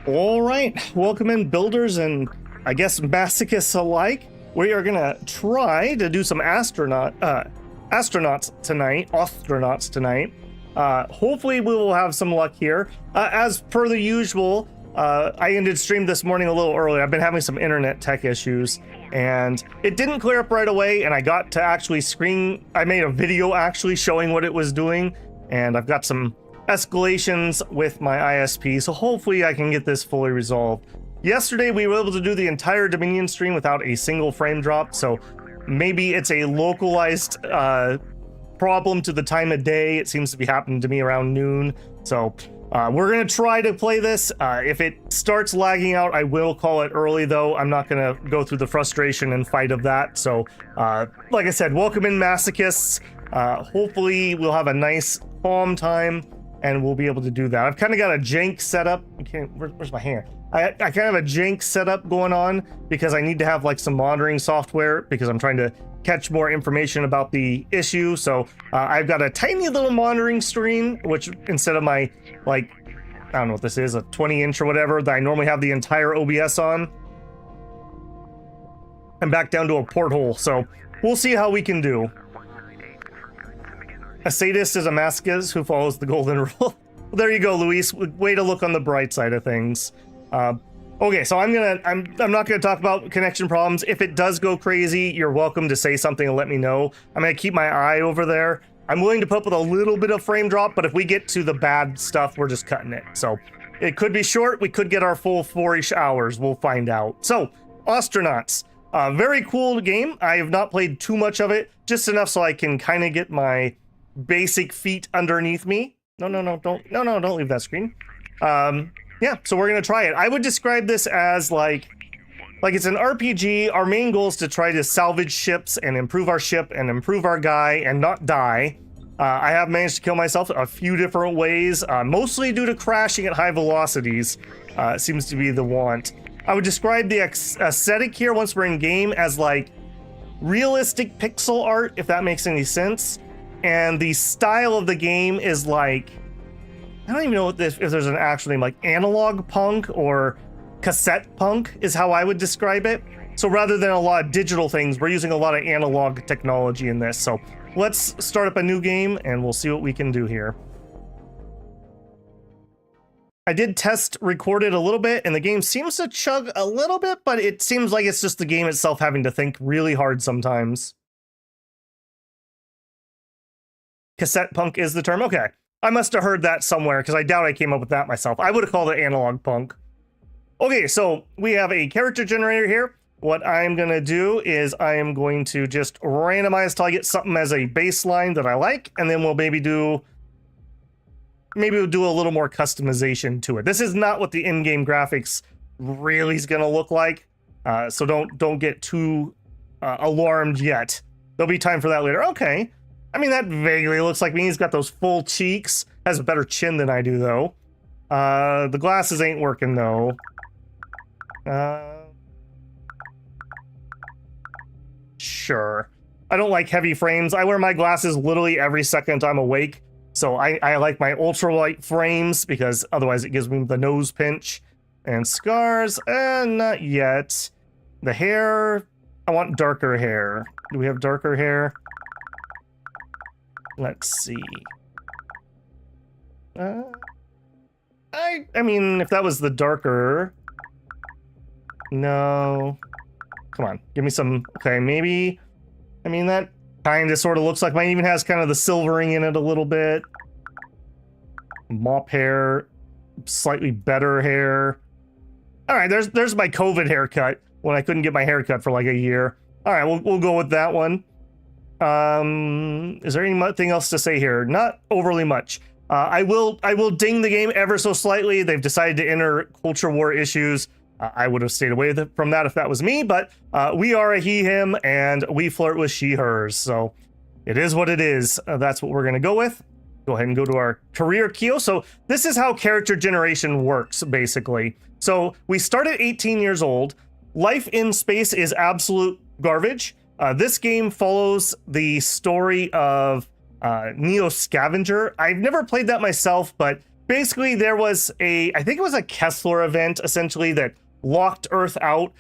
All right, welcome in builders and I guess masochists alike. We are gonna try to do some astronauts tonight. Hopefully we will have some luck here. As per the usual, I ended stream this morning a little early. I've been having some internet tech issues and it didn't clear up right away, and I got to actually I made a video actually showing what it was doing, and I've got some escalations with my ISP, so hopefully I can get this fully resolved. Yesterday we were able to do the entire Dominion stream without a single frame drop, so maybe it's a localized problem to the time of day. It seems to be happening to me around noon, so we're gonna try to play this. If it starts lagging out, I will call it early, though. I'm not gonna go through the frustration and fight of that. So like I said, welcome in masochists. Hopefully we'll have a nice calm time and we'll be able to do that. I've kind of got a jank setup. Where's my hand? I kind of have a jank setup going on because I need to have like some monitoring software because I'm trying to catch more information about the issue. So I've got a tiny little monitoring screen, which instead of my, like, I don't know what this is, a 20-inch or whatever that I normally have the entire OBS on, I'm back down to a porthole. So we'll see how we can do. A sadist is a masochist who follows the golden rule. Well, there you go, Luis. Way to look on the bright side of things. Okay, so I'm not gonna talk about connection problems. If it does go crazy, you're welcome to say something and let me know. I'm gonna keep my eye over there. I'm willing to put up with a little bit of frame drop, but if we get to the bad stuff, we're just cutting it. So it could be short. We could get our full 4-ish hours. We'll find out. So Ostranauts, very cool game. I have not played too much of it, just enough so I can kind of get my basic feet underneath me. No, don't leave that screen. Yeah, so we're gonna try it. I would describe this as like it's an RPG. Our main goal is to try to salvage ships and improve our ship and improve our guy and not die. I have managed to kill myself a few different ways, mostly due to crashing at high velocities. Seems to be the want. I would describe the aesthetic here once we're in game as like realistic pixel art, if that makes any sense. And the style of the game is like, I don't even know if there's an actual name, like analog punk or cassette punk is how I would describe it. So rather than a lot of digital things, we're using a lot of analog technology in this. So let's start up a new game and we'll see what we can do here. I did test record it a little bit and the game seems to chug a little bit, but it seems like it's just the game itself having to think really hard sometimes. Cassette punk is the term? Okay. I must have heard that somewhere because I doubt I came up with that myself. I would have called it analog punk. Okay, so we have a character generator here. What I'm going to do is I am going to just randomize till I get something as a baseline that I like, and then we'll maybe we'll do a little more customization to it. This is not what the in-game graphics really is going to look like, so don't get too alarmed yet. There'll be time for that later. Okay. I mean, that vaguely looks like me. He's got those full cheeks. Has a better chin than I do, though. The glasses ain't working, though. Sure. I don't like heavy frames. I wear my glasses literally every second I'm awake. So I like my ultralight frames because otherwise it gives me the nose pinch. And scars, not yet. The hair, I want darker hair. Do we have darker hair? Let's see. I mean, if that was the darker... No. Come on, give me some... Okay, maybe... I mean, that kind of sort of looks like mine. Even has kind of the silvering in it a little bit. Mop hair. Slightly better hair. Alright, there's my COVID haircut. When I couldn't get my haircut for like a year. Alright, we'll go with that one. Is there anything else to say here? Not overly much. I will ding the game ever so slightly. They've decided to enter culture war issues. I would have stayed away from that if that was me, but we are a he, him, and we flirt with she, hers. So it is what it is. That's what we're going to go with. Go ahead and go to our career queue. So this is how character generation works, basically. So we start at 18 years old. Life in space is absolute garbage. This game follows the story of Neo Scavenger. I've never played that myself, but basically there was I think it was a Kessler event, essentially, that locked Earth out.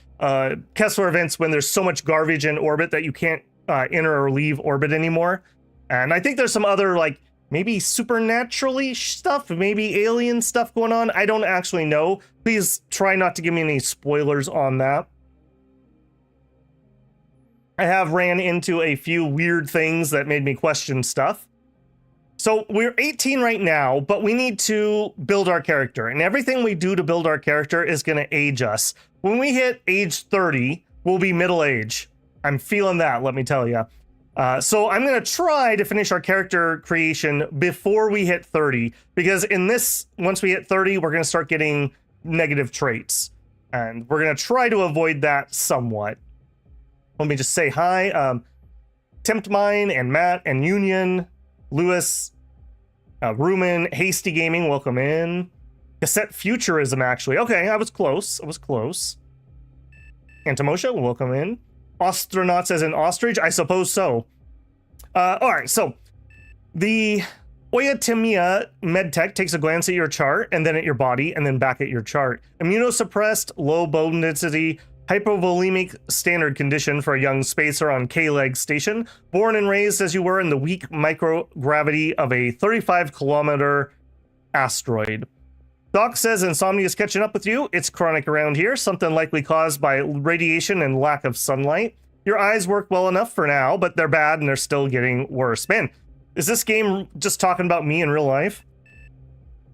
Kessler events when there's so much garbage in orbit that you can't enter or leave orbit anymore. And I think there's some other, like, maybe supernaturally stuff, maybe alien stuff going on. I don't actually know. Please try not to give me any spoilers on that. I have ran into a few weird things that made me question stuff. So we're 18 right now, but we need to build our character. And everything we do to build our character is going to age us. When we hit age 30, we'll be middle age. I'm feeling that, let me tell you. So I'm going to try to finish our character creation before we hit 30. Because in this, once we hit 30, we're going to start getting negative traits. And we're going to try to avoid that somewhat. Let me just say hi. Tempt Mine and Matt and Union, Lewis, Rumen, Hasty Gaming, welcome in. Cassette Futurism, actually. Okay, I was close. I was close. Antimosha, welcome in. Ostranauts as in ostrich? I suppose so. Alright, so the Oyatimia medtech takes a glance at your chart and then at your body and then back at your chart. Immunosuppressed, low bone density, hypovolemic standard condition for a young spacer on K-Leg Station. Born and raised as you were in the weak microgravity of a 35-kilometer asteroid. Doc says insomnia is catching up with you. It's chronic around here, something likely caused by radiation and lack of sunlight. Your eyes work well enough for now, but they're bad and they're still getting worse. Man, is this game just talking about me in real life?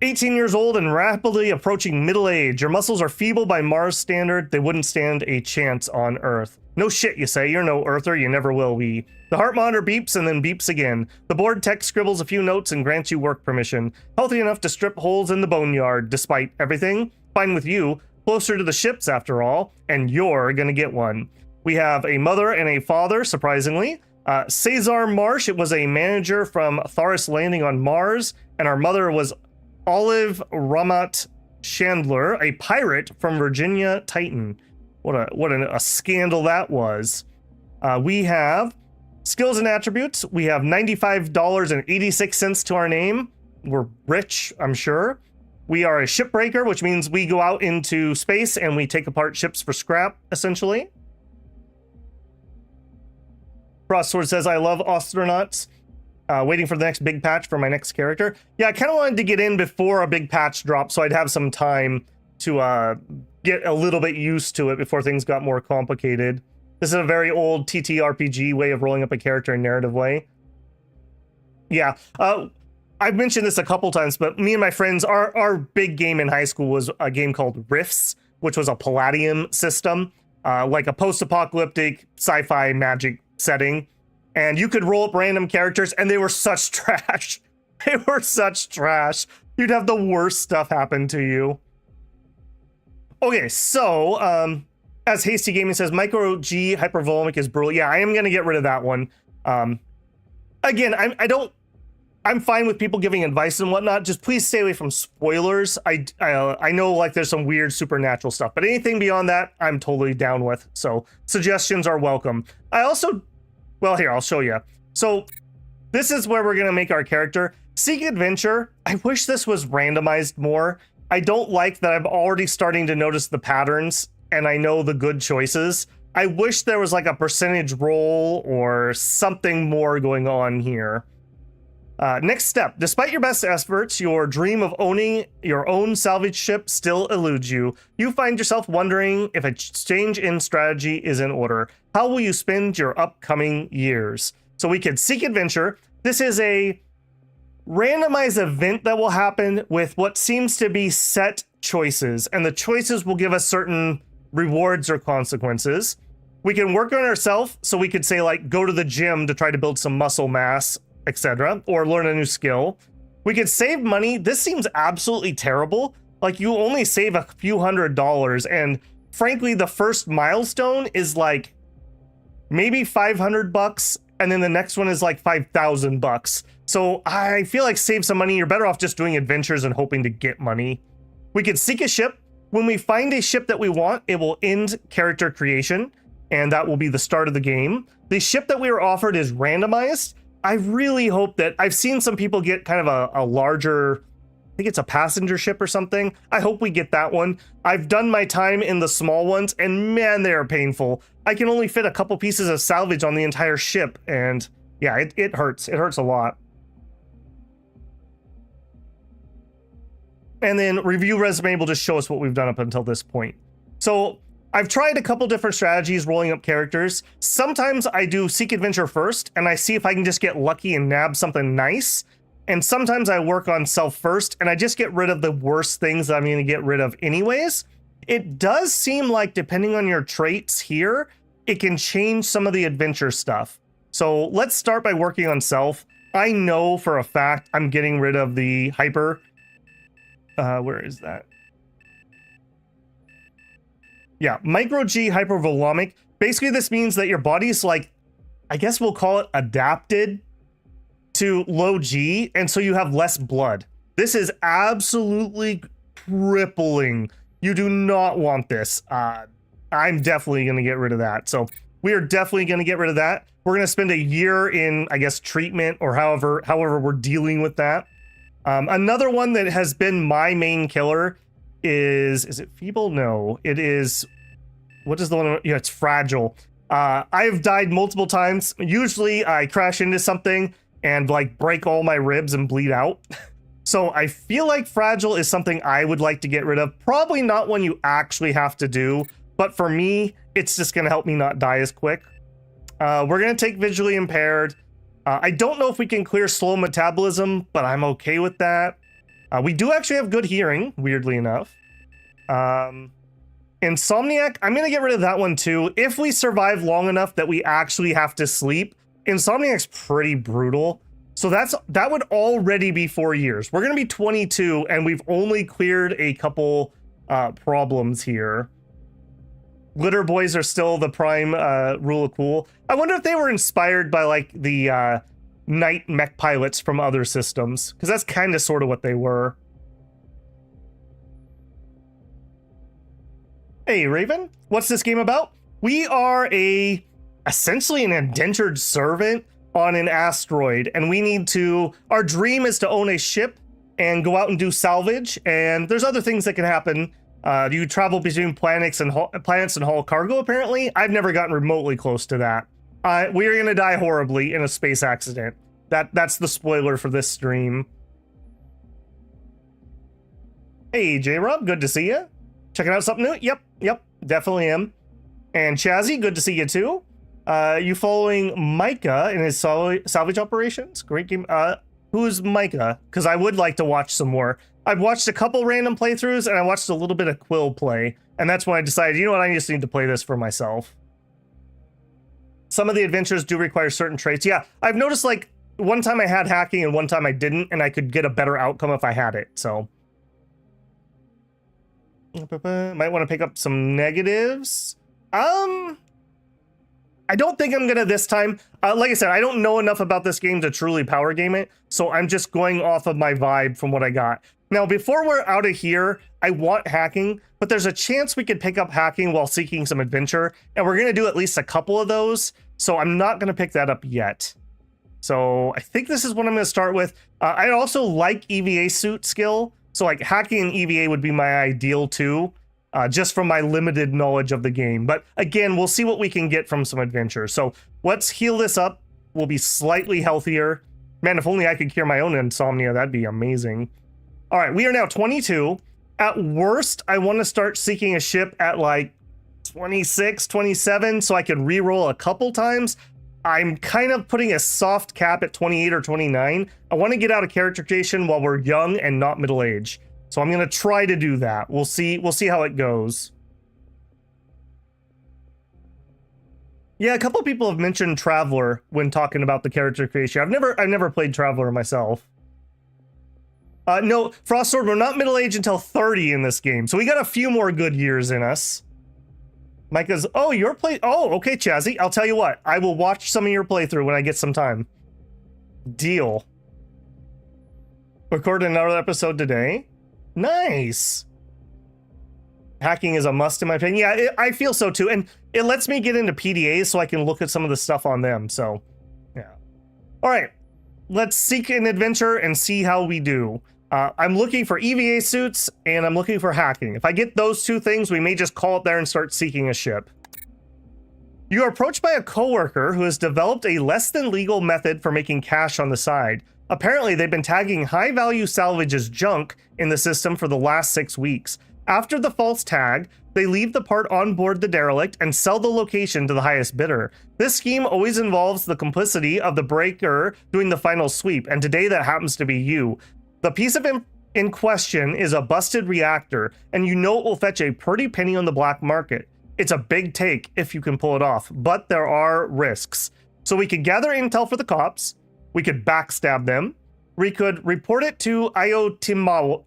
18 years old and rapidly approaching middle age. Your muscles are feeble by Mars standard. They wouldn't stand a chance on Earth. No shit, you say. You're no Earther. You never will be. The heart monitor beeps and then beeps again. The board tech scribbles a few notes and grants you work permission. Healthy enough to strip holes in the boneyard, despite everything. Fine with you. Closer to the ships, after all. And you're gonna get one. We have a mother and a father, surprisingly. Cesar Marsh, it was a manager from Tharis Landing on Mars. And our mother was Olive Ramat Chandler, a pirate from Virginia Titan. What a scandal that was. We have skills and attributes. We have $95.86 to our name. We're rich, I'm sure. We are a shipbreaker, which means we go out into space and we take apart ships for scrap, essentially. Frostsword says, I love Ostranauts. Waiting for the next big patch for my next character. Yeah, I kind of wanted to get in before a big patch dropped so I'd have some time to get a little bit used to it before things got more complicated. This is a very old TTRPG way of rolling up a character in narrative way. Yeah, I've mentioned this a couple times, but me and my friends, our big game in high school was a game called Rifts, which was a Palladium system, like a post-apocalyptic sci-fi magic setting. And you could roll up random characters, and they were such trash. They were such trash. You'd have the worst stuff happen to you. Okay, so, as Hasty Gaming says, Micro G Hypervolemic is brutal. Yeah, I am going to get rid of that one. Again, I'm fine with people giving advice and whatnot. Just please stay away from spoilers. I know, like, there's some weird supernatural stuff, but anything beyond that, I'm totally down with. So, suggestions are welcome. I also... Well, here, I'll show you. So this is where we're going to make our character. Seek Adventure. I wish this was randomized more. I don't like that I'm already starting to notice the patterns and I know the good choices. I wish there was like a percentage roll or something more going on here. Next step. Despite your best efforts, your dream of owning your own salvage ship still eludes you. You find yourself wondering if a change in strategy is in order. How will you spend your upcoming years? So we could seek adventure. This is a randomized event that will happen with what seems to be set choices, and the choices will give us certain rewards or consequences. We can work on ourselves, so we could say, like, go to the gym to try to build some muscle mass, etc., or learn a new skill. We could save money. This seems absolutely terrible. Like, you only save a few $100s, and frankly, the first milestone is like maybe $500, and then the next one is like $5,000. So I feel like save some money. You're better off just doing adventures and hoping to get money. We could seek a ship. When we find a ship that we want, it will end character creation, and that will be the start of the game. The ship that we were offered is randomized. I really hope that... I've seen some people get kind of a larger think it's a passenger ship or something. I hope we get that one. I've done my time in the small ones, and man, they are painful. I can only fit a couple pieces of salvage on the entire ship, and yeah, it hurts. It hurts a lot. And then review resume will just show us what we've done up until this point. So I've tried a couple different strategies rolling up characters. Sometimes I do seek adventure first, and I see if I can just get lucky and nab something nice. And sometimes I work on self first, and I just get rid of the worst things that I'm going to get rid of anyways. It does seem like, depending on your traits here, it can change some of the adventure stuff. So let's start by working on self. I know for a fact I'm getting rid of the hyper. Where is that? Yeah, micro G hypervolemic. Basically, this means that your body's like, I guess we'll call it adapted to low G, and so you have less blood. This is absolutely crippling. You do not want this. I'm definitely going to get rid of that. So we are definitely going to get rid of that. We're going to spend a year in, I guess, treatment or however we're dealing with that. Another one that has been my main killer is it feeble? No, it is, what is the one? Yeah, it's fragile. I've died multiple times. Usually I crash into something and like break all my ribs and bleed out. So I feel like fragile is something I would like to get rid of. Probably not one you actually have to do, but for me, it's just going to help me not die as quick. We're going to take visually impaired. I don't know if we can clear slow metabolism, but I'm okay with that. We do actually have good hearing, weirdly enough. Insomniac, I'm going to get rid of that one too. If we survive long enough that we actually have to sleep, Insomniac's pretty brutal. So that would already be 4 years. We're going to be 22, and we've only cleared a couple problems here. Glitter boys are still the prime rule of cool. I wonder if they were inspired by like the night mech pilots from other systems, because that's kind of sort of what they were. Hey Raven, what's this game about? We are essentially an indentured servant on an asteroid, and we need to, our dream is to own a ship and go out and do salvage, and there's other things that can happen. You travel between planets and haul cargo, apparently. I've never gotten remotely close to that. We are going to die horribly in a space accident. That's the spoiler for this stream. Hey, J-Rob, good to see you. Checking out something new? Yep, definitely am. And Chazzy, good to see you too. You following Micah in his salvage operations? Great game. Who's Micah? Because I would like to watch some more. I've watched a couple random playthroughs, and I watched a little bit of Quill play, and that's when I decided, you know what, I just need to play this for myself. Some of the adventures do require certain traits. Yeah, I've noticed, like, one time I had hacking and one time I didn't, and I could get a better outcome if I had it, so. Might want to pick up some negatives. I don't think I'm gonna this time. Like I said, I don't know enough about this game to truly power game it, so I'm just going off of my vibe from what I got. Now, before we're out of here, I want hacking, but there's a chance we could pick up hacking while seeking some adventure, and we're gonna do at least a couple of those, so I'm not gonna pick that up yet. So I think this is what I'm gonna start with. I also like EVA suit skill, so like hacking and EVA would be my ideal too. Just from my limited knowledge of the game. But again, we'll see what we can get from some adventure. So let's heal this up. We'll be slightly healthier. Man, if only I could cure my own insomnia, that'd be amazing. All right, we are now 22. At worst, I want to start seeking a ship at like 26, 27, so I can re-roll a couple times. I'm kind of putting a soft cap at 28 or 29. I want to get out of character creation while we're young and not middle-aged. So I'm going to try to do that. We'll see how it goes. Yeah, a couple of people have mentioned Traveler when talking about the character creation. I've never played Traveler myself. No, Frostsword, we're not middle-aged until 30 in this game. So we got a few more good years in us. Micah's, oh, your play. Oh, okay, Chazzy. I'll tell you what. I will watch some of your playthrough when I get some time. Deal. Record another episode today. Nice. Hacking is a must in my opinion. Yeah, I feel so too. And it lets me get into PDAs so I can look at some of the stuff on them. So, yeah. All right. Let's seek an adventure and see how we do. I'm looking for EVA suits, and I'm looking for hacking. If I get those two things, we may just call it there and start seeking a ship. You are approached by a coworker who has developed a less than legal method for making cash on the side. Apparently, they've been tagging high-value salvage as junk in the system for the last 6 weeks. After the false tag, they leave the part on board the derelict and sell the location to the highest bidder. This scheme always involves the complicity of the breaker doing the final sweep, and today that happens to be you. The piece of in question is a busted reactor, and you know it will fetch a pretty penny on the black market. It's a big take if you can pull it off, but there are risks. So we could gather intel for the cops, we could backstab them, we could report it to Iotimiwa.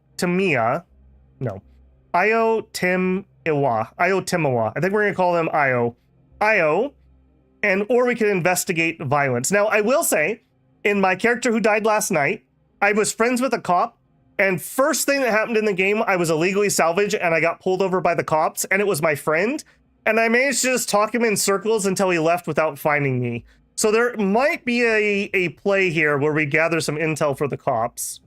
I think we're gonna call them Io, or we could investigate violence. Now, I will say, in my character who died last night, I was friends with a cop, and first thing that happened in the game, I was illegally salvaged and I got pulled over by the cops, and it was my friend, and I managed to just talk him in circles until he left without finding me. So there might be a play here where we gather some intel for the cops.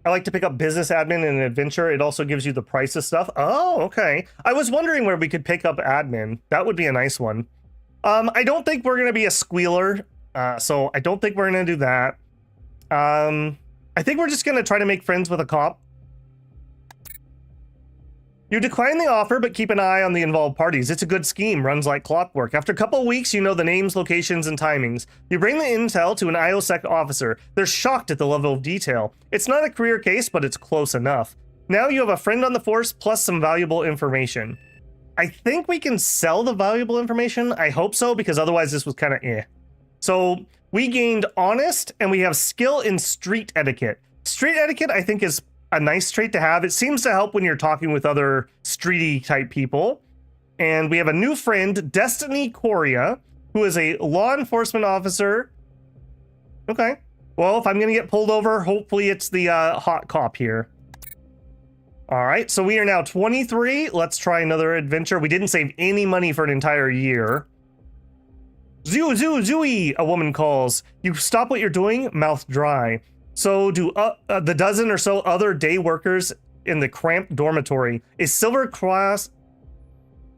I like to pick up business admin in an adventure. It also gives you the price of stuff. Oh, okay. I was wondering where we could pick up admin. That would be a nice one. I don't think we're going to be a squealer, so I don't think we're going to do that. I think we're just going to try to make friends with a cop. You decline the offer, but keep an eye on the involved parties. It's a good scheme, runs like clockwork. After a couple of weeks, you know the names, locations, and timings. You bring the intel to an IOSEC officer. They're shocked at the level of detail. It's not a career case, but it's close enough. Now you have a friend on the force, plus some valuable information. I think we can sell the valuable information. I hope so, because otherwise this was kind of eh. So we gained honest, and we have skill in street etiquette. Street etiquette, I think, is a nice trait to have. It seems to help when you're talking with other streety type people. And we have a new friend, Destiny Coria, who is a law enforcement officer. Okay. Well, if I'm going to get pulled over, hopefully it's the hot cop here. All right, so we are now 23. Let's try another adventure. We didn't save any money for an entire year. Zoo, zoo, zooey, a woman calls. You stop what you're doing, mouth dry. So do the dozen or so other day workers in the cramped dormitory. A silver class,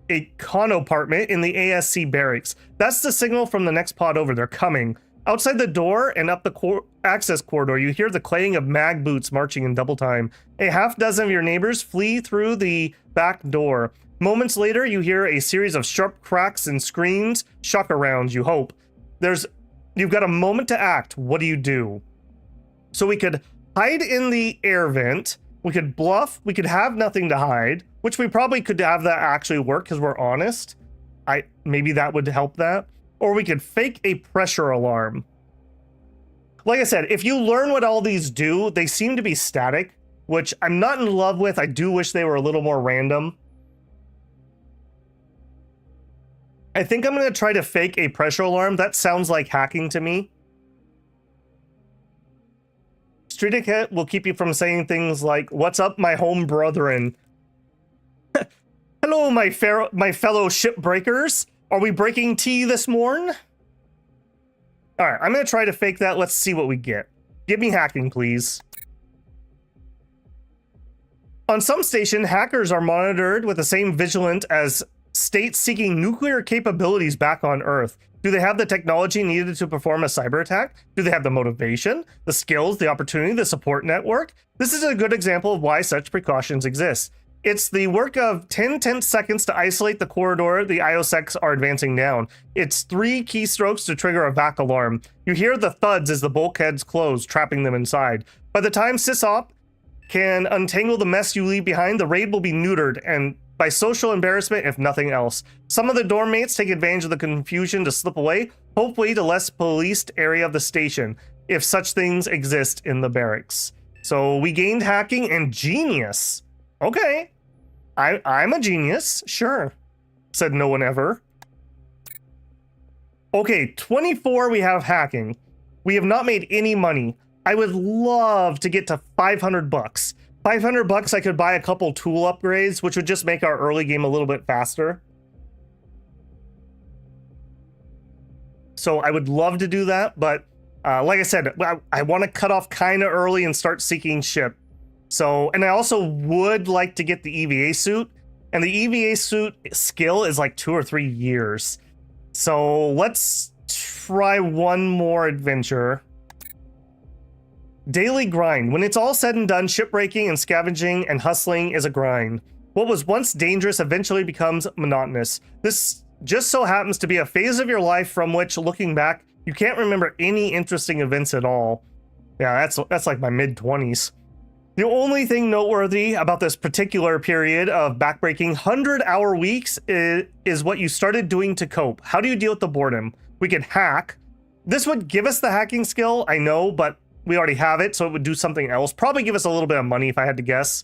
a condo apartment in the ASC barracks. That's the signal from the next pod over. They're coming. Outside the door and up the access corridor, you hear the clang of mag boots marching in double time. A half dozen of your neighbors flee through the back door. Moments later, you hear a series of sharp cracks and screams. Shock around, you hope. You've got a moment to act. What do you do? So we could hide in the air vent. We could bluff. We could have nothing to hide, which we probably could have that actually work because we're honest. Maybe that would help that. Or we could fake a pressure alarm. Like I said, if you learn what all these do, they seem to be static, which I'm not in love with. I do wish they were a little more random. I think I'm going to try to fake a pressure alarm. That sounds like hacking to me. Street etiquette will keep you from saying things like, "What's up, my home brethren?" Hello, my fellow shipbreakers. Are we breaking tea this morn? All right, I'm going to try to fake that. Let's see what we get. Give me hacking, please. On some station, hackers are monitored with the same vigilance as states seeking nuclear capabilities back on Earth. Do they have the technology needed to perform a cyber attack? Do they have the motivation, the skills, the opportunity, the support network? This is a good example of why such precautions exist. It's the work of 10 tense seconds to isolate the corridor the IOSECs are advancing down. It's 3 keystrokes to trigger a vac alarm. You hear the thuds as the bulkheads close, trapping them inside. By the time SysOp can untangle the mess you leave behind, the raid will be neutered, and by social embarrassment, if nothing else. Some of the dorm mates take advantage of the confusion to slip away, hopefully to less policed area of the station, if such things exist in the barracks. So we gained hacking and genius. Okay. I'm a genius, sure. Said no one ever. Okay, 24 we have hacking. We have not made any money. I would love to get to 500 bucks. 500 bucks, I could buy a couple tool upgrades, which would just make our early game a little bit faster. So I would love to do that, but like I said, I want to cut off kind of early and start seeking ship. So, and I also would like to get the EVA suit, and the EVA suit skill is like 2 or 3 years. So let's try one more adventure. Daily grind. When it's all said and done, shipbreaking and scavenging and hustling is a grind. What was once dangerous eventually becomes monotonous. This just so happens to be a phase of your life from which, looking back, you can't remember any interesting events at all. Yeah, that's like my mid-20s. The only thing noteworthy about this particular period of backbreaking 100-hour weeks is what you started doing to cope. How do you deal with the boredom? We could hack. This would give us the hacking skill, I know, but we already have it, so it would do something else. Probably give us a little bit of money if I had to guess.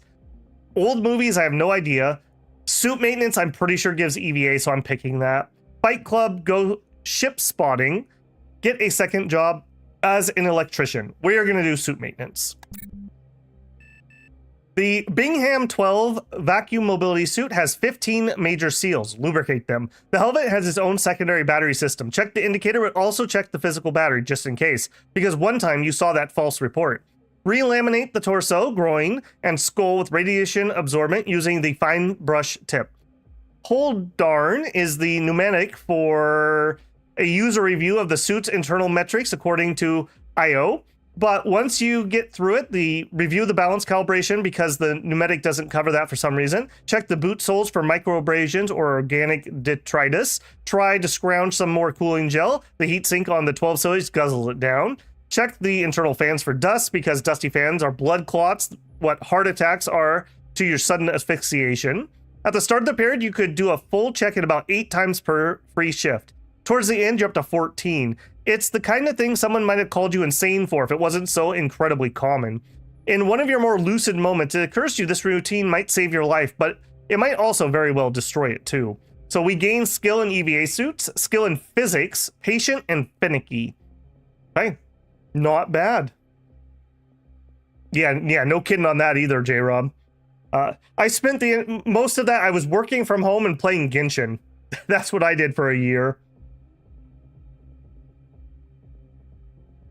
Old movies, I have no idea. Suit maintenance, I'm pretty sure gives EVA, so I'm picking that. Fight Club, go ship spotting. Get a second job as an electrician. We are going to do suit maintenance. The Bingham 12 vacuum mobility suit has 15 major seals. Lubricate them. The helmet has its own secondary battery system. Check the indicator, but also check the physical battery just in case, because one time you saw that false report. Relaminate the torso, groin, and skull with radiation absorbent using the fine brush tip. Hold darn is the pneumatic for a user review of the suit's internal metrics according to IO. But once you get through it, review the balance calibration because the pneumatic doesn't cover that for some reason. Check the boot soles for microabrasions or organic detritus. Try to scrounge some more cooling gel. The heat sink on the 12 series guzzles it down. Check the internal fans for dust because dusty fans are blood clots, what heart attacks are to your sudden asphyxiation. At the start of the period, you could do a full check at about 8 times per free shift. Towards the end, you're up to 14. It's the kind of thing someone might have called you insane for if it wasn't so incredibly common. In one of your more lucid moments, it occurs to you this routine might save your life, but it might also very well destroy it too. So we gain skill in EVA suits, skill in physics, patient, and finicky. Okay, not bad. Yeah, no kidding on that either, J-Rob. I spent most of that, I was working from home and playing Genshin. That's what I did for a year.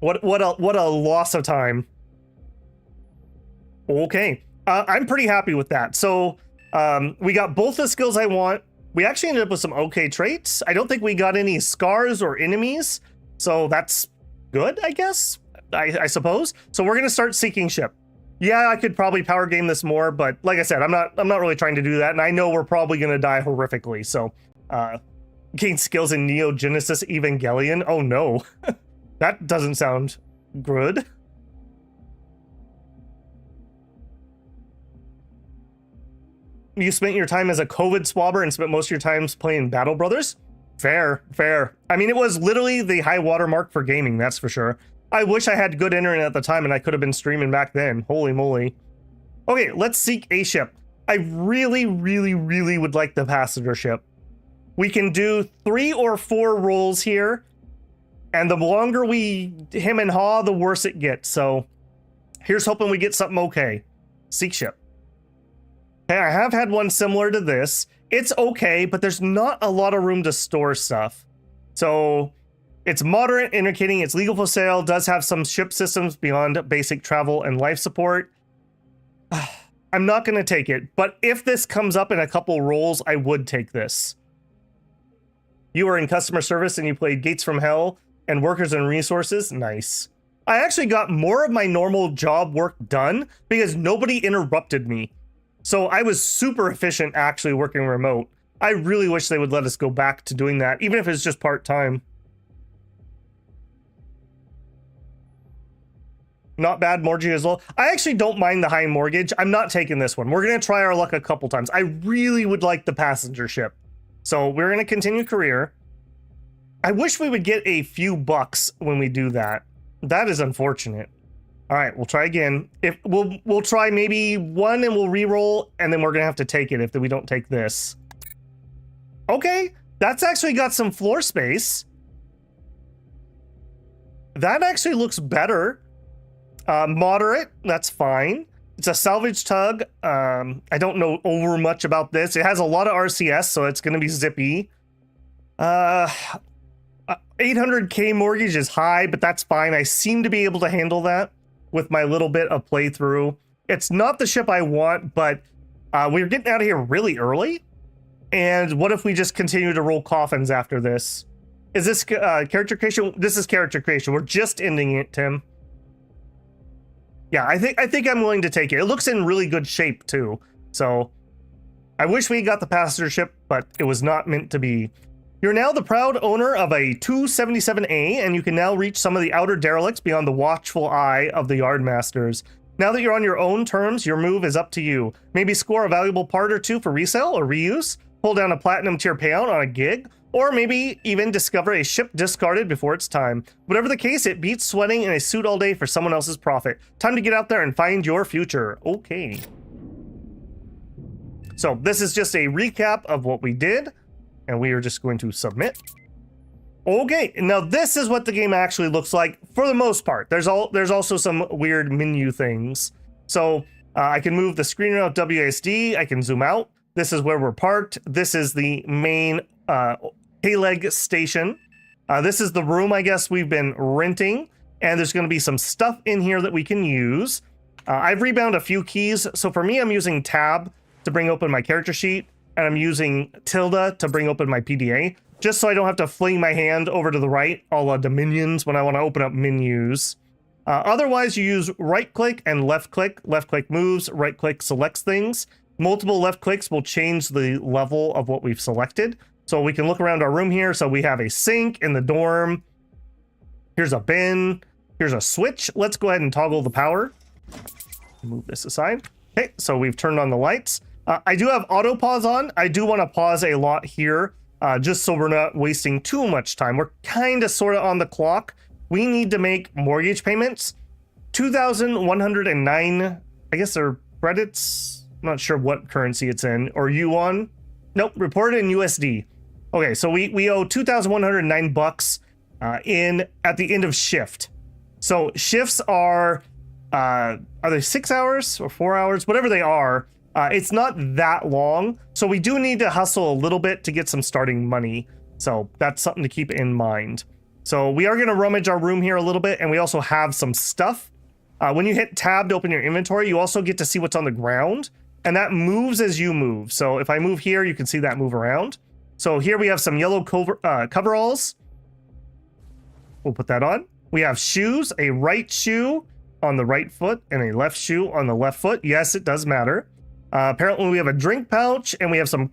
What a loss of time. Okay, I'm pretty happy with that. So we got both the skills I want. We actually ended up with some okay traits. I don't think we got any scars or enemies, so that's good, I guess. I suppose. So we're gonna start seeking ship. Yeah, I could probably power game this more, but like I said, I'm not really trying to do that, and I know we're probably gonna die horrifically. So gain skills in Neo Genesis Evangelion. Oh no. That doesn't sound good. You spent your time as a COVID swabber and spent most of your times playing Battle Brothers? Fair. I mean, it was literally the high watermark for gaming, that's for sure. I wish I had good internet at the time and I could have been streaming back then. Holy moly. Okay, let's seek a ship. I really would like the passenger ship. We can do 3 or 4 rolls here. And the longer we hem and haw, the worse it gets. So here's hoping we get something okay. Seek ship. Okay, I have had one similar to this. It's okay, but there's not a lot of room to store stuff. So it's moderate, indicating it's legal for sale, does have some ship systems beyond basic travel and life support. I'm not going to take it, but if this comes up in a couple rolls, I would take this. You were in customer service and you played Gates from Hell and Workers and Resources. Nice. I actually got more of my normal job work done because nobody interrupted me. So I was super efficient actually working remote. I really wish they would let us go back to doing that, even if it's just part-time. Not bad, mortgage as well. I actually don't mind the high mortgage. I'm not taking this one. We're going to try our luck a couple times. I really would like the passenger ship. So we're going to continue career. I wish we would get a few bucks when we do that. That is unfortunate. All right, we'll try again. If we'll try maybe one and we'll re-roll, and then we're gonna have to take it if we don't take this. Okay, that's actually got some floor space. That actually looks better. Moderate, that's fine. It's a salvage tug. I don't know over much about this. It has a lot of RCS, so it's gonna be zippy. 800K mortgage is high, but that's fine. I seem to be able to handle that with my little bit of playthrough. It's not the ship I want, but we're getting out of here really early. And what if we just continue to roll coffins after this? Is this character creation? This is character creation. We're just ending it, Tim. Yeah, I think I'm willing to take it. It looks in really good shape too. So I wish we got the passenger ship, but it was not meant to be. You're now the proud owner of a 277A, and you can now reach some of the outer derelicts beyond the watchful eye of the yardmasters. Now that you're on your own terms, your move is up to you. Maybe score a valuable part or two for resale or reuse, pull down a platinum tier payout on a gig, or maybe even discover a ship discarded before its time. Whatever the case, it beats sweating in a suit all day for someone else's profit. Time to get out there and find your future. Okay. So this is just a recap of what we did, and we are just going to submit. Okay, now this is what the game actually looks like for the most part. There's also some weird menu things. So I can move the screen around WASD. I can zoom out. This is where we're parked. This is the main Hayleg station. This is the room I guess we've been renting, and there's going to be some stuff in here that we can use. I've rebound a few keys. So for me, I'm using tab to bring open my character sheet, and I'm using tilde to bring open my PDA, just so I don't have to fling my hand over to the right, a la Dominions, when I want to open up menus. Otherwise, you use right click and left click. Left click moves, right click selects things. Multiple left clicks will change the level of what we've selected. So we can look around our room here. So we have a sink in the dorm. Here's a bin. Here's a switch. Let's go ahead and toggle the power. Move this aside. Okay, so we've turned on the lights. I do have auto pause on. I do want to pause a lot here, just so we're not wasting too much time. We're kind of sort of on the clock. We need to make mortgage payments. 2,109, I guess they're credits. I'm not sure what currency it's in, or yuan. Nope, reported in USD. Okay, so we owe 2,109 bucks at the end of shift. So shifts are they 6 hours or 4 hours? Whatever they are, it's not that long. So we do need to hustle a little bit to get some starting money. So that's something to keep in mind. So we are going to rummage our room here a little bit, and we also have some stuff. When you hit tab to open your inventory, you also get to see what's on the ground, and that moves as you move. So if I move here, you can see that move around. So here we have some yellow coveralls. We'll put that on. We have shoes, a right shoe on the right foot and a left shoe on the left foot. Yes, it does matter. Apparently we have a drink pouch, and we have some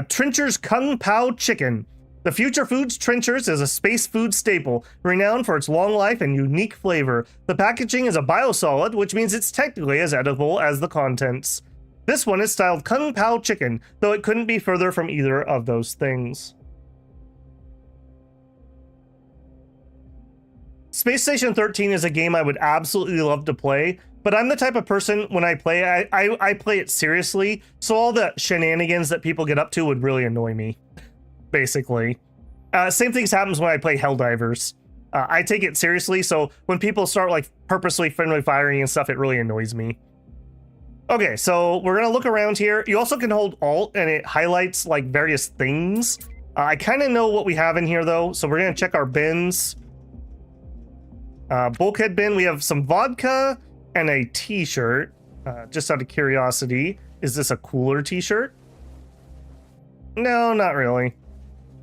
Trencher's Kung Pao chicken. The Future Foods Trenchers is a space food staple, renowned for its long life and unique flavor. The packaging is a biosolid, which means it's technically as edible as the contents. This one is styled Kung Pao chicken, though it couldn't be further from either of those things. Space Station 13 is a game I would absolutely love to play, but I'm the type of person, when I play, I play it seriously, so all the shenanigans that people get up to would really annoy me, basically. Same things happens when I play Helldivers. I take it seriously, so when people start like purposely friendly firing and stuff, it really annoys me. Okay, so we're gonna look around here. You also can hold Alt, and it highlights like various things. I kind of know what we have in here though, so we're gonna check our bins. Bulkhead bin, we have some vodka and a t-shirt. Just out of curiosity, is this a cooler t-shirt? No, not really.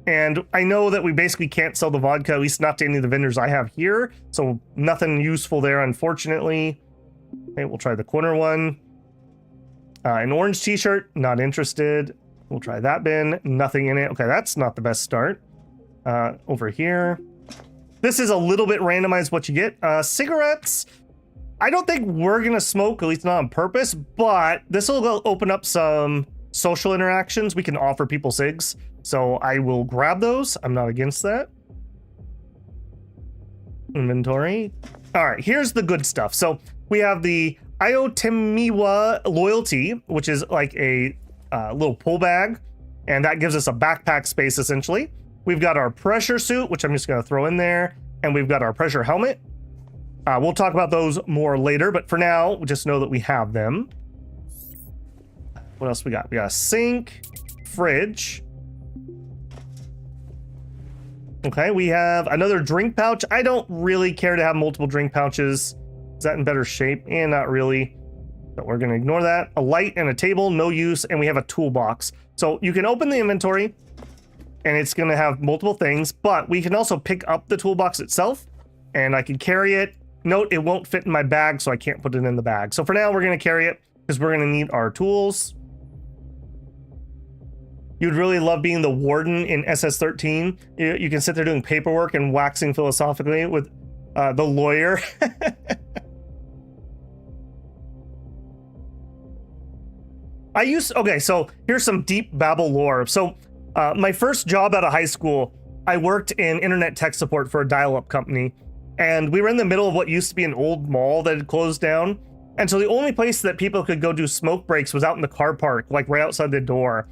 And I know that we basically can't sell the vodka, at least not to any of the vendors I have here, so nothing useful there, unfortunately. Okay, we'll try the corner one. An orange t-shirt, not interested. We'll try that bin, nothing in it. Okay, that's not the best start. Over here. This is a little bit randomized what you get. Cigarettes, I don't think we're gonna smoke, at least not on purpose, but this will open up some social interactions. We can offer people cigs, so I will grab those. I'm not against that. Inventory. All right, here's the good stuff. So we have the Iotemiwa loyalty, which is like a little pull bag, and that gives us a backpack space essentially. We've got our pressure suit, which I'm just going to throw in there, and we've got our pressure helmet. We'll talk about those more later, but for now, just know that we have them. What else we got? We got a sink, fridge. Okay, we have another drink pouch. I don't really care to have multiple drink pouches. Is that in better shape? And not really. But we're going to ignore that. A light and a table, no use. And we have a toolbox. So you can open the inventory and it's going to have multiple things, but we can also pick up the toolbox itself and I can carry it. Note, it won't fit in my bag, so I can't put it in the bag. So for now, we're going to carry it because we're going to need our tools. You'd really love being the warden in SS-13. You can sit there doing paperwork and waxing philosophically with the lawyer. Okay, so here's some deep Babel lore. So my first job out of high school, I worked in internet tech support for a dial-up company. And we were in the middle of what used to be an old mall that had closed down. And so the only place that people could go do smoke breaks was out in the car park, like right outside the door.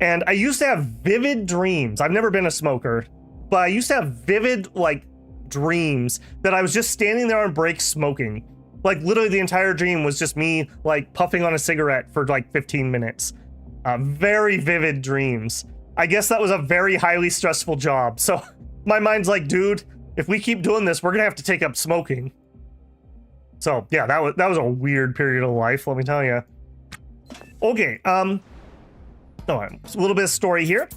And I used to have vivid dreams. I've never been a smoker, but I used to have vivid, like, dreams that I was just standing there on break smoking. Like, literally the entire dream was just me, like, puffing on a cigarette for, like, 15 minutes. Very vivid dreams. I guess that was a very highly stressful job. So my mind's like, dude, if we keep doing this, we're gonna have to take up smoking. So yeah, that was a weird period of life, let me tell you. Okay, a little bit of story here.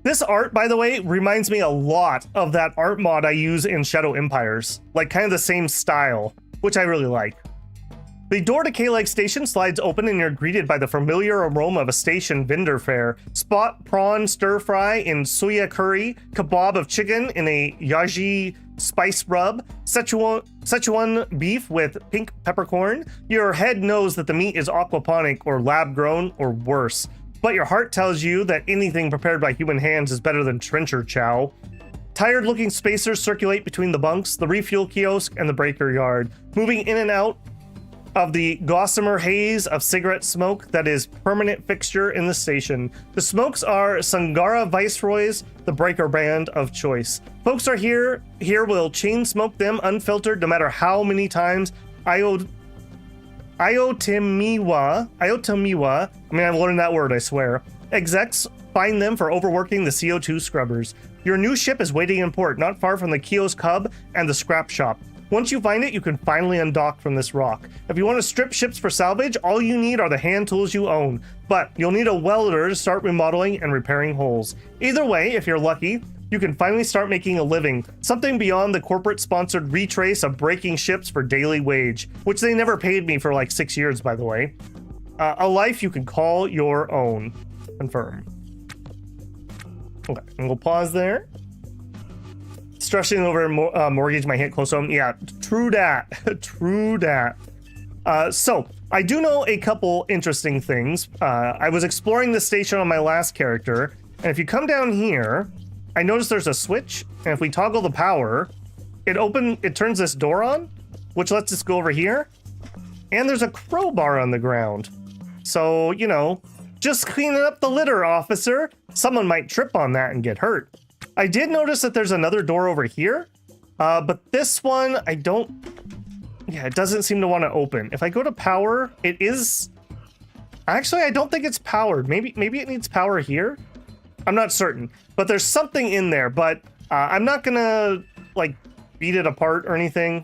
This art, by the way, reminds me a lot of that art mod I use in Shadow Empires. Like, kind of the same style, which I really like. The door to K-Leg Station slides open and you're greeted by the familiar aroma of a station vendor fare. Spot prawn stir fry in soya curry, kebab of chicken in a yaji spice rub, Szechuan beef with pink peppercorn. Your head knows that the meat is aquaponic or lab grown or worse, but your heart tells you that anything prepared by human hands is better than trencher chow. Tired looking spacers circulate between the bunks, the refuel kiosk, and the breaker yard, moving in and out of the gossamer haze of cigarette smoke that is permanent fixture in the station. The smokes are Sangara Viceroys, the breaker brand of choice. Folks are here will chain smoke them unfiltered no matter how many times Iotemiwa, I mean, I've learned that word, I swear. Execs find them for overworking the CO2 scrubbers. Your new ship is waiting in port, not far from the kiosk hub and the scrap shop. Once you find it, you can finally undock from this rock. If you want to strip ships for salvage, all you need are the hand tools you own, but you'll need a welder to start remodeling and repairing holes. Either way, if you're lucky, you can finally start making a living, something beyond the corporate-sponsored retrace of breaking ships for daily wage, which they never paid me for like 6 years, by the way. A life you can call your own. Confirm. Okay, and we'll pause there. Stressing over mortgage might hit close home. Yeah, true that. True that. So, I do know a couple interesting things. I was exploring the station on my last character, and if you come down here, I noticed there's a switch, and if we toggle the power, it turns this door on, which lets us go over here, and there's a crowbar on the ground. So, you know, just cleaning up the litter, officer. Someone might trip on that and get hurt. I did notice that there's another door over here, but this one, it doesn't seem to want to open. If I go to power, it is... Actually, I don't think it's powered. Maybe it needs power here? I'm not certain, but there's something in there, but I'm not gonna, like, beat it apart or anything.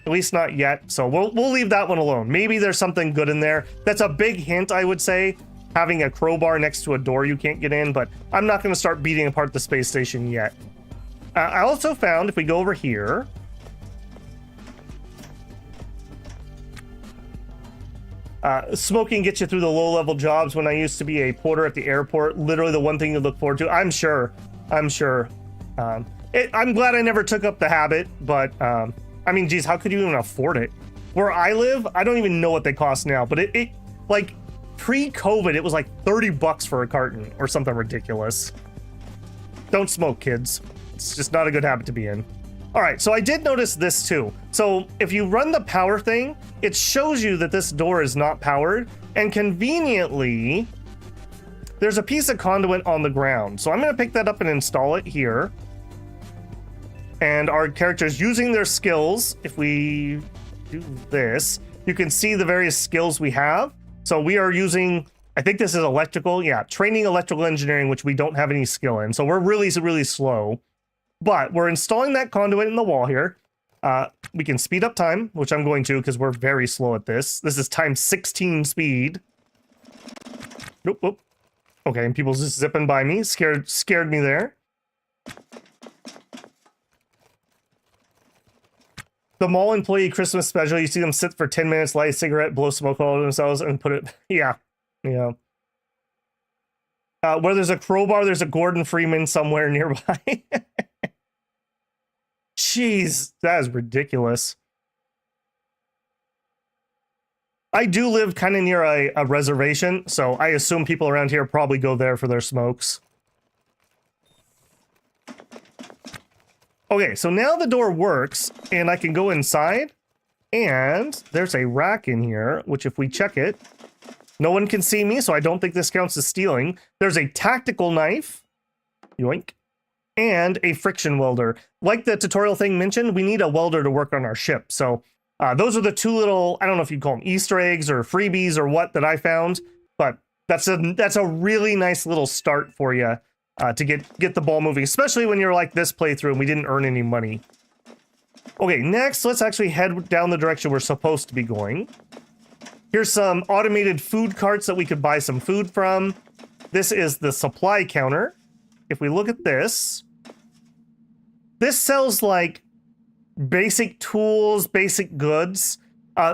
At least not yet, so we'll leave that one alone. Maybe there's something good in there. That's a big hint, I would say, having a crowbar next to a door you can't get in, but I'm not going to start beating apart the space station yet. I also found, if we go over here, smoking gets you through the low-level jobs. When I used to be a porter at the airport, literally the one thing you look forward to. I'm sure. I'm glad I never took up the habit, but I mean, geez, how could you even afford it? Where I live, I don't even know what they cost now, but it like, pre-COVID, it was like $30 for a carton or something ridiculous. Don't smoke, kids. It's just not a good habit to be in. All right, so I did notice this too. So if you run the power thing, it shows you that this door is not powered, and conveniently, there's a piece of conduit on the ground. So I'm gonna pick that up and install it here. And our character's using their skills. If we do this, you can see the various skills we have. So we are using, I think this is electrical. Yeah, training electrical engineering, which we don't have any skill in. So we're really, really slow. But we're installing that conduit in the wall here. We can speed up time, which I'm going to because we're very slow at this. This is time 16 speed. Nope, nope. Okay, and people's just zipping by me. Scared me there. The mall employee Christmas special. You see them sit for 10 minutes, light a cigarette, blow smoke all over themselves, and put it... Yeah. Yeah. Where there's a crowbar, there's a Gordon Freeman somewhere nearby. Jeez, that is ridiculous. I do live kind of near a reservation, so I assume people around here probably go there for their smokes. Okay, so now the door works, and I can go inside, and there's a rack in here, which if we check it, no one can see me, so I don't think this counts as stealing. There's a tactical knife, yoink, and a friction welder. Like the tutorial thing mentioned, we need a welder to work on our ship, so those are the two little, I don't know if you'd call them Easter eggs or freebies or what that I found, but that's a really nice little start for you to get the ball moving, especially when you're like this playthrough and we didn't earn any money. Okay, next, let's actually head down the direction we're supposed to be going. Here's some automated food carts that we could buy some food from. This is the supply counter. If we look at this, this sells like basic tools, basic goods,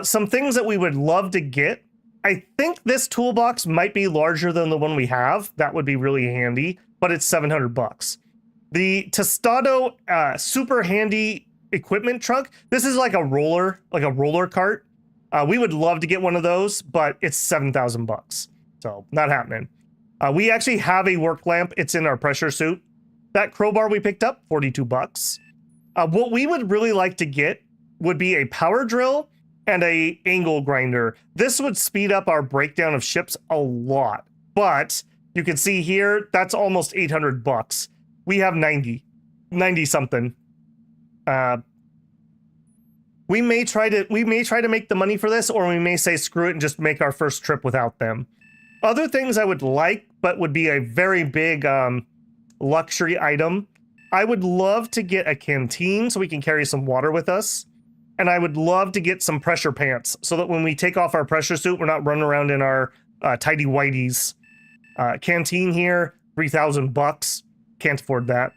some things that we would love to get. I think this toolbox might be larger than the one we have. That would be really handy, but it's 700 bucks. The Tostado super handy equipment truck. This is like a roller cart. We would love to get one of those, but it's 7,000 bucks. So not happening. We actually have a work lamp. It's in our pressure suit. That crowbar we picked up, 42 bucks. What we would really like to get would be a power drill and a angle grinder. This would speed up our breakdown of ships a lot, but you can see here, that's almost 800 bucks. We have 90 something. We may try to make the money for this, or we may say screw it and just make our first trip without them. Other things I would like, but would be a very big luxury item. I would love to get a canteen so we can carry some water with us. And I would love to get some pressure pants so that when we take off our pressure suit, we're not running around in our tidy whities. Canteen here, 3,000 bucks. Can't afford that.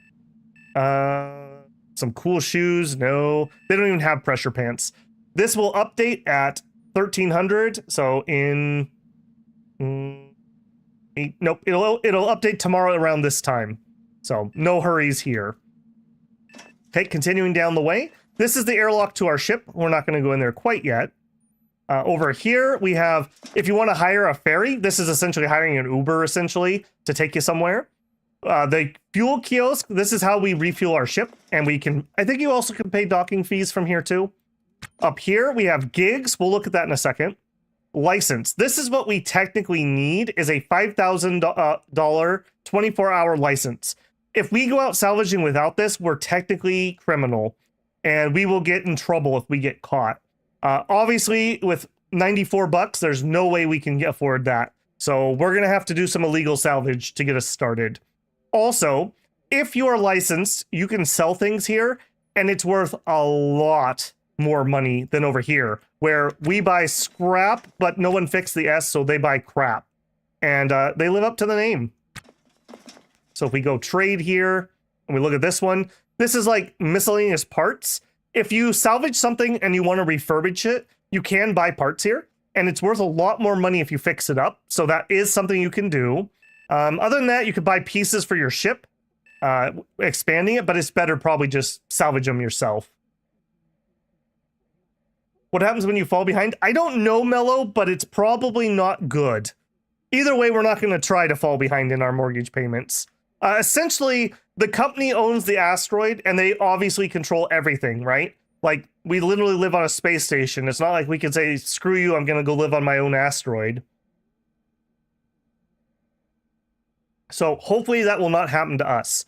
Some cool shoes. No, they don't even have pressure pants. This will update at 1,300. So in nope, it'll update tomorrow around this time. So no hurries here. Okay, continuing down the way. This is the airlock to our ship. We're not going to go in there quite yet. Over here, we have, if you want to hire a ferry, this is essentially hiring an Uber, essentially, to take you somewhere. The fuel kiosk, this is how we refuel our ship. And we can, I think you also can pay docking fees from here too. Up here, we have gigs. We'll look at that in a second. License. This is what we technically need, is a $5,000 24-hour license. If we go out salvaging without this, we're technically criminal. And we will get in trouble if we get caught. Obviously, with 94 bucks, there's no way we can afford that. So we're going to have to do some illegal salvage to get us started. Also, if you are licensed, you can sell things here, and it's worth a lot more money than over here, where we buy scrap, but no one fixed the S, so they buy crap. And they live up to the name. So if we go trade here, and we look at this one, this is like miscellaneous parts. If you salvage something and you want to refurbish it, you can buy parts here, and it's worth a lot more money if you fix it up. So that is something you can do. Other than that, you could buy pieces for your ship, expanding it, but it's better probably just salvage them yourself. What happens when you fall behind? I don't know, Mello, but it's probably not good. Either way, we're not going to try to fall behind in our mortgage payments. Essentially, the company owns the asteroid, and they obviously control everything, right? Like, we literally live on a space station. It's not like we can say, screw you, I'm going to go live on my own asteroid. So hopefully that will not happen to us.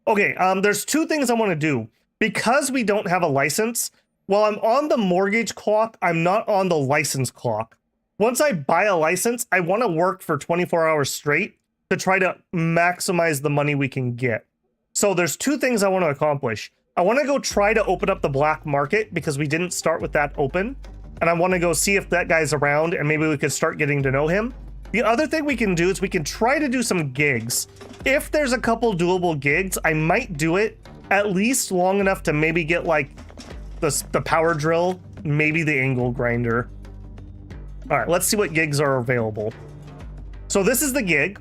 Okay, there's two things I want to do. Because we don't have a license, while I'm on the mortgage clock, I'm not on the license clock. Once I buy a license, I want to work for 24 hours straight to try to maximize the money we can get. So there's two things I want to accomplish. I want to go try to open up the black market because we didn't start with that open. And I want to go see if that guy's around and maybe we could start getting to know him. The other thing we can do is we can try to do some gigs. If there's a couple doable gigs, I might do it at least long enough to maybe get like the power drill, maybe the angle grinder. All right, let's see what gigs are available. So this is the gig.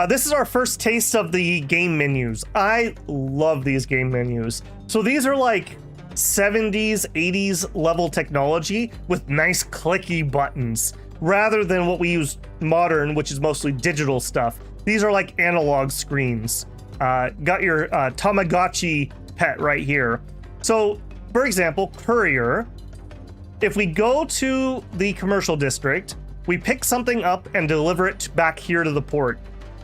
This is our first taste of the game menus. I love these game menus. So these are like 70s, 80s level technology with nice clicky buttons rather than what we use modern, which is mostly digital stuff. These are like analog screens. Got your Tamagotchi pet right here. So for example, courier, if we go to the commercial district, we pick something up and deliver it back here to the port.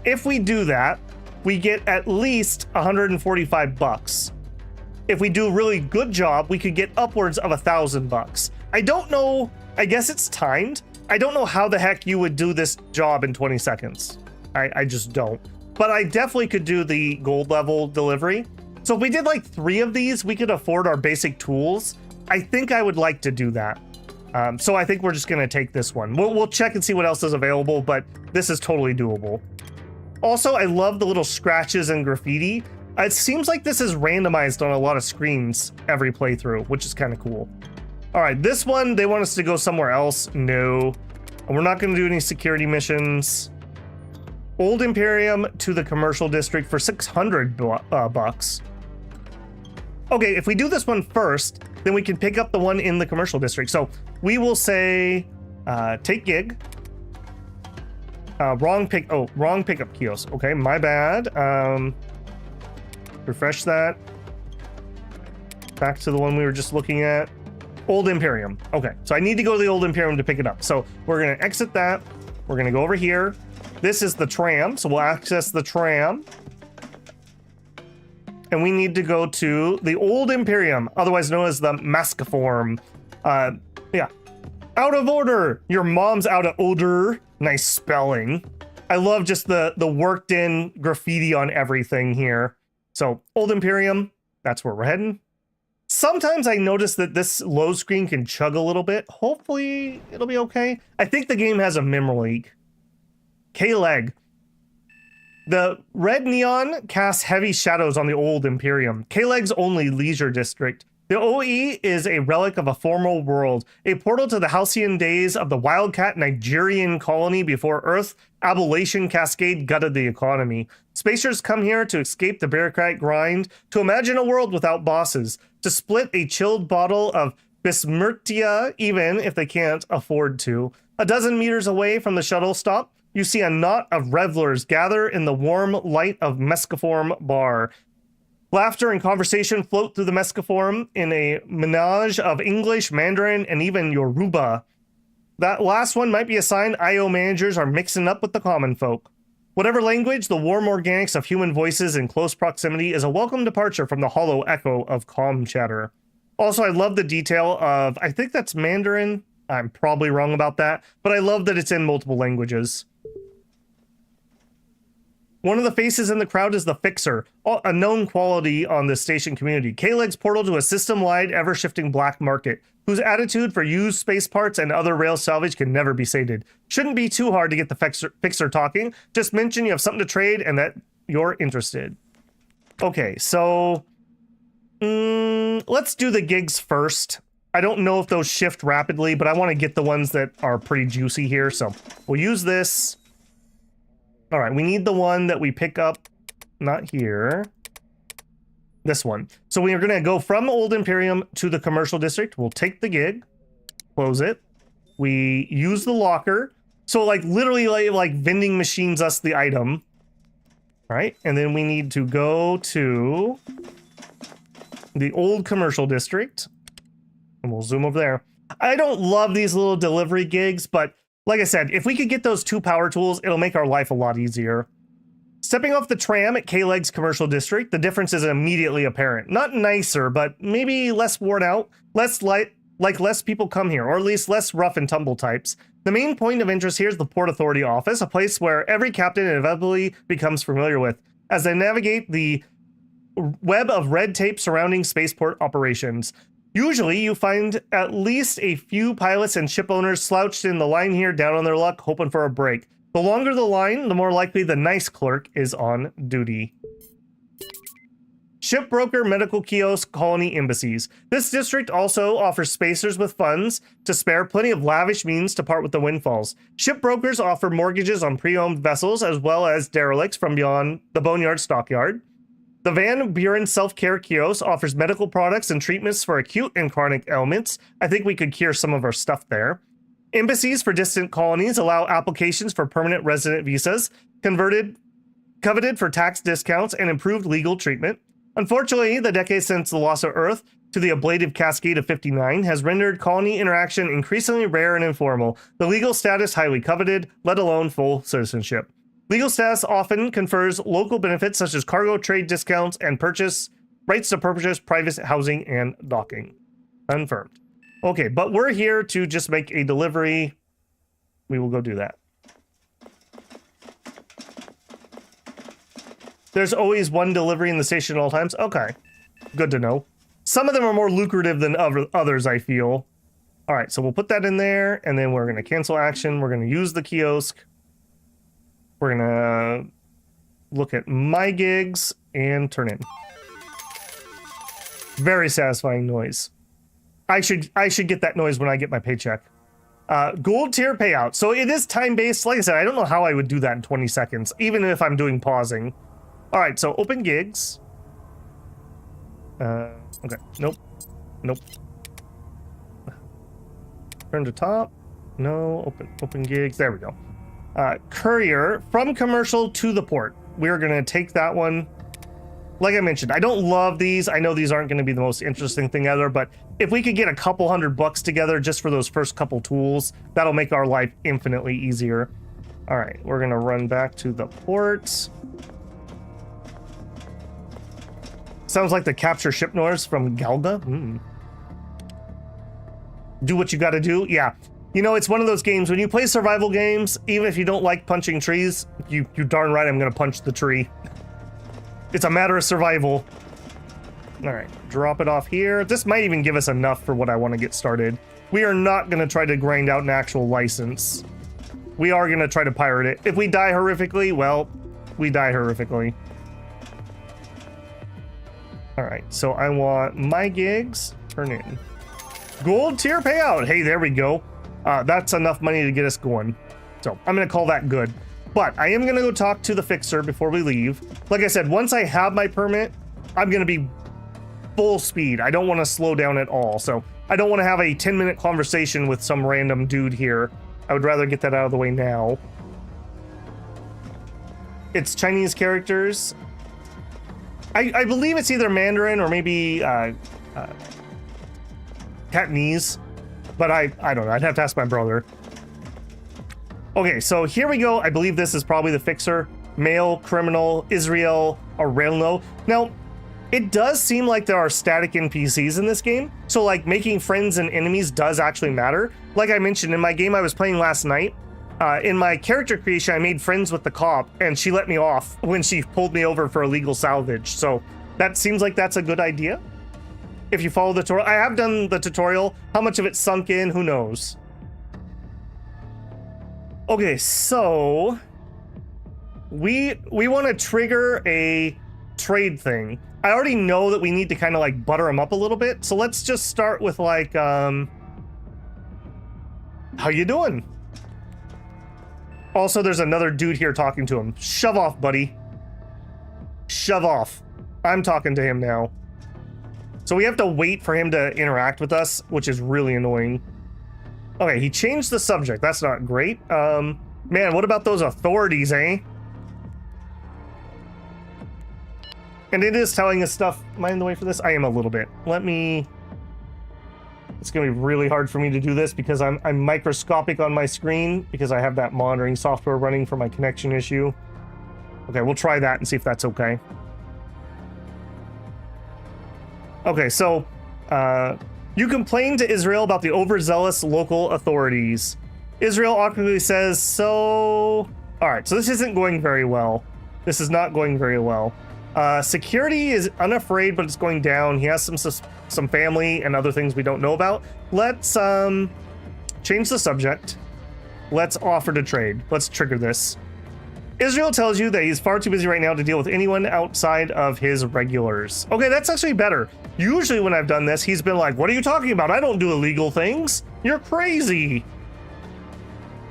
If we do that, we get at least 145 bucks. If we do a really good job, we could get upwards of 1,000 bucks. I don't know, I guess it's timed. I don't know how the heck you would do this job in 20 seconds. I just don't. But I definitely could do the gold level delivery. So if we did like 3 of these, we could afford our basic tools. I think I would like to do that. So I think we're just gonna take this one. We'll check and see what else is available, but this is totally doable. Also, I love the little scratches and graffiti. It seems like this is randomized on a lot of screens every playthrough, which is kind of cool. All right, this one, they want us to go somewhere else. No, we're not gonna do any security missions. Old Imperium to the commercial district for 600 bucks. Okay, if we do this one first, then we can pick up the one in the commercial district. So we will say, take gig. Wrong pickup kiosk. Okay, my bad. Refresh that. Back to the one we were just looking at. Old Imperium. Okay, so I need to go to the Old Imperium to pick it up. So we're gonna exit that. We're gonna go over here. This is the tram, so we'll access the tram. And we need to go to the Old Imperium, otherwise known as the Mascaform. Yeah. Out of order! Your mom's out of order. Nice spelling. I love just the worked in graffiti on everything here. So, Old Imperium, that's where we're heading. Sometimes I notice that this load screen can chug a little bit. Hopefully, it'll be okay. I think the game has a memory leak. K-Leg. The red neon casts heavy shadows on the Old Imperium, K-Leg's only leisure district. The OE is a relic of a former world, a portal to the halcyon days of the wildcat Nigerian colony before Earth Abolition Cascade gutted the economy. Spacers come here to escape the bureaucratic grind, to imagine a world without bosses, to split a chilled bottle of Bismurtia even if they can't afford to. A dozen meters away from the shuttle stop, you see a knot of revelers gather in the warm light of Mescaform Bar. Laughter and conversation float through the Mescaform in a menage of English, Mandarin, and even Yoruba. That last one might be a sign IO managers are mixing up with the common folk. Whatever language, the warm organics of human voices in close proximity is a welcome departure from the hollow echo of calm chatter. Also, I love the detail of, I think that's Mandarin. I'm probably wrong about that, but I love that it's in multiple languages. One of the faces in the crowd is the Fixer, a known quality on the station community. K-Leg's portal to a system-wide, ever-shifting black market, whose attitude for used space parts and other rail salvage can never be sated. Shouldn't be too hard to get the Fixer talking. Just mention you have something to trade and that you're interested. Okay, so let's do the gigs first. I don't know if those shift rapidly, but I want to get the ones that are pretty juicy here, so we'll use this. All right, we need the one that we pick up, not here, this one. So we are gonna go from Old Imperium to the commercial district. We'll take the gig, close it. We use the locker. So like literally like vending machines us the item, right? And then we need to go to the old commercial district and we'll zoom over there. I don't love these little delivery gigs, but like I said, if we could get those 2 power tools, it'll make our life a lot easier. Stepping off the tram at K-Leg's commercial district, the difference is immediately apparent. Not nicer, but maybe less worn out, less less people come here, or at least less rough and tumble types. The main point of interest here is the Port Authority office, a place where every captain inevitably becomes familiar with. As they navigate the web of red tape surrounding spaceport operations. Usually, you find at least a few pilots and ship owners slouched in the line here, down on their luck, hoping for a break. The longer the line, the more likely the nice clerk is on duty. Shipbroker, medical kiosk, colony embassies. This district also offers spacers with funds to spare, plenty of lavish means to part with the windfalls. Shipbrokers offer mortgages on pre-owned vessels as well as derelicts from beyond the Boneyard stockyard. The Van Buren self-care kiosk offers medical products and treatments for acute and chronic ailments. I think we could cure some of our stuff there. Embassies for distant colonies allow applications for permanent resident visas, coveted for tax discounts and improved legal treatment. Unfortunately, the decades since the loss of Earth to the ablative cascade of 59 has rendered colony interaction increasingly rare and informal, the legal status highly coveted, let alone full citizenship. Legal status often confers local benefits such as cargo trade discounts and rights to purchase private housing and docking. Confirmed. Okay, but we're here to just make a delivery. We will go do that. There's always one delivery in the station at all times. Okay, good to know. Some of them are more lucrative than others, I feel. All right, so we'll put that in there, and then we're going to cancel action. We're going to use the kiosk. We're going to look at my gigs and turn in. Very satisfying noise. I should get that noise when I get my paycheck. Gold tier payout. So it is time-based. Like I said, I don't know how I would do that in 20 seconds, even if I'm doing pausing. All right, so open gigs. Okay, nope. Turn to top. No, open gigs. There we go. Courier from commercial to the port. We're gonna take that one. Like I mentioned, I don't love these. I know these aren't going to be the most interesting thing ever, but if we could get a couple $100 together just for those first couple tools, that'll make our life infinitely easier. All right, we're going to run back to the port. Sounds like the capture ship noise from Galga. Do what you got to do. Yeah. You know, it's one of those games when you play survival games, even if you don't like punching trees, you darn right I'm going to punch the tree. It's a matter of survival. All right, drop it off here. This might even give us enough for what I want to get started. We are not going to try to grind out an actual license. We are going to try to pirate it. If we die horrifically, well, we die horrifically. All right, so I want my gigs. Turn in. Gold tier payout. Hey, there we go. That's enough money to get us going. So I'm going to call that good. But I am going to go talk to the fixer before we leave. Like I said, once I have my permit, I'm going to be full speed. I don't want to slow down at all. So I don't want to have a 10-minute conversation with some random dude here. I would rather get that out of the way now. It's Chinese characters. I believe it's either Mandarin or maybe Cantonese. But I don't know. I'd have to ask my brother. Okay, so here we go. I believe this is probably the fixer. Male, criminal, Israel, Aurelno. Now, it does seem like there are static NPCs in this game. So, like, making friends and enemies does actually matter. Like I mentioned, in my game I was playing last night, in my character creation, I made friends with the cop, and she let me off when she pulled me over for illegal salvage. So, that seems like that's a good idea. If you follow the tutorial. I have done the tutorial. How much of it sunk in, who knows? Okay, so we want to trigger a trade thing. I already know that we need to kind of like butter them up a little bit. So let's just start with like, how you doing? Also, there's another dude here talking to him. Shove off, buddy. Shove off. I'm talking to him now. So we have to wait for him to interact with us, which is really annoying. Okay, he changed the subject. That's not great. Man, what about those authorities, eh? And it is telling us stuff. Am I in the way for this? I am a little bit. Let me... It's going to be really hard for me to do this because I'm microscopic on my screen because I have that monitoring software running for my connection issue. Okay, we'll try that and see if that's okay. Okay, so... you complain to Israel about the overzealous local authorities. Israel awkwardly says, so... Alright, so this isn't going very well. This is not going very well. Security is unafraid, but it's going down. He has some family and other things we don't know about. Let's change the subject. Let's offer to trade. Let's trigger this. Israel tells you that he's far too busy right now to deal with anyone outside of his regulars. Okay, that's actually better. Usually when I've done this, he's been like, what are you talking about? I don't do illegal things. You're crazy.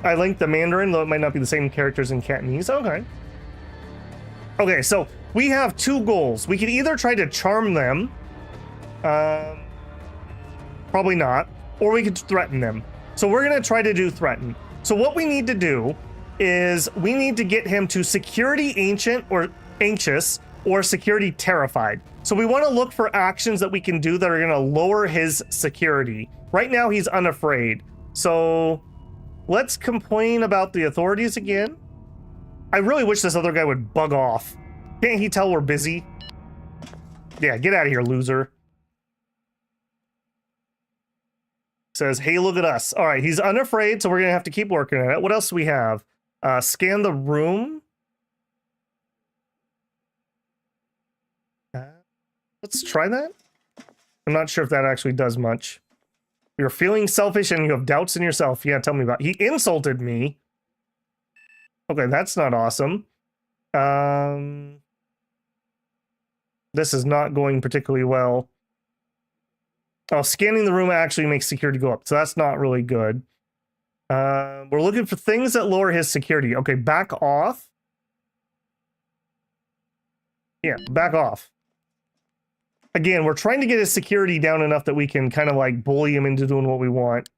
I linked the Mandarin, though it might not be the same characters in Cantonese. Okay. Okay, so we have two goals. We can either try to charm them. Probably not. Or we could threaten them. So we're going to try to do threaten. So what we need to do is we need to get him to security ancient or anxious or security terrified. So we want to look for actions that we can do that are going to lower his security. Right now he's unafraid. So let's complain about the authorities again. I really wish this other guy would bug off. Can't he tell we're busy? Yeah, get out of here, loser. Says, hey, look at us. All right, he's unafraid, so we're going to have to keep working at it. What else do we have? Scan the room. Let's try that. I'm not sure if that actually does much. You're feeling selfish and you have doubts in yourself. Yeah, tell me about it. He insulted me. Okay, that's not awesome. This is not going particularly well. Oh, scanning the room actually makes security go up, so that's not really good. We're looking for things that lower his security. Okay, back off. Yeah, back off. Again, we're trying to get his security down enough that we can kind of like bully him into doing what we want.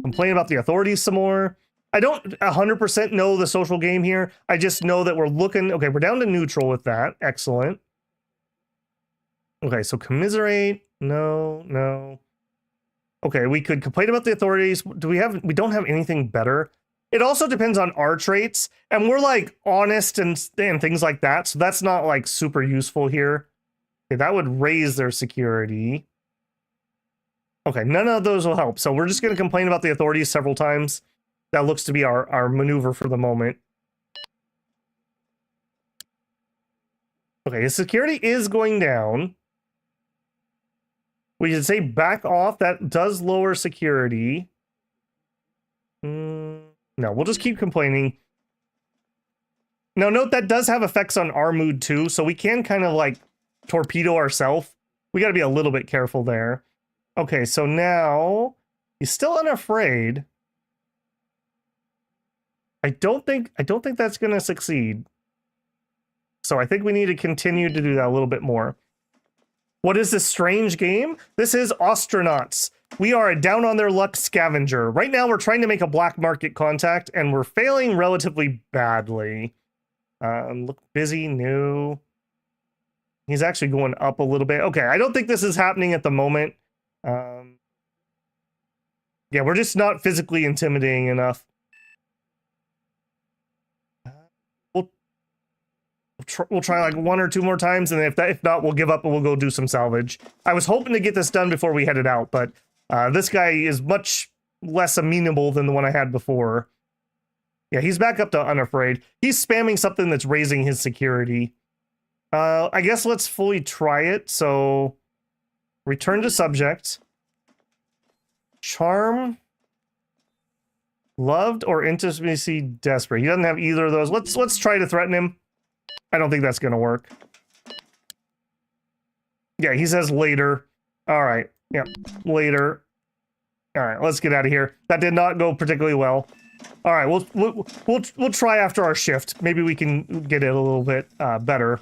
Complain about the authorities some more. I don't 100% know the social game here. I just know that we're looking... Okay, we're down to neutral with that. Excellent. Okay, so commiserate. No, no. Okay, we could complain about the authorities. Do we have... We don't have anything better. It also depends on our traits. And we're like honest and things like that. So that's not like super useful here. Okay, that would raise their security. Okay, none of those will help. So we're just going to complain about the authorities several times. That looks to be our maneuver for the moment. Okay, his security is going down. We should say back off. That does lower security. No, we'll just keep complaining. Now, note that does have effects on our mood too, so we can kind of like torpedo ourselves. We got to be a little bit careful there. Okay, so now he's still unafraid. I don't think that's going to succeed. So I think we need to continue to do that a little bit more. What is this strange game? This is Ostranauts. We are a down on their luck scavenger. Right now we're trying to make a black market contact and we're failing relatively badly. Look busy, no. He's actually going up a little bit. Okay, I don't think this is happening at the moment. Yeah, we're just not physically intimidating enough. We'll try like one or two more times, and if not, we'll give up and we'll go do some salvage. I was hoping to get this done before we headed out, but this guy is much less amenable than the one I had before. Yeah, he's back up to unafraid. He's spamming something that's raising his security. I guess let's fully try it. So, return to subject. Charm. Loved or intimacy desperate. He doesn't have either of those. Let's try to threaten him. I don't think that's going to work. Yeah, he says later. All right. Yeah, later. All right, let's get out of here. That did not go particularly well. All right, we'll try after our shift. Maybe we can get it a little bit better.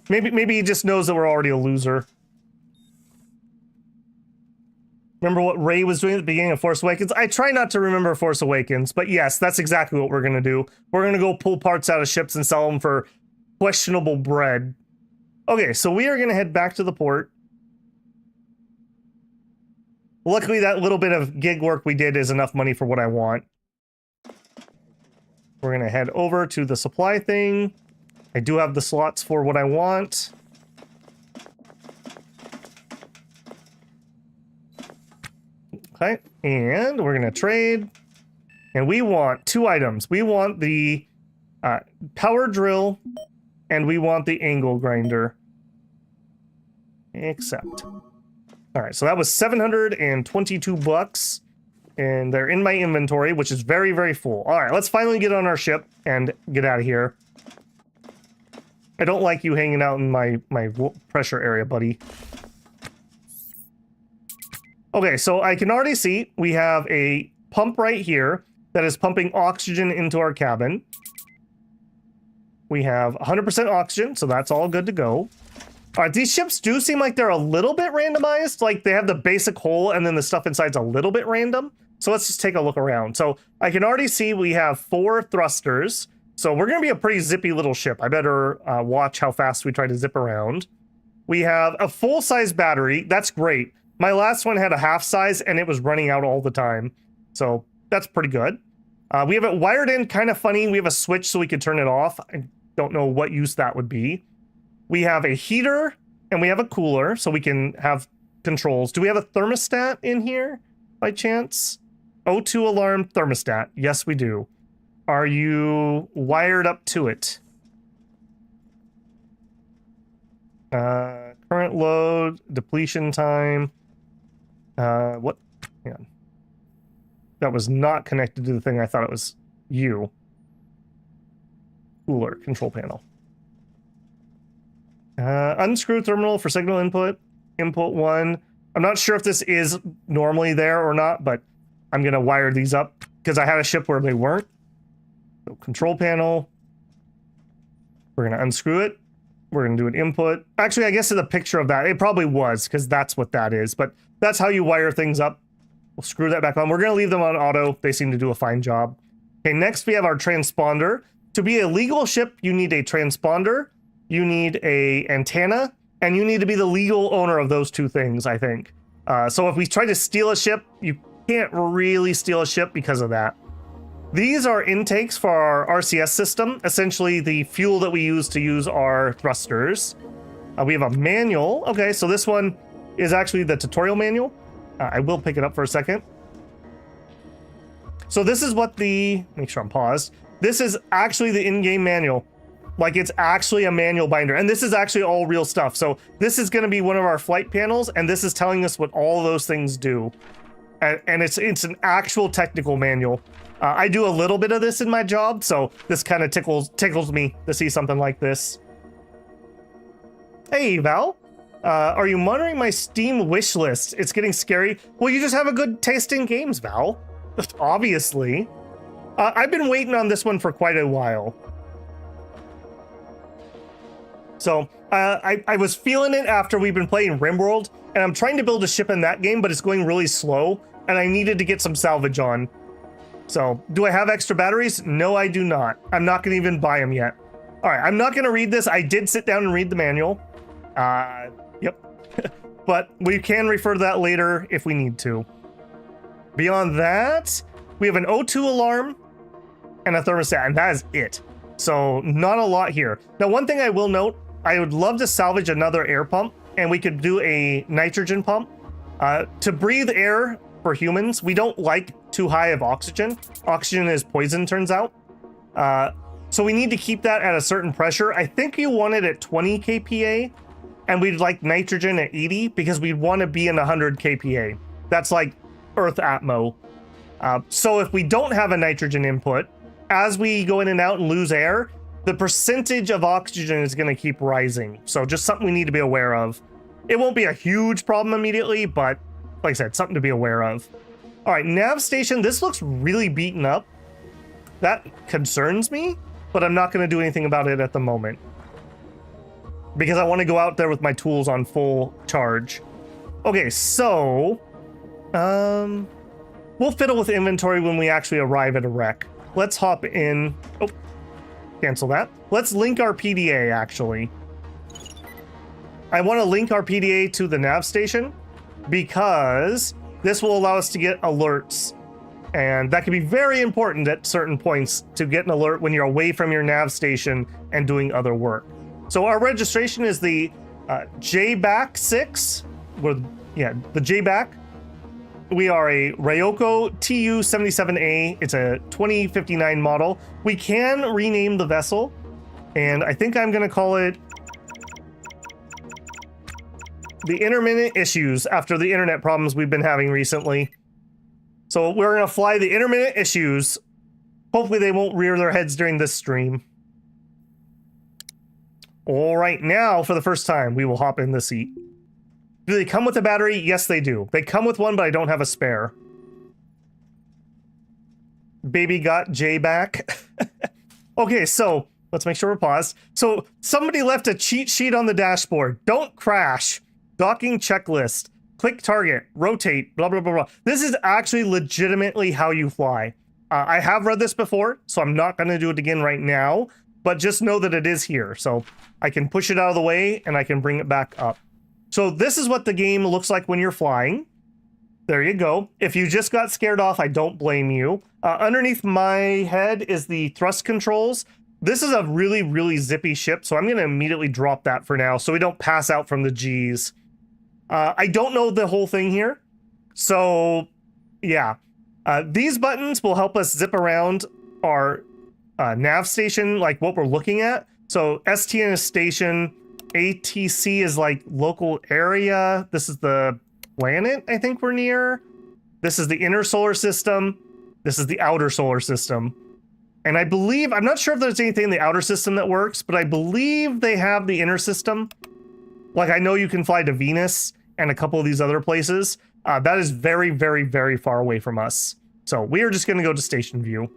Maybe he just knows that we're already a loser. Remember what Rey was doing at the beginning of Force Awakens? I try not to remember Force Awakens, but yes, that's exactly what we're going to do. We're going to go pull parts out of ships and sell them for questionable bread. Okay, so we are going to head back to the port. Luckily, that little bit of gig work we did is enough money for what I want. We're going to head over to the supply thing. I do have the slots for what I want. Okay, and we're going to trade. And we want two items. We want the Power drill, and we want the angle grinder. Accept. All right, so that was 722 bucks, and they're in my inventory, which is very, very full. All right, let's finally get on our ship and get out of here. I don't like you hanging out in my pressure area, buddy. Okay, so I can already see we have a pump right here that is pumping oxygen into our cabin. We have 100% oxygen, so that's all good to go. All right, these ships do seem like they're a little bit randomized. Like they have the basic hull and then the stuff inside's a little bit random. So let's just take a look around. So I can already see we have 4 thrusters. So we're going to be a pretty zippy little ship. I better watch how fast we try to zip around. We have a full-size battery. That's great. My last one had a half size and it was running out all the time. So that's pretty good. We have it wired in kind of funny. We have a switch so we could turn it off. I don't know what use that would be. We have a heater and we have a cooler so we can have controls. Do we have a thermostat in here by chance? O2 alarm thermostat. Yes, we do. Are you wired up to it? Current load, depletion time. What? Hang on. That was not connected to the thing I thought it was you. Cooler, control panel. Unscrew terminal for signal input. Input 1. I'm not sure if this is normally there or not, but I'm going to wire these up because I had a ship where they weren't. So control panel. We're going to unscrew it. We're going to do an input. Actually, I guess in the picture of that, it probably was because that's what that is. But that's how you wire things up. We'll screw that back on. We're going to leave them on auto. They seem to do a fine job. Okay, next we have our transponder. To be a legal ship, you need a transponder. You need a antenna, and you need to be the legal owner of those 2 things, I think. So if we try to steal a ship, you can't really steal a ship because of that. These are intakes for our RCS system, essentially the fuel that we use to use our thrusters. We have a manual. Okay, so this one is actually the tutorial manual. I will pick it up for a second. So this is what make sure I'm paused. This is actually the in-game manual. Like it's actually a manual binder, and this is actually all real stuff. So this is going to be one of our flight panels, and this is telling us what all those things do. And it's an actual technical manual. I do a little bit of this in my job, so this kind of tickles me to see something like this. Hey, Val. Are you monitoring my Steam wish list? It's getting scary. Well, you just have a good taste in games, Val. Obviously. I've been waiting on this one for quite a while. So I was feeling it after we've been playing RimWorld, and I'm trying to build a ship in that game, but it's going really slow, and I needed to get some salvage on. So, do I have extra batteries? No, I do not. I'm not going to even buy them yet. All right, I'm not going to read this. I did sit down and read the manual. Yep. But we can refer to that later if we need to. Beyond that, we have an O2 alarm and a thermostat, and that is it. So, not a lot here. Now, one thing I will note, I would love to salvage another air pump, and we could do a nitrogen pump. To breathe air for humans, we don't like too high of oxygen. Oxygen is poison, turns out. So we need to keep that at a certain pressure. I think you want it at 20 kPa, and we'd like nitrogen at 80 because we'd want to be in 100 kPa. That's like Earth atmo. So if we don't have a nitrogen input, as we go in and out and lose air, the percentage of oxygen is going to keep rising. So just something we need to be aware of. It won't be a huge problem immediately, but like I said, something to be aware of. All right, nav station. This looks really beaten up. That concerns me, but I'm not going to do anything about it at the moment because I want to go out there with my tools on full charge. Okay, so we'll fiddle with inventory when we actually arrive at a wreck. Let's hop in. Oh, cancel that. Let's link our PDA, actually. I want to link our PDA to the nav station because this will allow us to get alerts. And that can be very important at certain points to get an alert when you're away from your nav station and doing other work. So our registration is the JBAC 6, or yeah, the JBAC. We are a Ryoko TU-77A. It's a 2059 model. We can rename the vessel, and I think I'm going to call it the Intermittent Issues after the internet problems we've been having recently. So we're going to fly the Intermittent Issues. Hopefully they won't rear their heads during this stream. All right, now for the first time, we will hop in the seat. Do they come with a battery? Yes, they do. They come with one, but I don't have a spare. Baby got Jay back. Okay, so let's make sure we're paused. So somebody left a cheat sheet on the dashboard. Don't crash. Docking checklist. Click target. Rotate. Blah, blah, blah, blah. This is actually legitimately how you fly. I have read this before, so I'm not going to do it again right now. But just know that it is here. So I can push it out of the way, and I can bring it back up. So this is what the game looks like when you're flying. There you go. If you just got scared off, I don't blame you. Underneath my head is the thrust controls. This is a really, really zippy ship, so I'm going to immediately drop that for now so we don't pass out from the G's. I don't know the whole thing here. So, yeah. These buttons will help us zip around our nav station, like what we're looking at. So STN is station. ATC is like local area. This is the planet I think we're near. This is the inner solar system. This is the outer solar system. And I believe, I'm not sure if there's anything in the outer system that works, but I believe they have the inner system. Like I know you can fly to Venus and a couple of these other places. That is very, very, very far away from us. So we are just going to go to station view.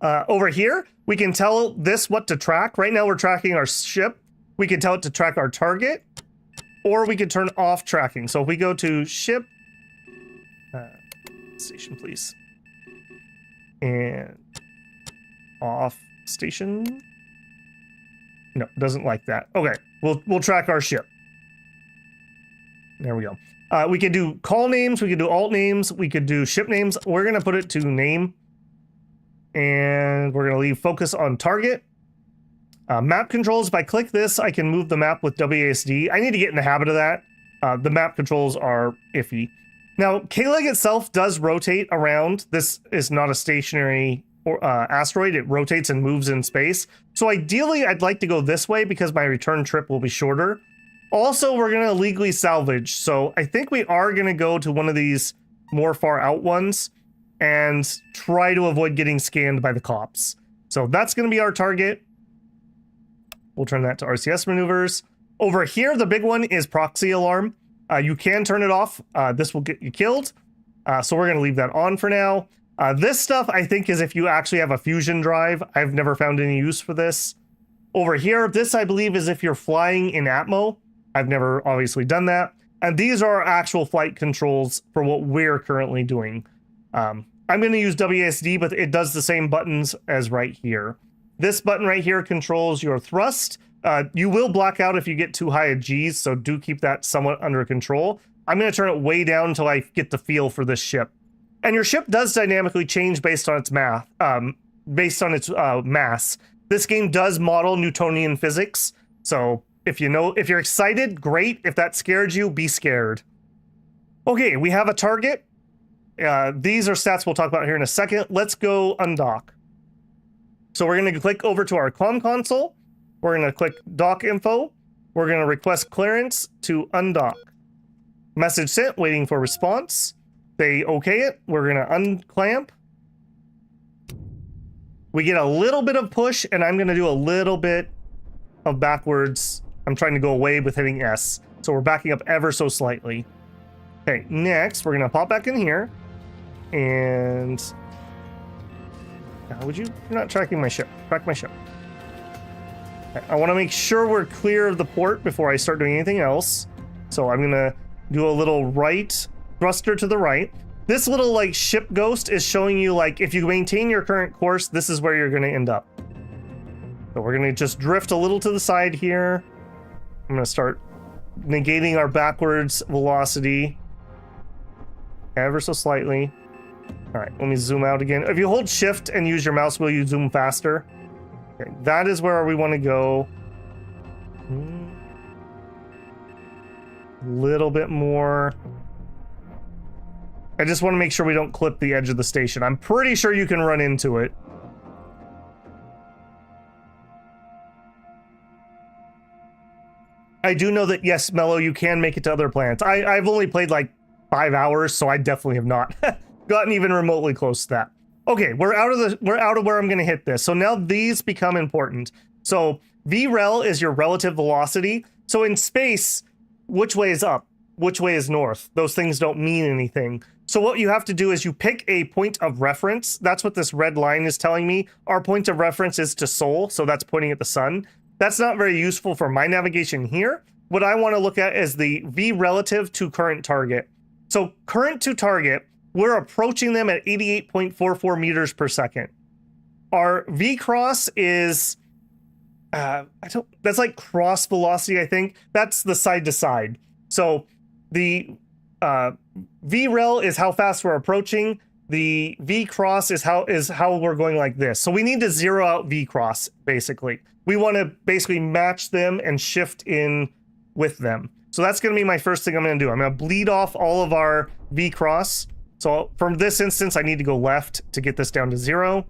Over here, we can tell this what to track. Right now we're tracking our ship. We can tell it to track our target, or we can turn off tracking. So if we go to ship, station please, and off station. No, it doesn't like that. Okay, we'll track our ship. There we go. We could do call names, we could do alt names, we could do ship names. We're gonna put it to name. And we're going to leave focus on target. Map controls, if I click this, I can move the map with WASD. I need to get in the habit of that. The map controls are iffy. Now, K-Leg itself does rotate around. This is not a stationary asteroid. It rotates and moves in space. So ideally, I'd like to go this way because my return trip will be shorter. Also, we're going to legally salvage. So I think we are going to go to one of these more far out ones and try to avoid getting scanned by the cops. So that's going to be our target. We'll turn that to RCS maneuvers. Over here, the big one is proxy alarm. You can turn it off. This will get you killed. So we're going to leave that on for now. This stuff, I think, is if you actually have a fusion drive. I've never found any use for this. Over here, this, I believe, is if you're flying in Atmo. I've never obviously done that. And these are our actual flight controls for what we're currently doing. I'm going to use WASD, but it does the same buttons as right here. This button right here controls your thrust. You will black out if you get too high a G's, so do keep that somewhat under control. I'm going to turn it way down until I get the feel for this ship. And your ship does dynamically change based on its mass. This game does model Newtonian physics, so if you're excited, great. If that scared you, be scared. Okay, we have a target. These are stats we'll talk about here in a second. Let's go undock. So we're going to click over to our comm console. We're going to click dock info. We're going to request clearance to undock. Message sent, waiting for response. They okay it. We're going to unclamp. We get a little bit of push, and I'm going to do a little bit of backwards. I'm trying to go away with hitting S. So we're backing up ever so slightly. Okay, next, we're going to pop back in here. And you're not tracking my ship. Track my ship. Okay, I want to make sure we're clear of the port before I start doing anything else. So I'm going to do a little right thruster to the right. This little like ship ghost is showing you like if you maintain your current course, this is where you're going to end up. So we're going to just drift a little to the side here. I'm going to start negating our backwards velocity ever so slightly. All right, let me zoom out again. If you hold shift and use your mouse wheel, you zoom faster. Okay, that is where we want to go. A little bit more. I just want to make sure we don't clip the edge of the station. I'm pretty sure you can run into it. I do know that, yes, Mello, you can make it to other planets. I've only played like 5 hours, so I definitely have not gotten even remotely close to that. Okay, we're out of where I'm going to hit this. So now these become important. So VREL is your relative velocity. So in space, which way is up? Which way is north? Those things don't mean anything. So what you have to do is you pick a point of reference. That's what this red line is telling me. Our point of reference is to Sol, so that's pointing at the sun. That's not very useful for my navigation here. What I want to look at is the V relative to current target. So current to target, we're approaching them at 88.44 meters per second. Our V cross is, that's like cross velocity, I think. That's the side to side. So the VREL is how fast we're approaching. The V cross is how we're going like this. So we need to zero out V cross, basically. We want to basically match them and shift in with them. So that's going to be my first thing I'm going to do. I'm going to bleed off all of our V cross. So from this instance, I need to go left to get this down to 0.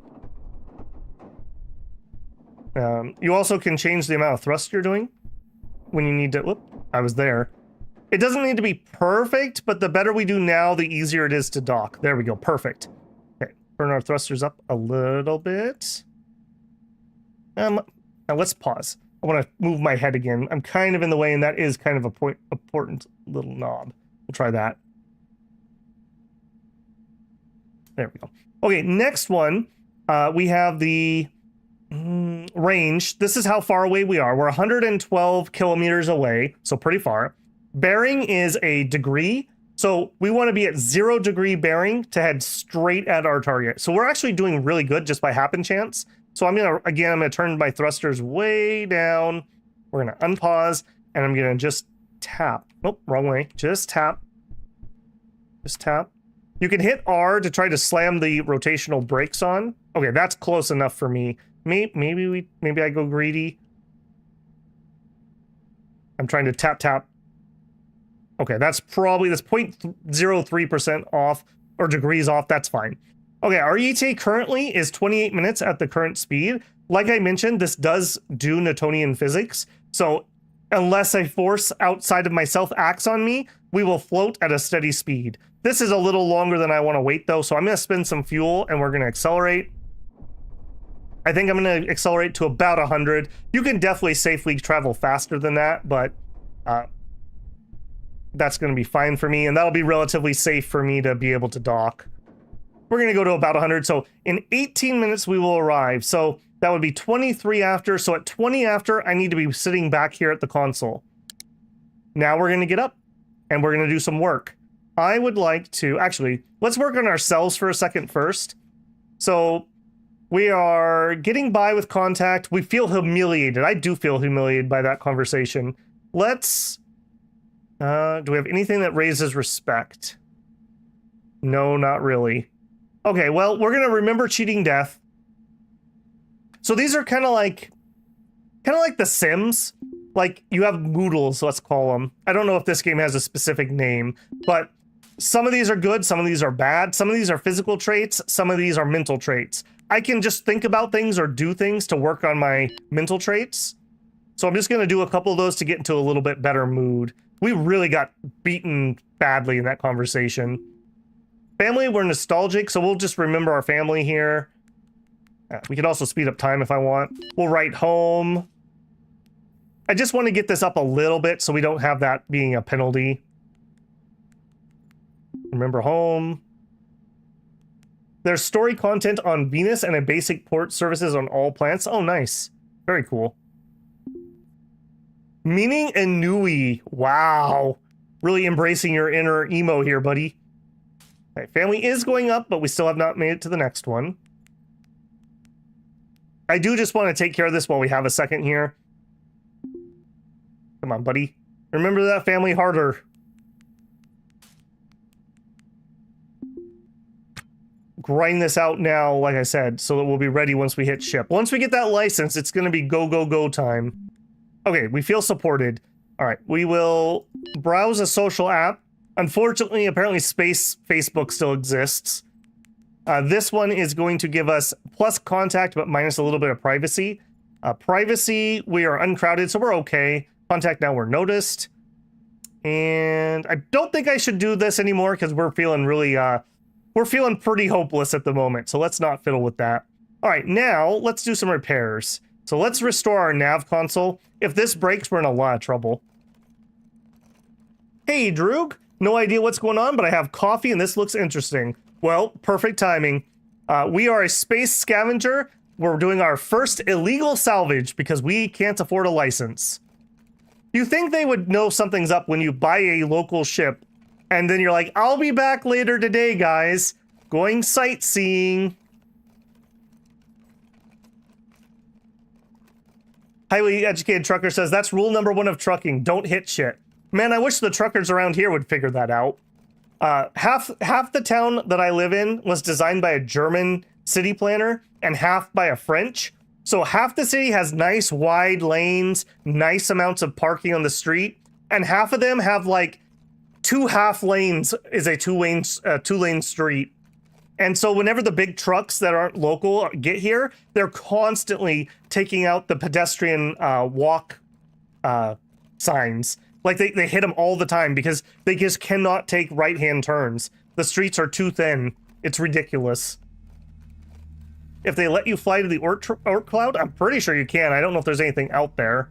You also can change the amount of thrust you're doing when you need to. Whoop, I was there. It doesn't need to be perfect, but the better we do now, the easier it is to dock. There we go. Perfect. Okay, turn our thrusters up a little bit. Now let's pause. I want to move my head again. I'm kind of in the way, and that is kind of a important little knob. We'll try that. There we go. Okay, next one, we have the range. This is how far away we are. We're 112 kilometers away, so pretty far. Bearing is a degree, so we want to be at 0 degree bearing to head straight at our target. So we're actually doing really good just by happen chance. So I'm gonna turn my thrusters way down. We're gonna unpause, and I'm gonna just tap. Nope, wrong way. Just tap. Just tap. You can hit R to try to slam the rotational brakes on. Okay, that's close enough for me. Maybe I go greedy. I'm trying to tap. Okay, that's 0.03% off, or degrees off. That's fine. Okay, our ETA currently is 28 minutes at the current speed. Like I mentioned, this does do Newtonian physics. So unless a force outside of myself acts on me, we will float at a steady speed. This is a little longer than I want to wait though, so I'm going to spend some fuel and we're going to accelerate. I think I'm going to accelerate to about 100. You can definitely safely travel faster than that, but that's going to be fine for me, and that'll be relatively safe for me to be able to dock. We're going to go to about 100, so in 18 minutes we will arrive. So that would be 23 after, so at 20 after, I need to be sitting back here at the console. Now we're going to get up, and we're going to do some work. I would like to, actually, let's work on ourselves for a second first. So we are getting by with contact. We feel humiliated. I do feel humiliated by that conversation. Let's, do we have anything that raises respect? No, not really. Okay, well, we're going to remember cheating death. So these are kind of like The Sims. Like, you have Moodles, let's call them. I don't know if this game has a specific name, but some of these are good, some of these are bad, some of these are physical traits, some of these are mental traits. I can just think about things or do things to work on my mental traits. So I'm just going to do a couple of those to get into a little bit better mood. We really got beaten badly in that conversation. Family, we're nostalgic, so we'll just remember our family here. We can also speed up time if I want. We'll write home. I just want to get this up a little bit so we don't have that being a penalty. Remember home. There's story content on Venus and a basic port services on all planets. Oh, nice. Very cool. Meaning Inui. Wow. Really embracing your inner emo here, buddy. Okay, family is going up, but we still have not made it to the next one. I do just want to take care of this while we have a second here. Come on, buddy. Remember that family harder. Grind this out now, like I said, so that we'll be ready once we hit ship. Once we get that license, it's going to be go, go, go time. Okay, we feel supported. All right, we will browse a social app. Unfortunately, apparently Space Facebook still exists. This one is going to give us plus contact, but minus a little bit of privacy. Privacy, we are uncrowded, so we're okay. Contact, now we're noticed. And I don't think I should do this anymore because we're feeling really, we're feeling pretty hopeless at the moment. So let's not fiddle with that. All right, now let's do some repairs. So let's restore our nav console. If this breaks, we're in a lot of trouble. Hey, Droog. No idea what's going on, but I have coffee and this looks interesting. Well, perfect timing. We are a space scavenger. We're doing our first illegal salvage because we can't afford a license. You think they would know something's up when you buy a local ship and then you're like, I'll be back later today, guys. Going sightseeing. Highly educated trucker says, that's rule number 1 of trucking. Don't hit shit. Man, I wish the truckers around here would figure that out. Half the town that I live in was designed by a German city planner and half by a French. So half the city has nice wide lanes, nice amounts of parking on the street, and half of them have like 2 half lanes is a two-lane street. And so whenever the big trucks that aren't local get here, they're constantly taking out the pedestrian walk signs. Like they hit them all the time because they just cannot take right-hand turns. The streets are too thin. It's ridiculous. If they let you fly to the Orc Cloud, I'm pretty sure you can. I don't know if there's anything out there.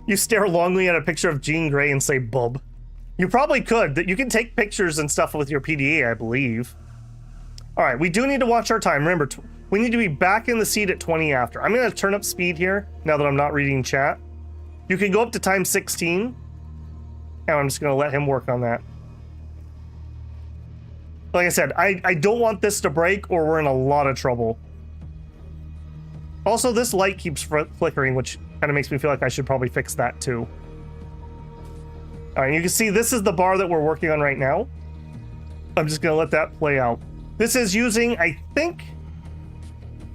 You stare longingly at a picture of Jean Grey and say, bub. You probably could. You can take pictures and stuff with your PDA, I believe. All right, we do need to watch our time. Remember, we need to be back in the seat at 20 after. I'm going to turn up speed here now that I'm not reading chat. You can go up to time 16. And I'm just going to let him work on that. Like I said, I don't want this to break or we're in a lot of trouble. Also, this light keeps flickering, which kind of makes me feel like I should probably fix that too. All right, you can see this is the bar that we're working on right now. I'm just going to let that play out. This is using, I think,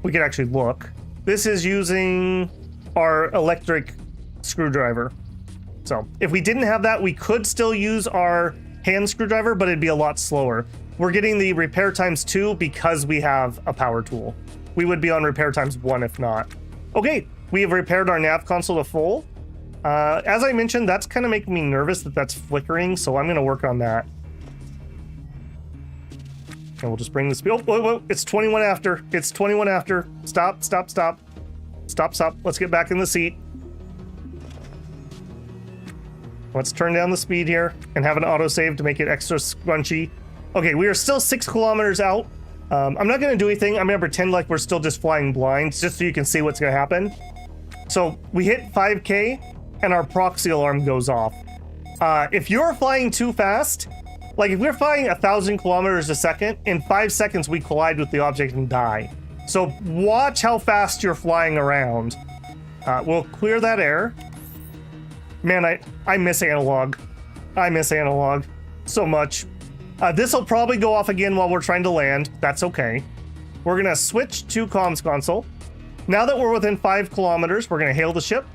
we can actually look. This is using our electric screwdriver. So if we didn't have that, we could still use our hand screwdriver, but it'd be a lot slower. We're getting the repair times 2 because we have a power tool. We would be on repair times 1 if not. Okay, we have repaired our nav console to full. As I mentioned, that's kind of making me nervous that that's flickering, so I'm going to work on that. And we'll just bring this... Oh, whoa, whoa, it's 21 after. It's 21 after. Stop, stop, stop. Stop, stop. Let's get back in the seat. Let's turn down the speed here and have an autosave to make it extra scrunchy. Okay, we are still 6 kilometers out. I'm not going to do anything. I'm going to pretend like we're still just flying blind, just so you can see what's going to happen. So we hit 5K and our proxy alarm goes off. If you're flying too fast, like if we're flying 1,000 kilometers a second, in 5 seconds we collide with the object and die. So watch how fast you're flying around. We'll clear that air. Man, I miss analog. I miss analog so much. This will probably go off again while we're trying to land. That's okay. We're going to switch to comms console. Now that we're within 5 kilometers, we're going to hail the ship.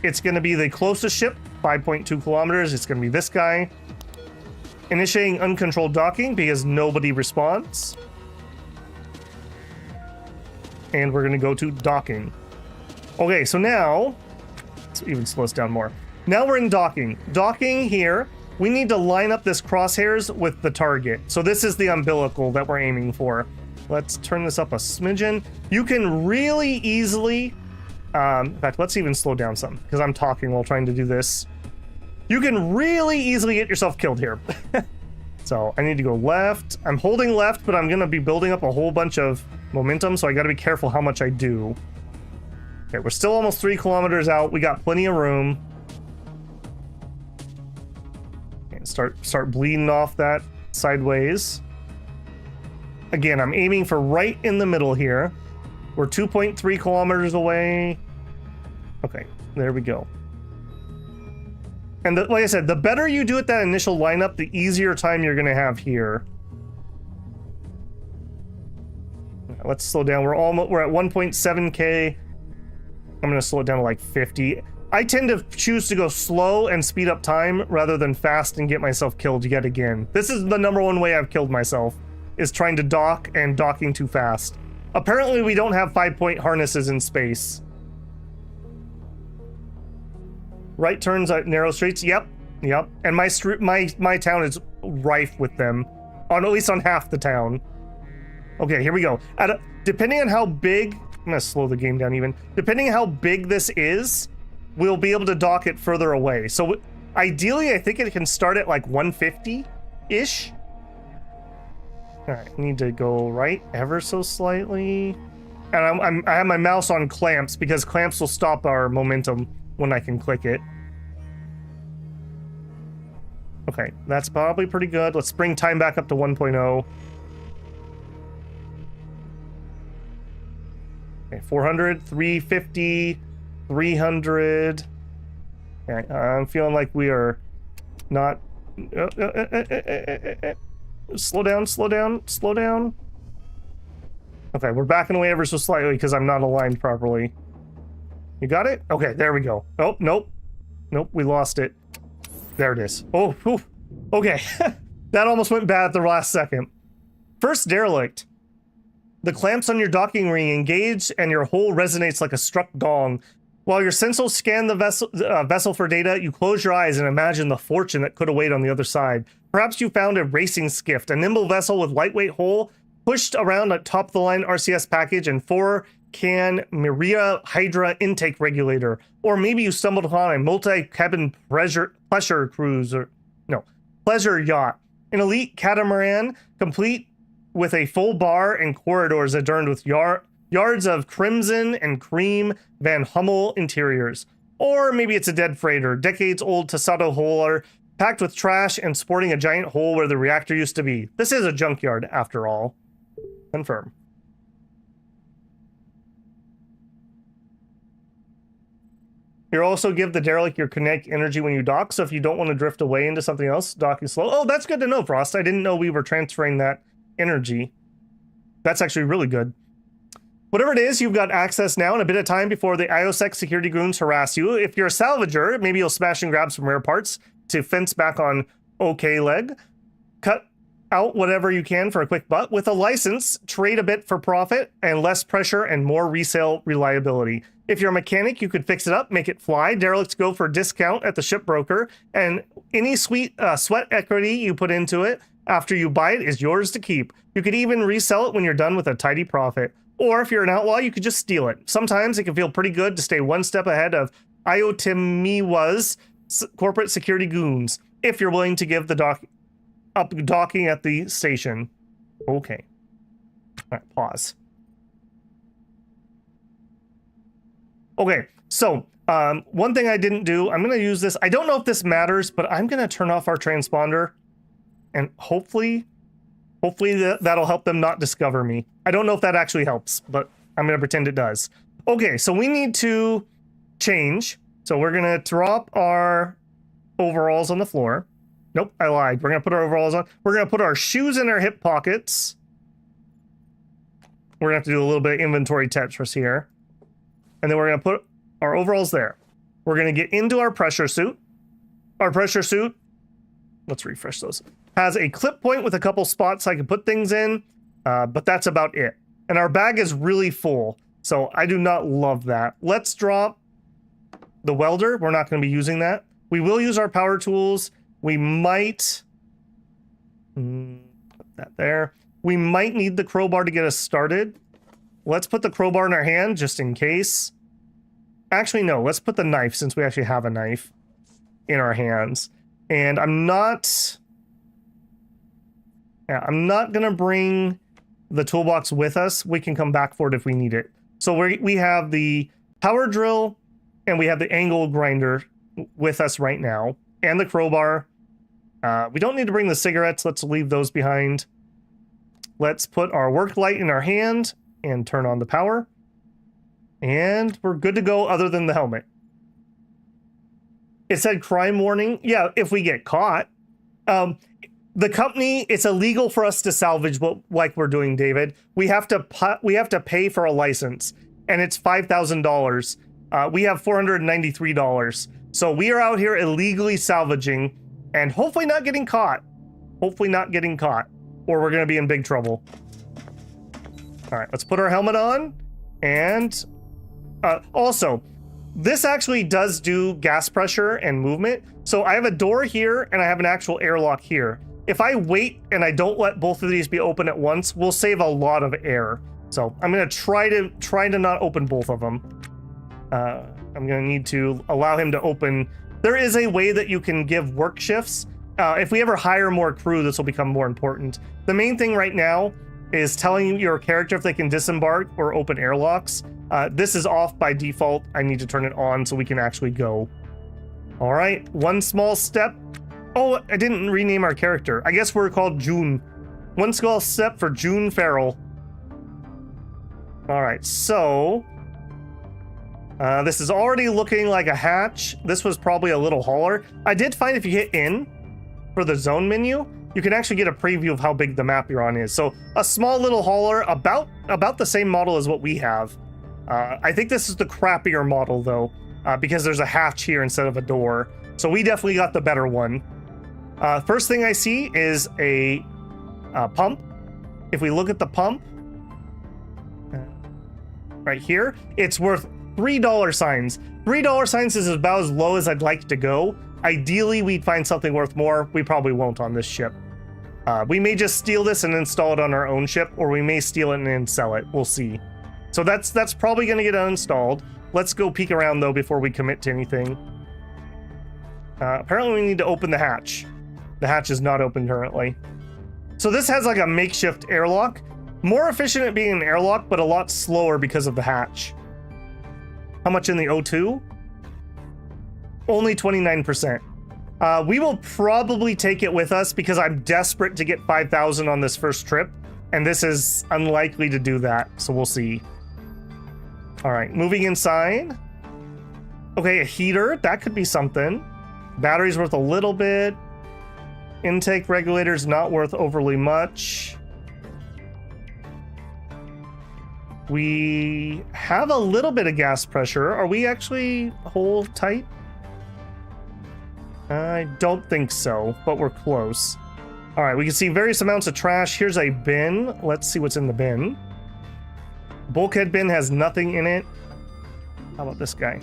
It's going to be the closest ship, 5.2 kilometers. It's going to be this guy. Initiating uncontrolled docking because nobody responds. And we're going to go to docking. Okay, so now... let's even slow us down more. Now we're in docking. Docking here, we need to line up this crosshairs with the target. So this is the umbilical that we're aiming for. Let's turn this up a smidgen. You can really easily... in fact, let's even slow down some, because I'm talking while trying to do this. You can really easily get yourself killed here. So I need to go left. I'm holding left, but I'm going to be building up a whole bunch of momentum, so I got to be careful how much I do. Okay, we're still almost 3 kilometers out. We got plenty of room. And start bleeding off that sideways. Again, I'm aiming for right in the middle here. We're 2.3 kilometers away. Okay, there we go. And like I said, the better you do at that initial lineup, the easier time you're going to have here. Let's slow down. We're at 1.7K. I'm going to slow it down to like 50. I tend to choose to go slow and speed up time rather than fast and get myself killed yet again. This is the #1 way I've killed myself, is trying to dock and docking too fast. Apparently we don't have 5-point harnesses in space. Right turns at narrow streets, yep. And my town is rife with them, at least on half the town. Okay, here we go. Depending on how big, I'm gonna slow the game down even. Depending on how big this is, we'll be able to dock it further away. So ideally, I think it can start at like 150-ish. All right, need to go right ever so slightly. And I have my mouse on clamps because clamps will stop our momentum when I can click it. Okay, that's probably pretty good. Let's bring time back up to 1.0. Okay, 400, 350, 300. Okay, I'm feeling like we are not... Slow down, slow down, slow down. Okay, we're backing away ever so slightly because I'm not aligned properly. You got it? Okay, there we go. Oh, nope. Nope, we lost it. There it is. Oh, whew. Okay. That almost went bad at the last second. First derelict. The clamps on your docking ring engage and your hull resonates like a struck gong. While your sensors scan the vessel for data, you close your eyes and imagine the fortune that could await on the other side. Perhaps you found a racing skiff, a nimble vessel with lightweight hull, pushed around a top-of-the-line RCS package and 4-can Maria Hydra intake regulator. Or maybe you stumbled upon a multi-cabin pleasure yacht. An elite catamaran, complete with a full bar and corridors adorned with yards of crimson and cream Van Hummel interiors. Or maybe it's a dead freighter, decades-old Tasato huller, packed with trash and sporting a giant hole where the reactor used to be. This is a junkyard, after all. Confirm. You also give the derelict your kinetic energy when you dock, so if you don't want to drift away into something else, docking slow. Oh, that's good to know, Frost. I didn't know we were transferring that energy. That's actually really good. Whatever it is, you've got access now and a bit of time before the IOSEC security goons harass you. If you're a salvager, maybe you'll smash and grab some rare parts to fence back on OK leg. Cut out whatever you can for a quick butt. With a license, trade a bit for profit and less pressure and more resale reliability. If you're a mechanic, you could fix it up, make it fly. Derelicts go for a discount at the shipbroker, and any sweat equity you put into it after you buy it is yours to keep. You could even resell it when you're done with a tidy profit. Or if you're an outlaw, you could just steal it. Sometimes it can feel pretty good to stay one step ahead of Iotimiwa's corporate security goons, if you're willing to give the docking at the station. Okay. All right, pause. Okay, so one thing I didn't do, I'm going to use this. I don't know if this matters, but I'm going to turn off our transponder, and hopefully that'll help them not discover me. I don't know if that actually helps, but I'm going to pretend it does. Okay, so we need to change. So we're going to drop our overalls on the floor. Nope, I lied. We're going to put our overalls on. We're going to put our shoes in our hip pockets. We're going to have to do a little bit of inventory Tetris here. And then we're going to put our overalls there. We're going to get into our pressure suit. Our pressure suit, let's refresh those, has a clip point with a couple spots I can put things in, but that's about it. And our bag is really full, so I do not love that. Let's drop the welder. We're not going to be using that. We will use our power tools. We might put that there. We might need the crowbar to get us started. Let's put the crowbar in our hand just in case. Actually, no, let's put the knife, since we actually have a knife, in our hands. And I'm not gonna bring the toolbox with us. We can come back for it if we need it. So we have the power drill and we have the angle grinder with us right now, and the crowbar. We don't need to bring the cigarettes. Let's leave those behind. Let's put our work light in our hand and turn on the power. And we're good to go other than the helmet. It said crime warning. Yeah, if we get caught. The company, it's illegal for us to salvage like we're doing, David. We have to pay for a license, and it's $5,000. We have $493. So we are out here illegally salvaging and hopefully not getting caught. Hopefully not getting caught, or we're going to be in big trouble. All right, let's put our helmet on. And also, this actually does do gas pressure and movement. So I have a door here and I have an actual airlock here. If I wait and I don't let both of these be open at once, we'll save a lot of air. So I'm going to try to not open both of them. I'm going to need to allow him to open. There is a way that you can give work shifts. If we ever hire more crew, this will become more important. The main thing right now is telling your character if they can disembark or open airlocks. This is off by default. I need to turn it on so we can actually go. All right, one small step. Oh, I didn't rename our character. I guess we're called June. One small step for June Farrell. All right, so this is already looking like a hatch. This was probably a little hauler. I did find if you hit in for the zone menu, you can actually get a preview of how big the map you're on is. So a small little hauler, about the same model as what we have. I think this is the crappier model though, because there's a hatch here instead of a door. So we definitely got the better one. First thing I see is a pump. If we look at the pump right here, it's worth $3 signs. $3 signs is about as low as I'd like to go. Ideally, we'd find something worth more. We probably won't on this ship. We may just steal this and install it on our own ship, or we may steal it and then sell it. We'll see. So that's probably going to get uninstalled. Let's go peek around, though, before we commit to anything. Apparently, we need to open the hatch. The hatch is not open currently. So this has like a makeshift airlock. More efficient at being an airlock, but a lot slower because of the hatch. How much in the O2? Only 29%. We will probably take it with us because I'm desperate to get 5,000 on this first trip, and this is unlikely to do that, so we'll see. All right, moving inside. Okay, a heater, that could be something. Battery's worth a little bit. Intake regulator's not worth overly much. We have a little bit of gas pressure. Are we actually hold tight? I don't think so, but we're close. All right, we can see various amounts of trash. Here's a bin. Let's see what's in the bin. Bulkhead bin has nothing in it. How about this guy?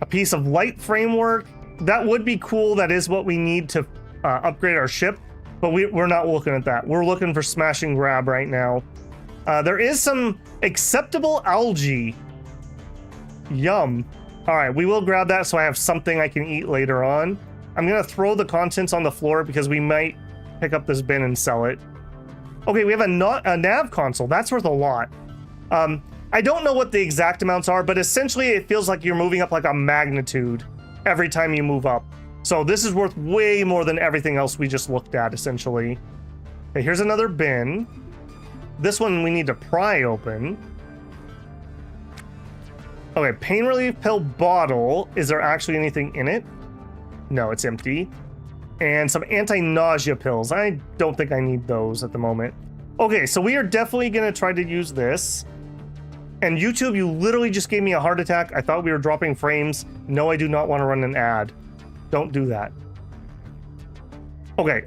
A piece of light framework. That would be cool. That is what we need to upgrade our ship, but we're not looking at that. We're looking for smash and grab right now. There is some acceptable algae. Yum. All right, we will grab that so I have something I can eat later on. I'm gonna throw the contents on the floor because we might pick up this bin and sell it. Okay, we have a nav console. That's worth a lot. I don't know what the exact amounts are, but essentially it feels like you're moving up like a magnitude every time you move up. So this is worth way more than everything else we just looked at, essentially. Okay, here's another bin. This one we need to pry open. Okay, pain relief pill bottle. Is there actually anything in it? No, it's empty. And some anti-nausea pills. I don't think I need those at the moment. Okay, so we are definitely gonna try to use this. And YouTube, you literally just gave me a heart attack. I thought we were dropping frames. No, I do not want to run an ad. Don't do that. Okay,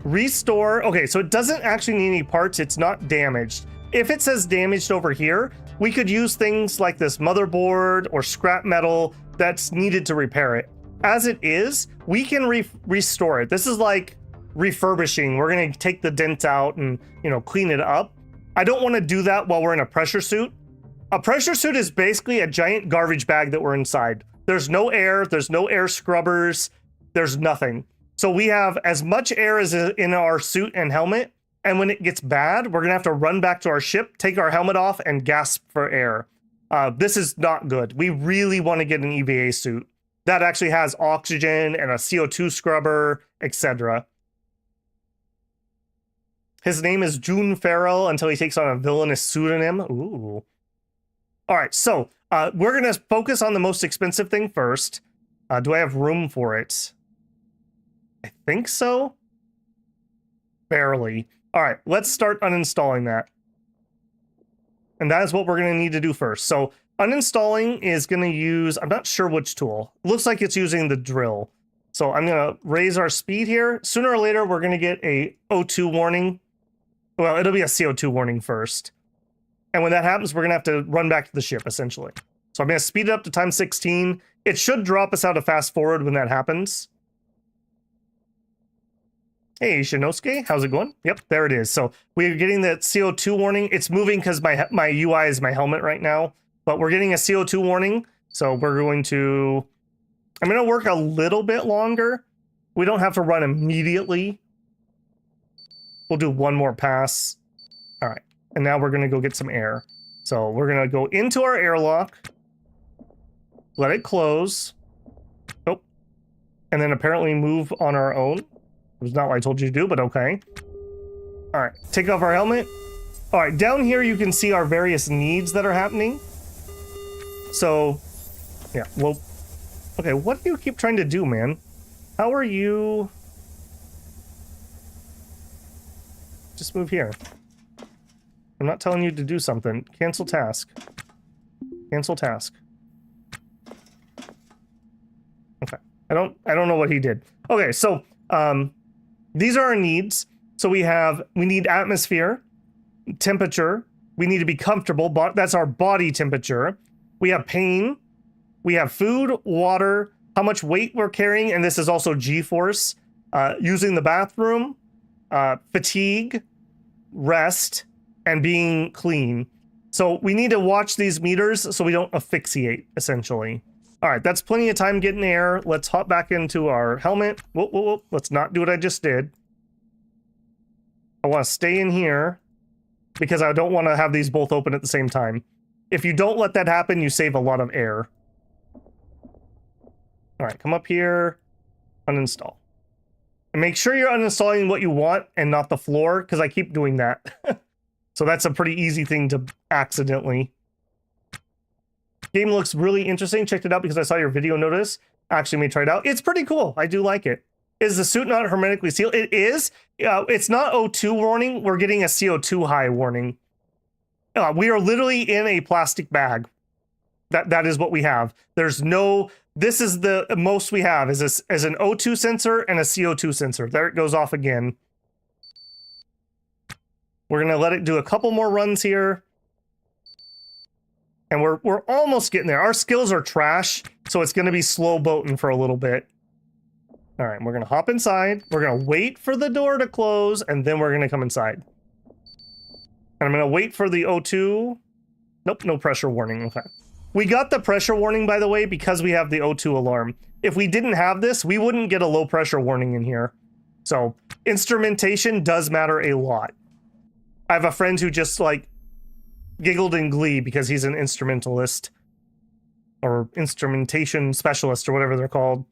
restore. Okay, so it doesn't actually need any parts. It's not damaged. If it says damaged over here, we could use things like this motherboard or scrap metal that's needed to repair it. As it is, we can restore it. This is like refurbishing. We're gonna take the dent out and, you know, clean it up. I don't want to do that while we're in a pressure suit. A pressure suit is basically a giant garbage bag that we're inside. There's no air, there's no air scrubbers, there's nothing. So we have as much air as in our suit and helmet, and when it gets bad, we're gonna have to run back to our ship, take our helmet off, and gasp for air. This is not good. We really want to get an EVA suit that actually has oxygen and a CO2 scrubber, etc. His name is June Farrell until he takes on a villainous pseudonym. Ooh. All right, so we're going to focus on the most expensive thing first. Do I have room for it? I think so. Barely. All right, let's start uninstalling that. And that is what we're going to need to do first. So Uninstalling is going to use, I'm not sure which tool. It looks like it's using the drill. So I'm going to raise our speed here. Sooner or later, we're going to get a O2 warning. Well, it'll be a CO2 warning first. And when that happens, we're going to have to run back to the ship, essentially. So I'm going to speed it up to time 16. It should drop us out of fast forward when that happens. Hey, Shinosuke, how's it going? Yep, there it is. So we're getting the CO2 warning. It's moving because my UI is my helmet right now. But we're getting a CO2 warning. So we're going to... I'm going to work a little bit longer. We don't have to run immediately. We'll do one more pass. All right. And now we're going to go get some air. So we're going to go into our airlock. Let it close. Oh. And then apparently move on our own. It was not what I told you to do, but okay. All right. Take off our helmet. All right. Down here, you can see our various needs that are happening. So, yeah. Well, okay. What do you keep trying to do, man? How are you... Just move here. I'm not telling you to do something. Cancel task. Cancel task. Okay. I don't know what he did. Okay, so these are our needs. So we need atmosphere, temperature. We need to be comfortable. That's our body temperature. We have pain. We have food, water, how much weight we're carrying, and this is also G-force. Using the bathroom, fatigue, rest, and being clean. So we need to watch these meters so we don't asphyxiate, essentially. All right, that's plenty of time getting air. Let's hop back into our helmet. Whoa, whoa, whoa. Let's not do what I just did. I want to stay in here because I don't want to have these both open at the same time. If you don't let that happen, you save a lot of air. All right, come up here, uninstall. And make sure you're uninstalling what you want and not the floor, because I keep doing that. So that's a pretty easy thing to accidentally. Game looks really interesting. Checked it out because I saw your video notice. Actually, may try it out. It's pretty cool. I do like it. Is the suit not hermetically sealed? It is. It's not O2 warning. We're getting a CO2 high warning. We are literally in a plastic bag. That is what we have. There's no... This is the most we have is an O2 sensor and a CO2 sensor. There it goes off again. We're going to let it do a couple more runs here. And we're almost getting there. Our skills are trash, so it's going to be slow boating for a little bit. All right, we're going to hop inside. We're going to wait for the door to close, and then we're going to come inside. And I'm going to wait for the O2. Nope, no pressure warning. Okay. We got the pressure warning, by the way, because we have the O2 alarm. If we didn't have this, we wouldn't get a low pressure warning in here. So instrumentation does matter a lot. I have a friend who just like giggled in glee because he's an instrumentalist or instrumentation specialist or whatever they're called.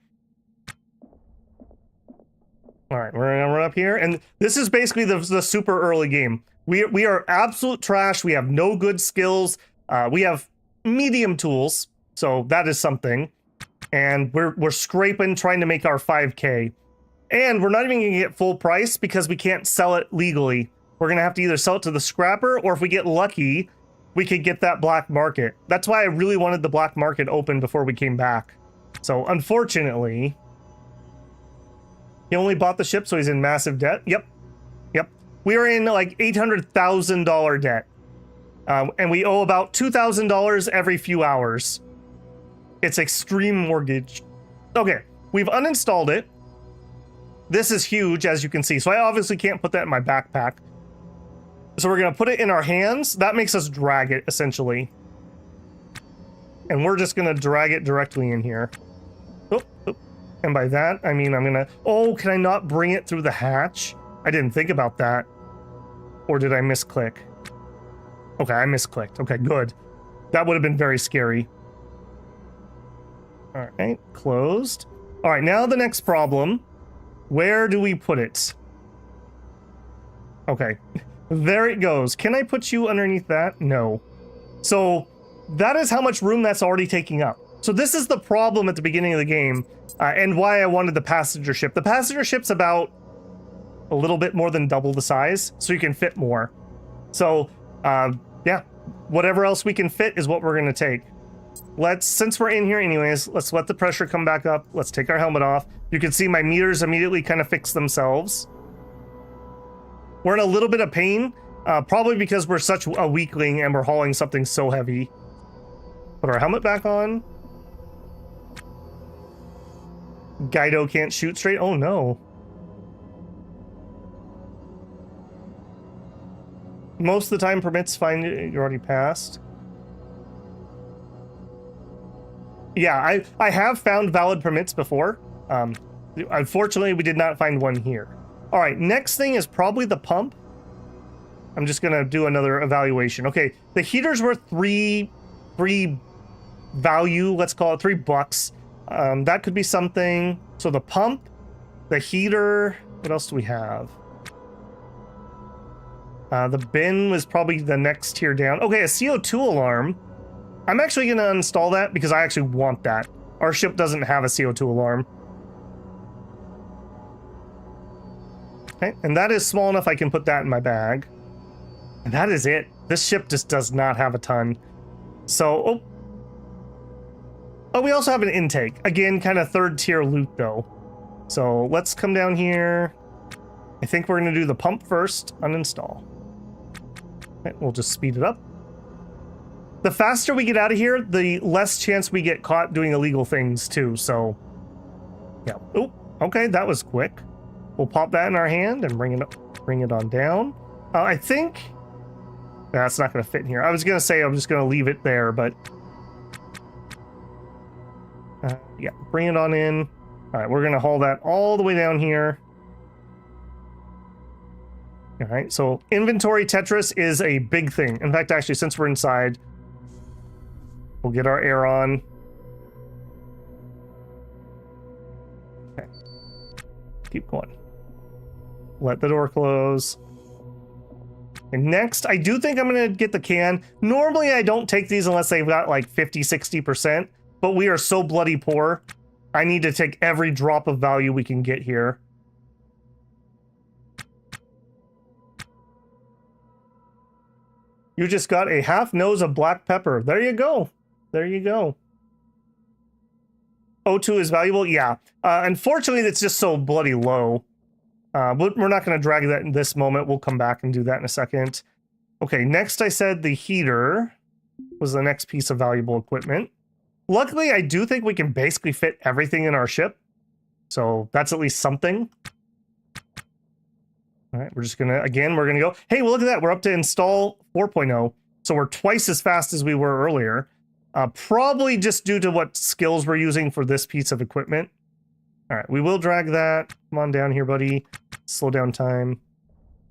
All right, we're gonna run up here. And this is basically the super early game. We are absolute trash. We have no good skills. We have medium tools, so that is something, and we're scraping trying to make our 5K, and we're not even gonna get full price because we can't sell it legally. We're gonna have to either sell it to the scrapper, or if we get lucky, we could get that black market. That's why I really wanted the black market open before we came back. So unfortunately, he only bought the ship, so he's in massive debt. Yep. We are in like $800,000 debt. And we owe about $2,000 every few hours. It's extreme mortgage. Okay, we've uninstalled it. This is huge, as you can see. So I obviously can't put that in my backpack. So we're going to put it in our hands. That makes us drag it, essentially. And we're just going to drag it directly in here. Oop. And by that, I mean I'm going to... Oh, can I not bring it through the hatch? I didn't think about that. Or did I misclick? Okay, I misclicked. Okay, good. That would have been very scary. All right, closed. All right, now the next problem. Where do we put it? Okay, there it goes. Can I put you underneath that? No. So that is how much room that's already taking up. So this is the problem at the beginning of the game, and why I wanted the passenger ship. The passenger ship's about a little bit more than double the size, so you can fit more. So, yeah, whatever else we can fit is what we're going to take. since we're in here anyways, let's let the pressure come back up. Let's take our helmet off. You can see my meters immediately kind of fix themselves. We're in a little bit of pain, probably because we're such a weakling and we're hauling something so heavy. Put our helmet back on. Guido can't shoot straight. Oh no. Most of the time permits fine. You're already passed. Yeah, I have found valid permits before. Unfortunately, we did not find one here. All right, next thing is probably the pump. I'm just gonna do another evaluation. Okay, the heaters were three value, let's call it $3. That could be something. So the pump, the heater, what else do we have? The bin was probably the next tier down. Okay, a CO2 alarm. I'm actually gonna install that because I actually want that. Our ship doesn't have a CO2 alarm. Okay, and that is small enough I can put that in my bag. And that is it. This ship just does not have a ton. So, oh, we also have an intake. Again, kind of third tier loot though. So let's come down here. I think we're gonna do the pump first, uninstall. Okay, we'll just speed it up. The faster we get out of here, the less chance we get caught doing illegal things too, so. Yeah, oh, okay, that was quick. We'll pop that in our hand and bring it on down. I think that's not gonna fit in here. I was gonna say I'm just gonna leave it there, but yeah, bring it on in. All right, we're gonna haul that all the way down here. All right, so inventory Tetris is a big thing. In fact, actually, since we're inside, we'll get our air on. Okay, keep going. Let the door close. And next, I do think I'm gonna get the can. Normally, I don't take these unless they've got like 50, 60%, but we are so bloody poor. I need to take every drop of value we can get here. You just got a half nose of black pepper. There you go. There you go. O2 is valuable? Yeah. Unfortunately, it's just so bloody low. But we're not going to drag that in this moment. We'll come back and do that in a second. Okay, next I said the heater was the next piece of valuable equipment. Luckily, I do think we can basically fit everything in our ship. So that's at least something. All right, we're just gonna, again, we're gonna go, hey, well, look at that. We're up to install 4.0. So we're twice as fast as we were earlier. Probably just due to what skills we're using for this piece of equipment. All right, we will drag that. Come on down here, buddy. Slow down time.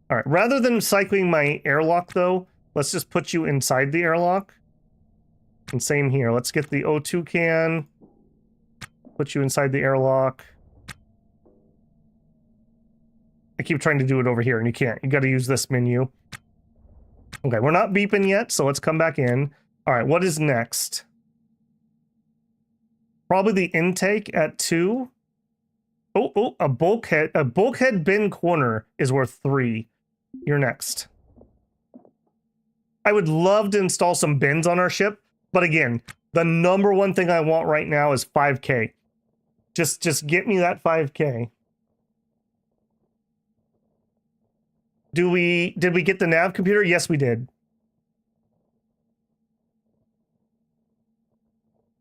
All right, rather than cycling my airlock, though, let's just put you inside the airlock. And same here. Let's get the O2 can. Put you inside the airlock. I keep trying to do it over here, and you can't. You got to use this menu. Okay, we're not beeping yet, so let's come back in. All right, what is next? Probably the intake at 2. Oh, a bulkhead bin corner is worth 3. You're next. I would love to install some bins on our ship, but again, the number one thing I want right now is 5K. Just get me that 5K. Did we get the nav computer? Yes, we did.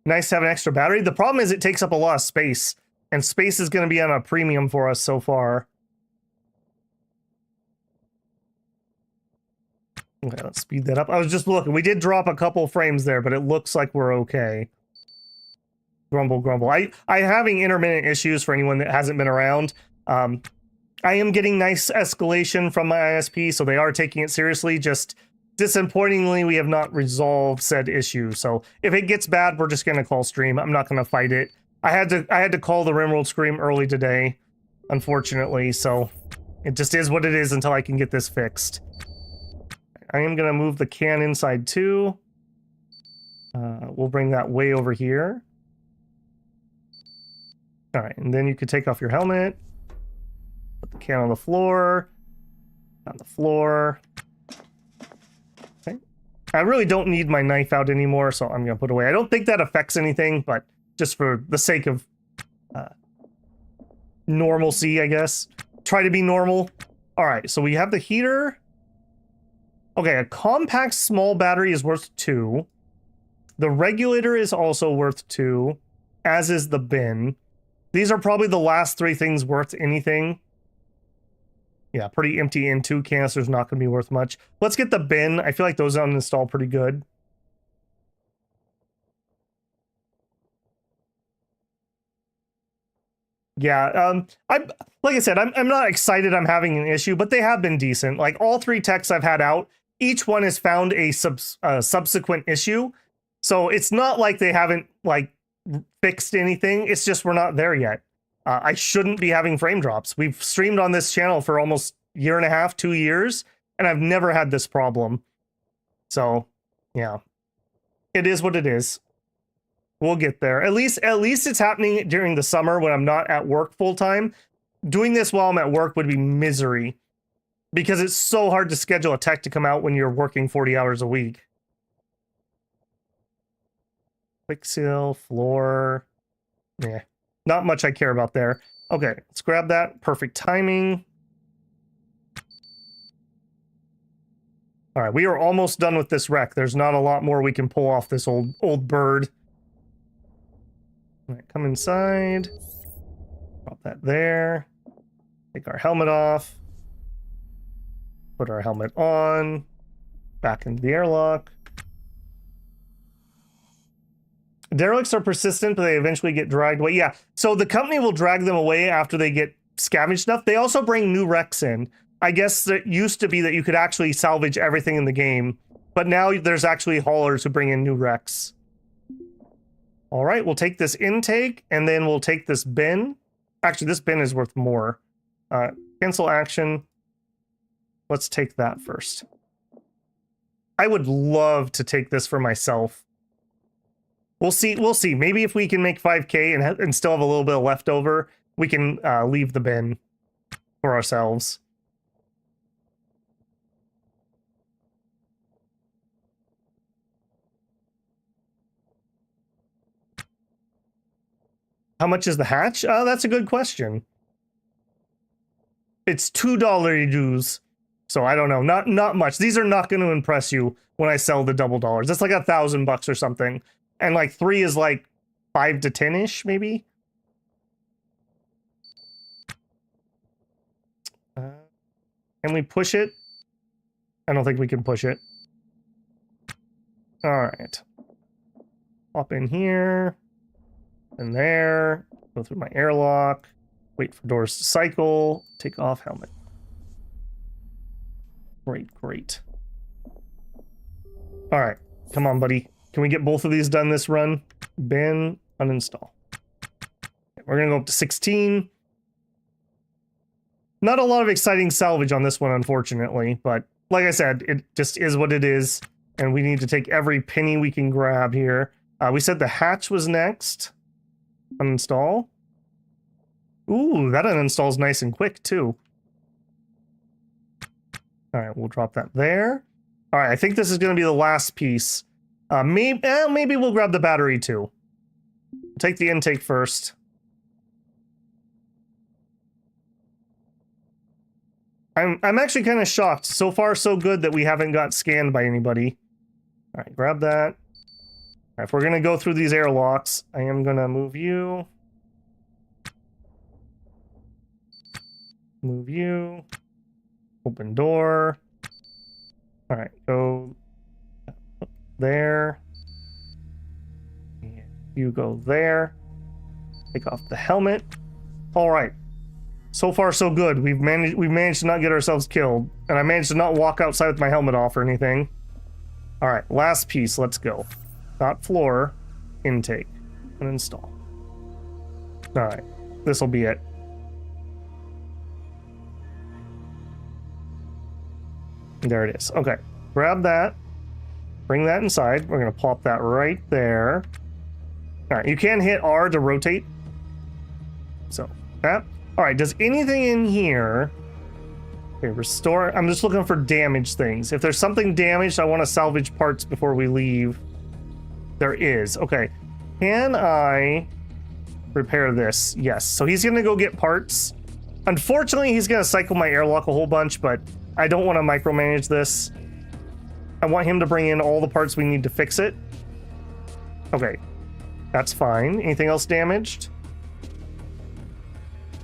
Nice to have an extra battery. The problem is it takes up a lot of space, and space is going to be on a premium for us so far. Okay, let's speed that up. I was just looking. We did drop a couple frames there, but it looks like we're okay. Grumble, grumble. I'm having intermittent issues for anyone that hasn't been around. I am getting nice escalation from my ISP, so they are taking it seriously. Just disappointingly, we have not resolved said issue. So if it gets bad, we're just gonna call stream. I'm not gonna fight it. I had to call the Rimworld Scream early today, unfortunately. So it just is what it is until I can get this fixed. I am gonna move the can inside too. We'll bring that way over here. All right, and then you could take off your helmet. Put the can on the floor. On the floor. Okay. I really don't need my knife out anymore, so I'm gonna put it away. I don't think that affects anything, but just for the sake of normalcy, I guess. Try to be normal. All right, so we have the heater. Okay, a compact small battery is worth 2. The regulator is also worth 2, as is the bin. These are probably the last 3 things worth anything. Yeah, pretty empty, and 2 canisters not going to be worth much. Let's get the bin. I feel like those uninstall pretty good. Yeah, like I said, I'm not excited I'm having an issue, but they have been decent. Like, all 3 techs I've had out, each one has found a subsequent issue. So it's not like they haven't, like, fixed anything. It's just we're not there yet. I shouldn't be having frame drops. We've streamed on this channel for almost a year and a half, 2 years, and I've never had this problem. So, yeah. It is what it is. We'll get there. At least it's happening during the summer when I'm not at work full time. Doing this while I'm at work would be misery, because it's so hard to schedule a tech to come out when you're working 40 hours a week. Quick seal, floor. Yeah, not much I care about there. Okay, let's grab that. Perfect timing. All right, we are almost done with this wreck. There's not a lot more we can pull off this old bird. All right, come inside. Drop that there. Take our helmet off. Put our helmet on. Back into the airlock. Derelicts are persistent, but they eventually get dragged away. Yeah, so the company will drag them away after they get scavenged enough. They also bring new wrecks in. I guess it used to be that you could actually salvage everything in the game, but now there's actually haulers who bring in new wrecks. All right, we'll take this intake, and then we'll take this bin. Actually, this bin is worth more. Cancel action. Let's take that first. I would love to take this for myself. We'll see. We'll see. Maybe if we can make 5K and still have a little bit of leftover, we can leave the bin for ourselves. How much is the hatch? That's a good question. It's $2 dues. So I don't know. Not much. These are not going to impress you when I sell the double dollars. It's like $1,000 or something. And like 3 is like 5 to 10-ish, maybe. Can we push it? I don't think we can push it. All right. Hop in here. And there. Go through my airlock. Wait for doors to cycle. Take off helmet. Great. All right. Come on, buddy. Can we get both of these done this run? Bin, uninstall. We're going to go up to 16. Not a lot of exciting salvage on this one, unfortunately. But like I said, it just is what it is. And we need to take every penny we can grab here. We said the hatch was next. Uninstall. Ooh, that uninstalls nice and quick, too. All right, we'll drop that there. All right, I think this is going to be the last piece. Maybe we'll grab the battery, too. We'll take the intake first. I'm actually kind of shocked. So far, so good that we haven't got scanned by anybody. All right, grab that. All right, if we're going to go through these airlocks, I am going to move you. Move you. Open door. All right, go there. And you go there. Take off the helmet. All right. So far, so good. We've managed to not get ourselves killed, and I managed to not walk outside with my helmet off or anything. All right, last piece. Let's go. Not floor. Intake. And install. All right, this will be it. There it is. Okay, grab that. Bring that inside. We're gonna plop that right there. All right, you can hit R to rotate. So that. All right, does anything in here Okay, restore. I'm just looking for damaged things. If there's something damaged, I want to salvage parts before we leave. There is. Okay. Can I repair this? Yes. So he's going to go get parts. Unfortunately, he's going to cycle my airlock a whole bunch, but I don't want to micromanage this. I want him to bring in all the parts we need to fix it. Okay. That's fine. Anything else damaged?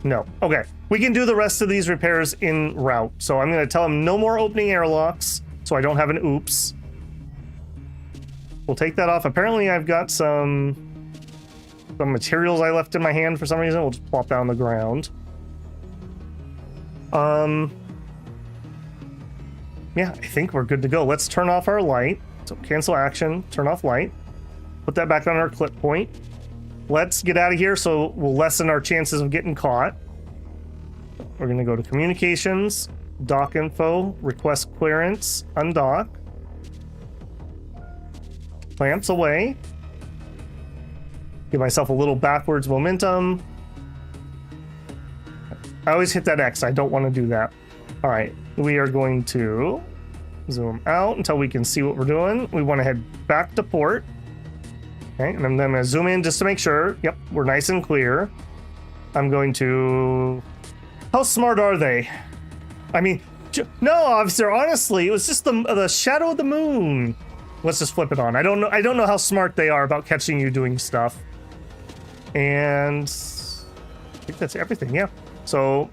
No. Okay. We can do the rest of these repairs en route. So I'm going to tell him no more opening airlocks so I don't have an oops. We'll take that off. Apparently I've got some materials I left in my hand for some reason. We'll just plop that on the ground. Yeah, I think we're good to go. Let's turn off our light. So cancel action, turn off light. Put that back on our clip point. Let's get out of here so we'll lessen our chances of getting caught. We're going to go to communications, dock info, request clearance, undock. Clamps away. Give myself a little backwards momentum. I always hit that X. I don't want to do that. All right. We are going to zoom out until we can see what we're doing. We want to head back to port. Okay, and I'm going to zoom in just to make sure. Yep, we're nice and clear. I'm going to... How smart are they? I mean, no, officer, honestly, it was just the shadow of the moon. Let's just flip it on. I don't know how smart they are about catching you doing stuff. And I think that's everything, yeah. So,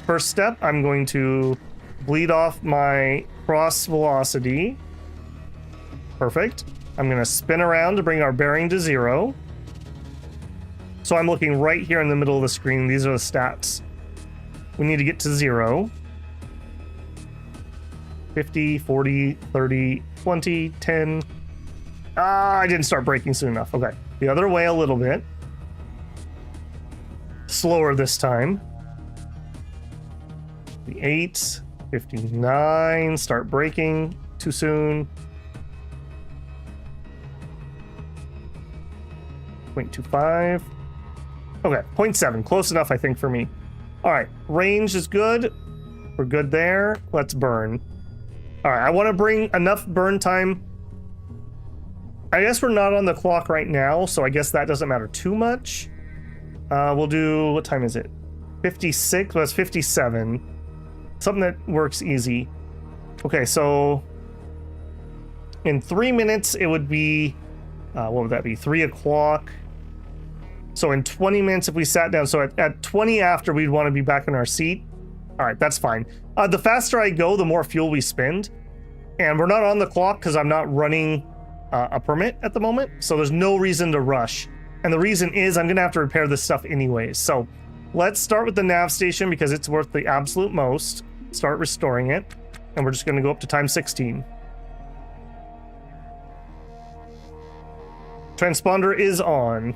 first step, I'm going to bleed off my cross velocity. Perfect. I'm going to spin around to bring our bearing to 0. So I'm looking right here in the middle of the screen. These are the stats. We need to get to 0. 50, 40, 30, 20, 10. I didn't start braking soon enough. Okay. The other way a little bit. Slower this time. 58, 59. Start braking. Too soon. 0.25. Okay, 0.7. Close enough, I think, for me. All right, range is good. We're good there. Let's burn. All right, I want to bring enough burn time. I guess we're not on the clock right now, so I guess that doesn't matter too much. We'll do, what time is it? 56, well, it's 57. Something that works easy. Okay, so in 3 minutes, it would be, what would that be? 3 o'clock. So in 20 minutes, if we sat down, so at 20 after, we'd want to be back in our seat. All right, that's fine. The faster I go, the more fuel we spend. And we're not on the clock because I'm not running a permit at the moment. So there's no reason to rush. And the reason is I'm going to have to repair this stuff anyways. So let's start with the nav station because it's worth the absolute most. Start restoring it. And we're just going to go up to time 16. Transponder is on.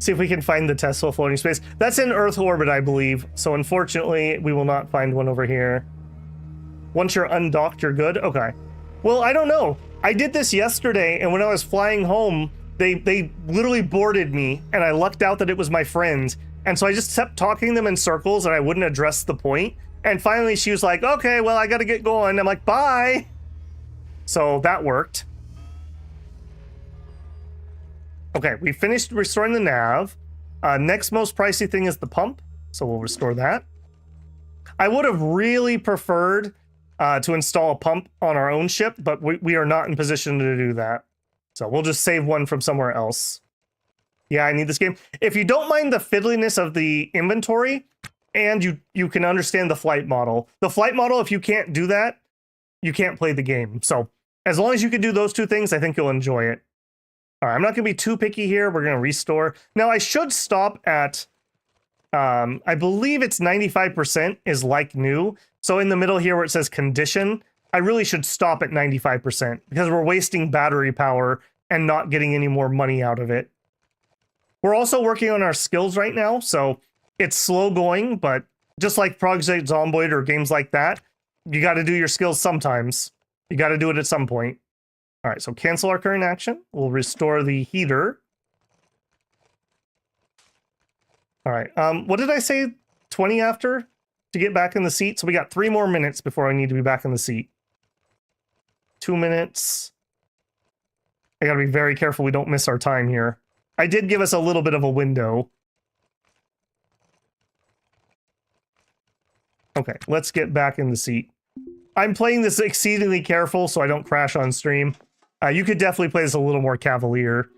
See if we can find the Tesla floating space. That's in Earth orbit, I believe. So unfortunately, we will not find one over here. Once you're undocked, you're good? Okay. Well, I don't know. I did this yesterday, and when I was flying home, they literally boarded me, and I lucked out that it was my friend. And so I just kept talking to them in circles, and I wouldn't address the point. And finally, she was like, okay, well, I got to get going. I'm like, bye. So that worked. Okay, we finished restoring the nav. Next most pricey thing is the pump, so we'll restore that. I would have really preferred to install a pump on our own ship, but we are not in position to do that. So we'll just save one from somewhere else. Yeah, I need this game. If you don't mind the fiddliness of the inventory, and you can understand the flight model. The flight model, if you can't do that, you can't play the game. So as long as you can do those two things, I think you'll enjoy it. All right, I'm not going to be too picky here. We're going to restore. Now, I should stop at, I believe it's 95% is like new. So in the middle here where it says condition, I really should stop at 95% because we're wasting battery power and not getting any more money out of it. We're also working on our skills right now, so it's slow going, but just like Project Zomboid or games like that, you got to do your skills sometimes. You got to do it at some point. All right, so cancel our current action. We'll restore the heater. All right, what did I say? 20 after? to get back in the seat. So we got 3 more minutes before I need to be back in the seat. 2 minutes. I gotta be very careful we don't miss our time here. I did give us a little bit of a window. Okay, let's get back in the seat. I'm playing this exceedingly careful so I don't crash on stream. You could definitely play this a little more cavalier.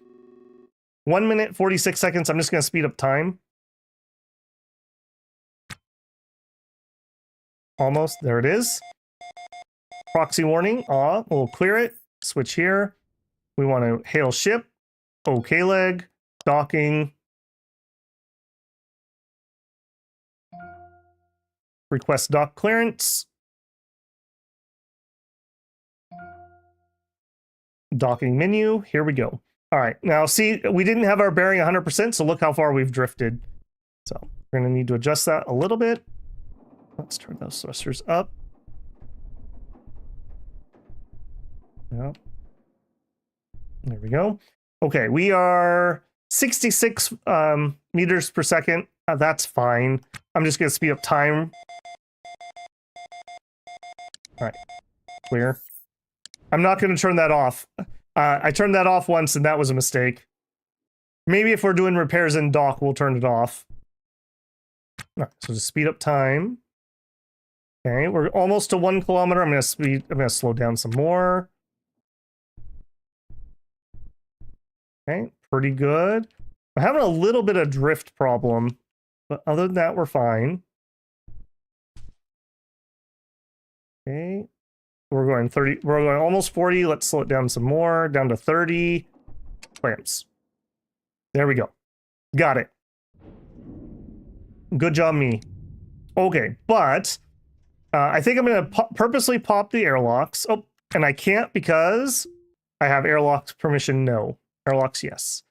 1 minute, 46 seconds. I'm just gonna speed up time. Almost, there it is. Proxy warning, we'll clear it. Switch here. We want to hail ship. Okay leg. Docking. Request dock clearance. Docking menu, here we go. All right, now see, we didn't have our bearing 100%, so look how far we've drifted. So we're gonna need to adjust that a little bit. Let's turn those thrusters up. Yep. There we go. Okay, we are 66 meters per second. That's fine. I'm just gonna speed up time. All right, clear. I'm not gonna turn that off. I turned that off once and that was a mistake. Maybe if we're doing repairs in dock, we'll turn it off. All right, so just speed up time. Okay, we're almost to 1 kilometer. I'm gonna slow down some more. Okay, pretty good. I'm having a little bit of drift problem, but other than that, we're fine. Okay, we're going 30. We're going almost 40. Let's slow it down some more, down to 30. Clamps. There we go. Got it. Good job, me. Okay, but I think I'm going to purposely pop the airlocks. Oh, and I can't because I have airlocks permission. No. Airlocks, yes.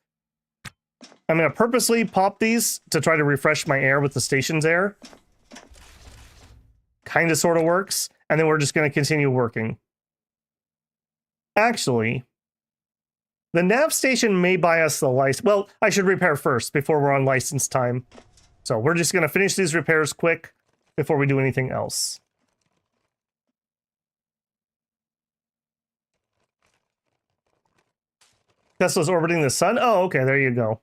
I'm going to purposely pop these to try to refresh my air with the station's air. Kind of sort of works. And then we're just going to continue working. Actually, the nav station may buy us the license. Well, I should repair first before we're on license time. So we're just going to finish these repairs quick before we do anything else. Tesla's orbiting the sun? Oh, okay, there you go.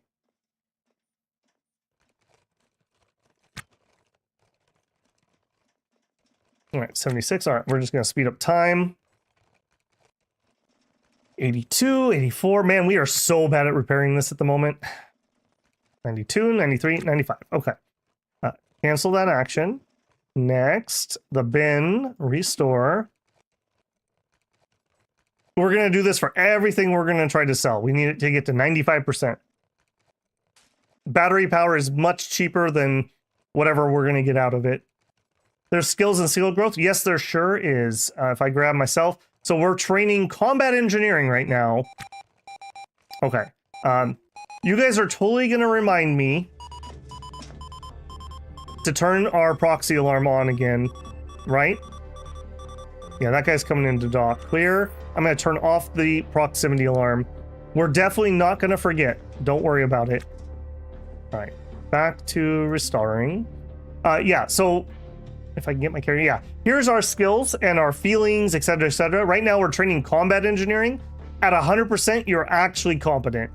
All right, 76. All right, we're just going to speed up time. 82, 84. Man, we are so bad at repairing this at the moment. 92, 93, 95. Okay. Cancel that action. Next, the bin, restore. We're going to do this for everything we're going to try to sell. We need it to get to 95%. Battery power is much cheaper than whatever we're going to get out of it. There's skills and skill growth. Yes, there sure is. If I grab myself. So we're training combat engineering right now. Okay. You guys are totally going to remind me to turn our proxy alarm on again, right? Yeah, that guy's coming into dock. Clear. I'm going to turn off the proximity alarm. We're definitely not going to forget. Don't worry about it. All right. Back to restoring. Yeah, so if I can get my carrier, yeah. Here's our skills and our feelings, etc., etc. Right now, we're training combat engineering. At 100%, you're actually competent.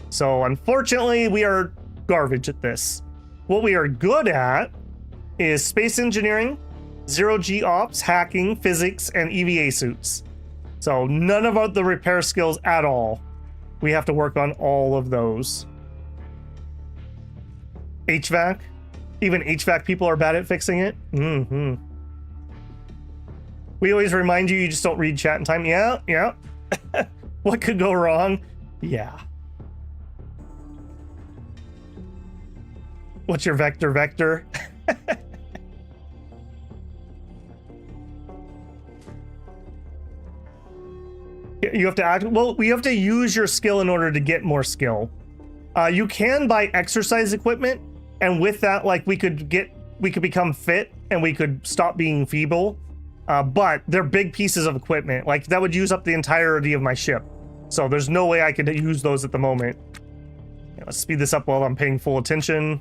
So, unfortunately, we are garbage at this. What we are good at is space engineering, zero-G ops, hacking, physics, and EVA suits. So, none of the repair skills at all. We have to work on all of those. HVAC. Even HVAC people are bad at fixing it. Mm-hmm. We always remind you, you just don't read chat in time. Yeah, yeah. What could go wrong? Yeah. What's your vector? You have to act, well, we have to use your skill in order to get more skill. You can buy exercise equipment, and with that, like, we could become fit and we could stop being feeble. But they're big pieces of equipment. Like, that would use up the entirety of my ship. So there's no way I could use those at the moment. Let's speed this up while I'm paying full attention.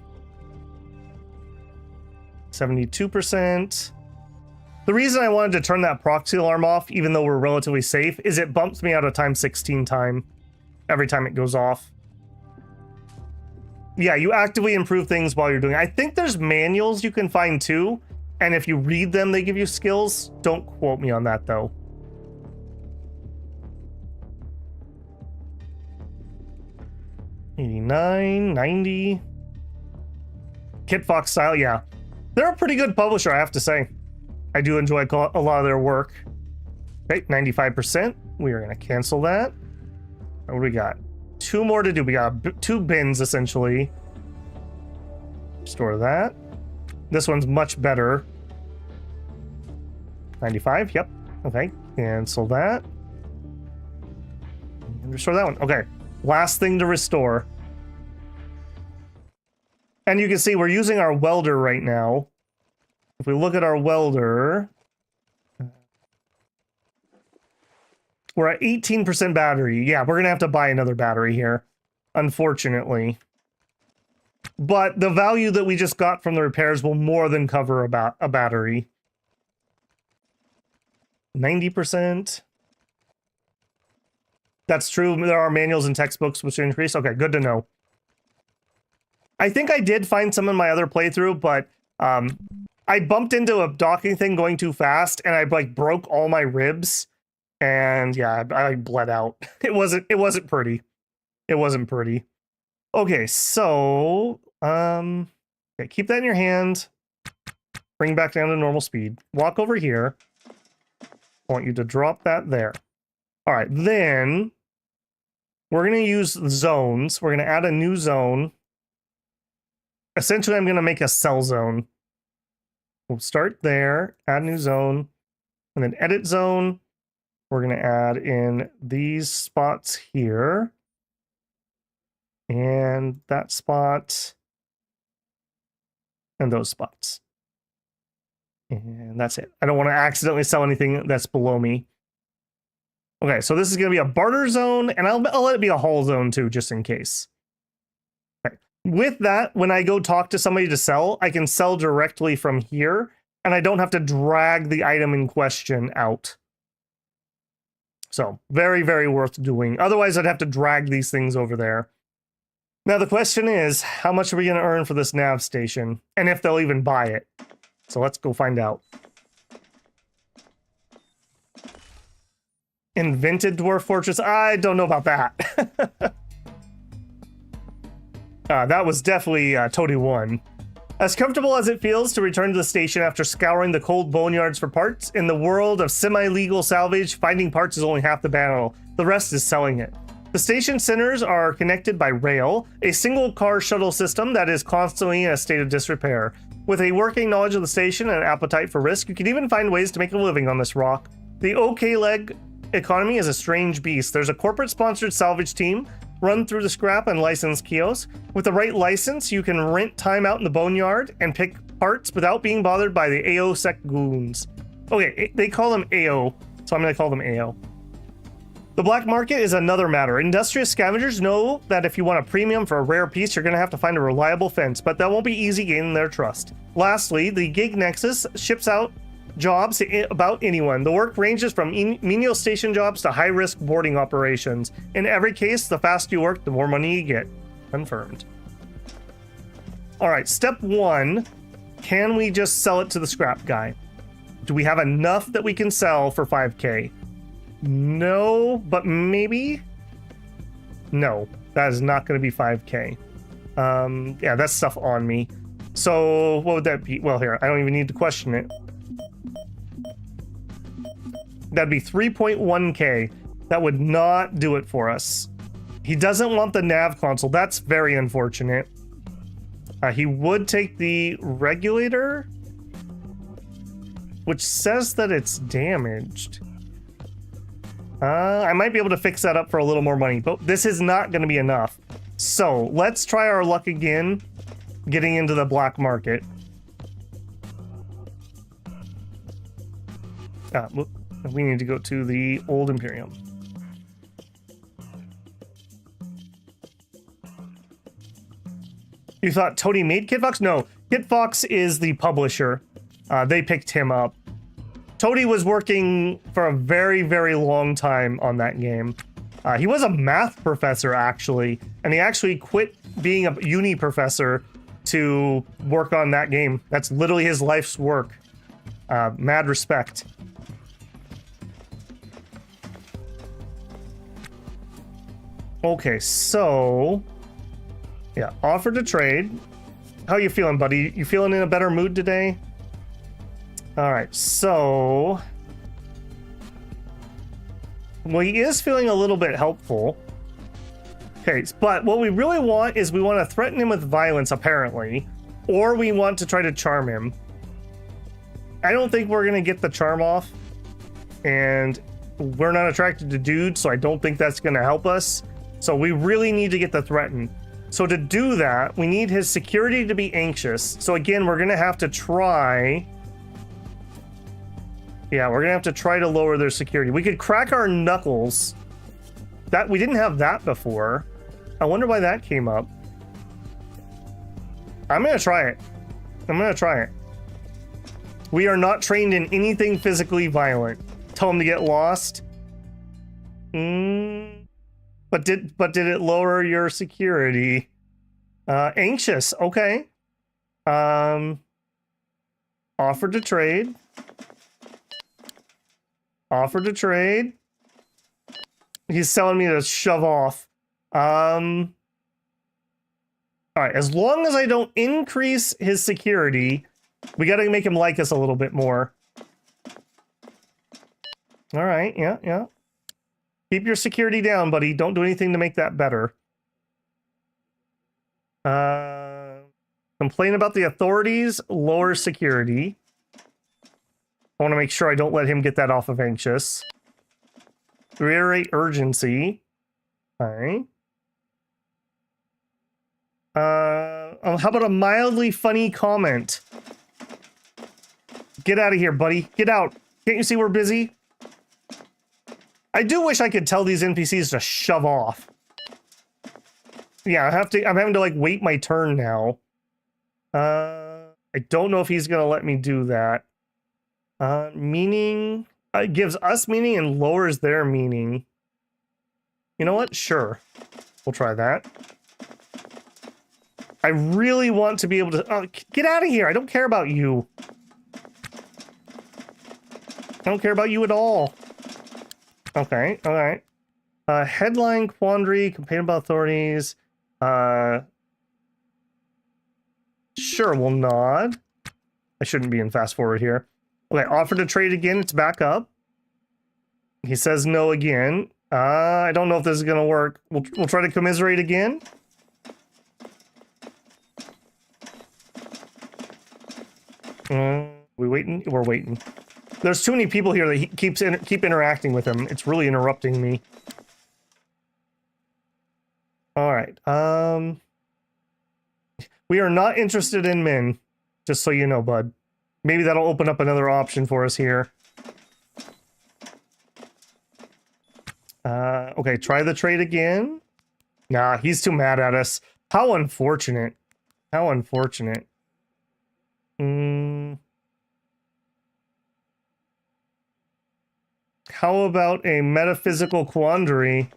72%. The reason I wanted to turn that proxy alarm off, even though we're relatively safe, is it bumps me out of time 16 time every time it goes off. Yeah, you actively improve things while you're doing it. I think there's manuals you can find too, and if you read them, they give you skills. Don't quote me on that though. $89, $90. Kitfox style, yeah. They're a pretty good publisher, I have to say. I do enjoy a lot of their work. Okay, 95%. We are going to cancel that. What do we got? 2 more to do. We got 2 bins, essentially. Store that. This one's much better. 95, yep. Okay, cancel that. And restore that one. Okay, last thing to restore. And you can see we're using our welder right now. If we look at our welder, we're at 18% battery. Yeah, we're going to have to buy another battery here, unfortunately. But the value that we just got from the repairs will more than cover about a battery. 90%. That's true. There are manuals and textbooks which increase. Okay, good to know. I think I did find some in my other playthrough, but I bumped into a docking thing going too fast, and I like broke all my ribs, and yeah, I bled out. It wasn't pretty. It wasn't pretty. Okay, so okay, keep that in your hand. Bring back down to normal speed. Walk over here. I want you to drop that there. All right, then we're gonna use zones. We're gonna add a new zone. Essentially, I'm gonna make a cell zone. We'll start there, add new zone, and then edit zone. We're going to add in these spots here. And that spot. And those spots. And that's it. I don't want to accidentally sell anything that's below me. Okay, so this is going to be a barter zone, and I'll let it be a haul zone too, just in case. Okay. With that, when I go talk to somebody to sell, I can sell directly from here, and I don't have to drag the item in question out. So, very, very worth doing. Otherwise, I'd have to drag these things over there. Now, the question is, how much are we going to earn for this nav station? And if they'll even buy it. So, let's go find out. Invented Dwarf Fortress? I don't know about that. That was definitely Toady 1. As comfortable as it feels to return to the station after scouring the cold boneyards for parts, in the world of semi-legal salvage, finding parts is only half the battle. The rest is selling it. The station centers are connected by rail, a single car shuttle system that is constantly in a state of disrepair. With a working knowledge of the station and an appetite for risk, you can even find ways to make a living on this rock. The OK Leg economy is a strange beast. There's a corporate-sponsored salvage team run through the scrap and licensed kiosks. With the right license, you can rent time out in the boneyard and pick parts without being bothered by the AO sect goons. Okay, they call them AO, so I'm going to call them AO. The black market is another matter. Industrious scavengers know that if you want a premium for a rare piece, you're going to have to find a reliable fence, but that won't be easy gaining their trust. Lastly, the Gig Nexus ships out jobs to about anyone. The work ranges from menial station jobs to high-risk boarding operations. In every case, the faster you work, the more money you get. Confirmed. All right, step 1. Can we just sell it to the scrap guy? Do we have enough that we can sell for 5K? No, but maybe? No, that is not going to be 5K. Yeah, that's stuff on me. So what would that be? Well, here, I don't even need to question it. That'd be 3.1K. That would not do it for us. He doesn't want the nav console. That's very unfortunate. He would take the regulator, which says that it's damaged. I might be able to fix that up for a little more money, but this is not going to be enough. So let's try our luck again, getting into the black market. We need to go to the Old Imperium. You thought Toady made Kitfox? No, Kitfox is the publisher. They picked him up. Toady was working for a very, very long time on that game. He was a math professor, actually, and he actually quit being a uni professor to work on that game. That's literally his life's work. Mad respect. Okay, so... yeah, offer to trade. How you feeling, buddy? You feeling in a better mood today? Alright, so... well, he is feeling a little bit helpful. Okay, but what we really want is we want to threaten him with violence, apparently. Or we want to try to charm him. I don't think we're going to get the charm off. And we're not attracted to dudes, so I don't think that's going to help us. So we really need to get the threaten. So to do that, we need his security to be anxious. So again, we're going to have to try... yeah, we're gonna have to try to lower their security. We could crack our knuckles. That we didn't have that before. I wonder why that came up. I'm gonna try it. I'm gonna try it. We are not trained in anything physically violent. Tell him to get lost. But did it lower your security? Anxious. Okay. Offered to trade. Offer to trade. He's telling me to shove off. Alright, as long as I don't increase his security, we gotta make him like us a little bit more. Alright, yeah. Keep your security down, buddy. Don't do anything to make that better. Complain about the authorities, lower security. I want to make sure I don't let him get that off of anxious. Reiterate urgency. Alright. How about a mildly funny comment? Get out of here, buddy. Get out. Can't you see we're busy? I do wish I could tell these NPCs to shove off. Yeah, I'm having to like wait my turn now. I don't know if he's gonna let me do that. Meaning, it gives us meaning and lowers their meaning. You know what? Sure. We'll try that. I really want to be able to... get out of here! I don't care about you. I don't care about you at all. Okay, alright. Headline quandary, complain about authorities. Sure, we'll nod. I shouldn't be in fast forward here. Okay, offer to trade again. It's back up. He says no again. I don't know if this is gonna work. We'll try to commiserate again. We waiting? We're waiting. There's too many people here that keep interacting with him. It's really interrupting me. All right. We are not interested in men. Just so you know, bud. Maybe that'll open up another option for us here. Okay, try the trade again. Nah, he's too mad at us. How unfortunate. How unfortunate. How about a metaphysical quandary?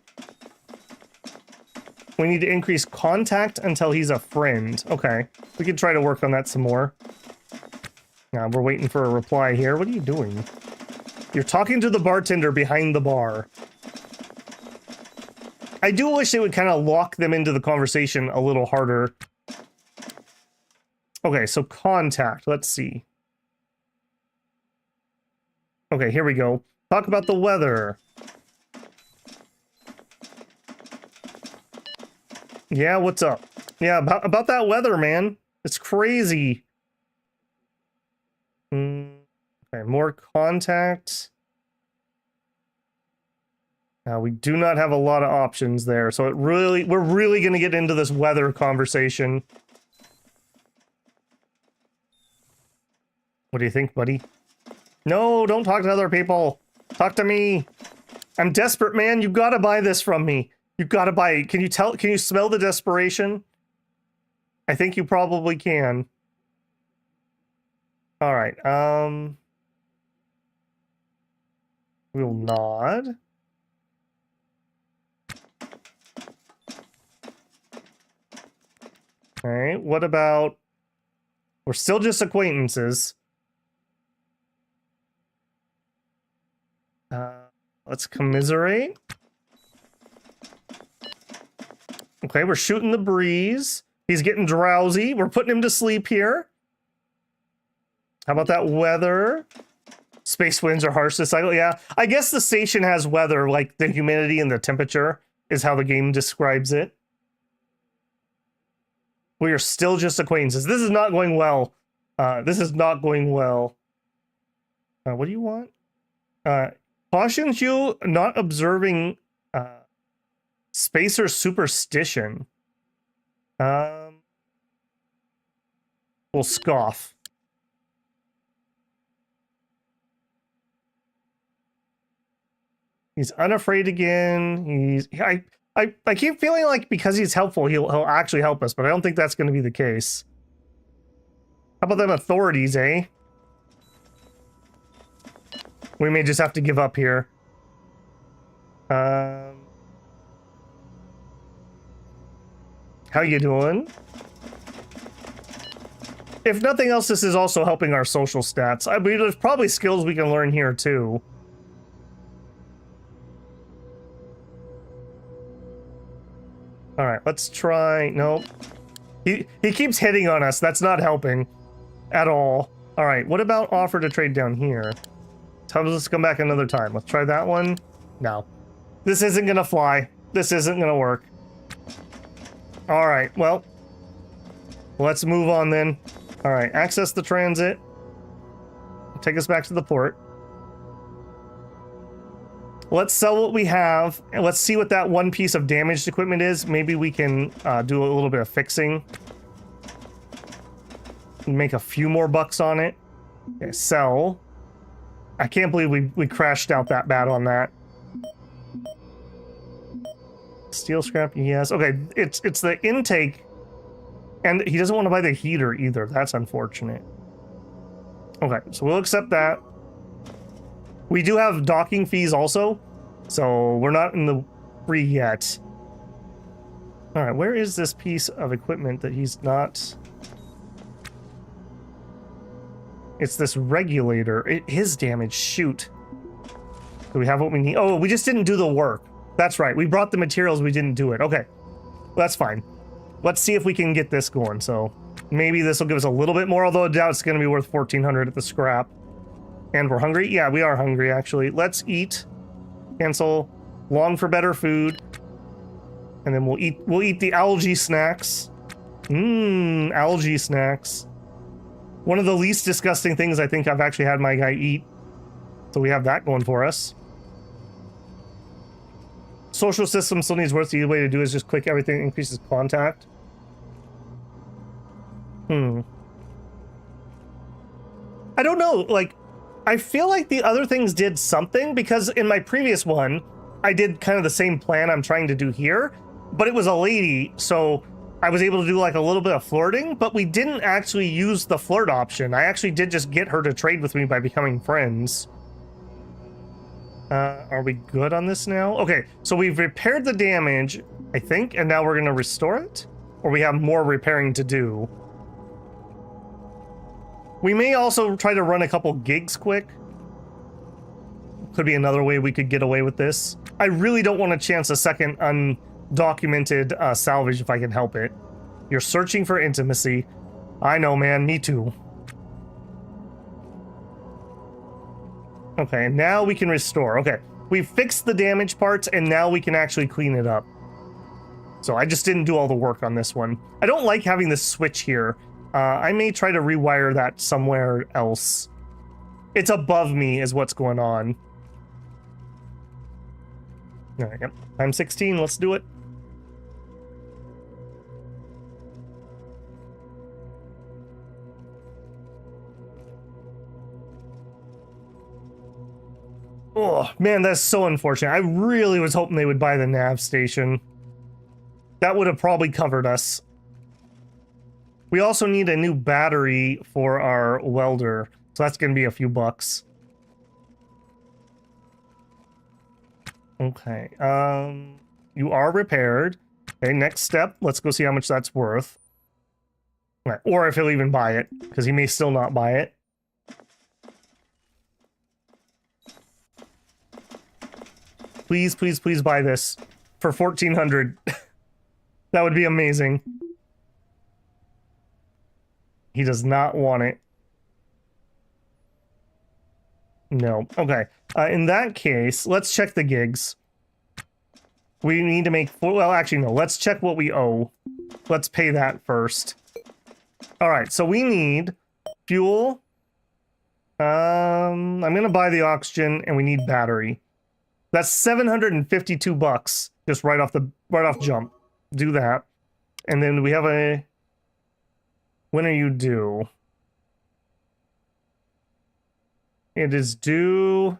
We need to increase contact until he's a friend. Okay, we can try to work on that some more. Now, we're waiting for a reply here. What are you doing? You're talking to the bartender behind the bar. I do wish they would kind of lock them into the conversation a little harder. Okay, so contact. Let's see. Okay, here we go. Talk about the weather. Yeah, what's up? Yeah, about that weather, man. It's crazy. Okay, more contacts. Now, we do not have a lot of options there, so we're really going to get into this weather conversation. What do you think, buddy? No, don't talk to other people. Talk to me. I'm desperate, man. You gotta buy this from me. You gotta buy it. Can you smell the desperation? I think you probably can. All right. We'll nod. All right. What about? We're still just acquaintances. Let's commiserate. Okay, we're shooting the breeze. He's getting drowsy. We're putting him to sleep here. How about that weather? Space winds are harsh this cycle. Yeah, I guess the station has weather, like the humidity and the temperature is how the game describes it. We are still just acquaintances. This is not going well. This is not going well. What do you want? Cautions you not observing spacer superstition. We'll scoff. He's unafraid again. I keep feeling like because he's helpful, he'll actually help us, but I don't think that's going to be the case. How about them authorities, eh? We may just have to give up here. How you doing? If nothing else, this is also helping our social stats. I mean, there's probably skills we can learn here too. All right, let's try. Nope. He keeps hitting on us. That's not helping at all. All right, what about offer to trade down here? Tell us to come back another time. Let's try that one. No. This isn't gonna fly. This isn't gonna work. All right, well, let's move on then. All right, access the transit. Take us back to the port. Let's sell what we have, and let's see what that one piece of damaged equipment is. Maybe we can do a little bit of fixing. Make a few more bucks on it. Okay, sell. I can't believe we crashed out that bad on that. Steel scrap, yes. Okay, it's the intake, and he doesn't want to buy the heater either. That's unfortunate. Okay, so we'll accept that. We do have docking fees also, so we're not in the free yet. All right, where is this piece of equipment that he's not? It's this regulator. It is damaged. Shoot. Do we have what we need? Oh, we just didn't do the work. That's right. We brought the materials. We didn't do it. Okay. Well, that's fine. Let's see if we can get this going. So maybe this will give us a little bit more, although I doubt it's going to be worth 1,400 at the scrap. And we're hungry? Yeah, we are hungry, actually. Let's eat. Cancel. Long for better food. And then we'll eat the algae snacks. Algae snacks. One of the least disgusting things I think I've actually had my guy eat. So we have that going for us. Social system still needs work. The easy way to do is just click everything that increases contact. I don't know, like, I feel like the other things did something, because in my previous one, I did kind of the same plan I'm trying to do here, but it was a lady, so I was able to do like a little bit of flirting, but we didn't actually use the flirt option. I actually did just get her to trade with me by becoming friends. Are we good on this now? Okay, so we've repaired the damage, I think, and now we're gonna restore it? Or we have more repairing to do? We may also try to run a couple gigs quick. Could be another way we could get away with this. I really don't want to chance a second undocumented salvage if I can help it. You're searching for intimacy. I know, man. Me too. Okay, now we can restore. Okay, we've fixed the damage parts, and now we can actually clean it up. So I just didn't do all the work on this one. I don't like having this switch here. I may try to rewire that somewhere else. It's above me is what's going on. All right, yep. I'm 16, let's do it. Oh, man, that's so unfortunate. I really was hoping they would buy the nav station. That would have probably covered us. We also need a new battery for our welder, so that's going to be a few bucks. Okay, you are repaired. Okay, next step, let's go see how much that's worth. Right, or if he'll even buy it, because he may still not buy it. Please, please, please buy this for 1,400. That would be amazing. He does not want it. No. Okay. In that case, let's check the gigs. We need to make... Well, actually, no. Let's check what we owe. Let's pay that first. All right. So we need fuel. I'm going to buy the oxygen, and we need battery. That's 752 bucks just right off jump. Do that. And then we have a... When are you due? It is due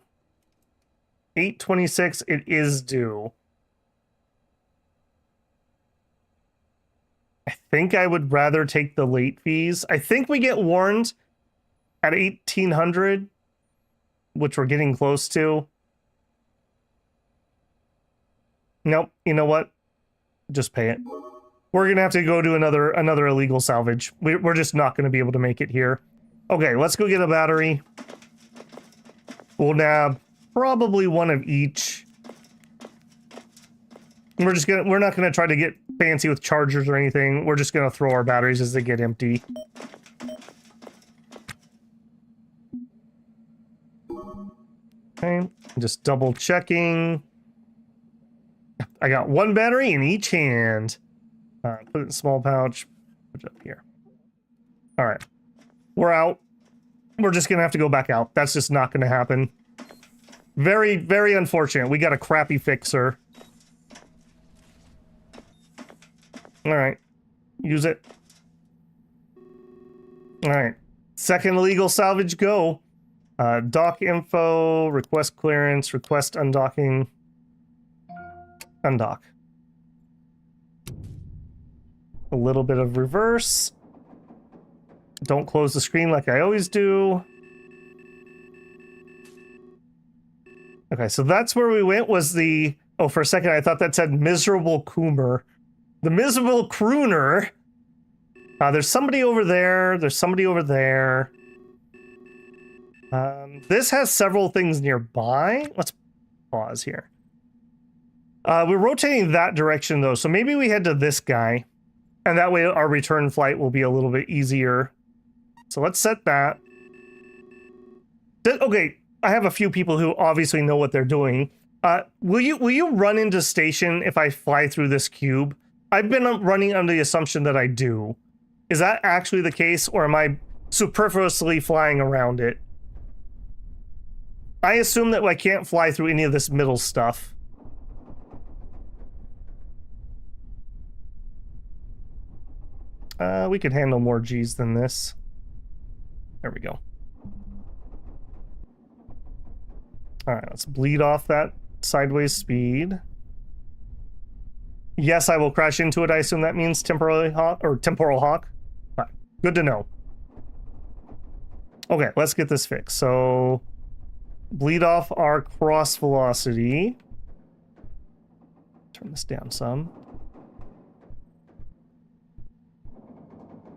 8/26. It is due. I think I would rather take the late fees. I think we get warned at 1,800, which we're getting close to. Nope. You know what? Just pay it. We're going to have to go to another illegal salvage. We're just not going to be able to make it here. Okay, let's go get a battery. We'll nab probably one of each. We're not going to try to get fancy with chargers or anything. We're just going to throw our batteries as they get empty. Okay, just double checking. I got one battery in each hand. Put it in a small pouch. Put it up here. All right. We're out. We're just going to have to go back out. That's just not going to happen. Very, very unfortunate. We got a crappy fixer. All right. Use it. All right. Second illegal salvage, go. Dock info, request clearance, request undocking. Undock. A little bit of reverse. Don't close the screen like I always do. Okay, so that's where we went, was the... Oh, for a second I thought that said miserable coomer. The miserable crooner. There's somebody over there. There's somebody over there. This has several things nearby. Let's pause here. We're rotating that direction, though, so maybe we head to this guy. And that way our return flight will be a little bit easier. So let's set that. Okay, I have a few people who obviously know what they're doing. Will you run into station if I fly through this cube? I've been running under the assumption that I do. Is that actually the case, or am I superfluously flying around it? I assume that I can't fly through any of this middle stuff. We could handle more G's than this. There we go. All right, let's bleed off that sideways speed. Yes, I will crash into it. I assume that means temporary hawk or temporal hawk. Right, good to know. Okay, let's get this fixed. So bleed off our cross velocity. Turn this down some.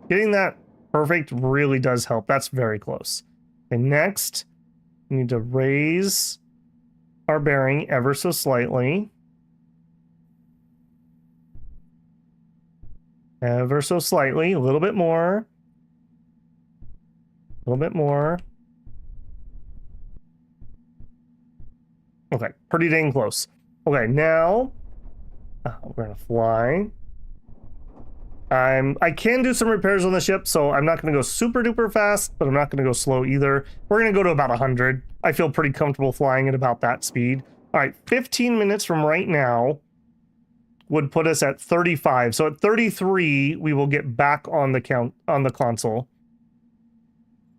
Getting that perfect really does help. That's very close. Okay, next, we need to raise our bearing ever so slightly. Ever so slightly, a little bit more. A little bit more. Okay, pretty dang close. Okay, now we're gonna fly. I can do some repairs on the ship, so I'm not going to go super duper fast, but I'm not going to go slow either. We're going to go to about 100. I feel pretty comfortable flying at about that speed. All right, 15 minutes from right now would put us at 35. So at 33, we will get back on the console.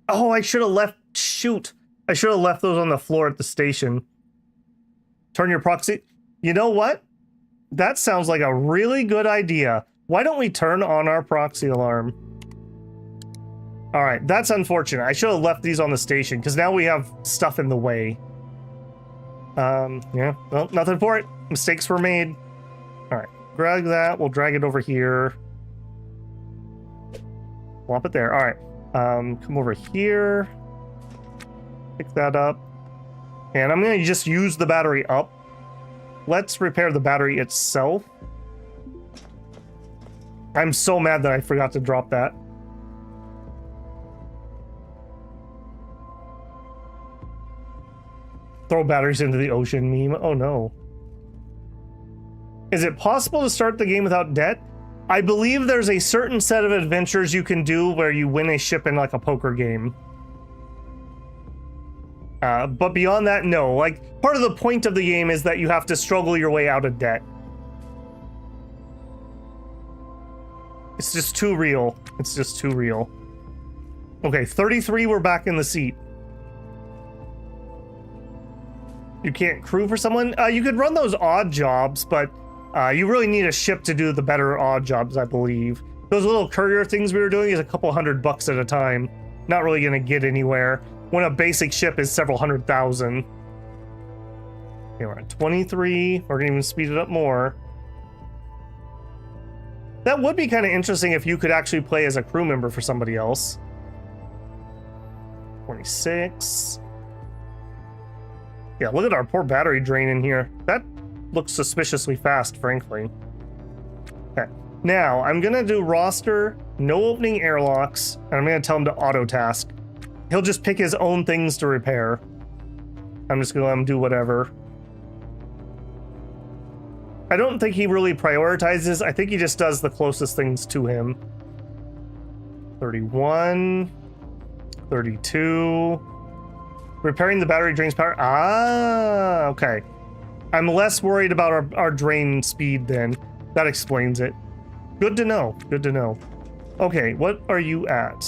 Oh, I should have left. Shoot, I should have left those on the floor at the station. Turn your proxy. You know what? That sounds like a really good idea. Why don't we turn on our proxy alarm? All right, that's unfortunate. I should have left these on the station because now we have stuff in the way. Yeah, well, nothing for it. Mistakes were made. All right, drag that. We'll drag it over here. Plop it there. All right, come over here. Pick that up. And I'm going to just use the battery up. Let's repair the battery itself. I'm so mad that I forgot to drop that. Throw batteries into the ocean meme. Oh no. Is it possible to start the game without debt? I believe there's a certain set of adventures you can do where you win a ship in like a poker game. But beyond that, no. Like, part of the point of the game is that you have to struggle your way out of debt. It's just too real. It's just too real. Okay, 33, we're back in the seat. You can't crew for someone? You could run those odd jobs, but you really need a ship to do the better odd jobs, I believe. Those little courier things we were doing is a couple $100 at a time. Not really gonna get anywhere when a basic ship is several 100,000. Okay, we're at 23. We're gonna even speed it up more. That would be kind of interesting if you could actually play as a crew member for somebody else. 26. Yeah, look at our poor battery drain in here. That looks suspiciously fast, frankly. Okay, now I'm gonna do roster, no opening airlocks, and I'm gonna tell him to auto task. He'll just pick his own things to repair. I'm just gonna let him do whatever. I don't think he really prioritizes. I think he just does the closest things to him. 31, 32. Repairing the battery drains power. Ah, okay. I'm less worried about our drain speed then. That explains it. Good to know. Good to know. Okay, what are you at?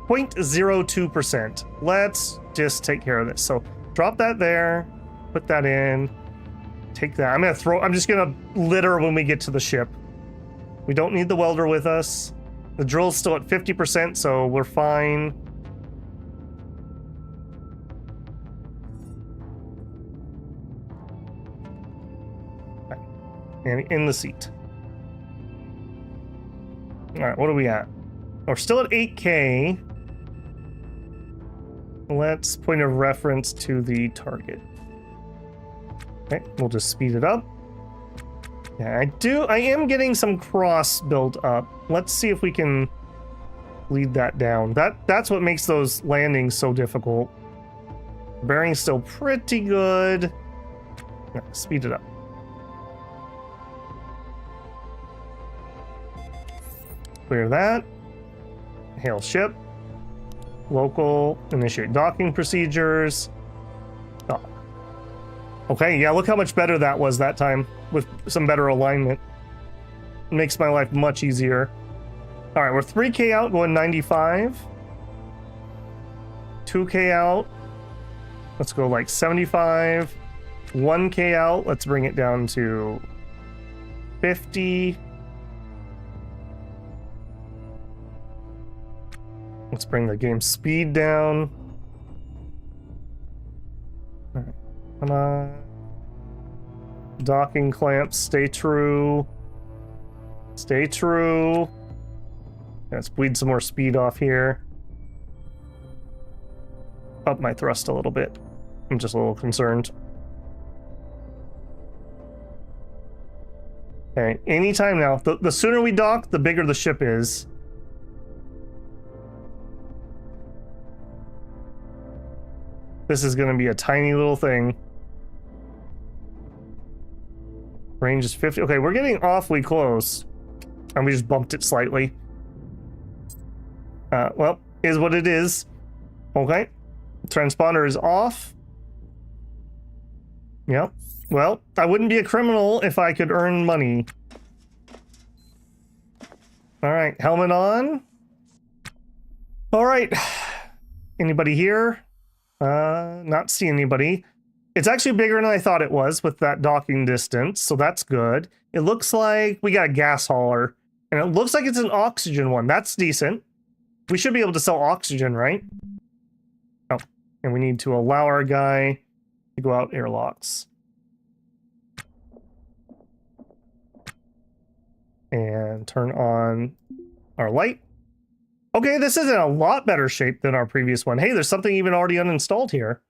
0.02%. Let's just take care of this. So drop that there. Put that in. Take that. I'm just gonna litter when we get to the ship. We don't need the welder with us. The drill's still at 50%, so we're fine. And in the seat. All right, what are we at? We're still at 8K. Let's point a reference to the target. Okay, we'll just speed it up. Yeah, I am getting some cross built up. Let's see if we can lead that down. That's what makes those landings so difficult. Bearing's still pretty good. Yeah, speed it up. Clear that. Hail ship. Local. Initiate docking procedures. Oh. Okay, yeah, look how much better that was that time with some better alignment. It makes my life much easier. All right, we're 3K out, going 95. 2K out. Let's go like 75. 1K out. Let's bring it down to 50. Let's bring the game speed down. All right, come on. Docking clamps, stay true. Stay true. Let's bleed some more speed off here. Up my thrust a little bit. I'm just a little concerned. Okay, anytime now. The sooner we dock, the bigger the ship is. This is going to be a tiny little thing. Range is 50. Okay, we're getting awfully close. And we just bumped it slightly. Well, is what it is. Okay. Transponder is off. Yep. Well, I wouldn't be a criminal if I could earn money. All right, helmet on. All right. Anybody here? Not see anybody. It's actually bigger than I thought it was with that docking distance, so that's good. It looks like we got a gas hauler, and it looks like it's an oxygen one. That's decent. We should be able to sell oxygen, right? Oh, and we need to allow our guy to go out airlocks. And turn on our light. Okay, this is in a lot better shape than our previous one. Hey, there's something even already uninstalled here.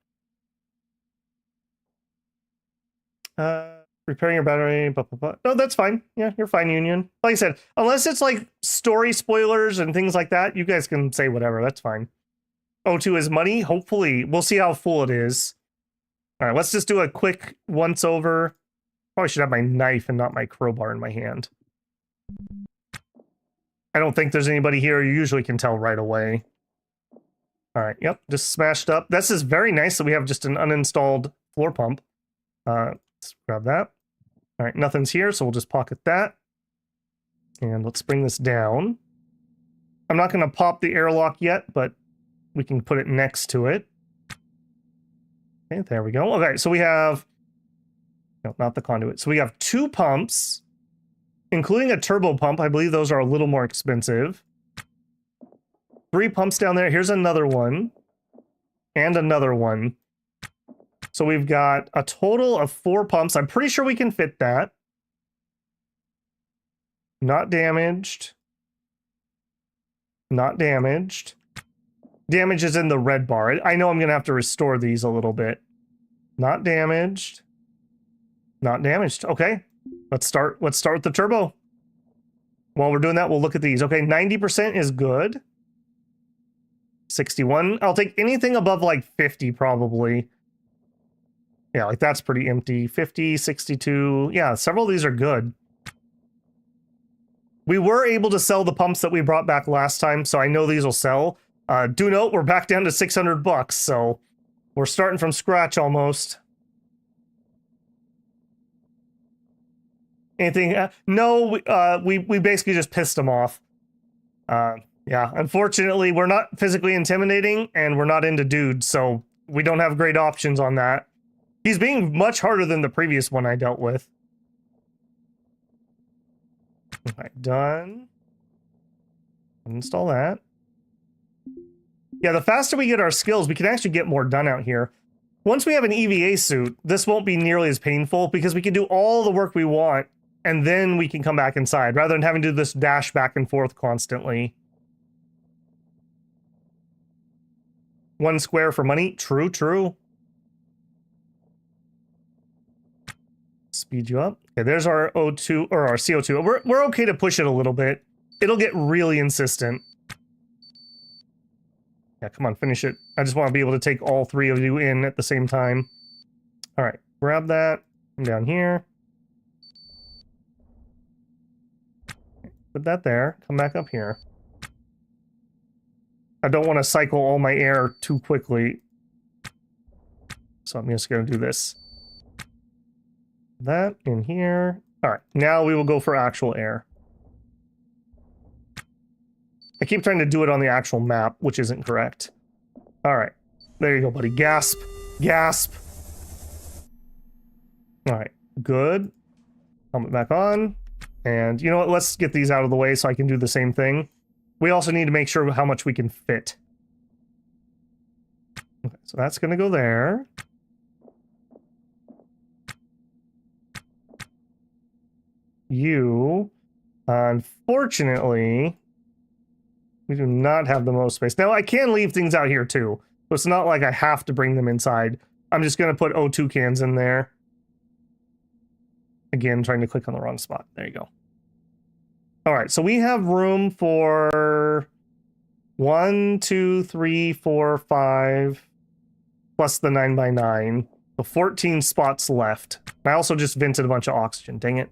Repairing your battery, blah, blah, blah. No, that's fine. Yeah, you're fine, Union. Like I said, unless it's like story spoilers and things like that, you guys can say whatever. That's fine. O2 is money. Hopefully, we'll see how full it is. All right, let's just do a quick once over. Probably should have my knife and not my crowbar in my hand. I don't think there's anybody here. You usually can tell right away. All right, yep, just smashed up. This is very nice that we have just an uninstalled floor pump. Let's grab that. All right, nothing's here, so we'll just pocket that. And let's bring this down. I'm not going to pop the airlock yet, but we can put it next to it. Okay, there we go. Okay, so we have... No, not the conduit. So we have 2 pumps, including a turbo pump. I believe those are a little more expensive. 3 pumps down there. Here's another one. And another one. So we've got a total of 4 pumps. I'm pretty sure we can fit that. Not damaged. Not damaged. Damage is in the red bar. I know I'm going to have to restore these a little bit. Not damaged. Not damaged. Okay. Let's start with the turbo. While we're doing that, we'll look at these. Okay, 90% is good. 61. I'll take anything above like 50 probably. Yeah, like that's pretty empty. 50, 62. Yeah, several of these are good. We were able to sell the pumps that we brought back last time, so I know these will sell. Do note, we're back down to 600 bucks, so we're starting from scratch almost. Anything? No, we basically just pissed him off. Yeah, unfortunately, we're not physically intimidating, and we're not into dudes, so we don't have great options on that. He's being much harder than the previous one I dealt with. Okay, done. Install that. Yeah, the faster we get our skills, we can actually get more done out here. Once we have an EVA suit, this won't be nearly as painful because we can do all the work we want and then we can come back inside rather than having to do this dash back and forth constantly. 1 square for money. True, true. Speed you up. Okay, there's our O2 or our CO2. We're okay to push it a little bit. It'll get really insistent. Yeah, come on, finish it. I just want to be able to take all 3 of you in at the same time. All right, grab that. Come down here. Put that there. Come back up here. I don't want to cycle all my air too quickly. So I'm just going to do this. That in here. All right, now we will go for actual air. I keep trying to do it on the actual map, which isn't correct. All right, there you go, buddy. Gasp, gasp. All right, good. Helmet back on. And you know what? Let's get these out of the way so I can do the same thing. We also need to make sure how much we can fit. Okay, so that's going to go there. You, unfortunately, we do not have the most space. Now, I can leave things out here, too. So it's not like I have to bring them inside. I'm just going to put O2 cans in there. Again, trying to click on the wrong spot. There you go. All right, so we have room for 1, 2, 3, 4, 5, plus the 9x9. So 14 spots left. I also just vented a bunch of oxygen. Dang it.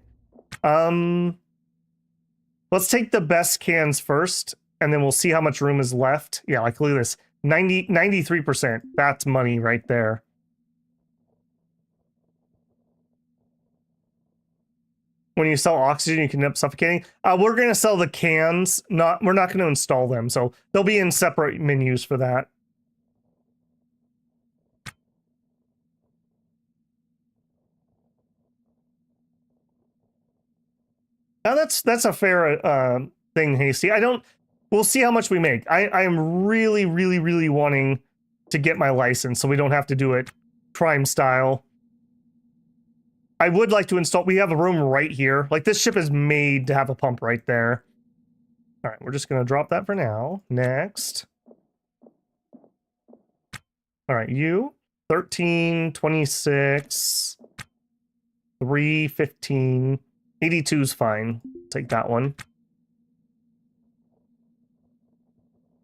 Let's take the best cans first, and then we'll see how much room is left. Yeah, like look at this. 93%. That's money right there. When you sell oxygen, you can end up suffocating. We're going to sell the cans. We're not going to install them, so they'll be in separate menus for that. Now that's a fair thing, Hasty. We'll see how much we make. I am really, really, really wanting to get my license so we don't have to do it prime style. I would like to install... We have a room right here. Like, this ship is made to have a pump right there. All right, we're just going to drop that for now. Next. All right, you. 13, 26, 3, 15. 82 is fine. Take that one.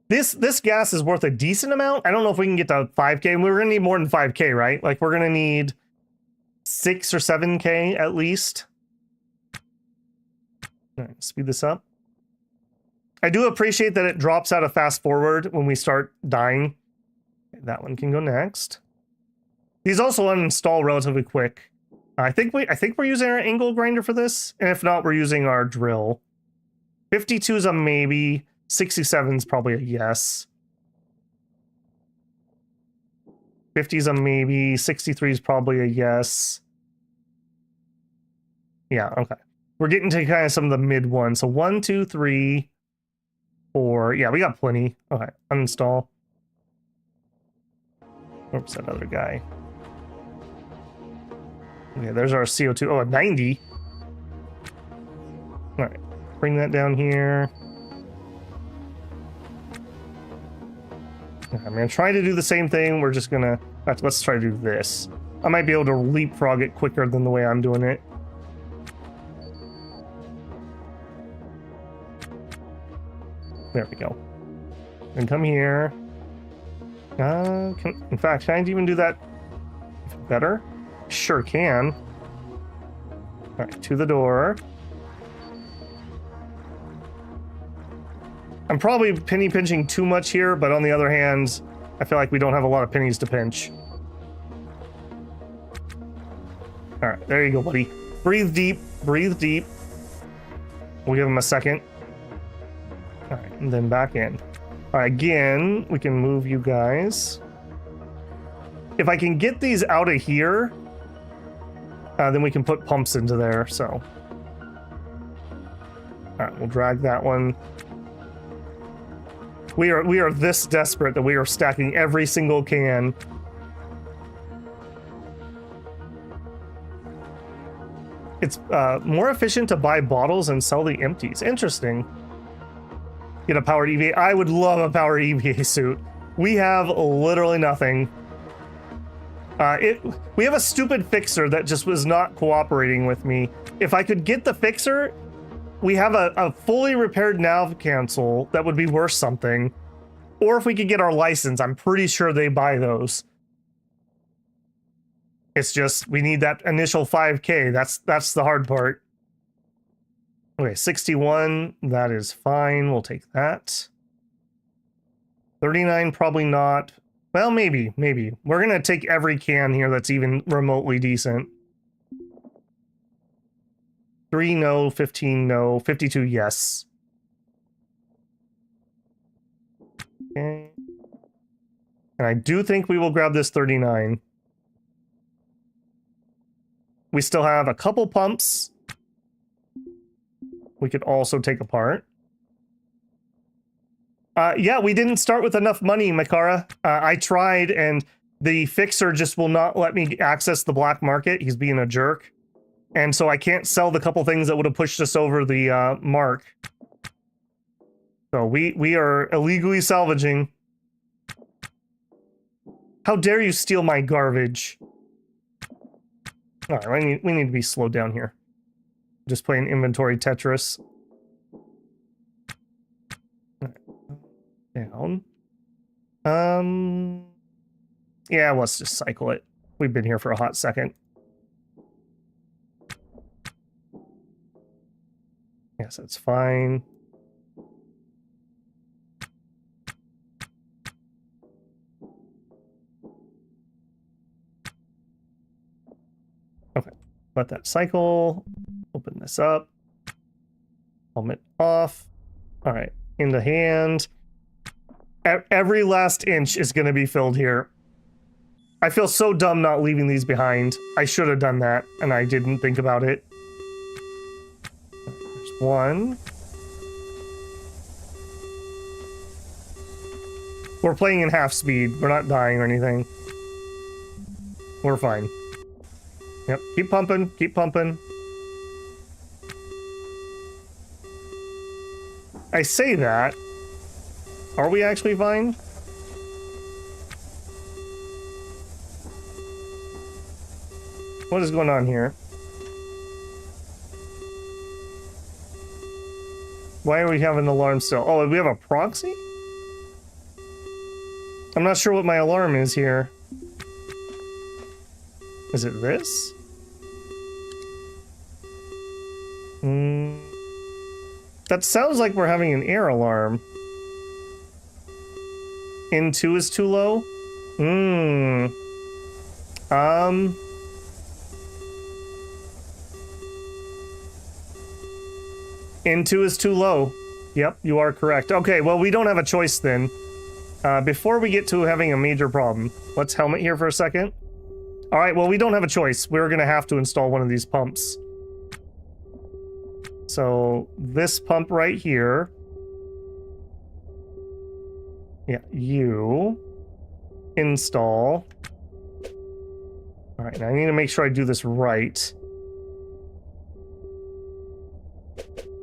This gas is worth a decent amount. I don't know if we can get to 5K. We're going to need more than 5K, right? Like, we're going to need 6 or 7K at least. All right, speed this up. I do appreciate that it drops out of fast forward when we start dying. That one can go next. These also uninstall relatively quick. I think we're using our angle grinder for this, and if not, we're using our drill. 52 is a maybe. 67 is probably a yes. 50 is a maybe. 63 is probably a yes. Yeah, okay. We're getting to kind of some of the mid ones. So 1, 2, 3, 4. Yeah, we got plenty. Okay, uninstall. Oops, that other guy. Okay, there's our CO2. Oh, a 90. All right, bring that down here. I'm going to try to do the same thing. We're just going to... Let's try to do this. I might be able to leapfrog it quicker than the way I'm doing it. There we go. And come here. In fact, can I even do that better? Sure can. All right, to the door. I'm probably penny pinching too much here, but on the other hand, I feel like we don't have a lot of pennies to pinch. All right, there you go, buddy. Breathe deep, breathe deep. We'll give him a second. All right, and then back in. All right, again, we can move you guys. If I can get these out of here, then we can put pumps into there, so. All right, we'll drag that one. We are this desperate that we are stacking every single can. It's more efficient to buy bottles and sell the empties. Interesting. Get a powered EVA. I would love a powered EVA suit. We have literally nothing. We have a stupid fixer that just was not cooperating with me. If I could get the fixer, we have a fully repaired nav console that would be worth something. Or if we could get our license, I'm pretty sure they buy those. It's just, we need that initial 5K. That's the hard part. Okay, 61, that is fine. We'll take that. 39, probably not. Well, maybe. We're going to take every can here that's even remotely decent. 3, no. 15, no. 52, yes. Okay. And I do think we will grab this 39. We still have a couple pumps we could also take apart. Yeah, we didn't start with enough money, Makara. I tried, and the fixer just will not let me access the black market. He's being a jerk. And so I can't sell the couple things that would have pushed us over the mark. So we are illegally salvaging. How dare you steal my garbage? All right, we need to be slowed down here. Just playing inventory Tetris. Down. Yeah, let's just cycle it. We've been here for a hot second. Yes, that's fine. Okay, let that cycle. Open this up. Helmet off. All right, into hand. Every last inch is going to be filled here. I feel so dumb not leaving these behind. I should have done that, and I didn't think about it. There's one. We're playing in half speed. We're not dying or anything. We're fine. Yep, keep pumping, keep pumping. I say that. Are we actually fine? What is going on here? Why are we having an alarm still? Oh, we have a proxy? I'm not sure what my alarm is here. Is it this? That sounds like we're having an air alarm. N2 is too low? N2 is too low. Yep, you are correct. Okay, well, we don't have a choice then. Before we get to having a major problem, let's helmet here for a second. All right, well, we don't have a choice. We're going to have to install one of these pumps. So this pump right here. Yeah, you install. All right, now I need to make sure I do this right.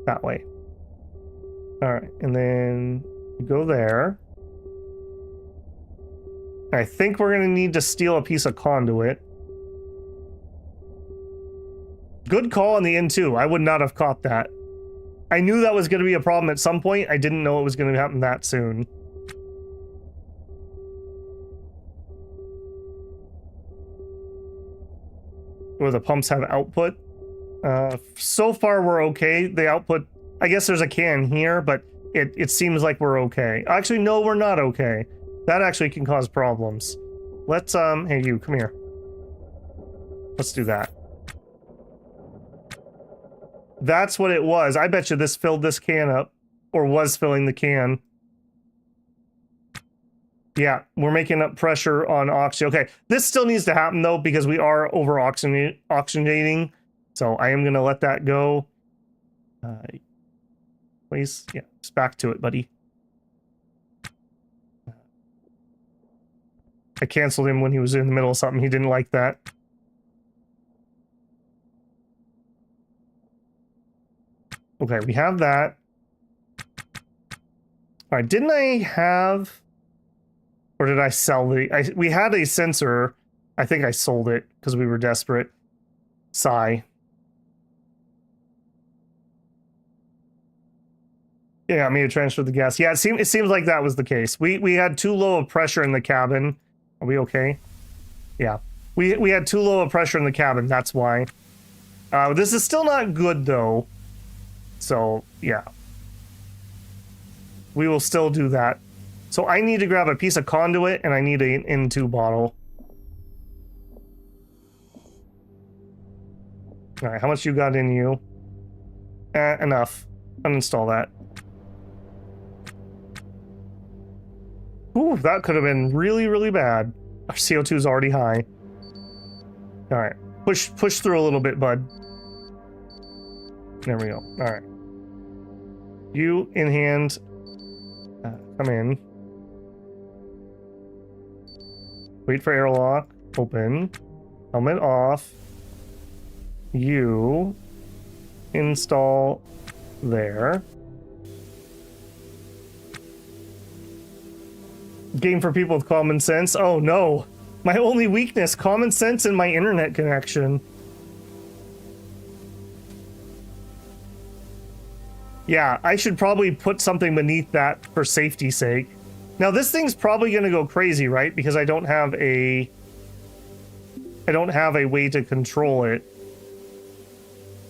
That way. All right, and then you go there. I think we're going to need to steal a piece of conduit. Good call on the N2. I would not have caught that. I knew that was going to be a problem at some point. I didn't know it was going to happen that soon. Where the pumps have output. So far we're okay. The output, I guess there's a can here, but it seems like we're okay. Actually, no, we're not okay. That actually can cause problems. Let's, hey you, come here. Let's do that. That's what it was. I bet you this filled this can up, or was filling the can. Yeah, we're making up pressure on oxygen. Okay, this still needs to happen though, because we are over oxygenating. So I am gonna let that go. Please, yeah, just back to it, buddy. I canceled him when he was in the middle of something. He didn't like that. Okay, we have that. All right, didn't I have... Or did I sell the... we had a sensor. I think I sold it because we were desperate. Sigh. Yeah, I may have transferred the gas. Yeah, it seems like that was the case. We had too low of pressure in the cabin. Are we okay? Yeah. We had too low of pressure in the cabin, that's why. This is still not good, though. So, yeah. We will still do that. So I need to grab a piece of conduit, and I need an N2 bottle. Alright, how much you got in you? Enough. Uninstall that. Ooh, that could have been really, really bad. Our CO2 is already high. Alright. Push through a little bit, bud. There we go. Alright. You in hand. Come in. Wait for airlock. Open. Helmet off. You install there. Game for people with common sense. Oh no. My only weakness, common sense and my internet connection. Yeah, I should probably put something beneath that for safety's sake. Now this thing's probably gonna go crazy, right? Because I don't have a way to control it.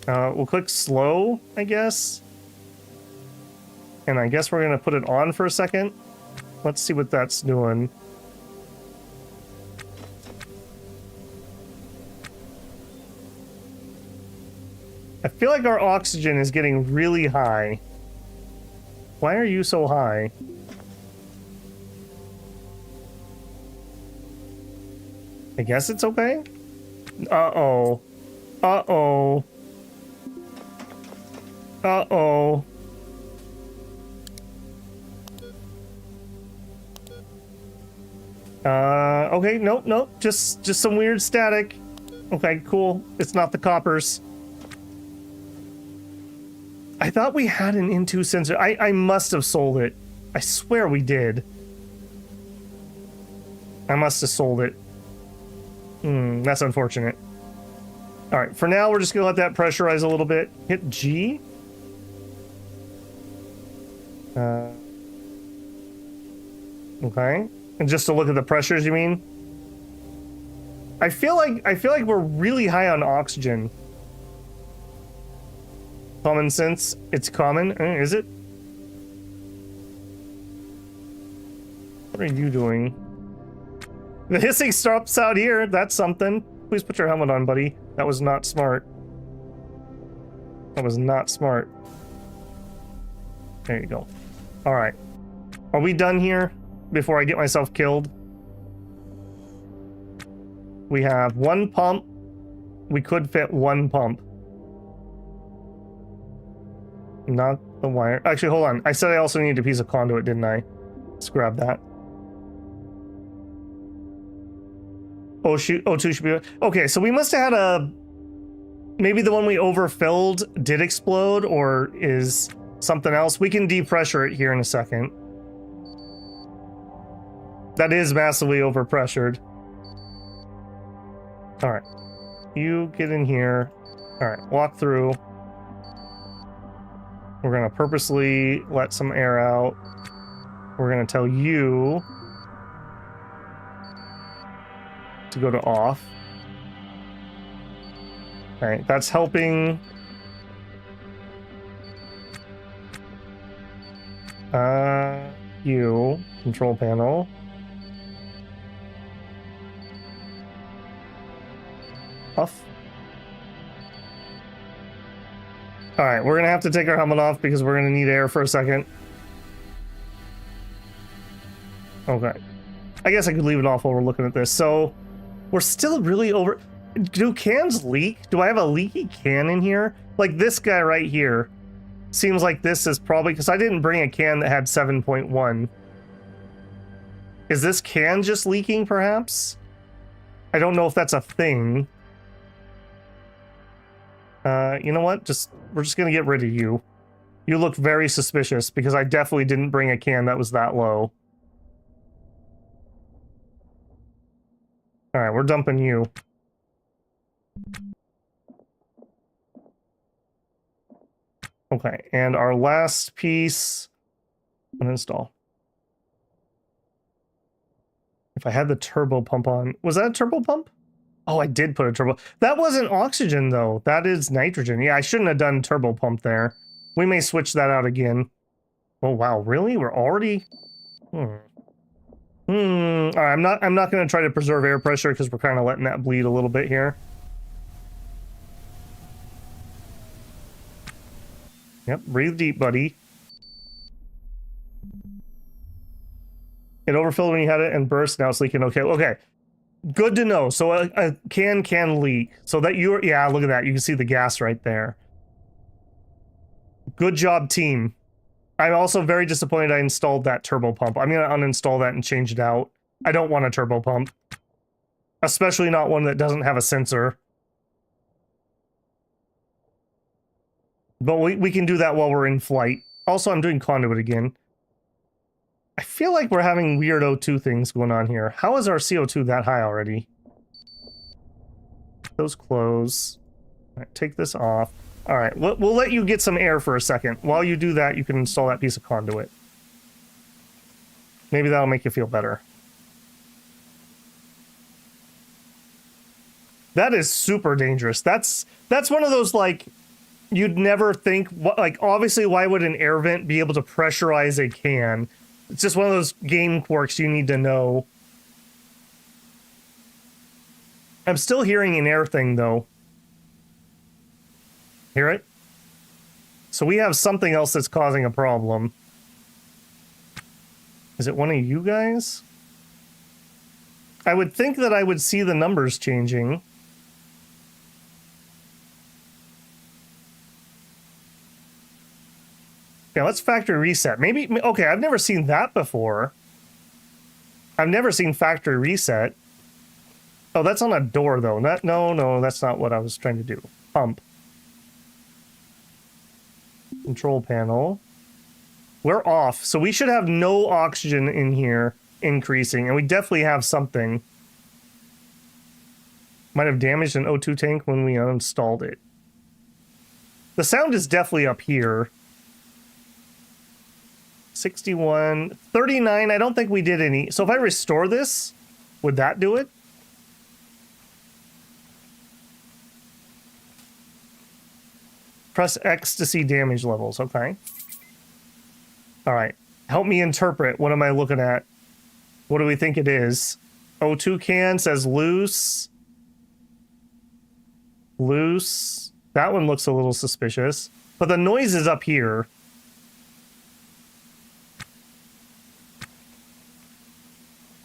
We'll click slow, I guess. And I guess we're gonna put it on for a second. Let's see what that's doing. I feel like our oxygen is getting really high. Why are you so high? I guess it's okay? Uh-oh. Uh-oh. Uh-oh. Okay, nope, nope, just some weird static. Okay, cool. It's not the coppers. I thought we had an N2 sensor. I must have sold it. I swear we did. I must have sold it. That's unfortunate. All right, for now, we're just gonna let that pressurize a little bit. Hit G. Okay, and just to look at the pressures, you mean? I feel like we're really high on oxygen. Common sense, it's common. Is it? What are you doing? The hissing stops out here. That's something. Please put your helmet on, buddy. That was not smart. That was not smart. There you go. All right. Are we done here before I get myself killed? We have one pump. We could fit one pump. Not the wire. Actually, hold on. I said I also needed a piece of conduit, didn't I? Let's grab that. Oh, shoot. O2 should be... Okay, so we must have had a... Maybe the one we overfilled did explode, or is something else. We can depressure it here in a second. That is massively overpressured. All right. You get in here. All right, walk through. We're going to purposely let some air out. We're going to tell you to go to off. All right, that's helping. You, control panel. Off. All right, we're gonna have to take our helmet off because we're gonna need air for a second. Okay. I guess I could leave it off while we're looking at this. So we're still really over... Do cans leak? Do I have a leaky can in here? Like this guy right here. Seems like this is probably... Because I didn't bring a can that had 7.1. Is this can just leaking, perhaps? I don't know if that's a thing. You know what? We're just gonna get rid of you. You look very suspicious because I definitely didn't bring a can that was that low. All right, we're dumping you. Okay, and our last piece, uninstall. If I had the turbo pump on, was that a turbo pump? Oh, I did put a turbo. That wasn't oxygen though. That is nitrogen. Yeah, I shouldn't have done turbo pump there. We may switch that out again. Oh wow, really? We're already... All right, I'm not going to try to preserve air pressure because we're kind of letting that bleed a little bit here. Yep, breathe deep, buddy. It overfilled when you had it and burst. Now it's leaking. Okay, okay. Good to know. So a can leak. So that you're... Yeah, look at that. You can see the gas right there. Good job, team. I'm also very disappointed I installed that turbo pump. I'm going to uninstall that and change it out. I don't want a turbo pump. Especially not one that doesn't have a sensor. But we can do that while we're in flight. Also, I'm doing conduit again. I feel like we're having weird O2 things going on here. How is our CO2 that high already? Those close. All right, take this off. All right, we'll let you get some air for a second. While you do that, you can install that piece of conduit. Maybe that'll make you feel better. That is super dangerous. That's one of those, like, you'd never think... Like, obviously, why would an air vent be able to pressurize a can? It's just one of those game quirks you need to know. I'm still hearing an air thing, though. Hear it? So we have something else that's causing a problem. Is it one of you guys? I would think that I would see the numbers changing. Okay, let's factory reset. Maybe... Okay, I've never seen that before. I've never seen factory reset. Oh, that's on a door, though. No, that's not what I was trying to do. Pump. Control panel. We're off, so we should have no oxygen in here increasing, and we definitely have something. Might have damaged an O2 tank when we uninstalled it. The sound is definitely up here. 61, 39, I don't think we did any. So if I restore this, would that do it? Press X to see damage levels, okay. All right, help me interpret. What am I looking at? What do we think it is? O2 can says loose. Loose. That one looks a little suspicious. But the noise is up here.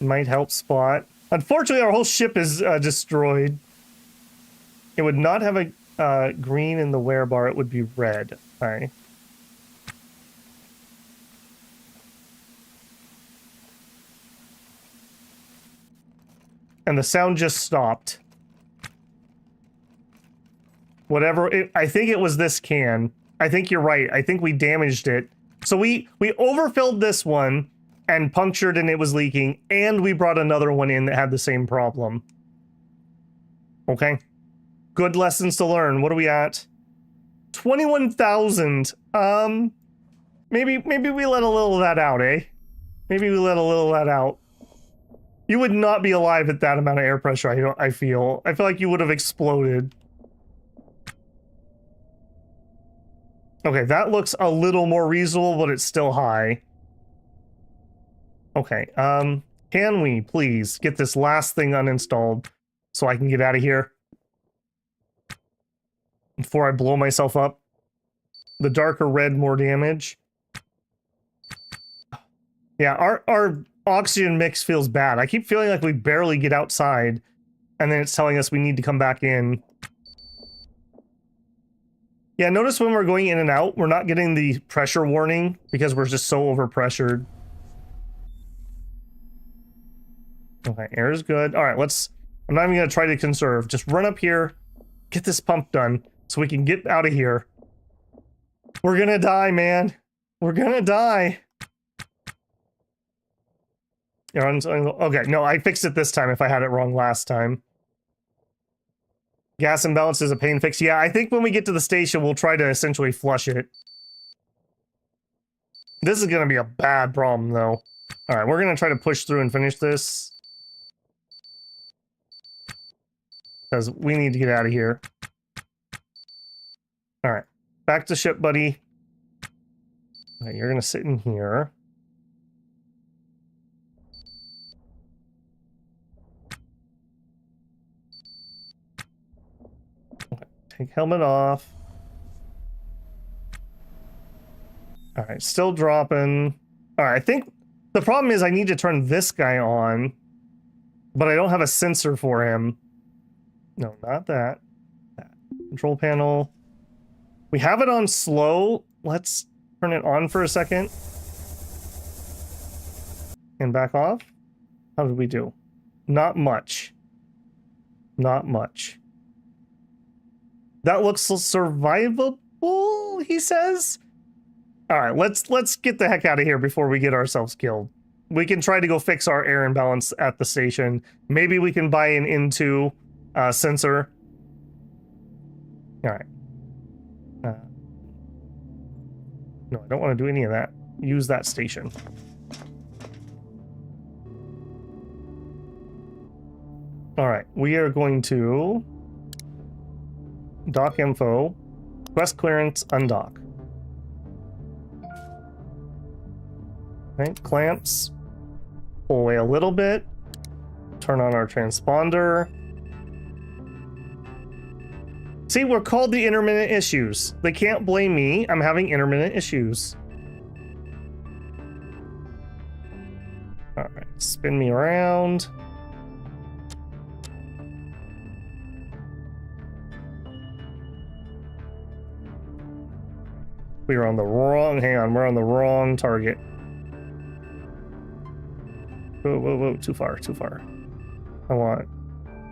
Might help spot. Unfortunately, our whole ship is destroyed. It would not have a green in the wear bar. It would be red. Okay. And the sound just stopped. Whatever. I think it was this can. I think you're right. I think we damaged it. So we overfilled this one and punctured and it was leaking, and we brought another one in that had the same problem. Okay. Good lessons to learn. What are we at? 21,000. Maybe we let a little of that out, eh? Maybe we let a little of that out. You would not be alive at that amount of air pressure, I feel. I feel like you would have exploded. Okay, that looks a little more reasonable, but it's still high. Okay, can we please get this last thing uninstalled so I can get out of here before I blow myself up? The darker red, more damage. Yeah, our oxygen mix feels bad. I keep feeling like we barely get outside, and then it's telling us we need to come back in. Yeah, notice when we're going in and out, we're not getting the pressure warning because we're just so overpressured. Okay, air is good. All right, I'm not even going to try to conserve. Just run up here, get this pump done so we can get out of here. We're going to die, man. We're going to die. Okay, no, I fixed it this time if I had it wrong last time. Gas imbalance is a pain fix. Yeah, I think when we get to the station, we'll try to essentially flush it. This is going to be a bad problem, though. All right, we're going to try to push through and finish this. Because we need to get out of here. All right, back to ship, buddy. All right, you're going to sit in here. Take helmet off. All right, still dropping. All right, I think the problem is I need to turn this guy on, but I don't have a sensor for him. No, not that. Control panel. We have it on slow. Let's turn it on for a second. And back off. How did we do? Not much. Not much. That looks survivable, he says. All right, let's get the heck out of here before we get ourselves killed. We can try to go fix our air imbalance at the station. Maybe we can buy an N2 sensor. All right. No, I don't want to do any of that. Use that station. All right, we are going to dock info, quest clearance, undock. Right, clamps, pull away a little bit, turn on our transponder. See, we're called the intermittent issues. They can't blame me. I'm having intermittent issues. All right, spin me around. We were on the wrong, hang on, we're on the wrong target. Whoa, whoa, whoa, too far, too far. I want...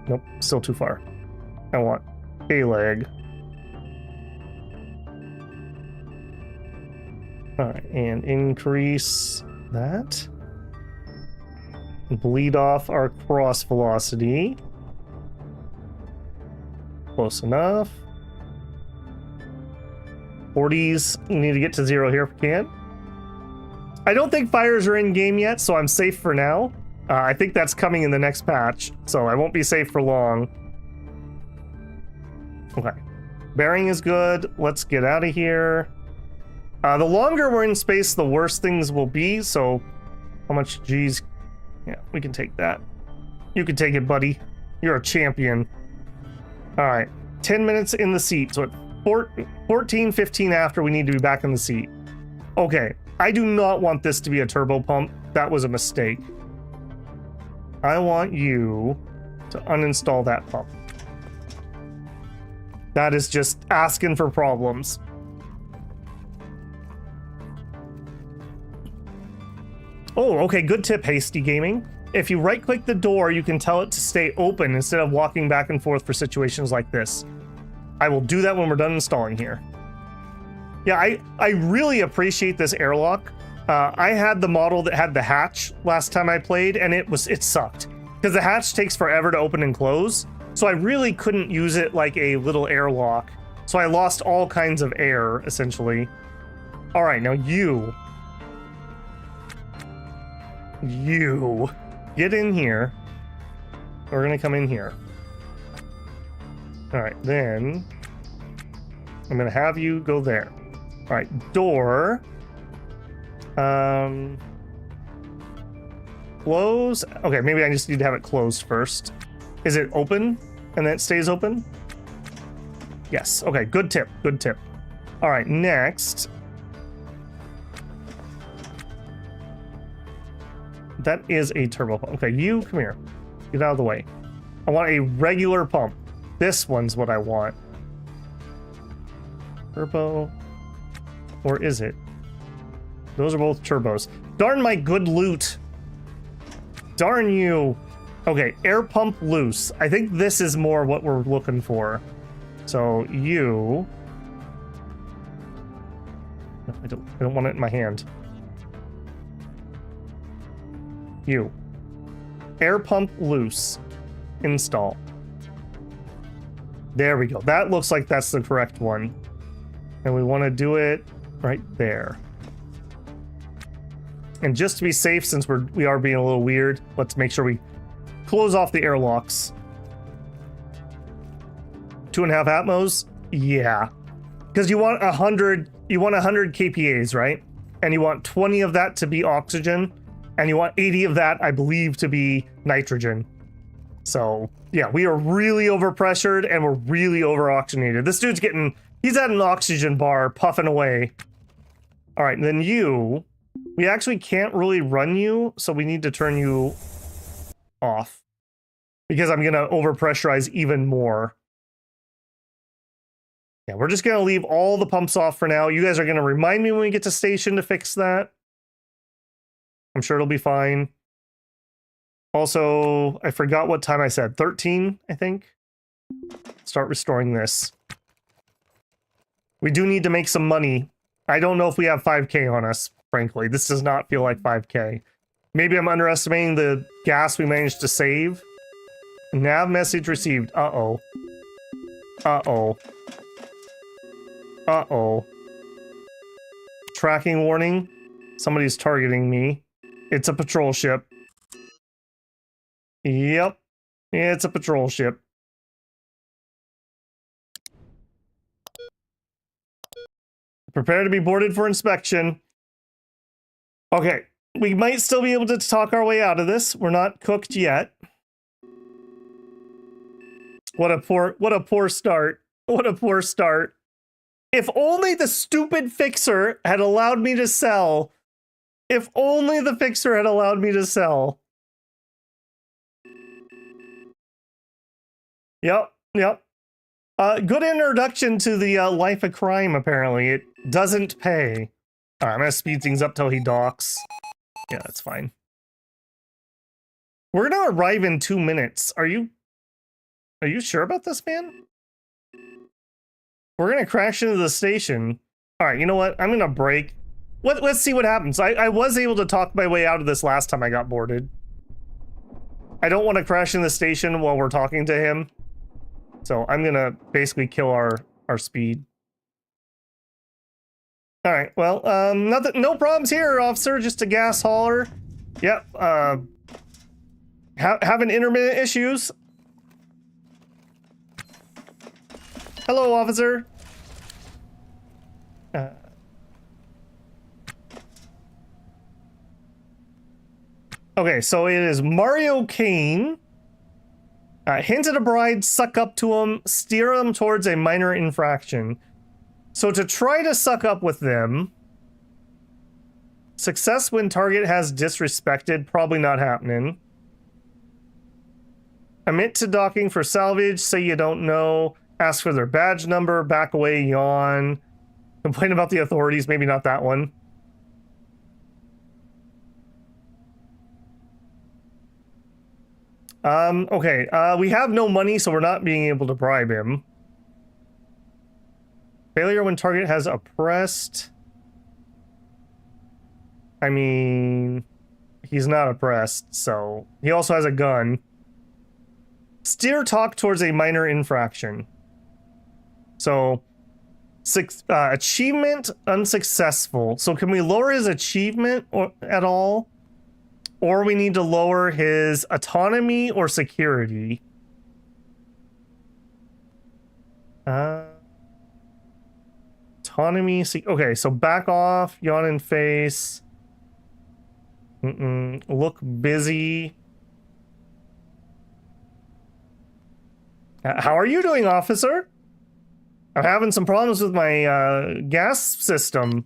Nope, still too far. I want a leg. Alright, and increase that. Bleed off our cross velocity. Close enough. 40s, we need to get to 0 here if we can. I don't think fires are in game yet, so I'm safe for now. I think that's coming in the next patch, so I won't be safe for long. Okay. Bearing is good. Let's get out of here. The longer we're in space, the worse things will be, so how much G's? Yeah, we can take that. You can take it, buddy. You're a champion. All right, 10 minutes in the seat, so at 14, 15 after, we need to be back in the seat. Okay, I do not want this to be a turbo pump. That was a mistake. I want you to uninstall that pump. That is just asking for problems. Oh, okay, good tip, Hasty Gaming. If you right-click the door, you can tell it to stay open instead of walking back and forth for situations like this. I will do that when we're done installing here. Yeah, I really appreciate this airlock. I had the model that had the hatch last time I played, and it sucked. Because the hatch takes forever to open and close, so I really couldn't use it like a little airlock. So I lost all kinds of air, essentially. All right, now you get in here. We're gonna come in here. All right, then I'm gonna have you go there. All right, door. Close. Okay, maybe I just need to have it closed first. Is it open and then it stays open? Yes. Okay, good tip, good tip. All right, next. That is a turbo pump. Okay, you come here. Get out of the way. I want a regular pump. This one's what I want. Turbo. Or is it? Those are both turbos. Darn my good loot. Darn you. Okay, air pump loose. I think this is more what we're looking for. So you... No, I don't want it in my hand. You. Air pump loose. Install. There we go. That looks like that's the correct one. And we want to do it right there. And just to be safe, since we are being a little weird, let's make sure we close off the airlocks. 2.5 atmos? Yeah. Because you want 100 kPAs, right? And you want 20 of that to be oxygen, and you want 80 of that, I believe, to be nitrogen. So, yeah, we are really overpressured and we're really over-oxygenated. This dude's he's at an oxygen bar puffing away. All right, and then we actually can't really run you, so we need to turn you off. Because I'm gonna overpressurize even more. Yeah, we're just gonna leave all the pumps off for now. You guys are gonna remind me when we get to station to fix that. I'm sure it'll be fine. Also, I forgot what time I said. 13, I think. Start restoring this. We do need to make some money. I don't know if we have 5K on us, frankly. This does not feel like 5K. Maybe I'm underestimating the gas we managed to save. Nav message received. Uh-oh. Uh-oh. Uh-oh. Tracking warning. Somebody's targeting me. It's a patrol ship. Yep. It's a patrol ship. Prepare to be boarded for inspection. Okay. We might still be able to talk our way out of this. We're not cooked yet. What a poor start. What a poor start. If only the stupid fixer had allowed me to sell. If only the fixer had allowed me to sell. Yep, yep. Good introduction to the life of crime, apparently. It doesn't pay. Alright, I'm gonna speed things up till he docks. Yeah, that's fine. We're gonna arrive in 2 minutes. Are you sure about this, man? We're gonna crash into the station. All right, you know what? I'm gonna break. Let's see what happens. I was able to talk my way out of this last time I got boarded. I don't want to crash in the station while we're talking to him. So I'm gonna basically kill our speed. All right, well, no problems here, officer. Just a gas hauler. Yep, having intermittent issues. Hello, officer. Okay, so it is Mario Kane. Hint at a bride, suck up to him, steer them towards a minor infraction. So to try to suck up with them, success when target has disrespected, probably not happening. Admit to docking for salvage, say you don't know, ask for their badge number, back away, yawn. Complain about the authorities, maybe not that one. Okay, we have no money, so we're not being able to bribe him. Failure when target has oppressed. I mean, he's not oppressed, so he also has a gun. Steer talk towards a minor infraction. So, achievement unsuccessful. So can we lower his achievement at all? Or we need to lower his autonomy or security. Autonomy, okay, so back off, yawn in face. Look busy. How are you doing, officer? I'm having some problems with my gas system.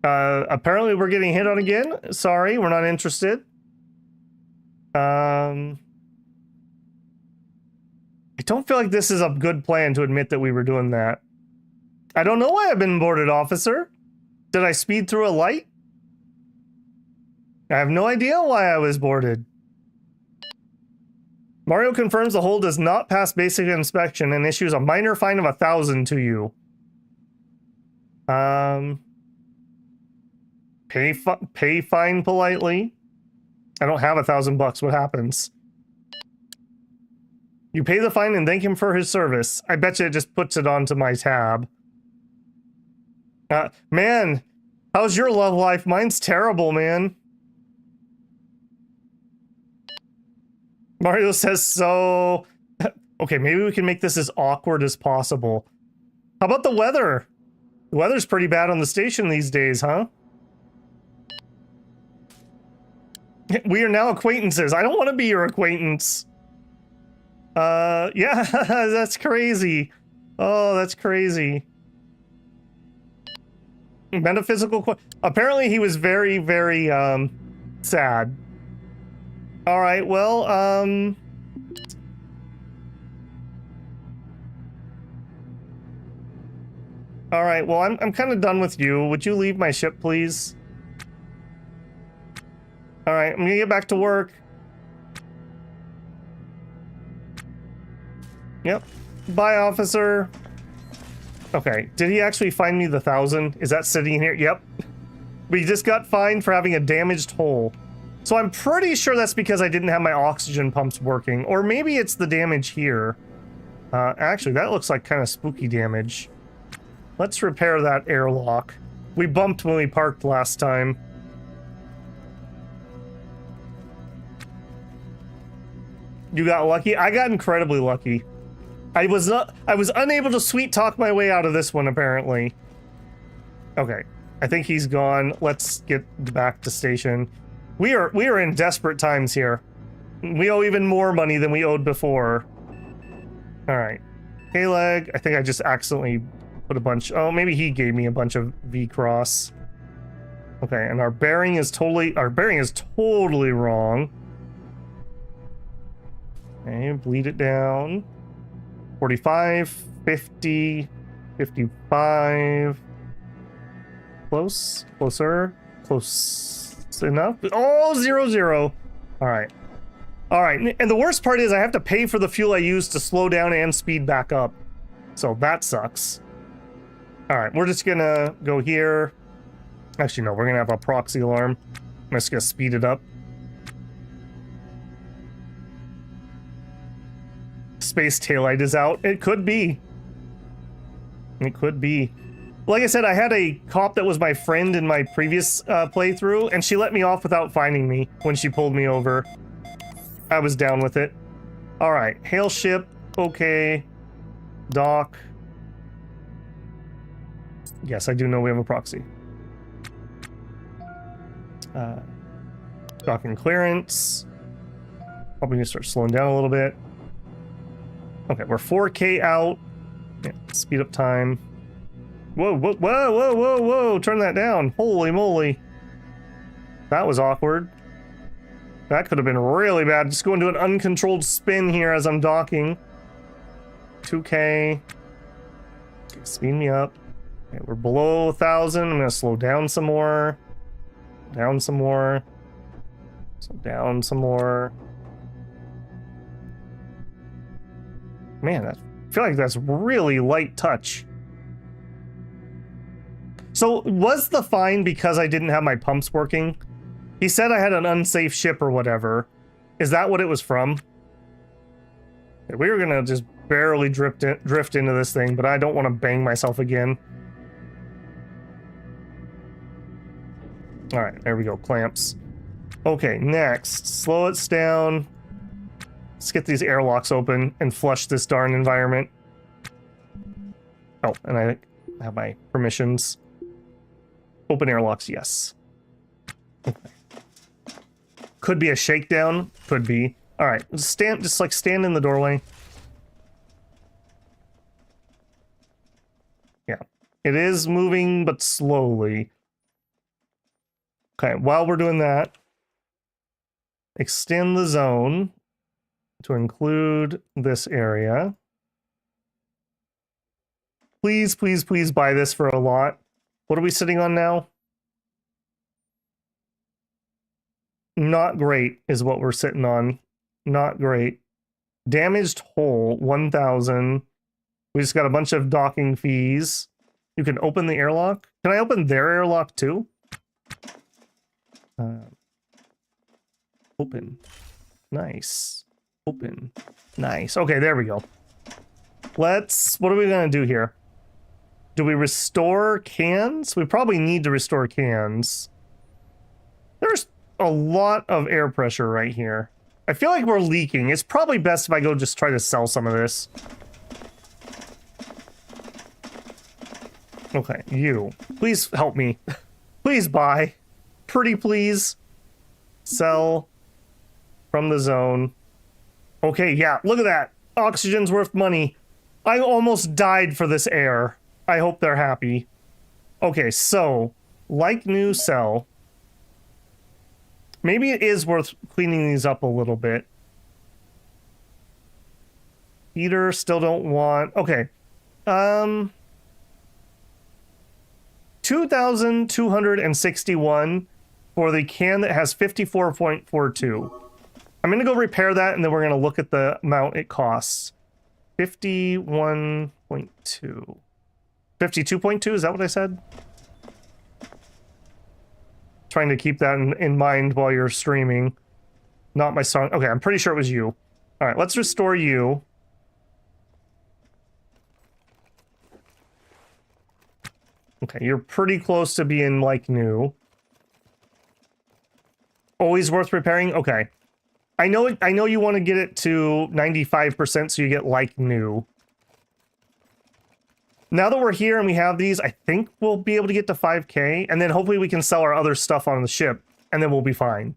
Apparently we're getting hit on again. Sorry, we're not interested. I don't feel like this is a good plan to admit that we were doing that. I don't know why I've been boarded, officer. Did I speed through a light? I have no idea why I was boarded. Mario confirms the hull does not pass basic inspection and issues a minor fine of 1,000 to you. Pay fine politely. I don't have $1,000. What happens? You pay the fine and thank him for his service. I bet you it just puts it onto my tab. Man, how's your love life? Mine's terrible, man. Mario says so. Okay, maybe we can make this as awkward as possible. How about the weather? The weather's pretty bad on the station these days, huh? We are now acquaintances. I don't want to be your acquaintance. Yeah, that's crazy. Oh, that's crazy. Metaphysical. Apparently he was very, very, sad. All right, well, all right, well, I'm kind of done with you. Would you leave my ship, please? All right, I'm gonna get back to work. Yep. Bye, officer. Okay, did he actually find me the 1,000? Is that sitting here? Yep. We just got fined for having a damaged hull. So I'm pretty sure that's because I didn't have my oxygen pumps working. Or maybe it's the damage here. Actually, that looks like kind of spooky damage. Let's repair that airlock. We bumped when we parked last time. You got lucky? I got incredibly lucky. I was unable to sweet talk my way out of this one, apparently. Okay. I think he's gone. Let's get back to station. We are in desperate times here. We owe even more money than we owed before. Alright. Hey leg. I think I just accidentally put a bunch. Oh, maybe he gave me a bunch of V-cross. Okay, and our bearing is totally wrong. Okay, bleed it down. 45, 50, 55. Closer. enough. Oh, 0-0. All right. All right. And the worst part is I have to pay for the fuel I use to slow down and speed back up. So that sucks. All right. We're just going to go here. Actually, no. We're going to have a proxy alarm. I'm just going to speed it up. Space taillight is out. It could be. It could be. Like I said, I had a cop that was my friend in my previous playthrough, and she let me off without finding me when she pulled me over. I was down with it. All right, hail ship. Okay. Dock. Yes, I do know we have a proxy. Docking clearance. Probably need to start slowing down a little bit. Okay, we're 4K out. Yeah, speed up time. Whoa, whoa, whoa, whoa, whoa, whoa! Turn that down. Holy moly. That was awkward. That could have been really bad. Just go into an uncontrolled spin here as I'm docking. 2K. Okay, speed me up. Okay, we're below 1,000. I'm gonna slow down some more. Down some more. Slow down some more. Man, I feel like that's really light touch. So was the fine because I didn't have my pumps working? He said I had an unsafe ship or whatever. Is that what it was from? We were gonna just barely drift into this thing, but I don't want to bang myself again. All right, there we go, clamps. Okay, next, slow it down. Let's get these airlocks open and flush this darn environment. Oh, and I have my permissions. Open airlocks, yes. Okay. Could be a shakedown. Could be. All right, just like stand in the doorway. Yeah, it is moving, but slowly. Okay, while we're doing that, extend the zone to include this area. Please, please, please buy this for a lot. What are we sitting on now? Not great is what we're sitting on. Not great. Damaged hull, 1,000. We just got a bunch of docking fees. You can open the airlock. Can I open their airlock too? Open. Nice. Open. Nice. Okay, there we go. What are we gonna do here? Do we restore cans? We probably need to restore cans. There's a lot of air pressure right here. I feel like we're leaking. It's probably best if I go just try to sell some of this. Okay, you. Please help me. Please buy. Pretty please. Sell. From the zone. Okay, yeah, look at that. Oxygen's worth money. I almost died for this air. I hope they're happy. Okay, so, like new sell. Maybe it is worth cleaning these up a little bit. Heater, still don't want... Okay. 2,261 for the can that has 54.42. I'm going to go repair that, and then we're going to look at the amount it costs. 51.2. 52.2, is that what I said? Trying to keep that in mind while you're streaming. Not my song. Okay, I'm pretty sure it was you. All right, let's restore you. Okay, you're pretty close to being like new. Always worth repairing? Okay. I know you want to get it to 95% so you get like new. Now that we're here and we have these, I think we'll be able to get to 5K, and then hopefully we can sell our other stuff on the ship, and then we'll be fine.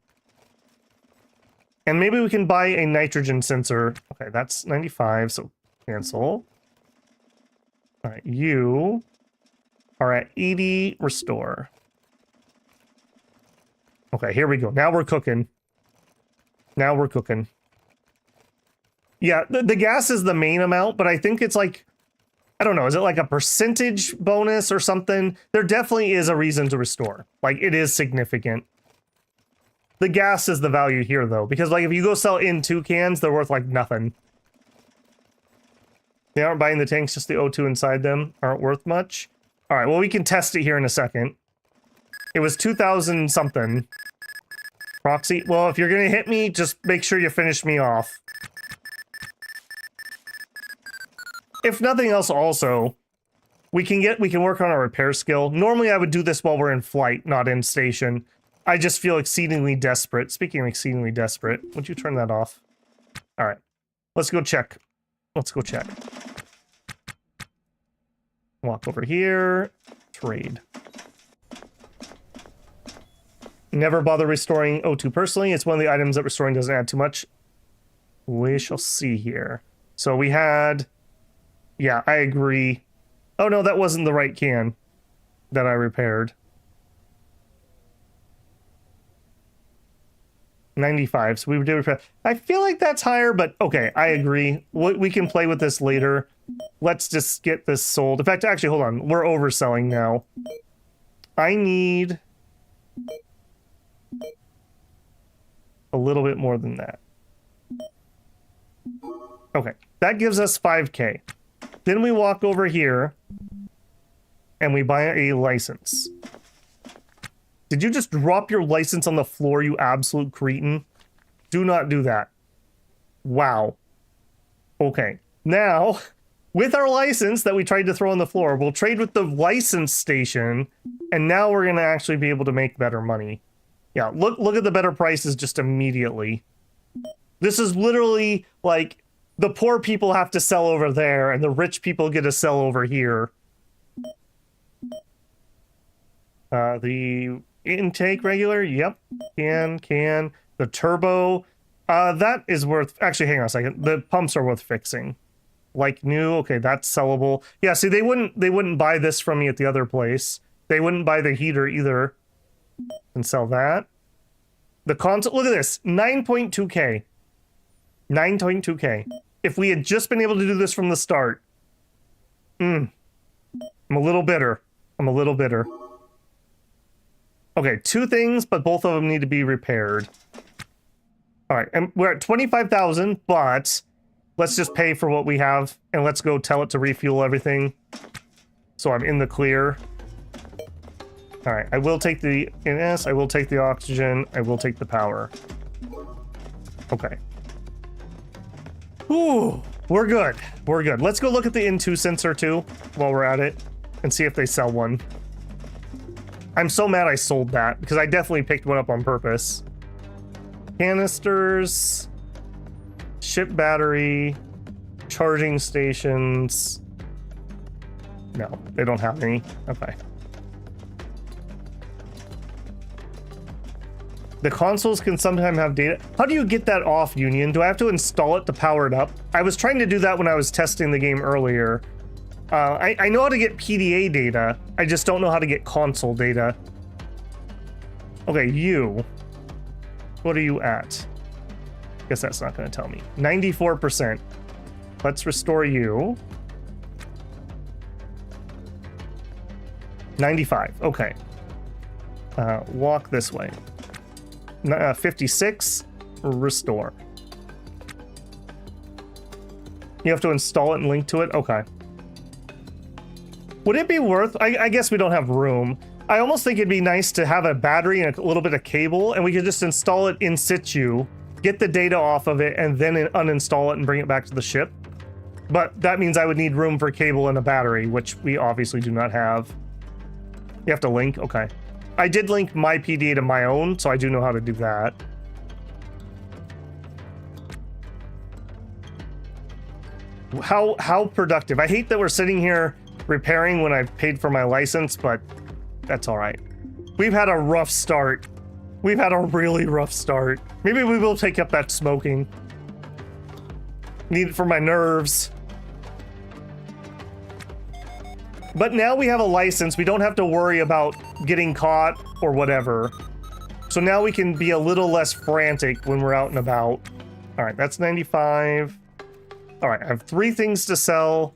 And maybe we can buy a nitrogen sensor. Okay, that's 95, so cancel. All right, you are at 80, restore. Okay, here we go. Now we're cooking. Now we're cooking. Yeah, the gas is the main amount, but I think it's like, I don't know, is it like a percentage bonus or something? There definitely is a reason to restore. Like, it is significant. The gas is the value here, though, because like if you go sell in 2 cans, they're worth like nothing. They aren't buying the tanks, just the O2 inside them aren't worth much. All right, well, we can test it here in a second. It was 2,000 something. Proxy, well, if you're gonna hit me, just make sure you finish me off. If nothing else, also, we can work on our repair skill. Normally, I would do this while we're in flight, not in station. I just feel exceedingly desperate. Speaking of exceedingly desperate, would you turn that off? All right, let's go check. Let's go check. Walk over here. Trade. Never bother restoring O2 personally. It's one of the items that restoring doesn't add too much. We shall see here. So we had... Yeah, I agree. Oh no, that wasn't the right can that I repaired. 95, so we did repair. I feel like that's higher, but okay, I agree. We can play with this later. Let's just get this sold. In fact, actually, hold on. We're overselling now. I need a little bit more than that. Okay, that gives us 5K. Then we walk over here and we buy a license. Did you just drop your license on the floor, you absolute cretin? Do not do that. Wow. Okay. Now, with our license that we tried to throw on the floor, we'll trade with the license station, and now we're going to actually be able to make better money. Yeah, look at the better prices just immediately. This is literally like the poor people have to sell over there, and the rich people get to sell over here. The intake regular, yep. Can. The turbo, that is worth... Actually, hang on a second. The pumps are worth fixing. Like new, okay, that's sellable. Yeah, see, they wouldn't buy this from me at the other place. They wouldn't buy the heater either. And sell that. The console, look at this, 9.2K. 9.2K. If we had just been able to do this from the start. I'm a little bitter. I'm a little bitter. Okay, 2 things, but both of them need to be repaired. All right, and we're at 25,000, but let's just pay for what we have, and let's go tell it to refuel everything. So I'm in the clear. All right, I will take the NS, I will take the oxygen, I will take the power. Okay. Ooh, we're good. We're good. Let's go look at the N2 sensor too, while we're at it, and see if they sell one. I'm so mad I sold that, because I definitely picked one up on purpose. Canisters, ship battery, charging stations. No, they don't have any. Okay. The consoles can sometimes have data. How do you get that off, Union? Do I have to install it to power it up? I was trying to do that when I was testing the game earlier. I know how to get PDA data. I just don't know how to get console data. Okay, you. What are you at? Guess that's not going to tell me. 94%. Let's restore you. 95. Okay. Walk this way. 56. Restore. You have to install it and link to it? Okay. Would it be worth... I guess we don't have room. I almost think it'd be nice to have a battery and a little bit of cable, and we could just install it in situ, get the data off of it, and then uninstall it and bring it back to the ship. But that means I would need room for cable and a battery, which we obviously do not have. You have to link? Okay. I did link my PDA to my own, so I do know how to do that. How productive. I hate that we're sitting here repairing when I've paid for my license, but that's all right. We've had a rough start. We've had a really rough start. Maybe we will take up that smoking. Need it for my nerves. But now we have a license. We don't have to worry about getting caught or whatever. So now we can be a little less frantic when we're out and about. All right, that's 95. All right, I have 3 things to sell.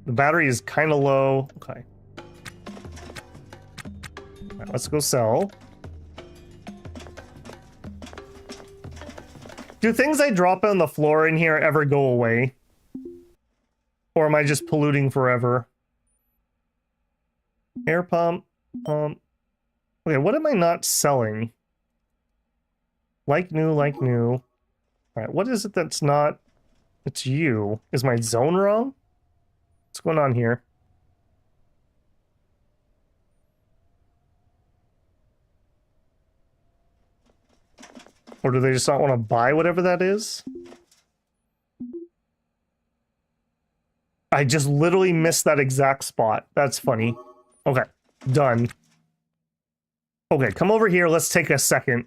The battery is kind of low. Okay. All right, let's go sell. Do things I drop on the floor in here ever go away? Or am I just polluting forever? Air pump. Okay, what am I not selling? Like new, like new. Alright, what is it that's not... It's you. Is my zone wrong? What's going on here? Or do they just not want to buy whatever that is? I just literally missed that exact spot. That's funny. Okay, done. Okay, come over here. Let's take a second.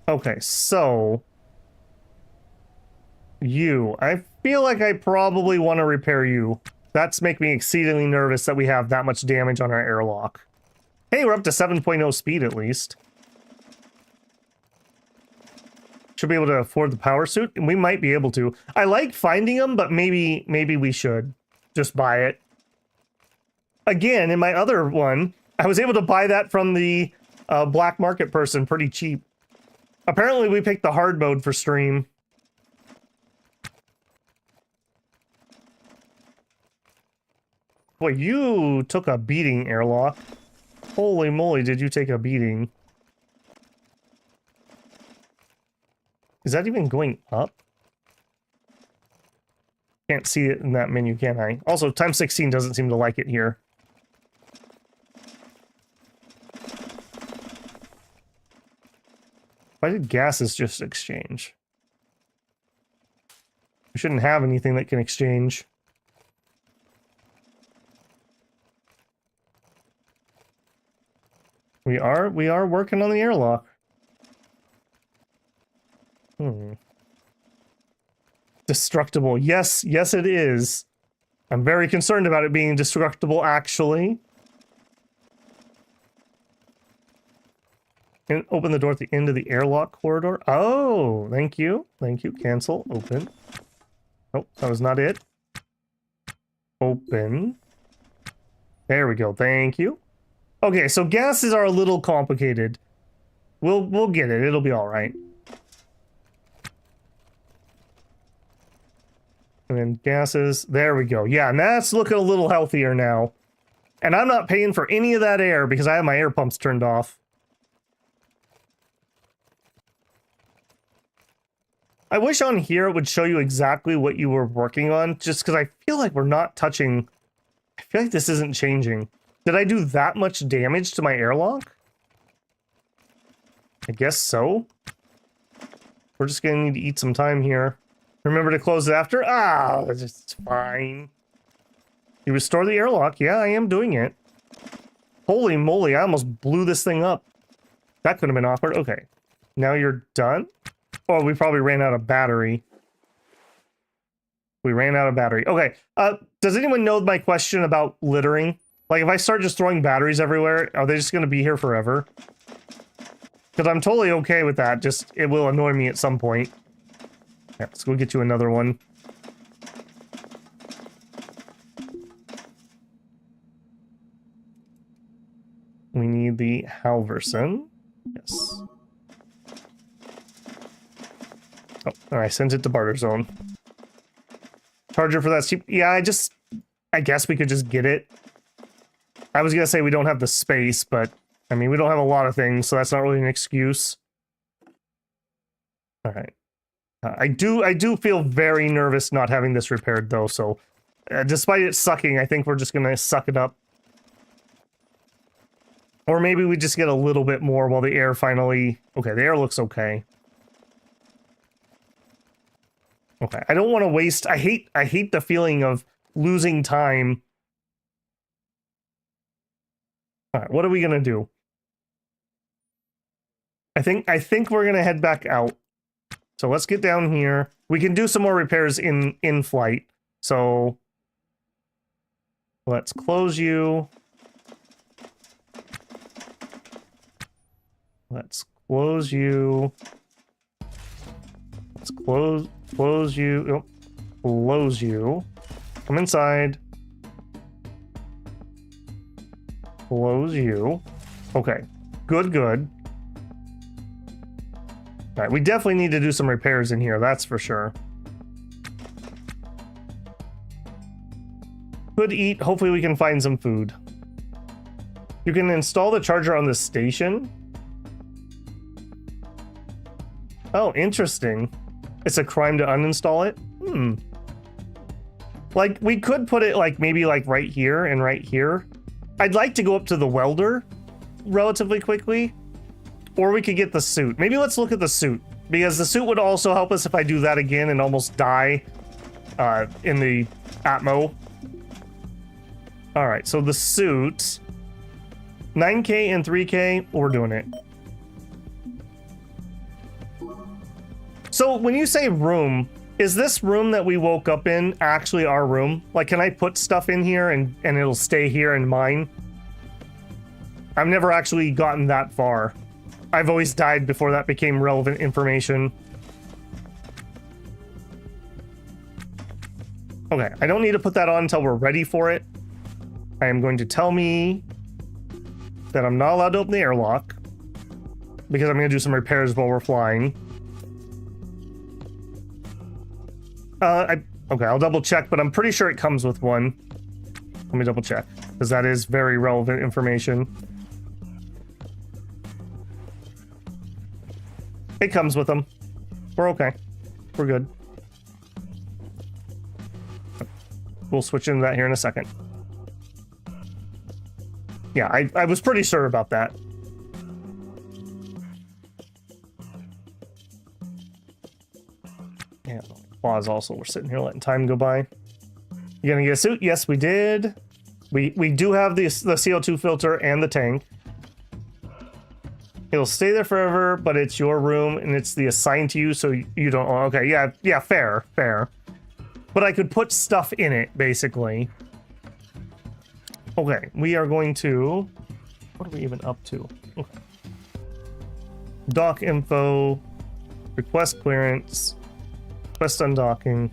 Okay, so... You. I feel like I probably want to repair you. That's making me exceedingly nervous that we have that much damage on our airlock. Hey, we're up to 7.0 speed at least. Should be able to afford the power suit, and we might be able to. I like finding them, but maybe we should just buy it. Again, in my other one, I was able to buy that from the black market person pretty cheap. Apparently, we picked the hard mode for stream. Boy, you took a beating, airlock. Holy moly, did you take a beating. Is that even going up? Can't see it in that menu, can I? Also, times 16 doesn't seem to like it here. Why did gases just exchange? We shouldn't have anything that can exchange. We are working on the airlock. Destructible. Yes, it is. I'm very concerned about it being destructible, actually. And open the door at the end of the airlock corridor. Oh, thank you. Thank you. Cancel. Open. Oh, that was not it. Open. There we go. Thank you. Okay, so gases are a little complicated. We'll get it. It'll be all right. And then gases. There we go. Yeah, and that's looking a little healthier now. And I'm not paying for any of that air because I have my air pumps turned off. I wish on here it would show you exactly what you were working on, just because I feel like we're not touching... I feel like this isn't changing. Did I do that much damage to my airlock? I guess so. We're just gonna need to eat some time here. Remember to close it after? Ah, it's fine. You restore the airlock. Yeah, I am doing it. Holy moly, I almost blew this thing up. That could have been awkward. Okay. Now you're done? Oh, we probably ran out of battery. We ran out of battery. Okay. Does anyone know my question about littering? Like, if I start just throwing batteries everywhere, are they just going to be here forever? Because I'm totally okay with that. Just, it will annoy me at some point. Yeah, let's go get you another one. We need the Halverson. Yes. Oh, I sent it to barter zone. Charger for that cheap. Yeah, I guess we could just get it. I was gonna say we don't have the space, but I mean, we don't have a lot of things, so that's not really an excuse. All right. I do feel very nervous not having this repaired though, so despite it sucking, I think we're just gonna suck it up. Or maybe we just get a little bit more while the air finally... Okay, the air looks okay. Okay, I don't want to waste... I hate the feeling of losing time. Alright, what are we gonna do? I think we're gonna head back out. So let's get down here. We can do some more repairs in flight. So let's close you. Let's close you. Let's close you. Oh, close you. Come inside. Close you. Okay. Good. All right, we definitely need to do some repairs in here, that's for sure. Could eat, hopefully we can find some food. You can install the charger on the station. Oh, interesting. It's a crime to uninstall it? Like, we could put it, like, maybe, like, right here and right here. I'd like to go up to the welder relatively quickly. Or we could get the suit. Maybe let's look at the suit. Because the suit would also help us if I do that again and almost die in the Atmo. Alright, so the suit. 9K and 3K, we're doing it. So when you say room, is this room that we woke up in actually our room? Like, can I put stuff in here and it'll stay here in mine? I've never actually gotten that far. I've always died before that became relevant information. Okay, I don't need to put that on until we're ready for it. I am going to tell me that I'm not allowed to open the airlock because I'm going to do some repairs while we're flying. Okay, I'll double check, but I'm pretty sure it comes with one. Let me double check because that is very relevant information. It comes with them. We're okay. We're good. We'll switch into that here in a second. Yeah, I was pretty sure about that. Yeah, pause also. We're sitting here letting time go by. You gonna get a suit? Yes, we did. We do have the CO2 filter and the tank. It'll stay there forever, but it's your room and it's the assigned to you, so you don't. Oh, okay, yeah, fair. But I could put stuff in it, basically. Okay, we are going to. What are we even up to? Okay. Dock info, request clearance, request undocking,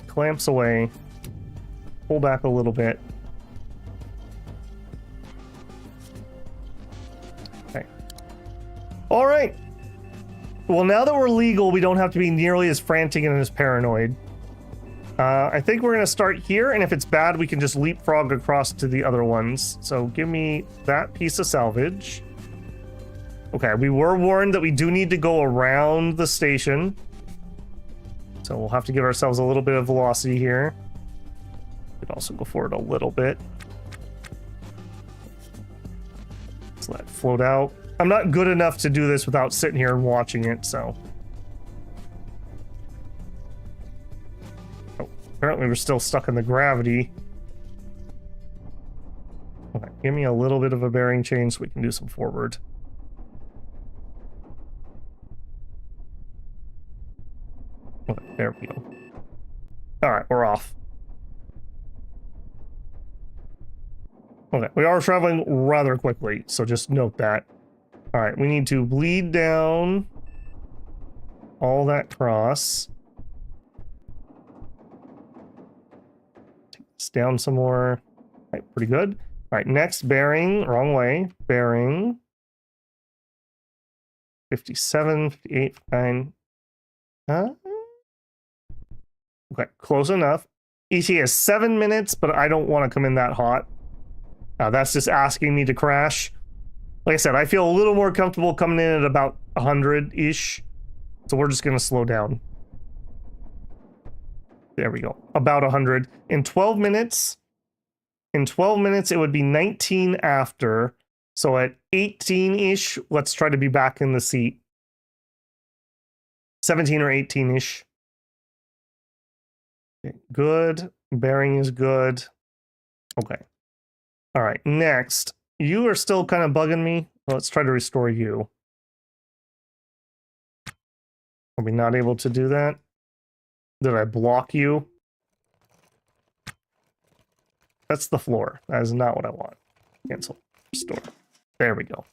clamps away, pull back a little bit. All right. Well, now that we're legal, we don't have to be nearly as frantic and as paranoid. I think we're going to start here, and if it's bad, we can just leapfrog across to the other ones. So give me that piece of salvage. Okay, we were warned that we do need to go around the station. So we'll have to give ourselves a little bit of velocity here. We could also go forward a little bit. Let's let it float out. I'm not good enough to do this without sitting here and watching it, so. Oh, apparently we're still stuck in the gravity. Okay, give me a little bit of a bearing change so we can do some forward. Okay, there we go. Alright, we're off. Okay, we are traveling rather quickly, so just note that. All right, we need to bleed down all that cross. Take this down some more. All right, pretty good. All right, next bearing, wrong way. Bearing. 57, 58, 59. Huh? Okay, close enough. ETA is 7 minutes, but I don't want to come in that hot. That's just asking me to crash. Like I said, I feel a little more comfortable coming in at about 100-ish. So we're just going to slow down. There we go. About 100. In 12 minutes, it would be 19 after. So at 18-ish, let's try to be back in the seat. 17 or 18-ish. Okay, good. Bearing is good. Okay. All right, next. You are still kind of bugging me. Let's try to restore you. Are we not able to do that? Did I block you? That's the floor. That is not what I want. Cancel. Restore. There we go.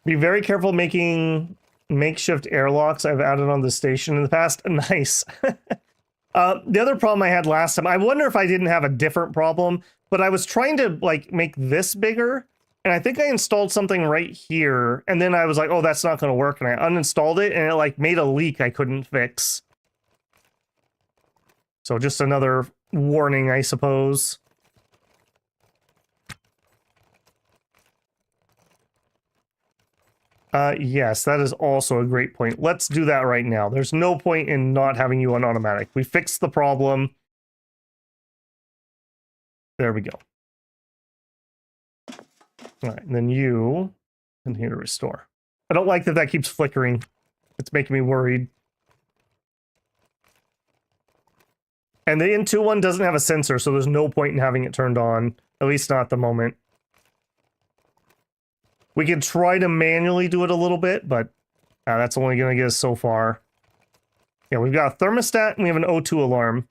Be very careful making makeshift airlocks I've added on the station in the past. Nice. The other problem I had last time, I wonder if I didn't have a different problem, but I was trying to like make this bigger, and I think I installed something right here, and then I was like, oh, that's not going to work, and I uninstalled it, and it like made a leak I couldn't fix. So just another warning, I suppose. Yes, that is also a great point. Let's do that right now. There's no point in not having you on automatic. We fixed the problem. There we go. All right, and then you can here to restore. I don't like that that keeps flickering. It's making me worried. And the N2 one doesn't have a sensor, so there's no point in having it turned on. At least not at the moment. We could try to manually do it a little bit, but that's only going to get us so far. Yeah, we've got a thermostat and we have an O2 alarm.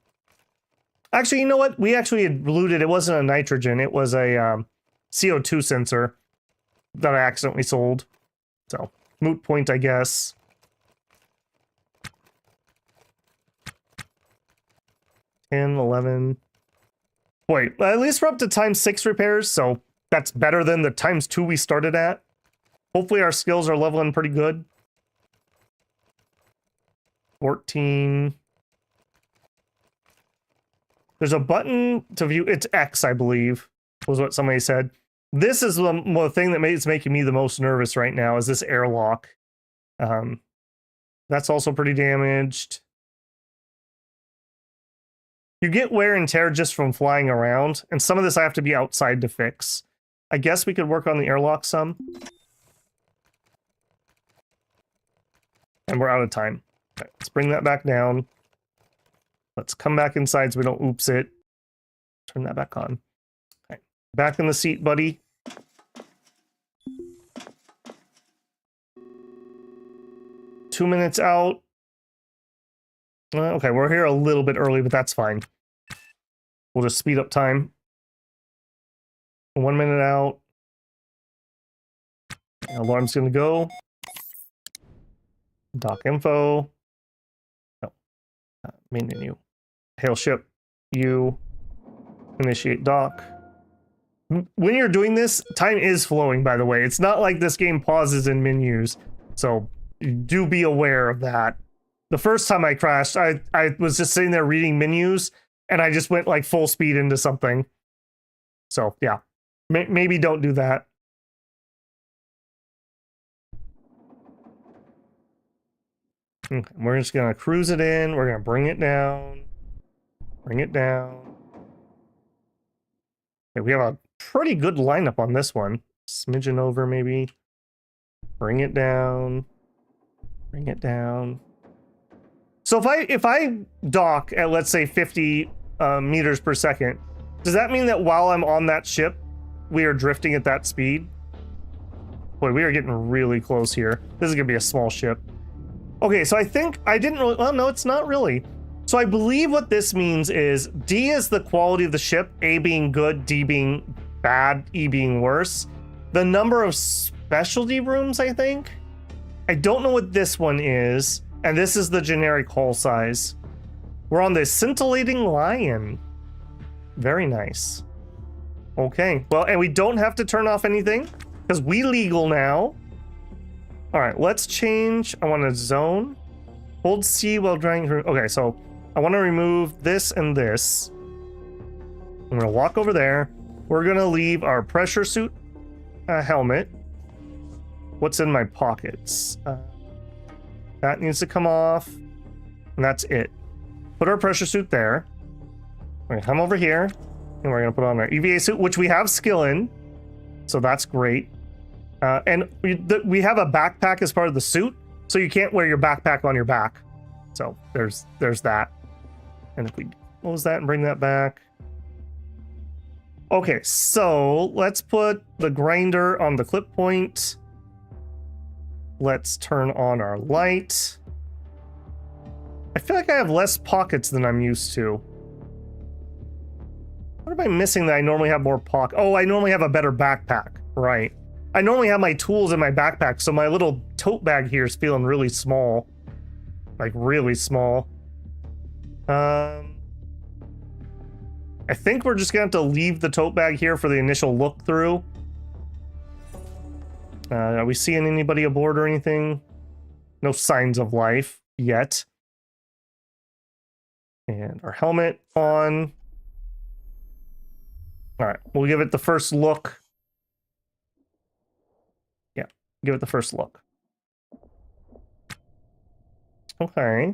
Actually, you know what? We actually had looted. It wasn't a nitrogen. It was a CO2 sensor that I accidentally sold. So, moot point, I guess. $10, $11. Wait, at least we're up to ×6 repairs, so that's better than the ×2 we started at. Hopefully our skills are leveling pretty good. 14. There's a button to view. It's X, I believe, was what somebody said. This is the thing that is making me the most nervous right now, is this airlock. That's also pretty damaged. You get wear and tear just from flying around, and some of this I have to be outside to fix. I guess we could work on the airlock some. And we're out of time. Okay, let's bring that back down. Let's come back inside so we don't oops it. Turn that back on. Okay, back in the seat, buddy. Two minutes out. Okay, we're here a little bit early, but that's fine. We'll just speed up time. 1 minute out. Alarm's gonna go. Dock info. No. Main menu. Hail ship. You. Initiate dock. When you're doing this, time is flowing, by the way. It's not like this game pauses in menus. So do be aware of that. The first time I crashed, I was just sitting there reading menus, and I just went like full speed into something. So yeah, maybe don't do that. Okay, we're just gonna cruise it in. We're gonna bring it down. Bring it down. Okay, we have a pretty good lineup on this one. Smidgen over, maybe. Bring it down. Bring it down. So if I dock at, let's say, 50 meters per second, does that mean that while I'm on that ship, we are drifting at that speed? Boy, we are getting really close here. This is gonna be a small ship. Okay, so I think I didn't really, well, no, it's not really. So I believe what this means is D is the quality of the ship, A being good, D being bad, E being worse. The number of specialty rooms, I think. I don't know what this one is. And this is the generic hull size. We're on the scintillating lion. Very nice. Okay, well, and we don't have to turn off anything because we legal now. All right, let's change. I want to zone. Hold C while drying. Okay, so I want to remove this and this. I'm gonna walk over there. We're gonna leave our pressure suit helmet. What's in my pockets? That needs to come off, and that's it. Put our pressure suit there. We're gonna come over here, and we're gonna put on our EVA suit, which we have skill in, so that's great. And we have a backpack as part of the suit, so you can't wear your backpack on your back. So there's that. And if we close that and bring that back. Okay, so let's put the grinder on the clip point. Let's turn on our light. I feel like I have less pockets than I'm used to. What am I missing that I normally have more pockets? Oh, I normally have a better backpack. Right. I normally have my tools in my backpack, so my little tote bag here is feeling really small. Like, really small. I think we're just gonna have to leave the tote bag here for the initial look through. Are we seeing anybody aboard or anything? No signs of life yet. And our helmet on. All right, we'll give it the first look. Yeah, give it the first look. Okay.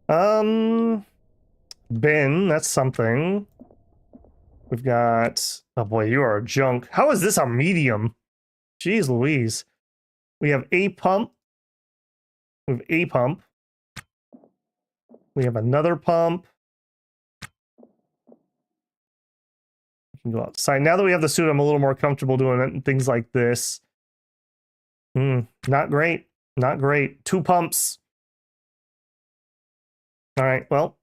Bin, that's something. We've got, oh boy, you are a junk. How is this a medium? Jeez Louise. We have a pump. We have a pump. We have another pump. We can go outside. Now that we have the suit, I'm a little more comfortable doing it and things like this. Not great. Not great. 2 pumps. All right, well,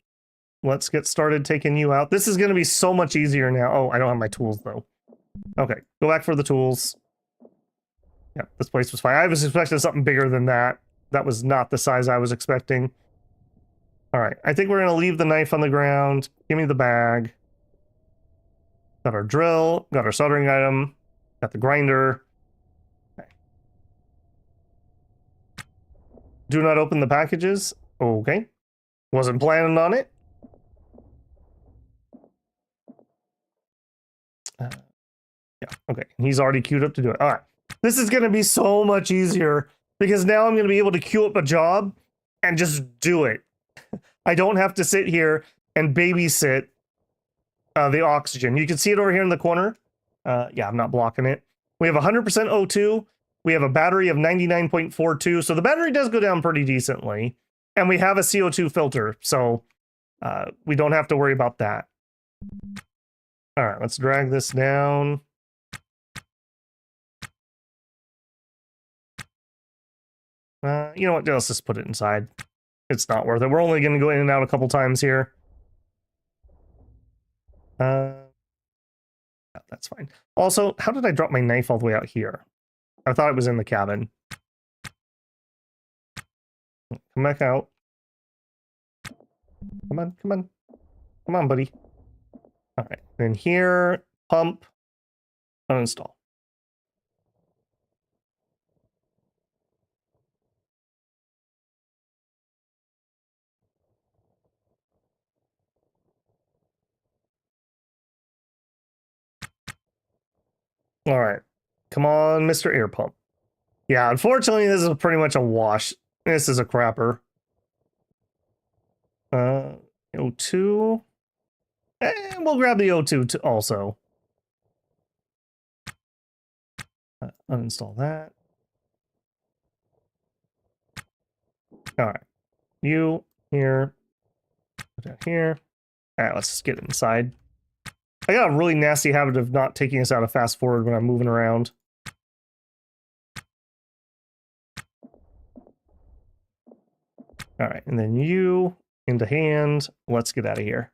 let's get started taking you out. This is going to be so much easier now. Oh, I don't have my tools, though. Okay, go back for the tools. Yeah, this place was fine. I was expecting something bigger than that. That was not the size I was expecting. All right, I think we're going to leave the knife on the ground. Give me the bag. Got our drill, got our soldering item, got the grinder. Okay. Do not open the packages. Okay. Wasn't planning on it. Yeah, okay. He's already queued up to do it. All right. This is going to be so much easier because now I'm going to be able to queue up a job and just do it. I don't have to sit here and babysit the oxygen. You can see it over here in the corner. Yeah, I'm not blocking it. We have 100% O2. We have a battery of 99.42. So the battery does go down pretty decently. And we have a CO2 filter, so we don't have to worry about that. All right, let's drag this down. You know what? Let's just put it inside. It's not worth it. We're only going to go in and out a couple times here. Yeah, that's fine. Also, how did I drop my knife all the way out here? I thought it was in the cabin. Come back out. Come on, come on. Come on, buddy. All right, then here, pump, uninstall. All right, come on, Mr. Air Pump. Yeah, unfortunately, this is pretty much a wash. This is a crapper. O2. And we'll grab the O2 also. Uninstall that. All right. You here. Put that here. All right, let's just get inside. I got a really nasty habit of not taking us out of fast forward when I'm moving around. All right, and then you into hand. Let's get out of here.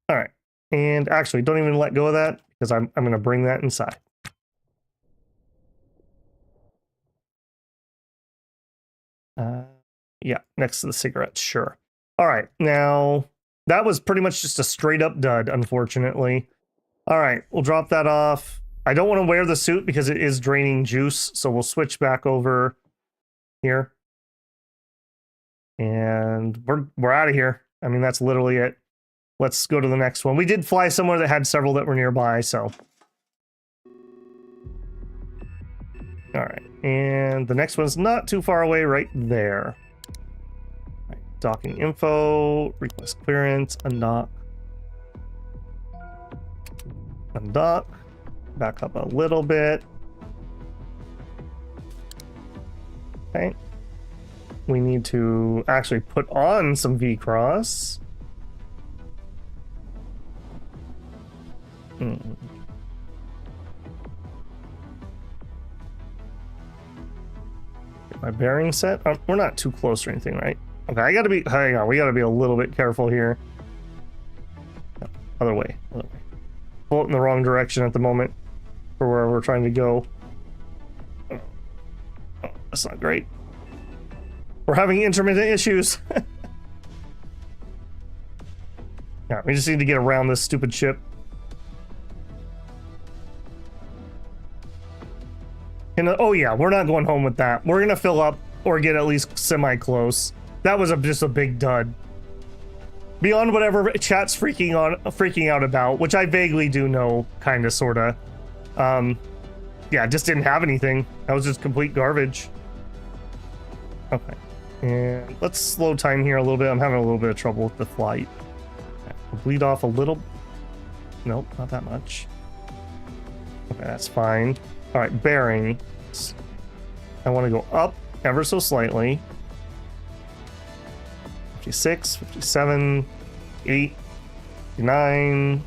All right, and actually, don't even let go of that because I'm going to bring that inside. Yeah, next to the cigarettes, sure. All right, now that was pretty much just a straight up dud, unfortunately. All right, we'll drop that off. I don't want to wear the suit because it is draining juice, so we'll switch back over here. And we're out of here. I mean, that's literally it. Let's go to the next one. We did fly somewhere that had several that were nearby, so. All right, and the next one's not too far away right there. All right, docking info, request clearance, undock. Undock. Back up a little bit. Okay. We need to actually put on some V-Cross. Get my bearing set. We're not too close or anything, right? Okay, I gotta be, hang on, we gotta be a little bit careful here. No, other way. Pull it in the wrong direction at the moment for where we're trying to go. Oh, that's not great. We're having intermittent issues. Yeah, we just need to get around this stupid ship. And oh yeah, we're not going home with that. We're gonna fill up or get at least semi-close. That was just a big dud. Beyond whatever chat's freaking out about, which I vaguely do know, kinda, sorta. Yeah, just didn't have anything. That was just complete garbage. Okay. And let's slow time here a little bit. I'm having a little bit of trouble with the flight. We'll bleed off a little. Nope, not that much. Okay, that's fine. All right, bearings. I want to go up ever so slightly. 56, 57, 8, 9,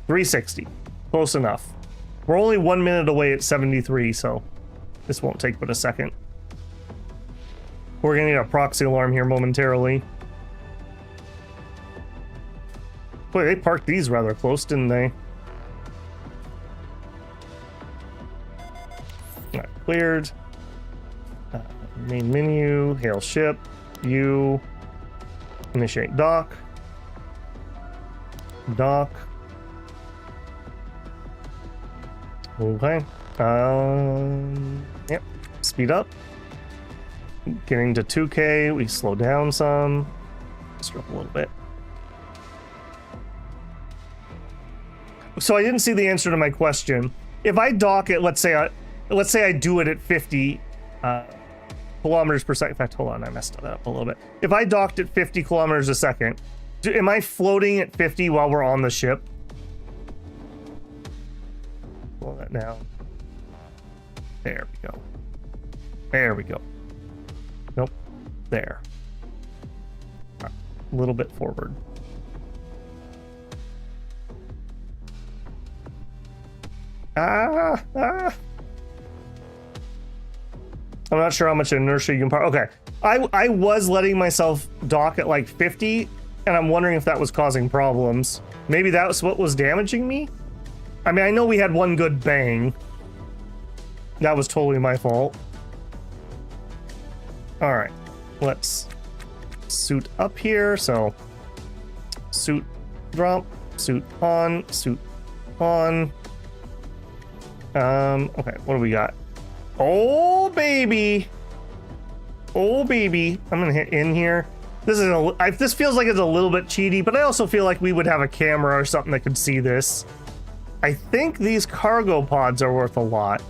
360. Close enough. We're only 1 minute away at 73, so this won't take but a second. We're gonna need a proxy alarm here momentarily. Boy, they parked these rather close, didn't they? Alright, cleared. Main menu, hail ship, view, initiate dock. Dock. Okay. Yep. Speed up. Getting to 2K, we slow down some. Strip a little bit. So I didn't see the answer to my question. If I dock it, let's say I do it at 50 kilometers per second. In fact, hold on, I messed that up a little bit. If I docked at 50 kilometers a second, am I floating at 50 while we're on the ship? Pull that down. There we go. There we go. Nope. There. Right. A little bit forward. I'm not sure how much inertia you can power. Okay. I was letting myself dock at like 50, and I'm wondering if that was causing problems. Maybe that was what was damaging me? I mean, I know we had one good bang. That was totally my fault. All right, let's suit up here. So suit drop, suit on, suit on. Okay, what do we got? Oh baby, oh baby. I'm gonna hit in here. This is this feels like it's a little bit cheaty, but I also feel like we would have a camera or something that could see this. I think these cargo pods are worth a lot.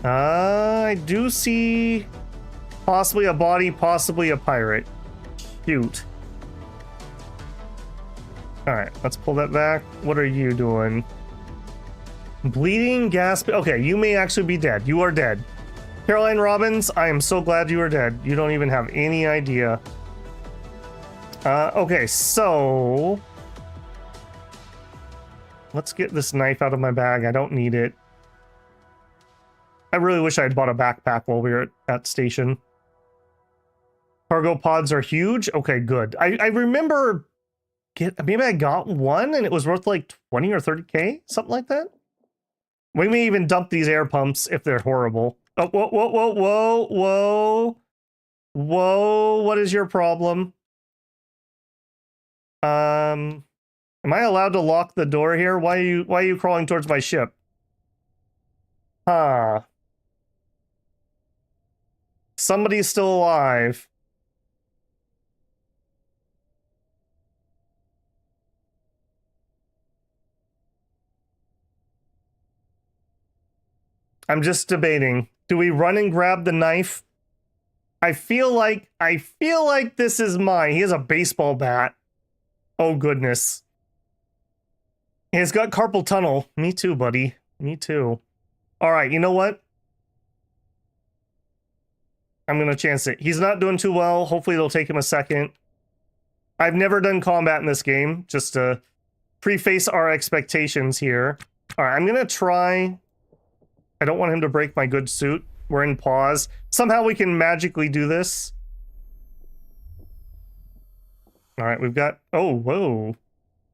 I do see possibly a body, possibly a pirate. Cute. All right, let's pull that back. What are you doing? Bleeding, gasp. Okay, you may actually be dead. You are dead. Caroline Robbins, I am so glad you are dead. You don't even have any idea. Okay, so let's get this knife out of my bag. I don't need it. I really wish I had bought a backpack while we were at that station. Cargo pods are huge. Okay, good. I remember maybe I got one and it was worth like 20 or 30K, something like that. We may even dump these air pumps if they're horrible. Oh, whoa, whoa, whoa, whoa, whoa. Whoa, what is your problem? Am I allowed to lock the door here? Why are you crawling towards my ship? Huh. Somebody's still alive. I'm just debating. Do we run and grab the knife? I feel like this is mine. He has a baseball bat. Oh goodness. He's got carpal tunnel. Me too, buddy. Me too. All right, you know what? I'm gonna chance it. He's not doing too well. Hopefully it'll take him a second. I've never done combat in this game, just to preface our expectations here. All right, I'm gonna try. I don't want him to break my good suit. We're in pause. Somehow we can magically do this. All right, we've got... Oh, whoa.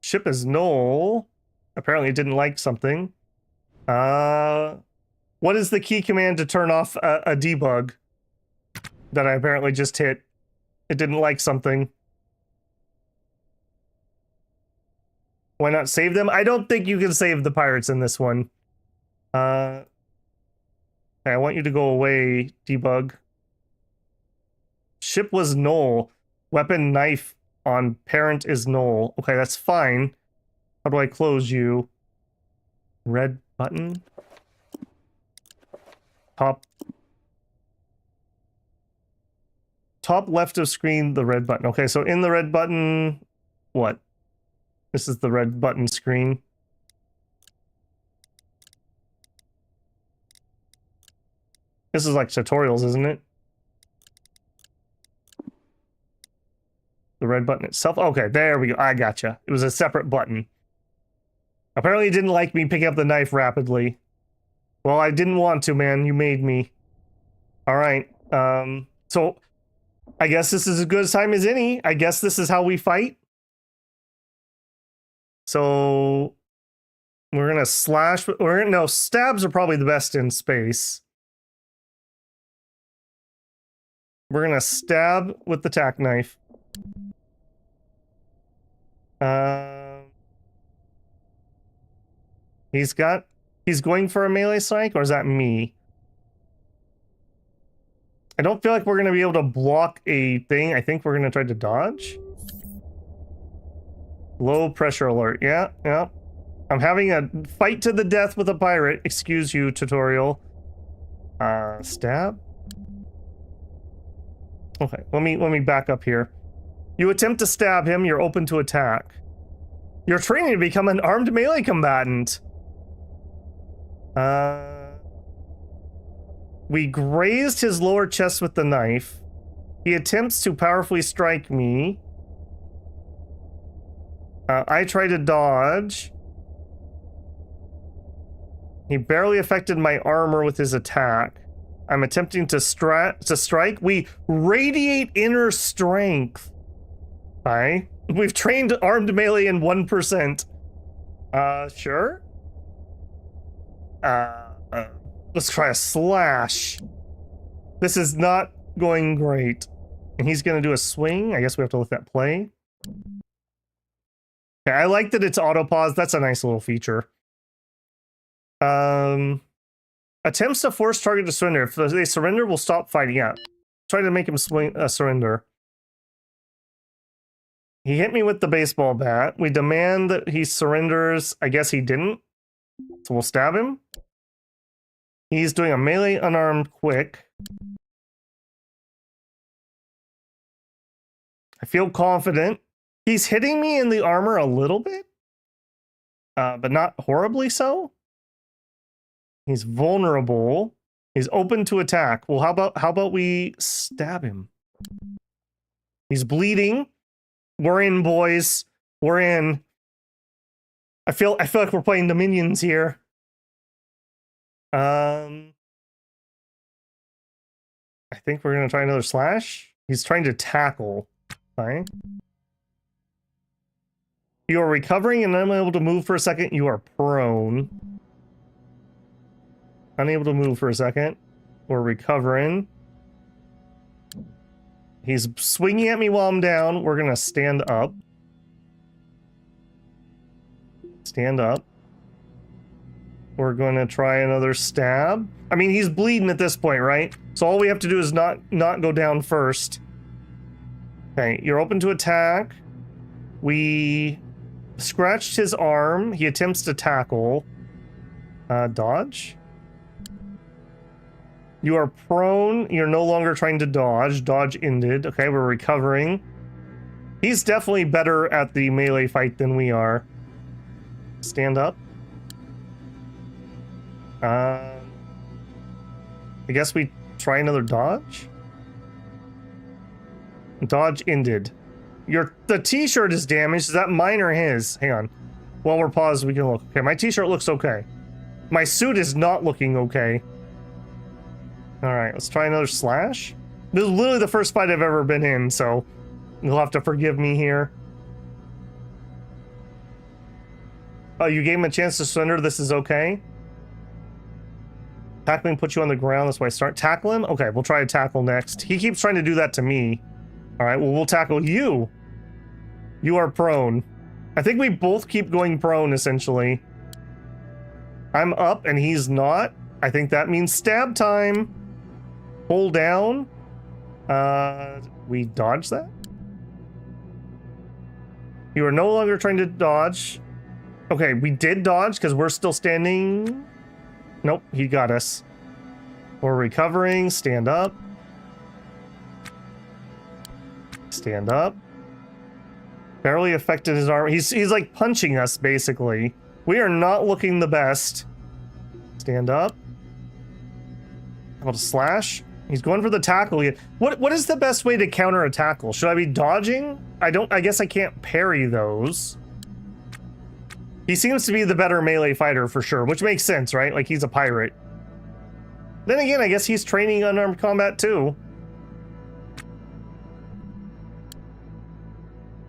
Ship is null. Apparently it didn't like something. What is the key command to turn off a debug that I apparently just hit? It didn't like something. Why not save them? I don't think you can save the pirates in this one. Okay, I want you to go away, debug. Ship was null. Weapon knife on parent is null. Okay, that's fine. How do I close you? Red button? Top left of screen, the red button. Okay, so in the red button, what? This is the red button screen. This is like tutorials, isn't it? The red button itself. Okay, there we go. I gotcha. It was a separate button. Apparently it didn't like me picking up the knife rapidly. Well, I didn't want to, man. You made me. All right. So I guess this is as good a time as any. I guess this is how we fight. So we're gonna slash. No, stabs are probably the best in space. We're gonna stab with the tack knife. He's going for a melee strike, or is that me? I don't feel like we're gonna be able to block a thing. I think we're gonna try to dodge. Low pressure alert. Yeah. I'm having a fight to the death with a pirate. Excuse you, tutorial. Stab. Okay, let me back up here. You attempt to stab him, you're open to attack. You're training to become an armed melee combatant. We grazed his lower chest with the knife. He attempts to powerfully strike me. I try to dodge. He barely affected my armor with his attack. I'm attempting to strike. We radiate inner strength. Hi. We've trained armed melee in 1%. Sure. Let's try a slash. This is not going great. And he's gonna do a swing. I guess we have to let that play. Okay, I like that it's auto pause. That's a nice little feature. Attempts to force target to surrender. If they surrender, we'll stop fighting. Yeah. Try to make him surrender. He hit me with the baseball bat. We demand that he surrenders. I guess he didn't. So we'll stab him. He's doing a melee unarmed quick. I feel confident. He's hitting me in the armor a little bit. But not horribly so. He's vulnerable. He's open to attack. Well, how about we stab him? He's bleeding. We're in, boys. We're in. I feel like we're playing Dominions here. I think we're gonna try another slash. He's trying to tackle. Fine. You are recovering and unable to move for a second. You are prone. Unable to move for a second. We're recovering. He's swinging at me while I'm down. We're gonna stand up. Stand up. We're gonna try another stab. I mean, he's bleeding at this point, right? So all we have to do is not go down first. Okay, you're open to attack. We scratched his arm. He attempts to tackle. Dodge. You are prone. You're no longer trying to dodge. Dodge ended. Okay, we're recovering. He's definitely better at the melee fight than we are. Stand up. I guess we try another dodge. Dodge ended. The t-shirt is damaged. Is that mine or his? Hang on. While we're paused, we can look. Okay, my t-shirt looks okay. My suit is not looking okay. Alright, let's try another slash. This is literally the first fight I've ever been in, so you'll have to forgive me here. Oh, you gave him a chance to surrender. This is okay. Tackling puts you on the ground. That's why I start. Tackle him? Okay, we'll try to tackle next. He keeps trying to do that to me. Alright, well, we'll tackle you. You are prone. I think we both keep going prone, essentially. I'm up and he's not. I think that means stab time. Hold down. We dodge that? You are no longer trying to dodge. Okay, we did dodge because we're still standing. Nope, he got us. We're recovering. Stand up. Stand up. Barely affected his arm. He's like punching us, basically. We are not looking the best. Stand up. Able to slash. He's going for the tackle. What is the best way to counter a tackle? Should I be dodging? I guess I can't parry those. He seems to be the better melee fighter for sure, which makes sense, right? Like, he's a pirate. Then again, I guess he's training unarmed combat too.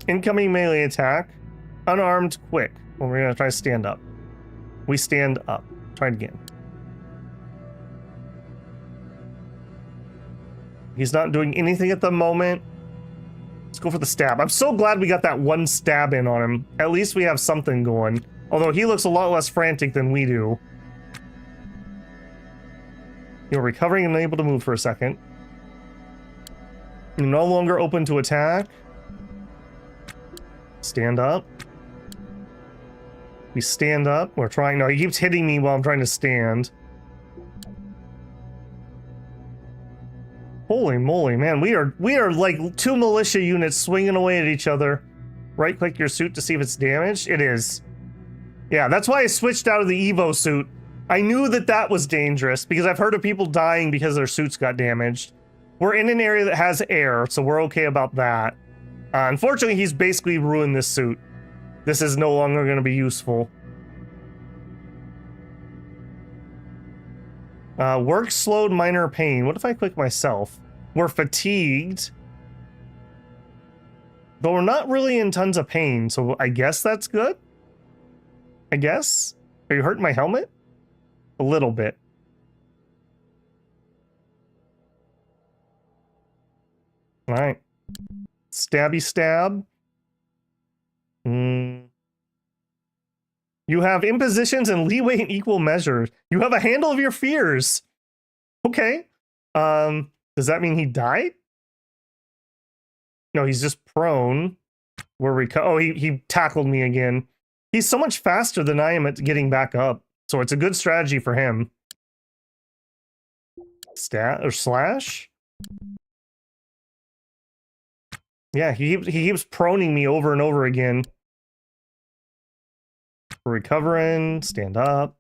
Incoming melee attack. Unarmed, quick. Well, we're gonna try to stand up. We stand up. Try it again. He's not doing anything at the moment. Let's go for the stab. I'm so glad we got that one stab in on him. At least we have something going. Although he looks a lot less frantic than we do. You're recovering and unable to move for a second. You're no longer open to attack. Stand up. We stand up. We're trying. No, he keeps hitting me while I'm trying to stand. Holy moly, man. We are like two militia units swinging away at each other. Right click your suit to see if it's damaged. It is. Yeah, that's why I switched out of the Evo suit. I knew that that was dangerous because I've heard of people dying because their suits got damaged. We're in an area that has air, so we're okay about that. Unfortunately, he's basically ruined this suit. This is no longer going to be useful. Work slowed, minor pain. What if I click myself? We're fatigued. But we're not really in tons of pain, so I guess that's good? I guess? Are you hurting my helmet? A little bit. Alright. Stabby stab. You have impositions and leeway in equal measure. You have a handle of your fears. Okay. Does that mean he died? No, he's just prone. Oh, he tackled me again. He's so much faster than I am at getting back up. So it's a good strategy for him. Stat or slash? Yeah, he keeps proning me over and over again. We're recovering, stand up.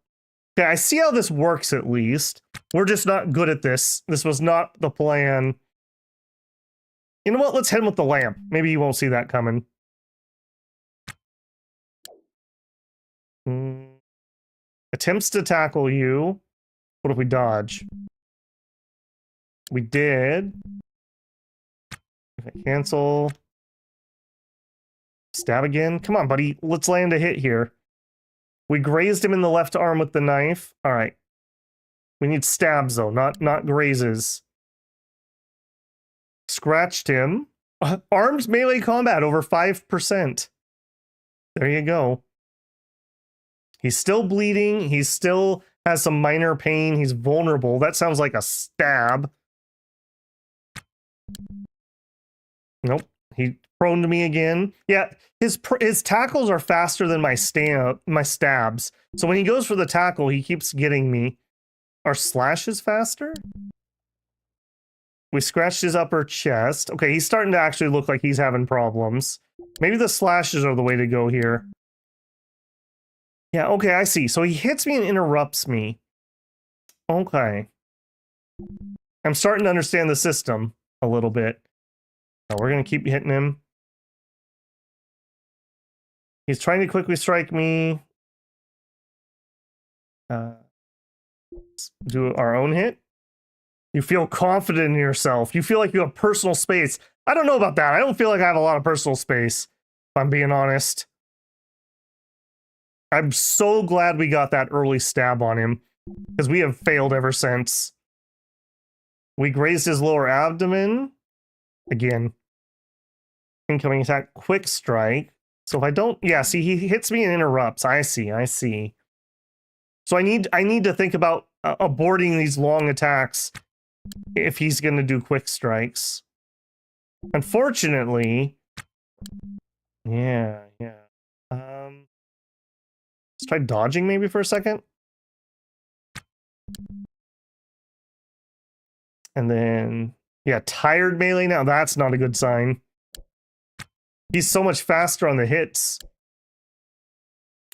Okay, I see how this works at least. We're just not good at this. This was not the plan. You know what? Let's hit him with the lamp. Maybe you won't see that coming. Attempts to tackle you. What if we dodge? We did. Okay, cancel. Stab again. Come on, buddy. Let's land a hit here. We grazed him in the left arm with the knife. All right. We need stabs, though, not grazes. Scratched him. Armed melee combat over 5%. There you go. He's still bleeding. He still has some minor pain. He's vulnerable. That sounds like a stab. Nope. He prone to me again. Yeah, his tackles are faster than my stabs. So when he goes for the tackle, he keeps getting me. Our slash is faster? We scratched his upper chest. Okay, he's starting to actually look like he's having problems. Maybe the slashes are the way to go here. Yeah, okay, I see. So he hits me and interrupts me. Okay. I'm starting to understand the system a little bit. Oh, we're going to keep hitting him. He's trying to quickly strike me. Do our own hit. You feel confident in yourself. You feel like you have personal space. I don't know about that. I don't feel like I have a lot of personal space, if I'm being honest. I'm so glad we got that early stab on him, because we have failed ever since. We grazed his lower abdomen. Again. Incoming attack, quick strike. So if I don't, yeah, see, he hits me and interrupts. I see. So I need to think about aborting these long attacks if he's going to do quick strikes. Unfortunately, yeah. Let's try dodging maybe for a second. And then, yeah, tired melee now. That's not a good sign. He's so much faster on the hits.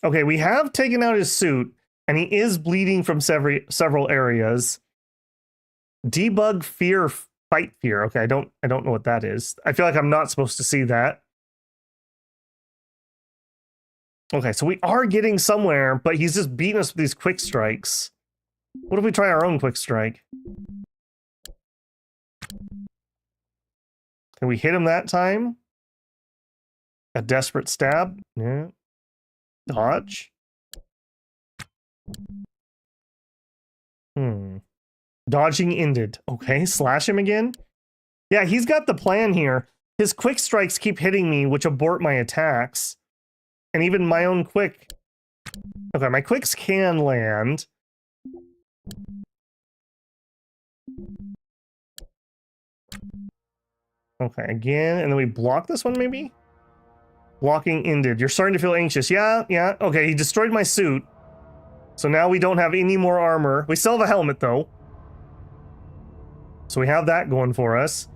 Okay, we have taken out his suit, and he is bleeding from several areas. Debug fear, fight fear. Okay, I don't know what that is. I feel like I'm not supposed to see that. Okay, so we are getting somewhere, but he's just beating us with these quick strikes. What if we try our own quick strike? Can we hit him that time? A desperate stab? Yeah. Dodge? Dodging ended. Okay, slash him again? Yeah, he's got the plan here. His quick strikes keep hitting me, which abort my attacks. And even my own quick. Okay, my quicks can land. Okay, again, and then we block this one maybe? Blocking ended. You're starting to feel anxious. Yeah. Okay, he destroyed my suit. So now we don't have any more armor. We still have a helmet though. So we have that going for us.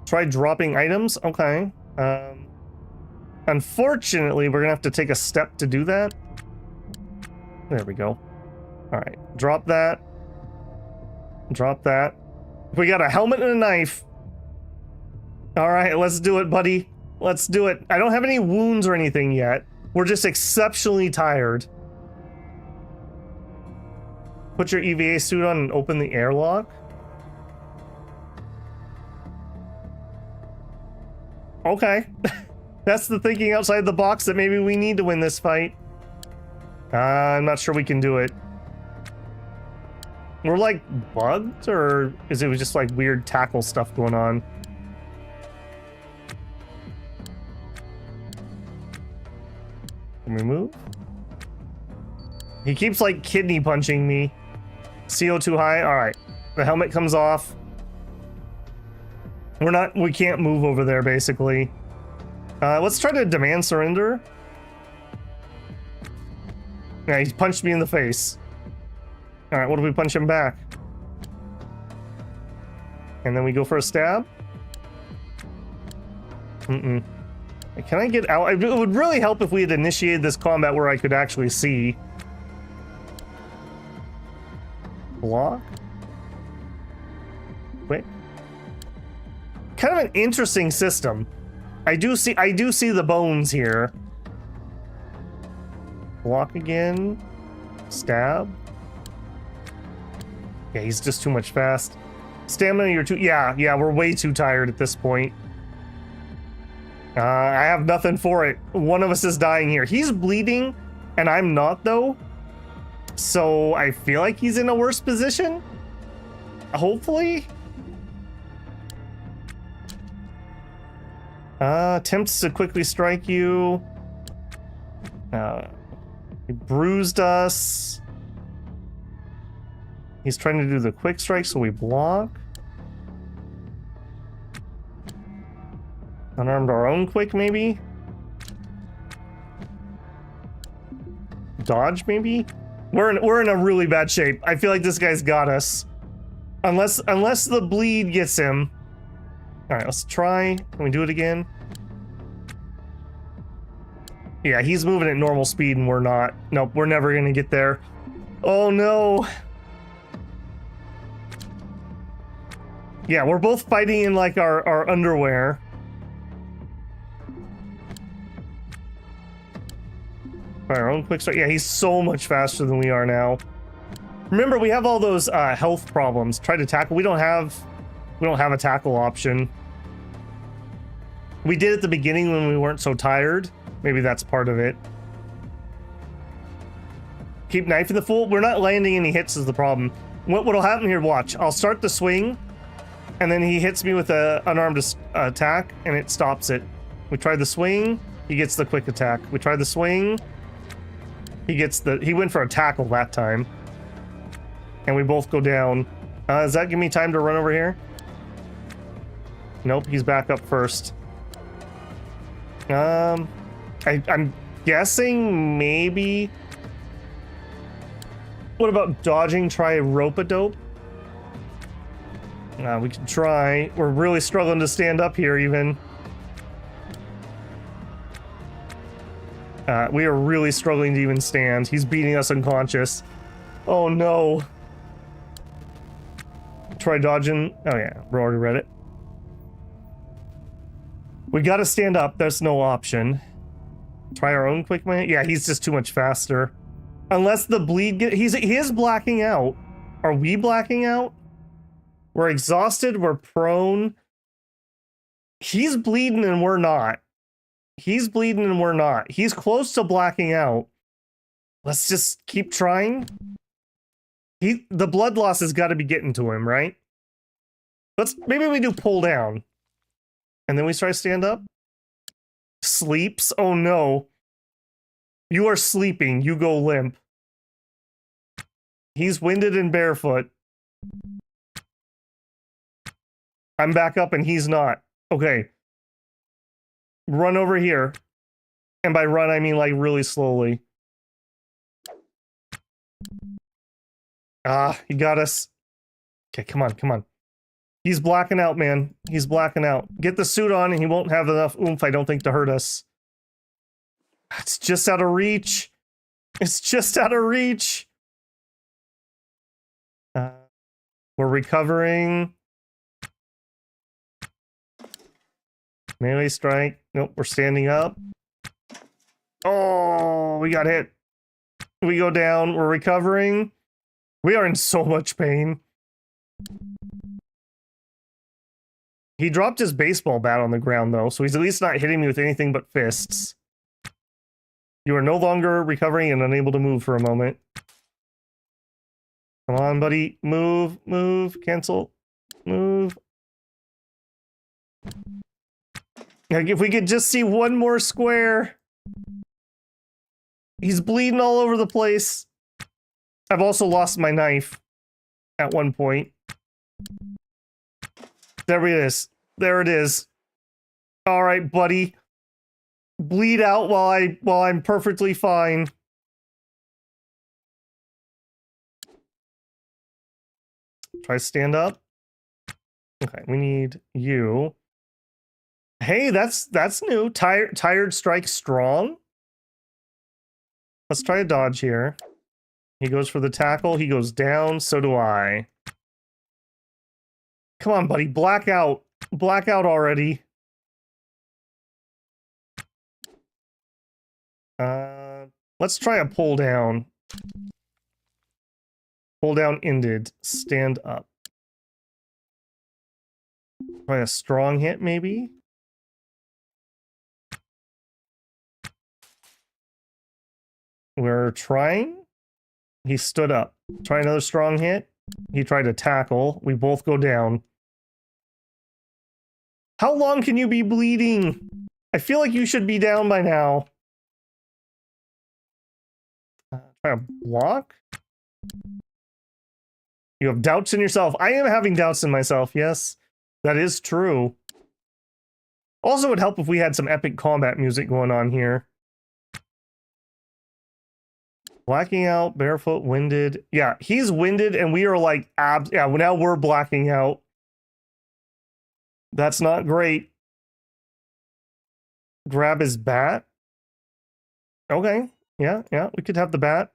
Try dropping items. Okay. Unfortunately, we're gonna have to take a step to do that. There we go. All right, drop that. Drop that. We got a helmet and a knife. All right, let's do it, buddy. Let's do it. I don't have any wounds or anything yet. We're just exceptionally tired. Put your EVA suit on and open the airlock. Okay. That's the thinking outside the box that maybe we need to win this fight. I'm not sure we can do it. We're like bugged, or is it just like weird tackle stuff going on? Can we move? He keeps like kidney punching me. CO2 high. All right. The helmet comes off. We can't move over there basically. Let's try to demand surrender. Yeah, he's punched me in the face. All right, what if we punch him back? And then we go for a stab? Can I get out? It would really help if we had initiated this combat where I could actually see. Block? Quick? Kind of an interesting system. I do see the bones here. Block again. Stab. Yeah, he's just too much fast. Stamina, you're too... Yeah, we're way too tired at this point. I have nothing for it. One of us is dying here. He's bleeding, and I'm not, though. So I feel like he's in a worse position. Hopefully. Attempts to quickly strike you. He bruised us. He's trying to do the quick strike, so we block. Unarmed our own quick, maybe? Dodge, maybe? We're in a really bad shape. I feel like this guy's got us. Unless the bleed gets him. Alright, let's try. Can we do it again? Yeah, he's moving at normal speed and we're not. Nope, we're never gonna get there. Oh no! Yeah, we're both fighting in like our underwear. Our own quick start. Yeah, he's so much faster than we are now. Remember, we have all those health problems. Try to tackle. We don't have a tackle option. We did at the beginning when we weren't so tired. Maybe that's part of it. Keep knifing the fool. We're not landing any hits is the problem. What'll happen here? Watch. I'll start the swing, and then he hits me with a unarmed attack, and it stops it. We try the swing. He gets the quick attack. We tried the swing. He went for a tackle that time. And we both go down. Does that give me time to run over here? Nope, he's back up first. I'm guessing maybe... What about dodging? Try a rope-a-dope? We can try. We're really struggling to stand up here, even. We are really struggling to even stand. He's beating us unconscious. Oh, no. Try dodging. Oh, yeah. We already read it. We gotta stand up. There's no option. Try our own quick man. Yeah, he's just too much faster. Unless the bleed he is blacking out. Are we blacking out? We're exhausted. We're prone. He's bleeding and we're not. He's bleeding and we're not. He's close to blacking out. Let's just keep trying. The blood loss has got to be getting to him, right? Maybe we do pull down. And then we try stand up. Sleeps. Oh no. You are sleeping. You go limp. He's winded and barefoot. I'm back up and he's not. Okay. Run over here. And by run, I mean like really slowly. He got us. Okay, come on, come on. He's blacking out, man. He's blacking out. Get the suit on and he won't have enough oomph, I don't think, to hurt us. It's just out of reach. It's just out of reach. We're recovering. Melee strike. Nope, we're standing up. Oh, we got hit. We go down. We're recovering. We are in so much pain. He dropped his baseball bat on the ground, though, so he's at least not hitting me with anything but fists. You are no longer recovering and unable to move for a moment. Come on, buddy. Move, move, cancel, move. Like, if we could just see one more square. He's bleeding all over the place. I've also lost my knife at one point. There it is. There it is. All right, buddy. Bleed out while I'm perfectly fine. Try stand up. Okay, we need you. Hey, that's new. Tired strike strong. Let's try a dodge here. He goes for the tackle. He goes down. So do I. Come on, buddy. Black out. Black out already. Let's try a pull down. Pull down ended. Stand up. Try a strong hit, maybe? We're trying. He stood up. Try another strong hit. He tried to tackle. We both go down. How long can you be bleeding? I feel like you should be down by now. Try a block? You have doubts in yourself. I am having doubts in myself, yes. That is true. Also, it would help if we had some epic combat music going on here. Blacking out, barefoot, winded. Yeah, he's winded and we are like, yeah, now we're blacking out. That's not great. Grab his bat. Okay, yeah, we could have the bat.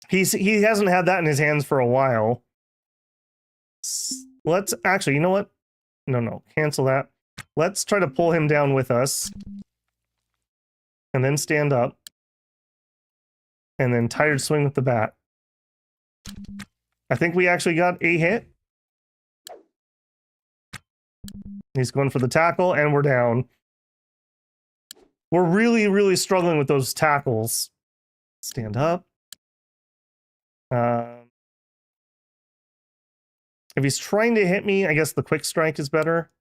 He hasn't had that in his hands for a while. Let's actually, you know what? No, cancel that. Let's try to pull him down with us. And then stand up. And then tired swing with the bat. I think we actually got a hit. He's going for the tackle, and we're down. We're really, really struggling with those tackles. Stand up. If he's trying to hit me, I guess the quick strike is better.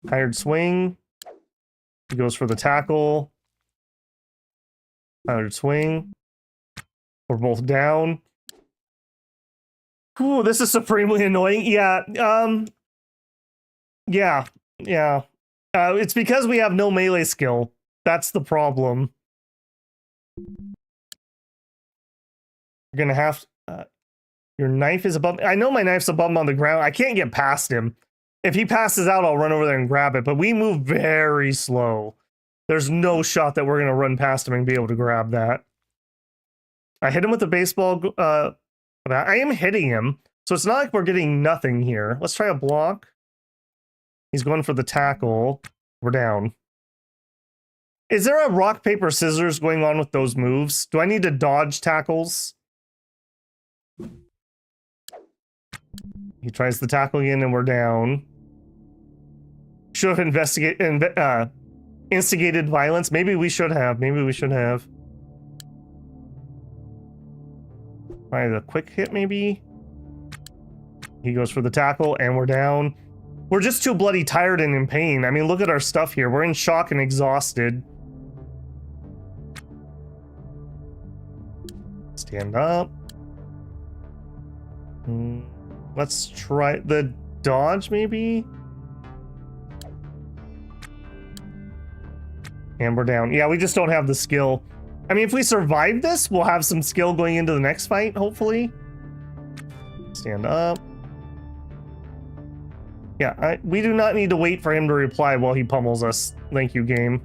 Tired swing. He goes for the tackle. Another swing. We're both down. Ooh, this is supremely annoying. Yeah. Yeah. It's because we have no melee skill. That's the problem. You're gonna have your knife is above. I know my knife's above him on the ground. I can't get past him. If he passes out, I'll run over there and grab it. But we move very slow. There's no shot that we're gonna run past him and be able to grab that. I hit him with the baseball. I am hitting him, so it's not like we're getting nothing here. Let's try a block. He's going for the tackle. We're down. Is there a rock, paper, scissors going on with those moves? Do I need to dodge tackles? He tries the tackle again and we're down. Should have instigated violence. Maybe we should have. Try the quick hit, maybe? He goes for the tackle and we're down. We're just too bloody tired and in pain. I mean, look at our stuff here. We're in shock and exhausted. Stand up. Let's try the dodge, maybe? And we're down. Yeah, we just don't have the skill. I mean, if we survive this, we'll have some skill going into the next fight, hopefully. Stand up. Yeah, we do not need to wait for him to reply while he pummels us. Thank you, game.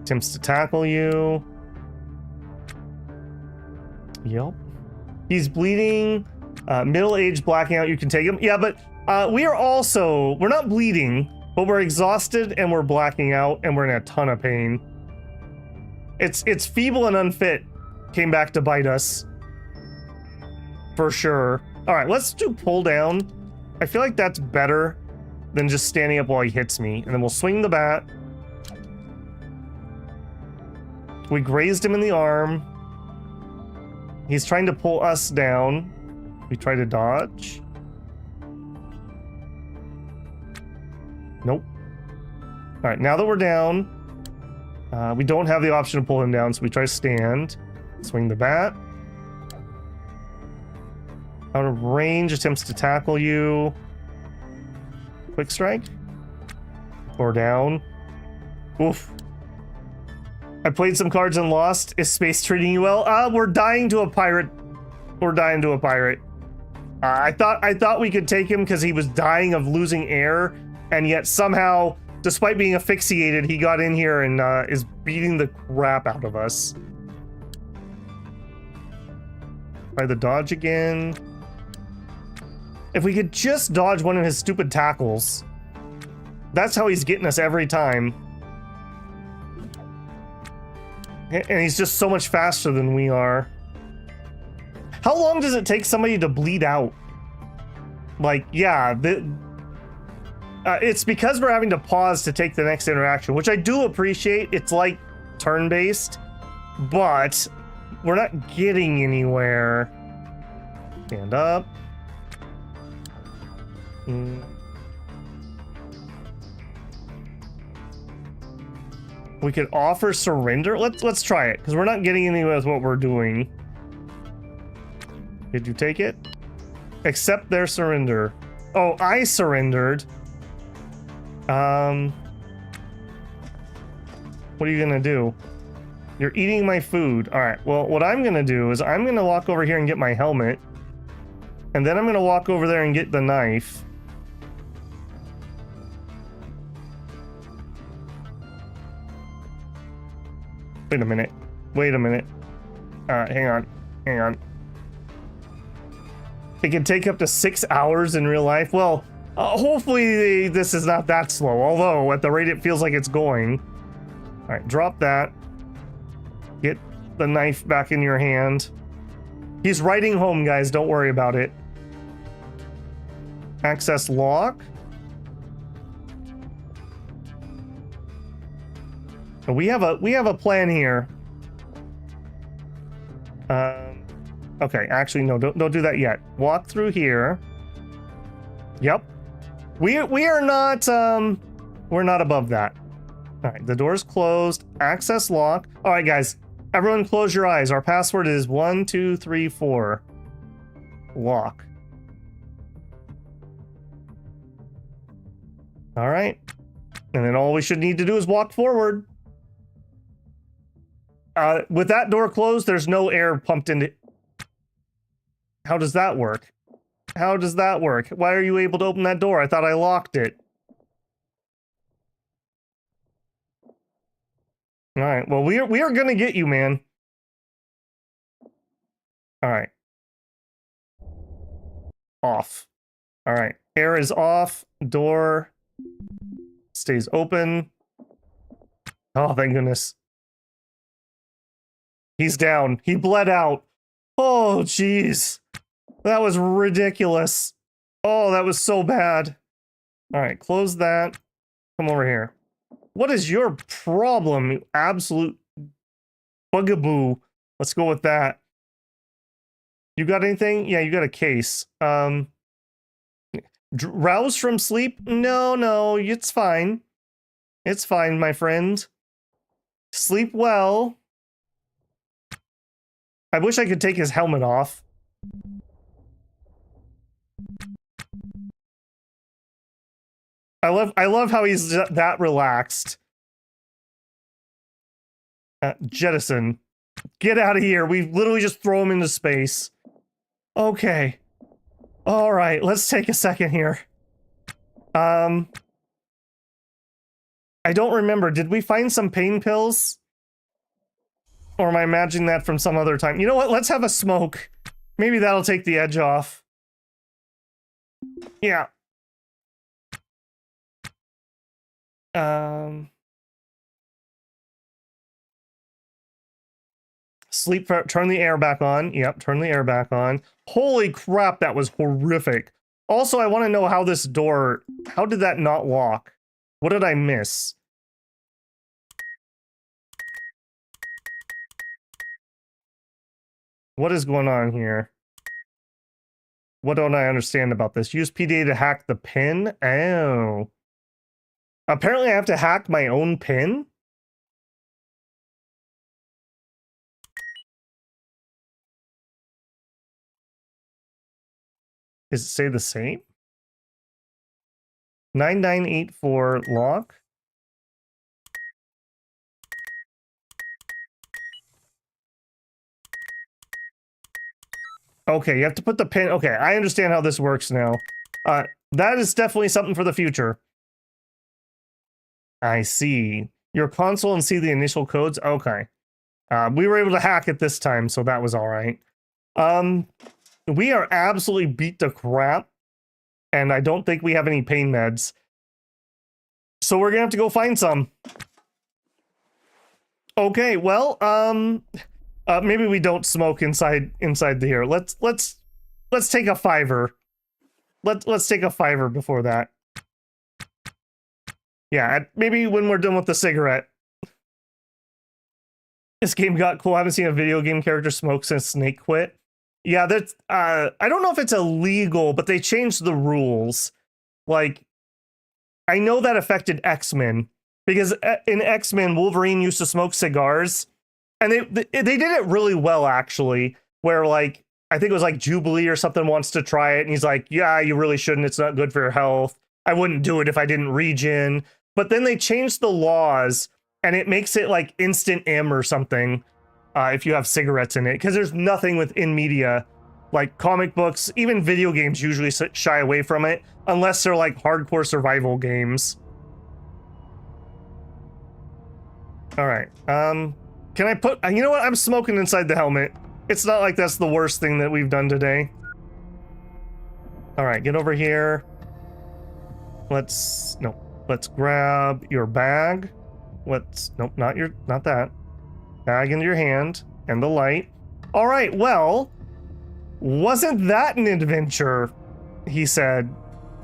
Attempts to tackle you. Yep. He's bleeding. Middle-aged blacking out. You can take him. Yeah, but we're not bleeding, but we're exhausted and we're blacking out and we're in a ton of pain. It's feeble and unfit. Came back to bite us. For sure. All right, let's do pull down. I feel like that's better than just standing up while he hits me. And then we'll swing the bat. We grazed him in the arm. He's trying to pull us down. We try to dodge. Nope. All right, now that we're down, we don't have the option to pull him down, so we try to stand. Swing the bat. Out of range, attempts to tackle you. Quick strike. Or down. Oof. I played some cards and lost. Is space treating you well? We're dying to a pirate. We're dying to a pirate. I thought we could take him because he was dying of losing air, and yet somehow, despite being asphyxiated, he got in here and is beating the crap out of us. Try the dodge again. If we could just dodge one of his stupid tackles. That's how he's getting us every time. And he's just so much faster than we are. How long does it take somebody to bleed out? Like, yeah, it's because we're having to pause to take the next interaction, which I do appreciate. It's like turn-based, but we're not getting anywhere. Stand up. We could offer surrender. Let's try it, because we're not getting anywhere with what we're doing. Did you take it? Accept their surrender. Oh, I surrendered. What are you gonna do? You're eating my food. All right, well, what I'm gonna do is I'm gonna walk over here and get my helmet, and then I'm gonna walk over there and get the knife. Wait a minute. Hang on. It can take up to 6 hours in real life. Well, hopefully this is not that slow, although at the rate it feels like it's going. All right, drop that. Get the knife back in your hand. He's riding home, guys. Don't worry about it. Access lock. We have a plan here. Okay, actually no, don't do that yet. Walk through here. Yep. We are not we're not above that. All right, the door's closed. Access lock. All right, guys, everyone close your eyes. Our password is 1234. Lock. All right. And then all we should need to do is walk forward. With that door closed, there's no air pumped into... How does that work? How does that work? Why are you able to open that door? I thought I locked it. All right. Well, we are going to get you, man. All right. Off. All right. Air is off. Door stays open. Oh, thank goodness. He's down. He bled out. Oh, jeez. That was ridiculous. Oh, that was so bad. All right, close that. Come over here. What is your problem, you absolute bugaboo? Let's go with that. You got anything? Yeah, you got a case. Rouse from sleep? No, it's fine. It's fine, my friend. Sleep well. I wish I could take his helmet off. I love how he's that relaxed. Jettison. Get out of here. We literally just throw him into space. Okay. All right, let's take a second here. I don't remember. Did we find some pain pills? Or am I imagining that from some other time? You know what? Let's have a smoke. Maybe that'll take the edge off. Yeah. Sleep, turn the air back on. Yep, turn the air back on. Holy crap, that was horrific. Also, I want to know how this door, how did that not lock? What did I miss? What is going on here? What don't I understand about this? Use PDA to hack the pin? Oh. Apparently I have to hack my own pin? Does it say the same? 9984 lock. Okay, you have to put the pin. Okay, I understand how this works now. That is definitely something for the future. I see. Your console and see the initial codes? Okay. We were able to hack it this time, so that was all right. We are absolutely beat to crap, and I don't think we have any pain meds. So we're gonna have to go find some. Okay, well, maybe we don't smoke inside here. Let's take a $5. Let's take a $5 before that. Yeah, maybe when we're done with the cigarette. This game got cool. I haven't seen a video game character smoke since Snake quit. Yeah, that's I don't know if it's illegal, but they changed the rules. Like, I know that affected X-Men because in X-Men, Wolverine used to smoke cigars, and they did it really well actually. Where like I think it was like Jubilee or something wants to try it, and he's like, "Yeah, you really shouldn't. It's not good for your health. I wouldn't do it if I didn't regen." But then they changed the laws, and it makes it like instant M or something if you have cigarettes in it, because there's nothing within media, like comic books, even video games usually shy away from it, unless they're like hardcore survival games. All right, can I put, you know what? I'm smoking inside the helmet. It's not like that's the worst thing that we've done today. All right, get over here. Let's grab your bag. Nope, not that. Bag in your hand, and the light. All right, well, wasn't that an adventure? He said.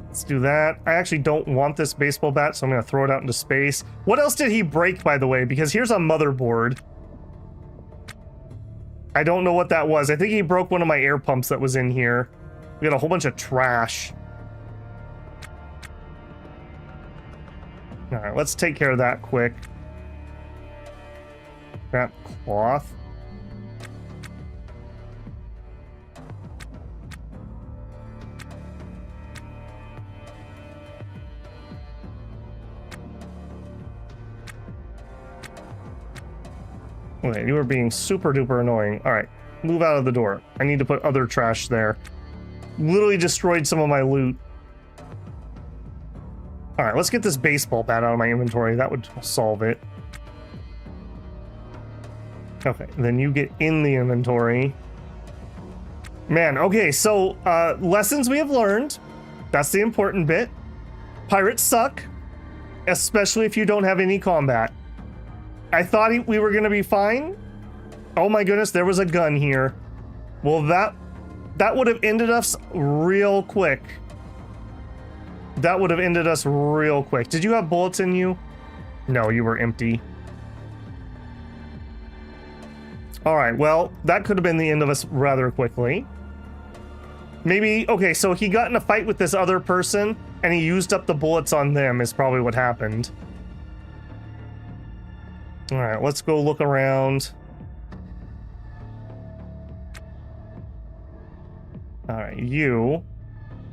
Let's do that. I actually don't want this baseball bat, so I'm gonna throw it out into space. What else did he break, by the way? Because here's a motherboard. I don't know what that was. I think he broke one of my air pumps that was in here. We got a whole bunch of trash. All right, let's take care of that quick. That cloth. Okay, you are being super duper annoying. All right, move out of the door. I need to put other trash there. Literally destroyed some of my loot. All right, let's get this baseball bat out of my inventory. That would solve it. Okay, then you get in the inventory. Man, okay, so lessons we have learned. That's the important bit. Pirates suck, especially if you don't have any combat. I thought we were going to be fine. Oh my goodness, there was a gun here. Well, that would have ended us real quick. That would have ended us real quick. Did you have bullets in you? No, you were empty. All right, well, that could have been the end of us rather quickly. Maybe, okay, so he got in a fight with this other person and he used up the bullets on them is probably what happened. All right, let's go look around. All right, you.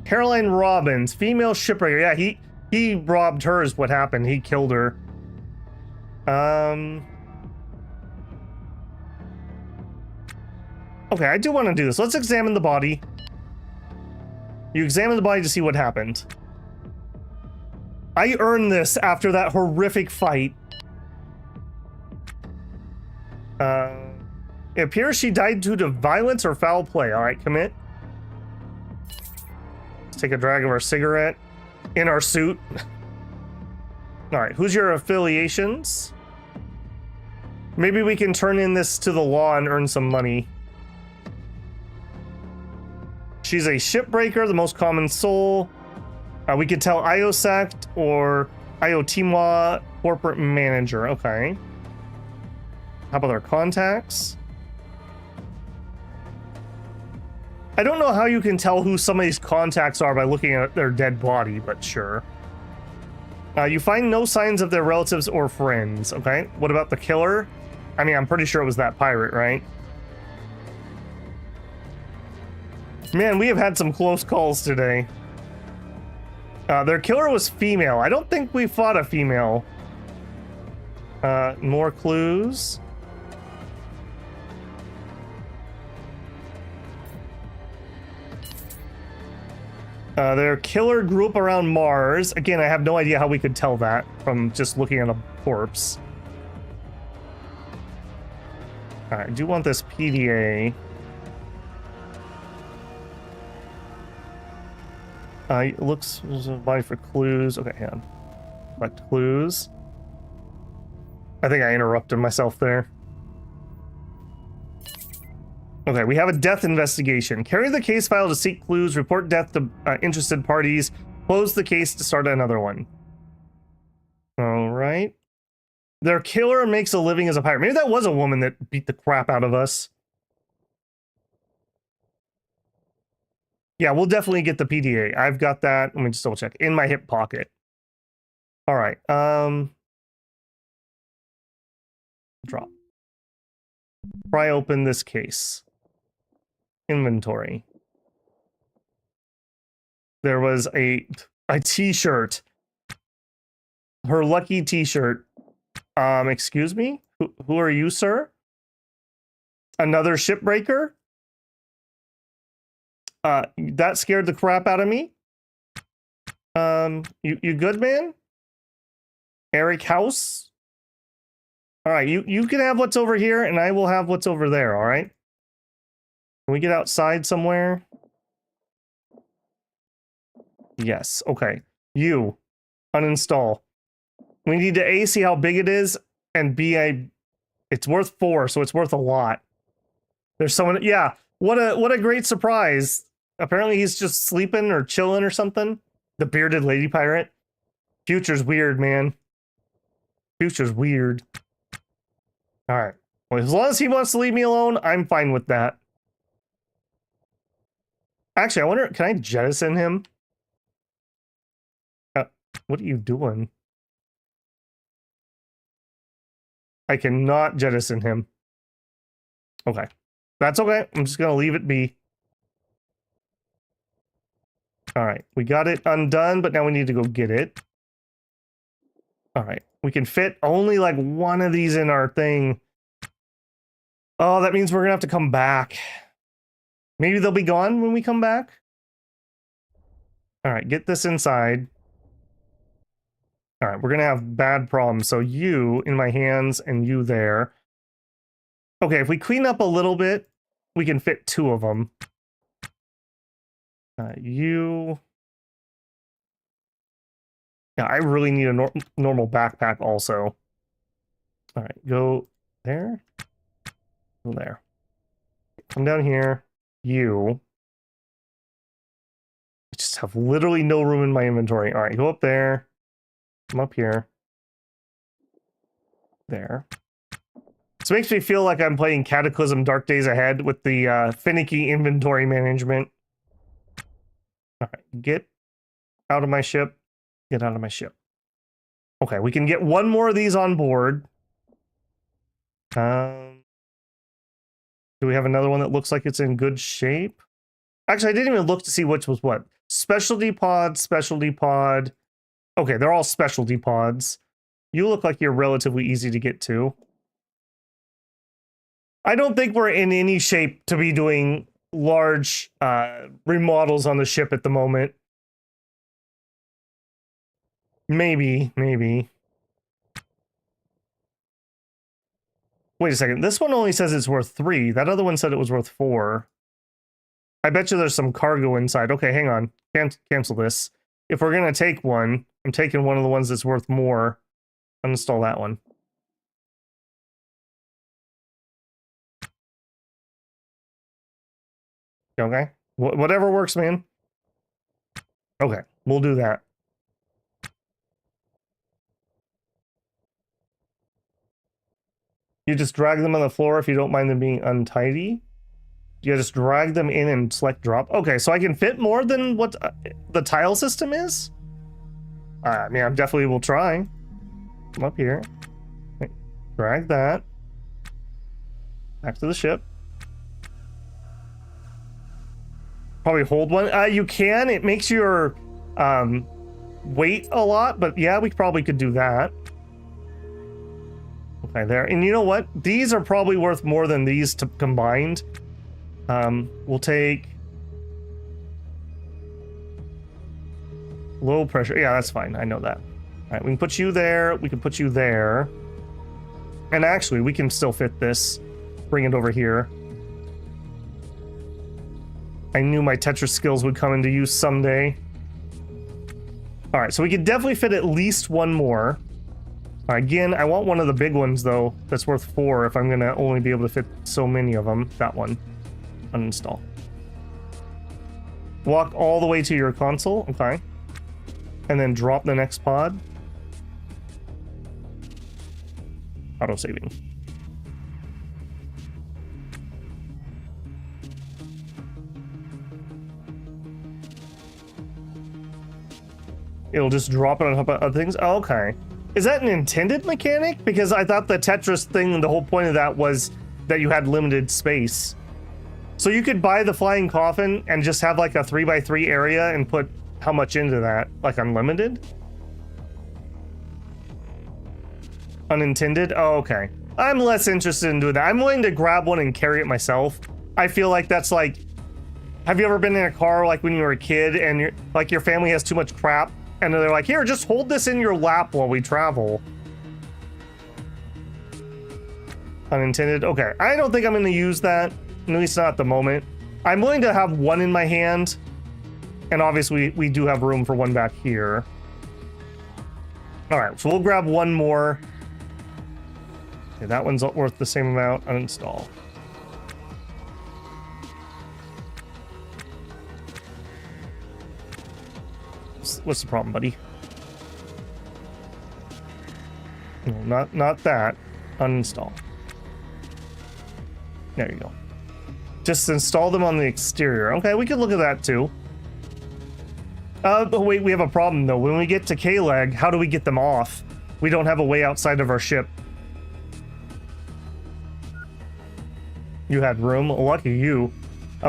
Caroline Robbins, female shipwrecker. Yeah, he robbed her is what happened. He killed her. Okay, I do want to do this. Let's examine the body. You examine the body to see what happened. I earned this after that horrific fight. It appears she died due to violence or foul play. All right, commit. Let's take a drag of our cigarette in our suit. All right, who's your affiliations? Maybe we can turn in this to the law and earn some money. She's a shipbreaker, the most common soul. We could tell Iosect or Iotimwa corporate manager. Okay. How about our contacts? I don't know how you can tell who some of these contacts are by looking at their dead body, but sure. You find no signs of their relatives or friends. Okay. What about the killer? I mean, I'm pretty sure it was that pirate, right? Man, we have had some close calls today. Their killer was female. I don't think we fought a female. More clues. Their killer grew up around Mars. Again, I have no idea how we could tell that from just looking at a corpse. Alright, I do want this PDA. It looks body for clues. Okay, hang on. Select clues. I think I interrupted myself there. Okay, we have a death investigation. Carry the case file to seek clues, report death to interested parties, close the case to start another one. All right. Their killer makes a living as a pirate. Maybe that was a woman that beat the crap out of us. Yeah, we'll definitely get the PDA. I've got that. Let me just double check. In my hip pocket. All right. Drop. Pry open this case. Inventory. There was a t-shirt. Her lucky t-shirt. Excuse me? Who are you, sir? Another shipbreaker? That scared the crap out of me. You good, man? Eric House? All right, you can have what's over here, and I will have what's over there, all right? Can we get outside somewhere? Yes, okay. You, uninstall. We need to A, see how big it is, and B, it's worth 4, so it's worth a lot. There's someone, yeah, what a great surprise. Apparently he's just sleeping or chilling or something. The bearded lady pirate. Future's weird, man. Future's weird. All right. Well, as long as he wants to leave me alone, I'm fine with that. Actually, I wonder, can I jettison him? What are you doing? I cannot jettison him. Okay. That's okay. I'm just going to leave it be. All right. We got it undone, but now we need to go get it. All right. We can fit only like one of these in our thing. Oh, that means we're going to have to come back. Maybe they'll be gone when we come back. All right. Get this inside. All right. We're going to have bad problems. So you in my hands and you there. Okay. If we clean up a little bit, we can fit two of them. You. Yeah, I really need a normal backpack also. All right, go there. Go there. Come down here. You. I just have literally no room in my inventory. All right, go up there. Come up here. There. This makes me feel like I'm playing Cataclysm Dark Days Ahead with the finicky inventory management. All right, get out of my ship. Get out of my ship. Okay, we can get one more of these on board. Do we have another one that looks like it's in good shape? Actually, I didn't even look to see which was what. Specialty pod, specialty pod. Okay, they're all specialty pods. You look like you're relatively easy to get to. I don't think we're in any shape to be doing large remodels on the ship at the moment. Maybe. Wait a second. This one only says it's worth 3. That other one said it was worth 4. I bet you there's some cargo inside. Okay, hang on. Cancel this. If we're going to take one, I'm taking one of the ones that's worth more. Uninstall that one. Okay. Whatever works, man. Okay, we'll do that. You just drag them on the floor if you don't mind them being untidy. You just drag them in and select drop. Okay, so I can fit more than what the tile system is? I mean, I definitely will try. Come up here. Okay. Drag that. Back to the ship. Probably hold one. You can. It makes your weight a lot, but yeah, we probably could do that. Okay, there. And you know what? These are probably worth more than these combined. We'll take low pressure. Yeah, that's fine. I know that. All right, we can put you there. We can put you there. And actually, we can still fit this. Bring it over here. I knew my Tetris skills would come into use someday. All right, so we could definitely fit at least one more. Again, I want one of the big ones, though, that's worth 4 if I'm going to only be able to fit so many of them. That one. Uninstall. Walk all the way to your console. Okay. And then drop the next pod. Auto-saving. It'll just drop it on top of other things? Oh, okay. Is that an intended mechanic? Because I thought the Tetris thing, the whole point of that was that you had limited space. So you could buy the flying coffin and just have like a 3x3 area and put how much into that? Like unlimited? Unintended? Oh, okay. I'm less interested in doing that. I'm willing to grab one and carry it myself. I feel like that's like... Have you ever been in a car like when you were a kid and you're, like your family has too much crap? And they're like, here, just hold this in your lap while we travel. Unintended. Okay, I don't think I'm going to use that. At least not at the moment. I'm willing to have one in my hand. And obviously, we do have room for one back here. All right, so we'll grab one more. Okay, that one's worth the same amount. Uninstall. What's the problem, buddy? No, not that. Uninstall. There you go. Just install them on the exterior. Okay, we could look at that too. But wait, we have a problem though. When we get to K-Leg, how do we get them off? We don't have a way outside of our ship. You had room? Lucky you.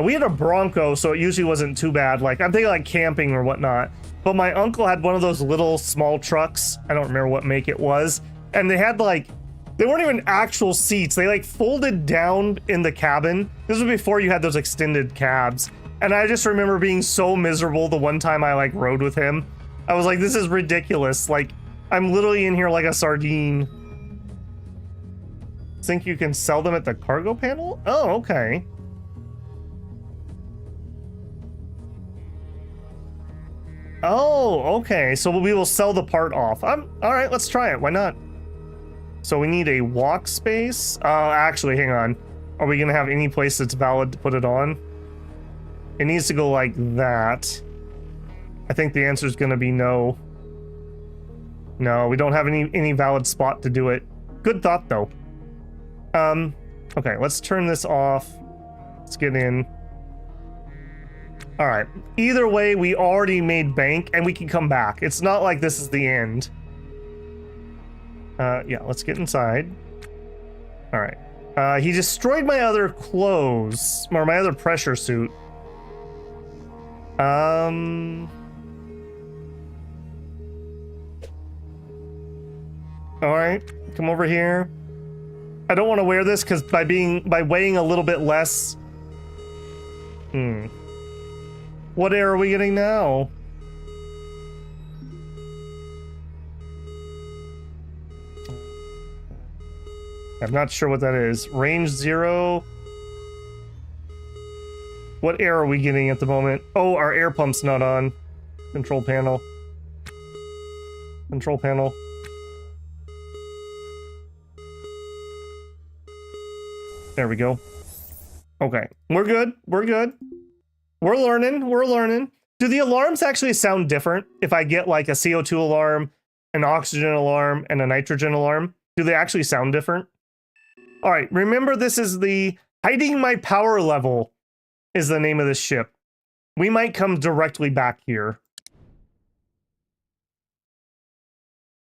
We had a Bronco, so it usually wasn't too bad. Like, I'm thinking like camping or whatnot. But my uncle had one of those little small trucks. I don't remember what make it was. And they had like, they weren't even actual seats. They like folded down in the cabin. This was before you had those extended cabs. And I just remember being so miserable the one time I like rode with him. I was like, this is ridiculous. Like, I'm literally in here like a sardine. Think you can sell them at the cargo panel? Oh, okay. Oh, okay. So we will sell the part off. All right, let's try it. Why not? So we need a walk space. Actually, hang on. Are we gonna have any place that's valid to put it on? It needs to go like that. I think the answer is gonna be no. No, we don't have any valid spot to do it. Good thought though. Okay, let's turn this off. Let's get in. All right. Either way, we already made bank and we can come back. It's not like this is the end. Yeah, let's get inside. All right. He destroyed my other clothes, or my other pressure suit. All right, come over here. I don't want to wear this because by weighing a little bit less. What air are we getting now? I'm not sure what that is. Range 0. What air are we getting at the moment? Oh, our air pump's not on. Control panel. Control panel. There we go. Okay, we're good. We're good. We're learning. We're learning. Do the alarms actually sound different if I get like a CO2 alarm, an oxygen alarm, and a nitrogen alarm? Do they actually sound different? All right, remember this is the hiding my power level is the name of this ship. We might come directly back here.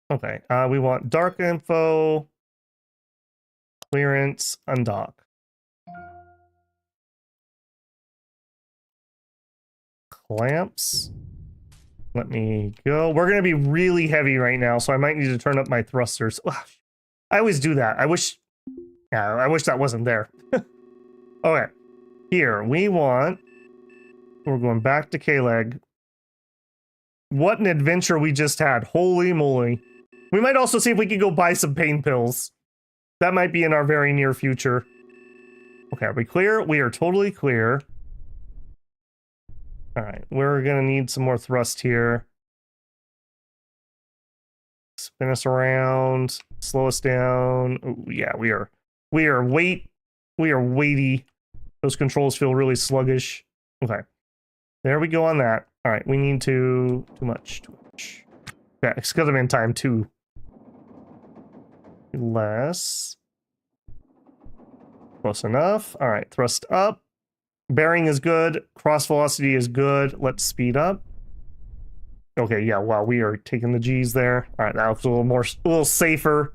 Okay, we want dark info, clearance, undock. Clamps. Let me go. We're going to be really heavy right now, so I might need to turn up my thrusters. Ugh, I always do that. I wish that wasn't there. Okay. Here, we're going back to K-Leg. What an adventure we just had. Holy moly. We might also see if we can go buy some pain pills. That might be in our very near future. Okay, are we clear? We are totally clear. All right, we're gonna need some more thrust here. Spin us around, slow us down. Oh, yeah, we are weighty. Those controls feel really sluggish. Okay, there we go on that. All right, we need too much. Yeah, it's because I'm in time too. Less. Close enough. All right, thrust up. Bearing is good. Cross velocity is good. Let's speed up. Okay, yeah, wow, we are taking the G's there. All right, that was a little safer.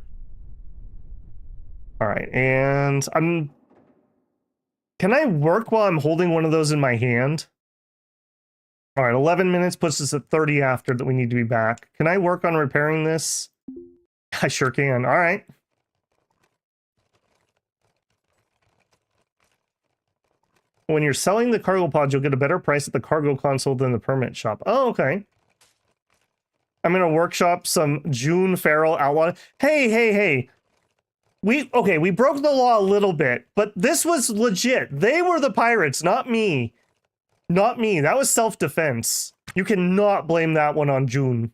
All right, and can I work while I'm holding one of those in my hand? All right, 11 minutes puts us at 30 after that we need to be back. Can I work on repairing this? I sure can. All right. When you're selling the cargo pods, you'll get a better price at the cargo console than the permit shop. Oh, okay. I'm gonna workshop some June Farrell outlaw. Hey. We broke the law a little bit, but this was legit. They were the pirates, not me. Not me. That was self-defense. You cannot blame that one on June.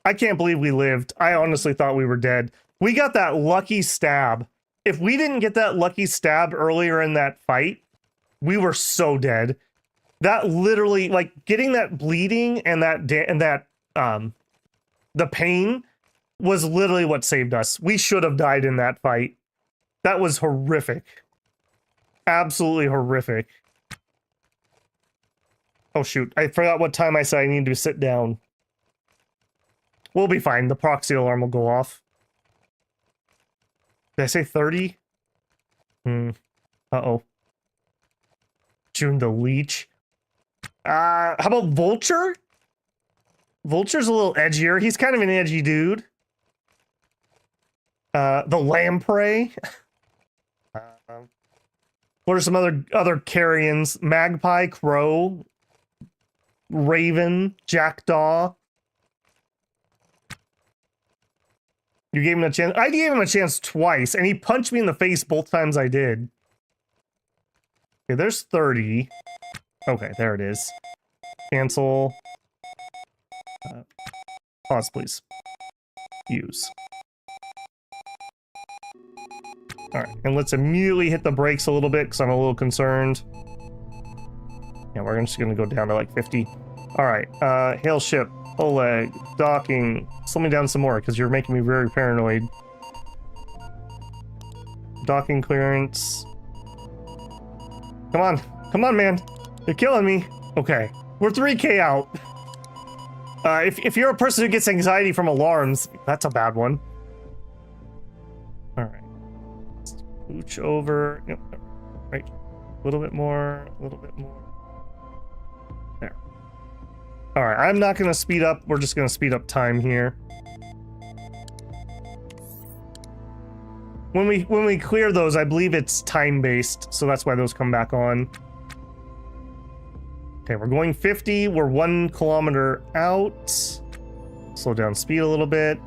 I can't believe we lived. I honestly thought we were dead. We got that lucky stab. If we didn't get that lucky stab earlier in that fight, we were so dead. That literally, like, getting that bleeding and the pain was literally what saved us. We should have died in that fight. That was horrific. Absolutely horrific. Oh shoot, I forgot what time I said I needed to sit down. We'll be fine. The proxy alarm will go off. Did I say 30? Uh-oh. June the Leech. How about Vulture? Vulture's a little edgier. He's kind of an edgy dude. The Lamprey. What are some other carrions? Magpie, Crow, Raven, Jackdaw. You gave him a chance. I gave him a chance twice, and he punched me in the face both times I did. Okay, there's 30. Okay, there it is. Cancel. Pause, please. Use. Alright, and let's immediately hit the brakes a little bit, because I'm a little concerned. Yeah, we're just going to go down to like 50. Alright, hail ship. Oleg, docking. Slow me down some more, because you're making me very paranoid. Docking clearance. Come on, man. You're killing me. Okay, we're 3K out. If you're a person who gets anxiety from alarms, that's a bad one. All right. Scooch over. Yep. Right. A little bit more. A little bit more. There. All right. I'm not going to speed up. We're just going to speed up time here. When we clear those, I believe it's time-based, so that's why those come back on. Okay, we're going 50. We're 1 kilometer out. Slow down speed a little bit.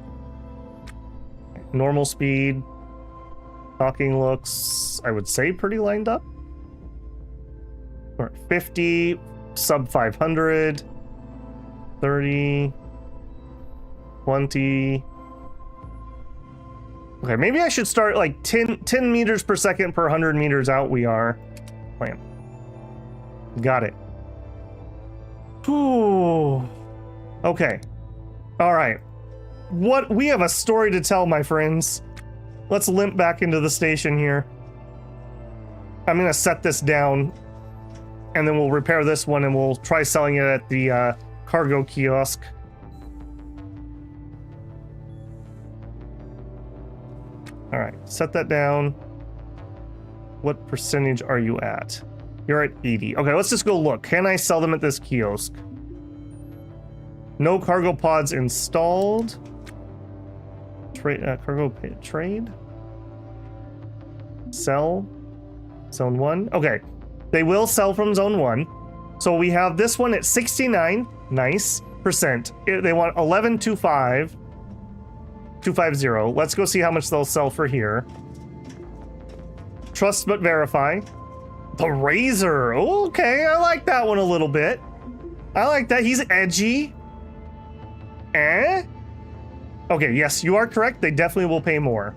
Normal speed. Docking looks, I would say, pretty lined up. We're at 50. Sub 500. 30. 20. Okay, maybe I should start like 10 meters per second per 100 meters out we are. Plan. Got it. Ooh. Okay. All right. We have a story to tell, my friends. Let's limp back into the station here. I'm gonna set this down, and then we'll repair this one, and we'll try selling it at the cargo kiosk. All right, set that down. What percentage are you at? You're at 80. Okay, let's just go look. Can I sell them at this kiosk? No cargo pods installed. Cargo trade. Sell. Zone 1. Okay, they will sell from Zone 1. So we have this one at 69. Nice. Percent. They want 1125. 250. Let's go see how much they'll sell for here. Trust but verify. The Razor. Okay, I like that one a little bit. I like that. He's edgy. Okay, yes, you are correct. They definitely will pay more.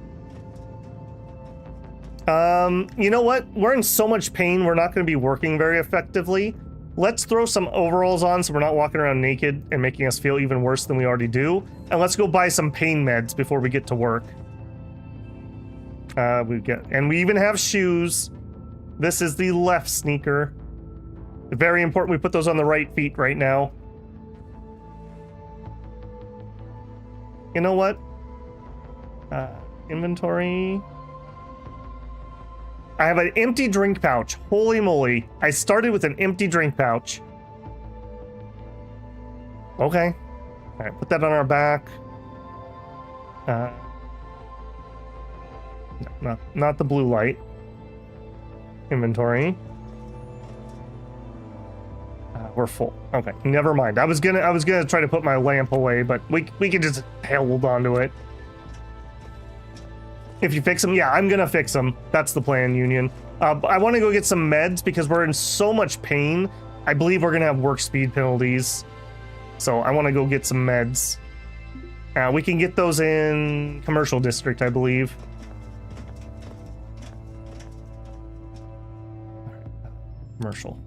You know what? We're in so much pain, we're not going to be working very effectively. Let's throw some overalls on so we're not walking around naked and making us feel even worse than we already do. And let's go buy some pain meds before we get to work. We even have shoes. This is the left sneaker. Very important we put those on the right feet right now. You know what? Inventory. I have an empty drink pouch. Holy moly. I started with an empty drink pouch. Okay. All right, put that on our back. Not the blue light. Inventory. We're full. Okay, never mind. I was gonna try to put my lamp away, but we can just hold on to it. If you fix them, yeah, I'm gonna fix them. That's the plan, Union. I want to go get some meds because we're in so much pain. I believe we're gonna have work speed penalties, so I want to go get some meds. We can get those in Commercial District, I believe. Commercial.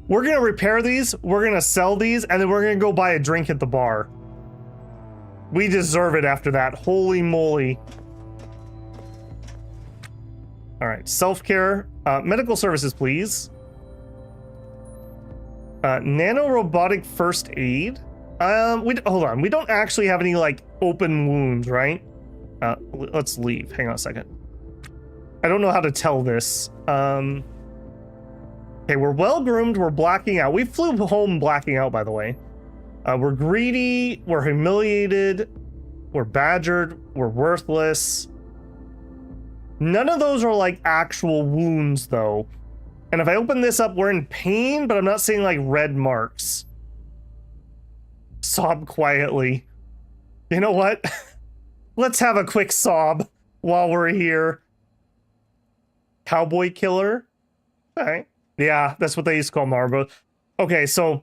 We're gonna repair these, we're gonna sell these, and then we're gonna go buy a drink at the bar. We deserve it after that. Holy moly. All right, self-care. Medical services, please. Nano-robotic first aid. Hold on. We don't actually have any, like, open wounds, right? Let's leave. Hang on a second. I don't know how to tell this. Okay, we're well groomed. We're blacking out. We flew home blacking out, by the way. We're greedy. We're humiliated. We're badgered. We're worthless. None of those are like actual wounds, though. And if I open this up, we're in pain, but I'm not seeing like red marks. Sob quietly. You know what? Let's have a quick sob while we're here. Cowboy killer? Okay. Yeah, that's what they used to call Marlboro. Okay, so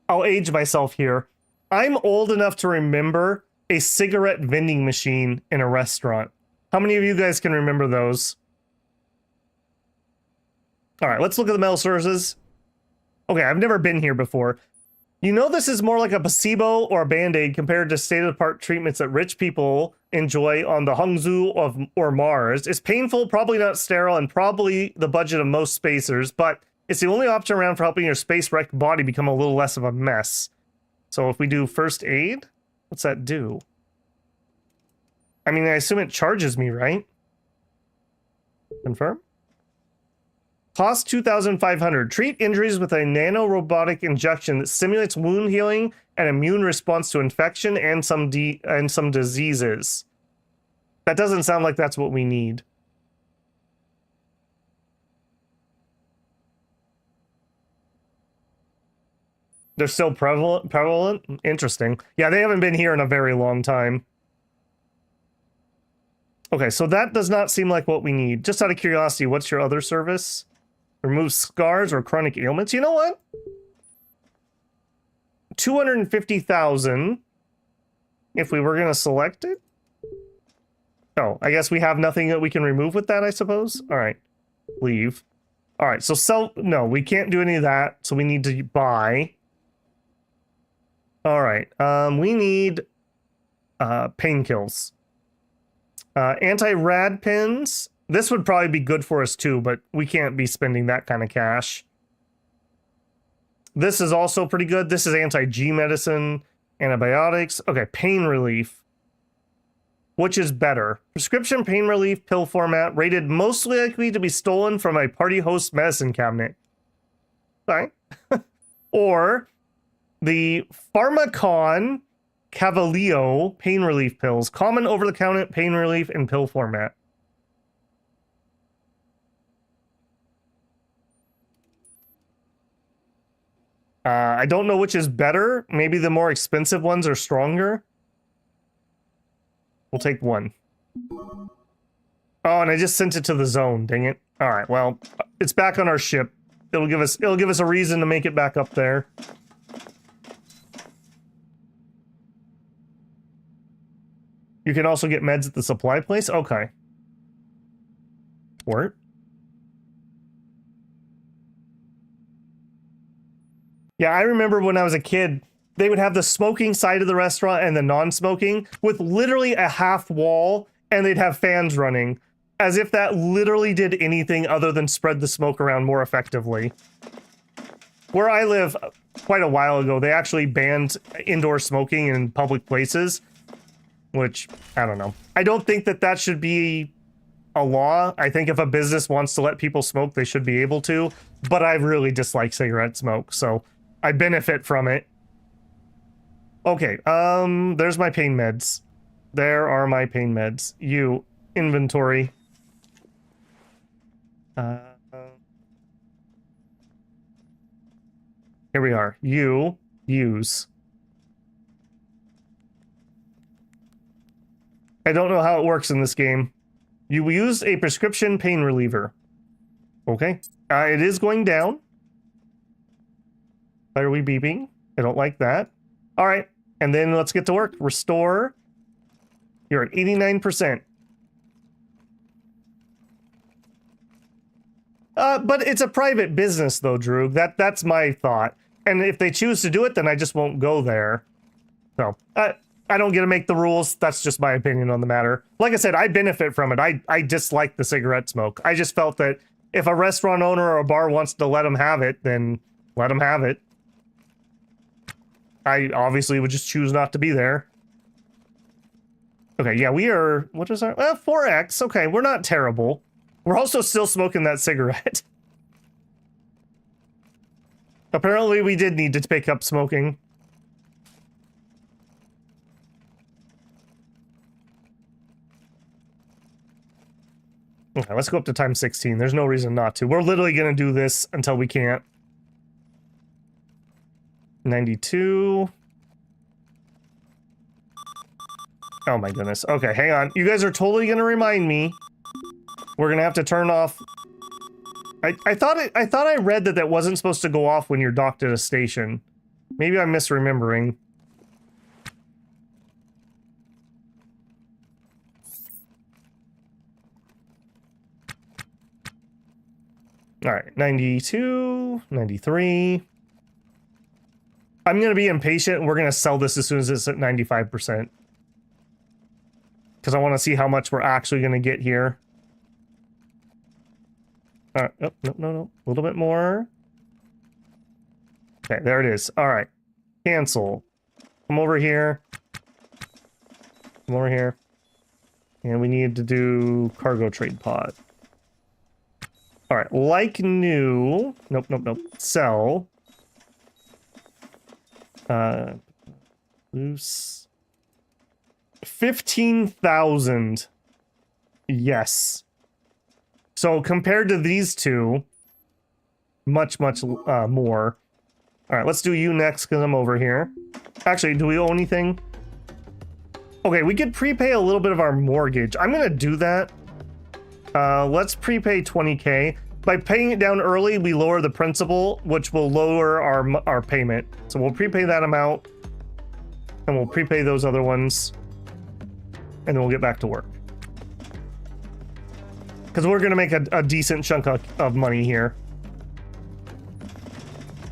I'll age myself here. I'm old enough to remember a cigarette vending machine in a restaurant. How many of you guys can remember those? All right, let's look at the metal sources. Okay, I've never been here before. You know this is more like a placebo or a Band-Aid compared to state-of-the-art treatments that rich people enjoy on the Hangzhou or Mars. It's painful, probably not sterile, and probably the budget of most spacers, but it's the only option around for helping your space-wrecked body become a little less of a mess. So if we do first aid, what's that do? I mean, I assume it charges me, right? Confirm? Cost $2,500. Treat injuries with a nano-robotic injection that simulates wound healing and immune response to infection and some diseases. That doesn't sound like that's what we need. They're still prevalent? Interesting. Yeah, they haven't been here in a very long time. Okay, so that does not seem like what we need. Just out of curiosity, what's your other service? Remove scars or chronic ailments. You know what? 250,000 if we were going to select it. Oh, I guess we have nothing that we can remove with that, I suppose. All right. Leave. All right. So sell. No, we can't do any of that. So we need to buy. All right. We need pain kills. Anti-rad pins. This would probably be good for us too, but we can't be spending that kind of cash. This is also pretty good. This is anti-G medicine, antibiotics. Okay, pain relief. Which is better? Prescription pain relief pill format rated most likely to be stolen from a party host medicine cabinet. Sorry. Or the Pharmacon Cavalio pain relief pills. Common over-the-counter pain relief in pill format. I don't know which is better. Maybe the more expensive ones are stronger. We'll take one. Oh, and I just sent it to the zone. Dang it. All right. Well, it's back on our ship. It'll give us a reason to make it back up there. You can also get meds at the supply place. Okay. Word. Yeah, I remember when I was a kid, they would have the smoking side of the restaurant and the non-smoking with literally a half wall, and they'd have fans running, as if that literally did anything other than spread the smoke around more effectively. Where I live, quite a while ago, they actually banned indoor smoking in public places, which, I don't know. I don't think that that should be a law. I think if a business wants to let people smoke, they should be able to, but I really dislike cigarette smoke, so I benefit from it. Okay, there's my pain meds. There are my pain meds. You, inventory. Here we are. You, use. I don't know how it works in this game. You use a prescription pain reliever. Okay. It is going down. Why are we beeping? I don't like that. All right. And then let's get to work. Restore. You're at 89%. But it's a private business, though, Drew. That's my thought. And if they choose to do it, then I just won't go there. So, I don't get to make the rules. That's just my opinion on the matter. Like I said, I benefit from it. I dislike the cigarette smoke. I just felt that if a restaurant owner or a bar wants to let them have it, then let them have it. I obviously would just choose not to be there. Okay, yeah, we are... What is our... 4x. Okay, we're not terrible. We're also still smoking that cigarette. Apparently we did need to pick up smoking. Okay, let's go up to time 16. There's no reason not to. We're literally gonna do this until we can't. 92. Oh my goodness. Okay, hang on. You guys are totally gonna remind me. We're gonna have to turn off. I thought I read that wasn't supposed to go off when you're docked at a station. Maybe I'm misremembering. All right, 92, 93. I'm going to be impatient, and we're going to sell this as soon as it's at 95%. Because I want to see how much we're actually going to get here. All right, oh, no. A little bit more. Okay, there it is. All right, cancel. Come over here. Come over here. And we need to do cargo trade pod. All right, like new. Nope. Sell. Loose. 15,000. Yes. So compared to these two, much more. All right, let's do you next because I'm over here. Actually, do we owe anything? Okay, we could prepay a little bit of our mortgage. I'm gonna do that. Let's prepay 20K. By paying it down early, we lower the principal, which will lower our payment. So we'll prepay that amount, and we'll prepay those other ones, and then we'll get back to work. Because we're going to make a decent chunk of money here.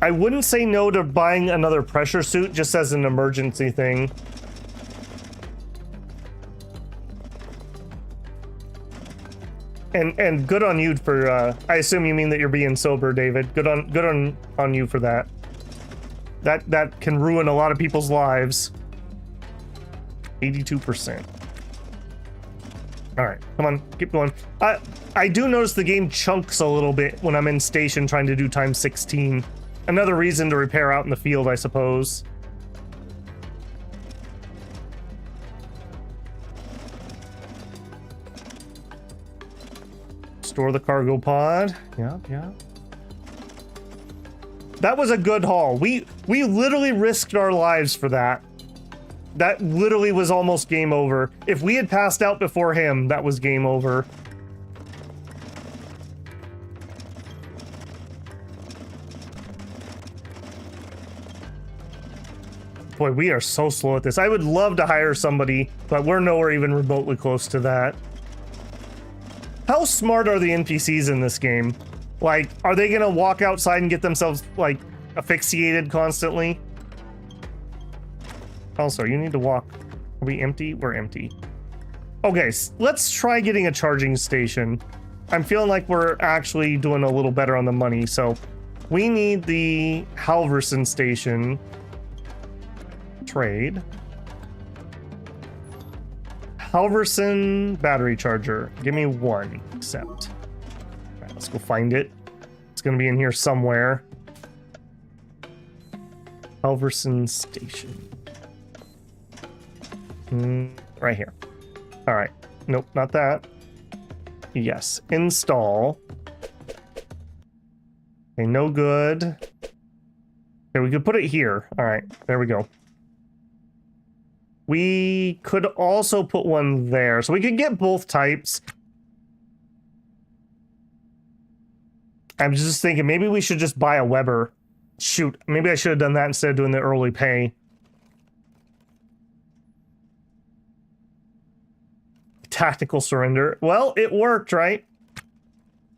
I wouldn't say no to buying another pressure suit just as an emergency thing. And good on you for, I assume you mean that you're being sober, David. Good on you for that. That can ruin a lot of people's lives. 82%. All right, come on, keep going. I do notice the game chunks a little bit when I'm in station trying to do time 16. Another reason to repair out in the field, I suppose. Store the cargo pod. Yeah. That was a good haul. We literally risked our lives for that. That literally was almost game over. If we had passed out before him, that was game over. Boy, we are so slow at this. I would love to hire somebody, but we're nowhere even remotely close to that. How smart are the NPCs in this game? Like, are they gonna walk outside and get themselves, like, asphyxiated constantly? Also, you need to walk. Are we empty? We're empty. Okay, let's try getting a charging station. I'm feeling like we're actually doing a little better on the money, so we need the Halverson station. Trade. Halverson battery charger. Give me one. Accept. All right, let's go find it. It's going to be in here somewhere. Halverson station. Right here. All right. Nope, not that. Yes. Install. Okay, no good. Okay, we could put it here. All right, there we go. We could also put one there. So we could get both types. I'm just thinking maybe we should just buy a Weber. Shoot, maybe I should have done that instead of doing the early pay. Tactical surrender. Well, it worked, right?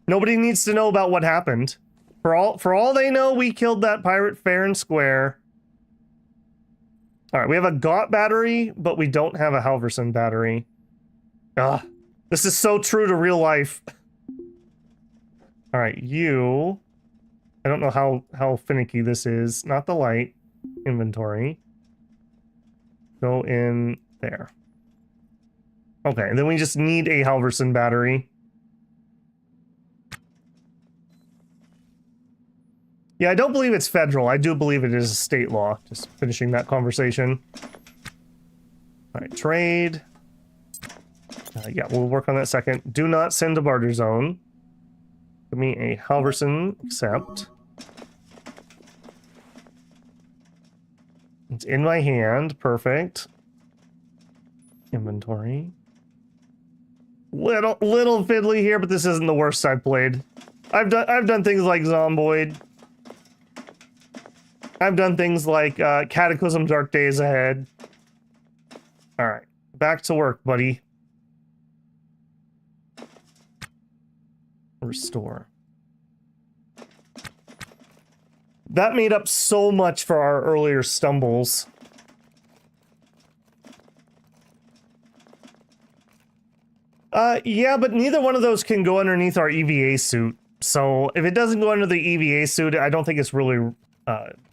Nobody needs to know about what happened. For all they know, we killed that pirate fair and square. All right, we have a GOT battery, but we don't have a Halverson battery. Ugh, this is so true to real life. All right, you. I don't know how finicky this is. Not the light. Inventory. Go in there. Okay, and then we just need a Halverson battery. Yeah, I don't believe it's federal. I do believe it is a state law. Just finishing that conversation. All right, trade. Yeah, we'll work on that second. Do not send to barter zone. Give me a Halverson, accept. It's in my hand, perfect. Inventory. Little fiddly here, but this isn't the worst I've played. I've done things like Zomboid. I've done things like Cataclysm Dark Days Ahead. Alright, back to work, buddy. Restore. That made up so much for our earlier stumbles. Yeah, but neither one of those can go underneath our EVA suit. So if it doesn't go under the EVA suit, I don't think it's really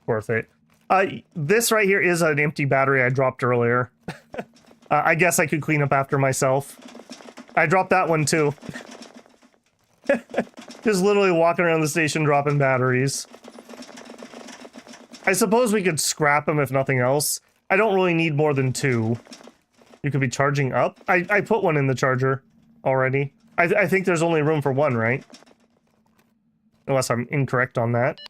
worth it. This right here is an empty battery I dropped earlier. I guess I could clean up after myself. I dropped that one too. Just literally walking around the station dropping batteries. I suppose we could scrap them if nothing else. I don't really need more than 2. You could be charging up. I put one in the charger already. I think there's only room for 1, right? Unless I'm incorrect on that.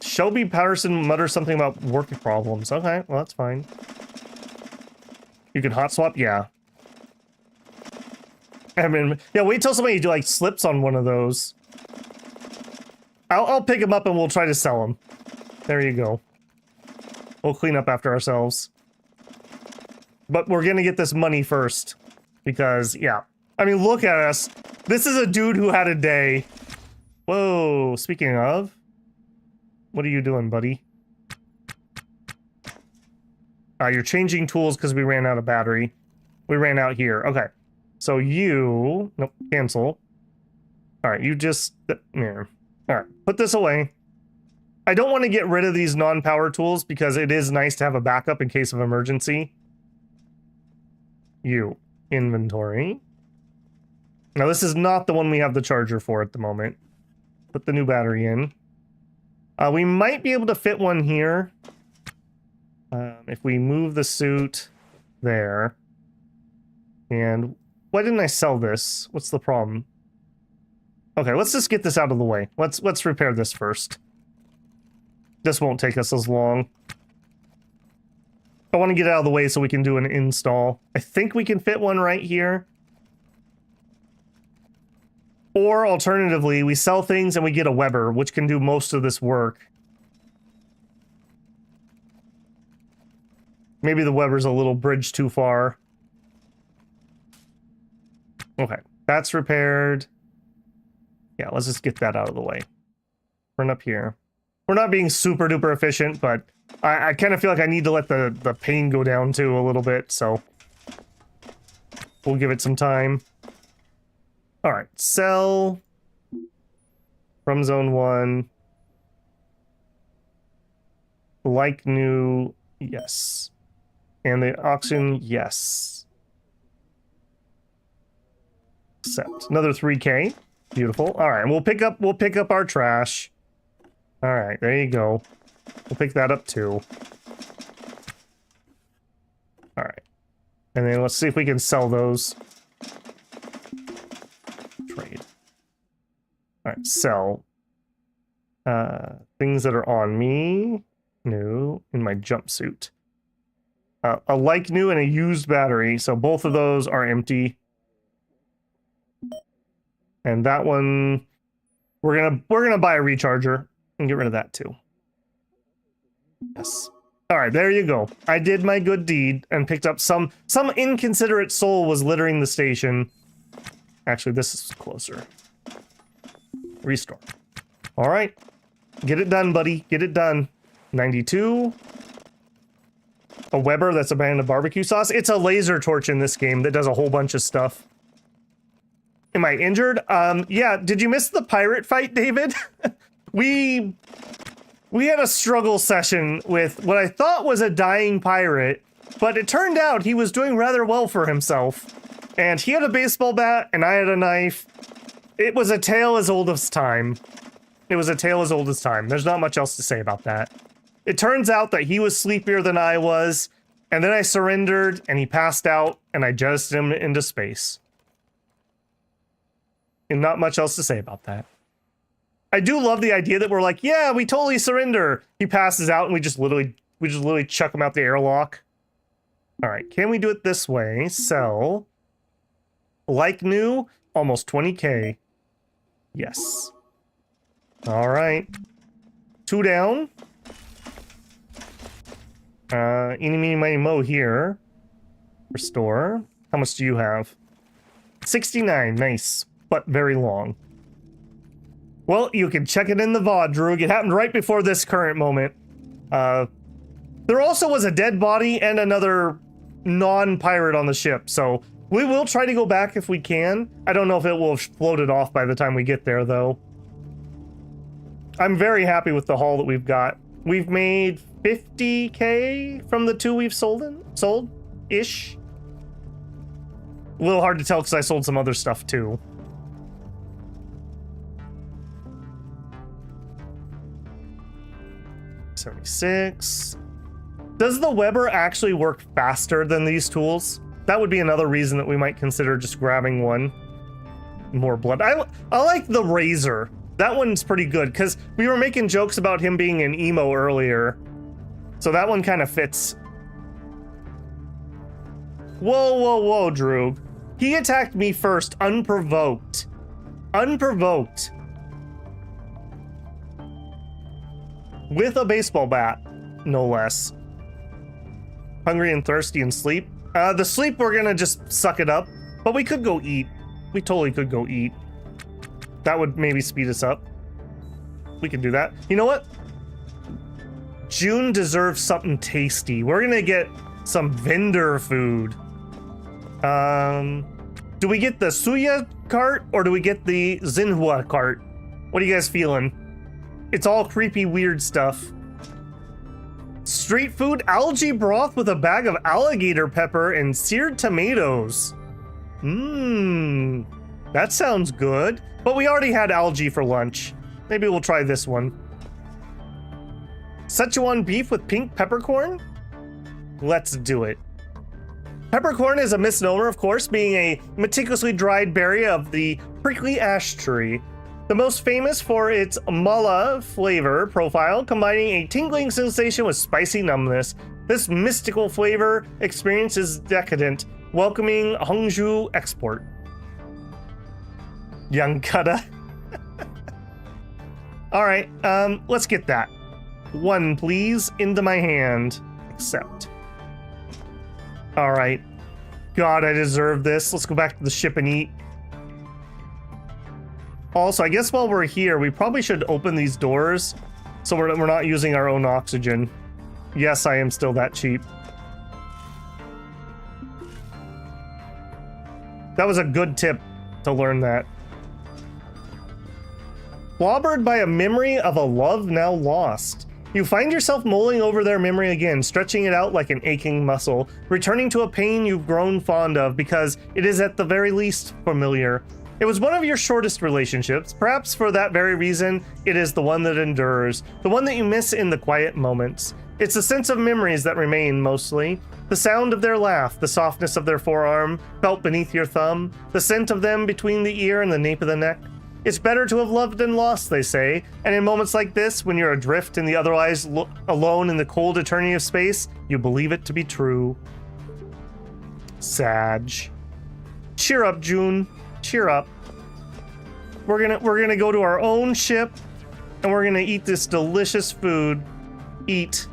Shelby Patterson mutters something about work problems. Okay, well that's fine. You can hot swap? Yeah. I mean, yeah, wait till somebody like slips on one of those. I'll pick them up and we'll try to sell them. There you go. We'll clean up after ourselves. But we're gonna get this money first. Because, yeah. I mean, look at us. This is a dude who had a day. Whoa, speaking of. What are you doing, buddy? You're changing tools because we ran out of battery. We ran out here. Okay. So you... Nope, cancel. Alright, you just... Yeah. Alright, put this away. I don't want to get rid of these non-power tools because it is nice to have a backup in case of emergency. You. Inventory. Now this is not the one we have the charger for at the moment. Put the new battery in. We might be able to fit one here. If we move the suit there. And why didn't I sell this? What's the problem? Okay, let's just get this out of the way. Let's repair this first. This won't take us as long. I want to get it out of the way so we can do an install. I think we can fit one right here. Or alternatively, we sell things and we get a Weber, which can do most of this work. Maybe the Weber's a little bridge too far. Okay, that's repaired. Yeah, let's just get that out of the way. Run up here. We're not being super duper efficient, but I kind of feel like I need to let the pain go down too a little bit, so we'll give it some time. All right, sell from zone 1. Like new, yes. And the auction, yes. Accept. Another 3K. Beautiful. All right, we'll pick up our trash. All right, there you go. We'll pick that up too. All right. And then let's see if we can sell those. Trade. All right, sell. Things that are on me. New. In my jumpsuit. A like new and a used battery. So both of those are empty. And that one, we're gonna buy a recharger and get rid of that too. Yes. All right, there you go. I did my good deed and picked up some inconsiderate soul was littering the station. Actually, this is closer. Restore. All right, get it done, buddy. Get it done. 92. A Weber that's a brand of barbecue sauce. It's a laser torch in this game that does a whole bunch of stuff. Am I injured? Yeah, did you miss the pirate fight, David? We had a struggle session with what I thought was a dying pirate, but it turned out he was doing rather well for himself. And he had a baseball bat, and I had a knife, It was a tale as old as time. It was a tale as old as time. There's not much else to say about that. It turns out that he was sleepier than I was, and then I surrendered, and he passed out, and I jettisoned him into space. And not much else to say about that. I do love the idea that we're like, yeah, we totally surrender. He passes out, and we just literally chuck him out the airlock. All right, can we do it this way? Sell. Like new, almost 20K. Yes. All right. 2 down. Eeny, meeny, miny, mo here. Restore. How much do you have? 69. Nice, but very long. Well, you can check it in the VOD, Droog. It happened right before this current moment. There also was a dead body and another non-pirate on the ship, so we will try to go back if we can. I don't know if it will have floated off by the time we get there, though. I'm very happy with the haul that we've got. We've made 50K from the 2 we've sold-ish. A little hard to tell because I sold some other stuff, too. $76. Does the Weber actually work faster than these tools? That would be another reason that we might consider just grabbing one. More blood. I like the Razor. That one's pretty good, because we were making jokes about him being an emo earlier. So that one kind of fits. Whoa, whoa, whoa, Droog. He attacked me first, unprovoked. Unprovoked. With a baseball bat, no less. Hungry and thirsty and sleep. The sleep, we're gonna just suck it up. But we could go eat. We totally could go eat. That would maybe speed us up. We can do that. You know what? June deserves something tasty. We're gonna get some vendor food. Do we get the Suya cart or do we get the Xinhua cart? What are you guys feeling? It's all creepy, weird stuff. Street food, algae broth with a bag of alligator pepper and seared tomatoes. Mmm, that sounds good. But we already had algae for lunch. Maybe we'll try this one. Szechuan beef with pink peppercorn? Let's do it. Peppercorn is a misnomer, of course, being a meticulously dried berry of the prickly ash tree. The most famous for its mala flavor profile, combining a tingling sensation with spicy numbness. This mystical flavor experience is decadent, welcoming Hongju export. Young Kutta. Alright, let's get that. 1, please, into my hand. Accept. Alright. God, I deserve this. Let's go back to the ship and eat. Also, I guess while we're here, we probably should open these doors so we're not using our own oxygen. Yes, I am still that cheap. That was a good tip to learn that. Clobbered by a memory of a love now lost. You find yourself mulling over their memory again, stretching it out like an aching muscle, returning to a pain you've grown fond of because it is at the very least familiar. It was one of your shortest relationships. Perhaps for that very reason, it is the one that endures, the one that you miss in the quiet moments. It's the sense of memories that remain, mostly. The sound of their laugh, the softness of their forearm, felt beneath your thumb, the scent of them between the ear and the nape of the neck. It's better to have loved than lost, they say, and in moments like this, when you're adrift and the otherwise alone in the cold eternity of space, you believe it to be true. Sag. Cheer up, June. Cheer up. We're gonna go to our own ship, and we're gonna eat this delicious food. Eat.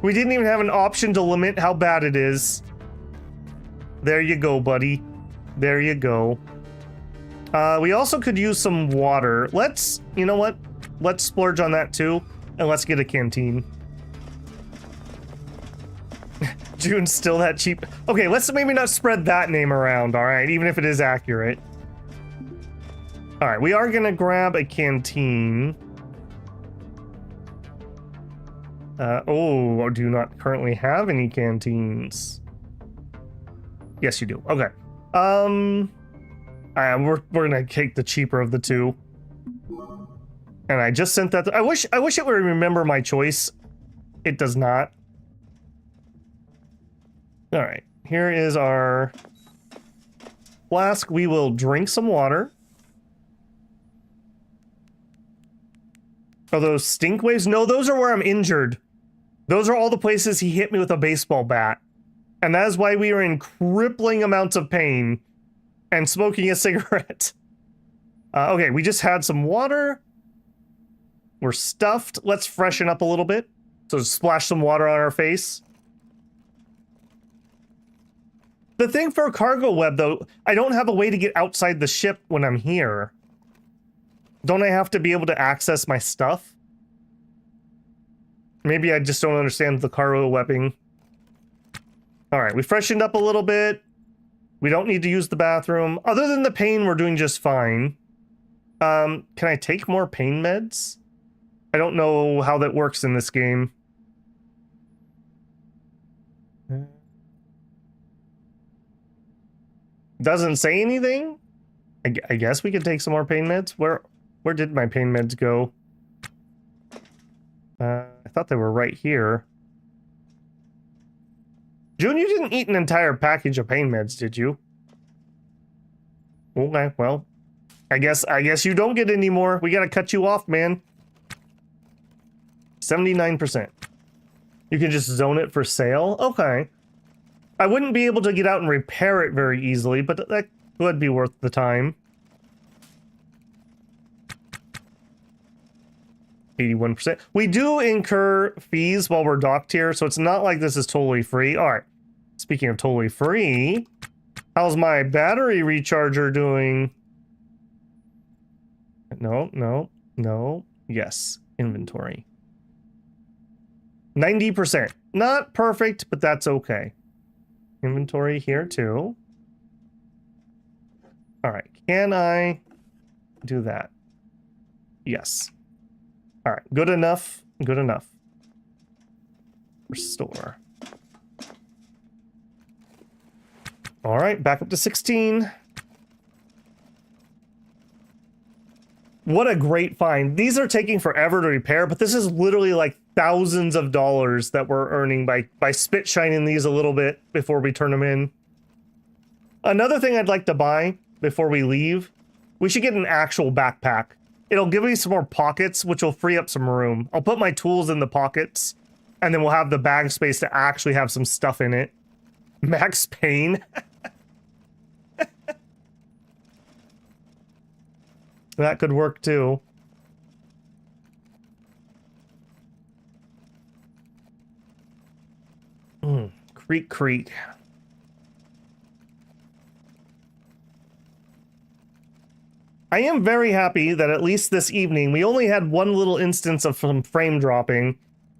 We didn't even have an option to lament how bad it is. There you go, buddy. There you go. We also could use some water. Let's, you know what? Let's splurge on that too, and let's get a canteen. June's still that cheap. Okay, let's maybe not spread that name around, all right? Even if it is accurate. All right, we are gonna grab a canteen. Oh, do not currently have any canteens. Yes, you do. Okay. We're gonna take the cheaper of the two. And I just sent that. I wish it would remember my choice. It does not. All right, here is our flask. We will drink some water. Are those stink waves? No, those are where I'm injured. Those are all the places he hit me with a baseball bat. And that is why we are in crippling amounts of pain and smoking a cigarette. Okay, we just had some water. We're stuffed. Let's freshen up a little bit. So splash some water on our face. The thing for cargo web, though, I don't have a way to get outside the ship when I'm here. Don't I have to be able to access my stuff? Maybe I just don't understand the cargo webbing. All right, we freshened up a little bit. We don't need to use the bathroom. Other than the pain, we're doing just fine. Can I take more pain meds? I don't know how that works in this game. Doesn't say anything? I guess we could take some more pain meds. Where did my pain meds go? I thought they were right here. June, you didn't eat an entire package of pain meds, did you? Okay, well, I guess you don't get any more. We gotta cut you off, man. 79%. You can just zone it for sale? Okay. I wouldn't be able to get out and repair it very easily, but that would be worth the time. 81%. We do incur fees while we're docked here, so it's not like this is totally free. All right. Speaking of totally free, how's my battery recharger doing? No. Yes. Inventory. 90%. Not perfect, but that's okay. Inventory here too. All right. Can I do that? Yes. All right. Good enough. Good enough. Restore. All right. Back up to 16. What a great find. These are taking forever to repair, but this is literally like thousands of dollars that we're earning by spit shining these a little bit before we turn them in. Another thing I'd like to buy before we leave, we should get an actual backpack. It'll give me some more pockets, which will free up some room. I'll put my tools in the pockets, and then we'll have the bag space to actually have some stuff in it. Max Payne. That could work too. Creak. I am very happy that at least this evening, we only had one little instance of some frame dropping.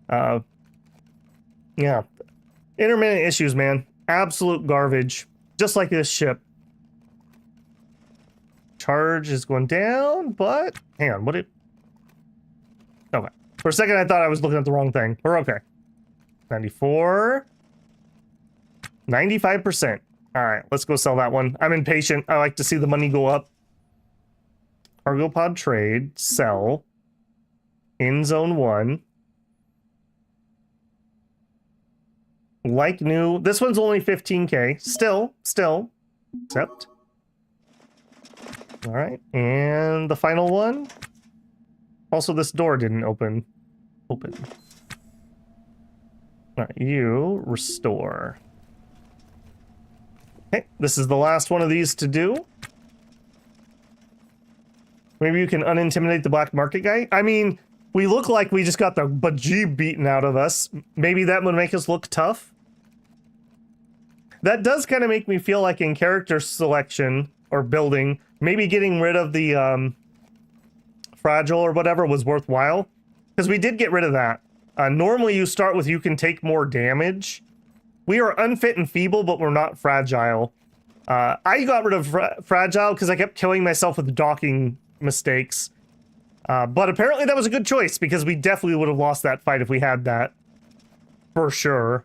Yeah. Intermittent issues, man. Absolute garbage. Just like this ship. Charge is going down, but... Hang on, okay. For a second, I thought I was looking at the wrong thing. We're okay. 94. 95%. All right, let's go sell that one. I'm impatient. I like to see the money go up. Cargo pod trade. Sell. In zone 1. Like new. This one's only 15k. Still. Accept. All right, and the final one. Also, this door didn't open. All right, you restore. Okay, this is the last one of these to do. Maybe you can unintimidate the black market guy. I mean, we look like we just got the bejeeb beaten out of us. Maybe that would make us look tough. That does kind of make me feel like in character selection or building, maybe getting rid of the fragile or whatever was worthwhile. Because we did get rid of that. Normally you start with you can take more damage. We are unfit and feeble, but we're not fragile. I got rid of fragile because I kept killing myself with docking mistakes. But apparently that was a good choice because we definitely would have lost that fight if we had that. For sure.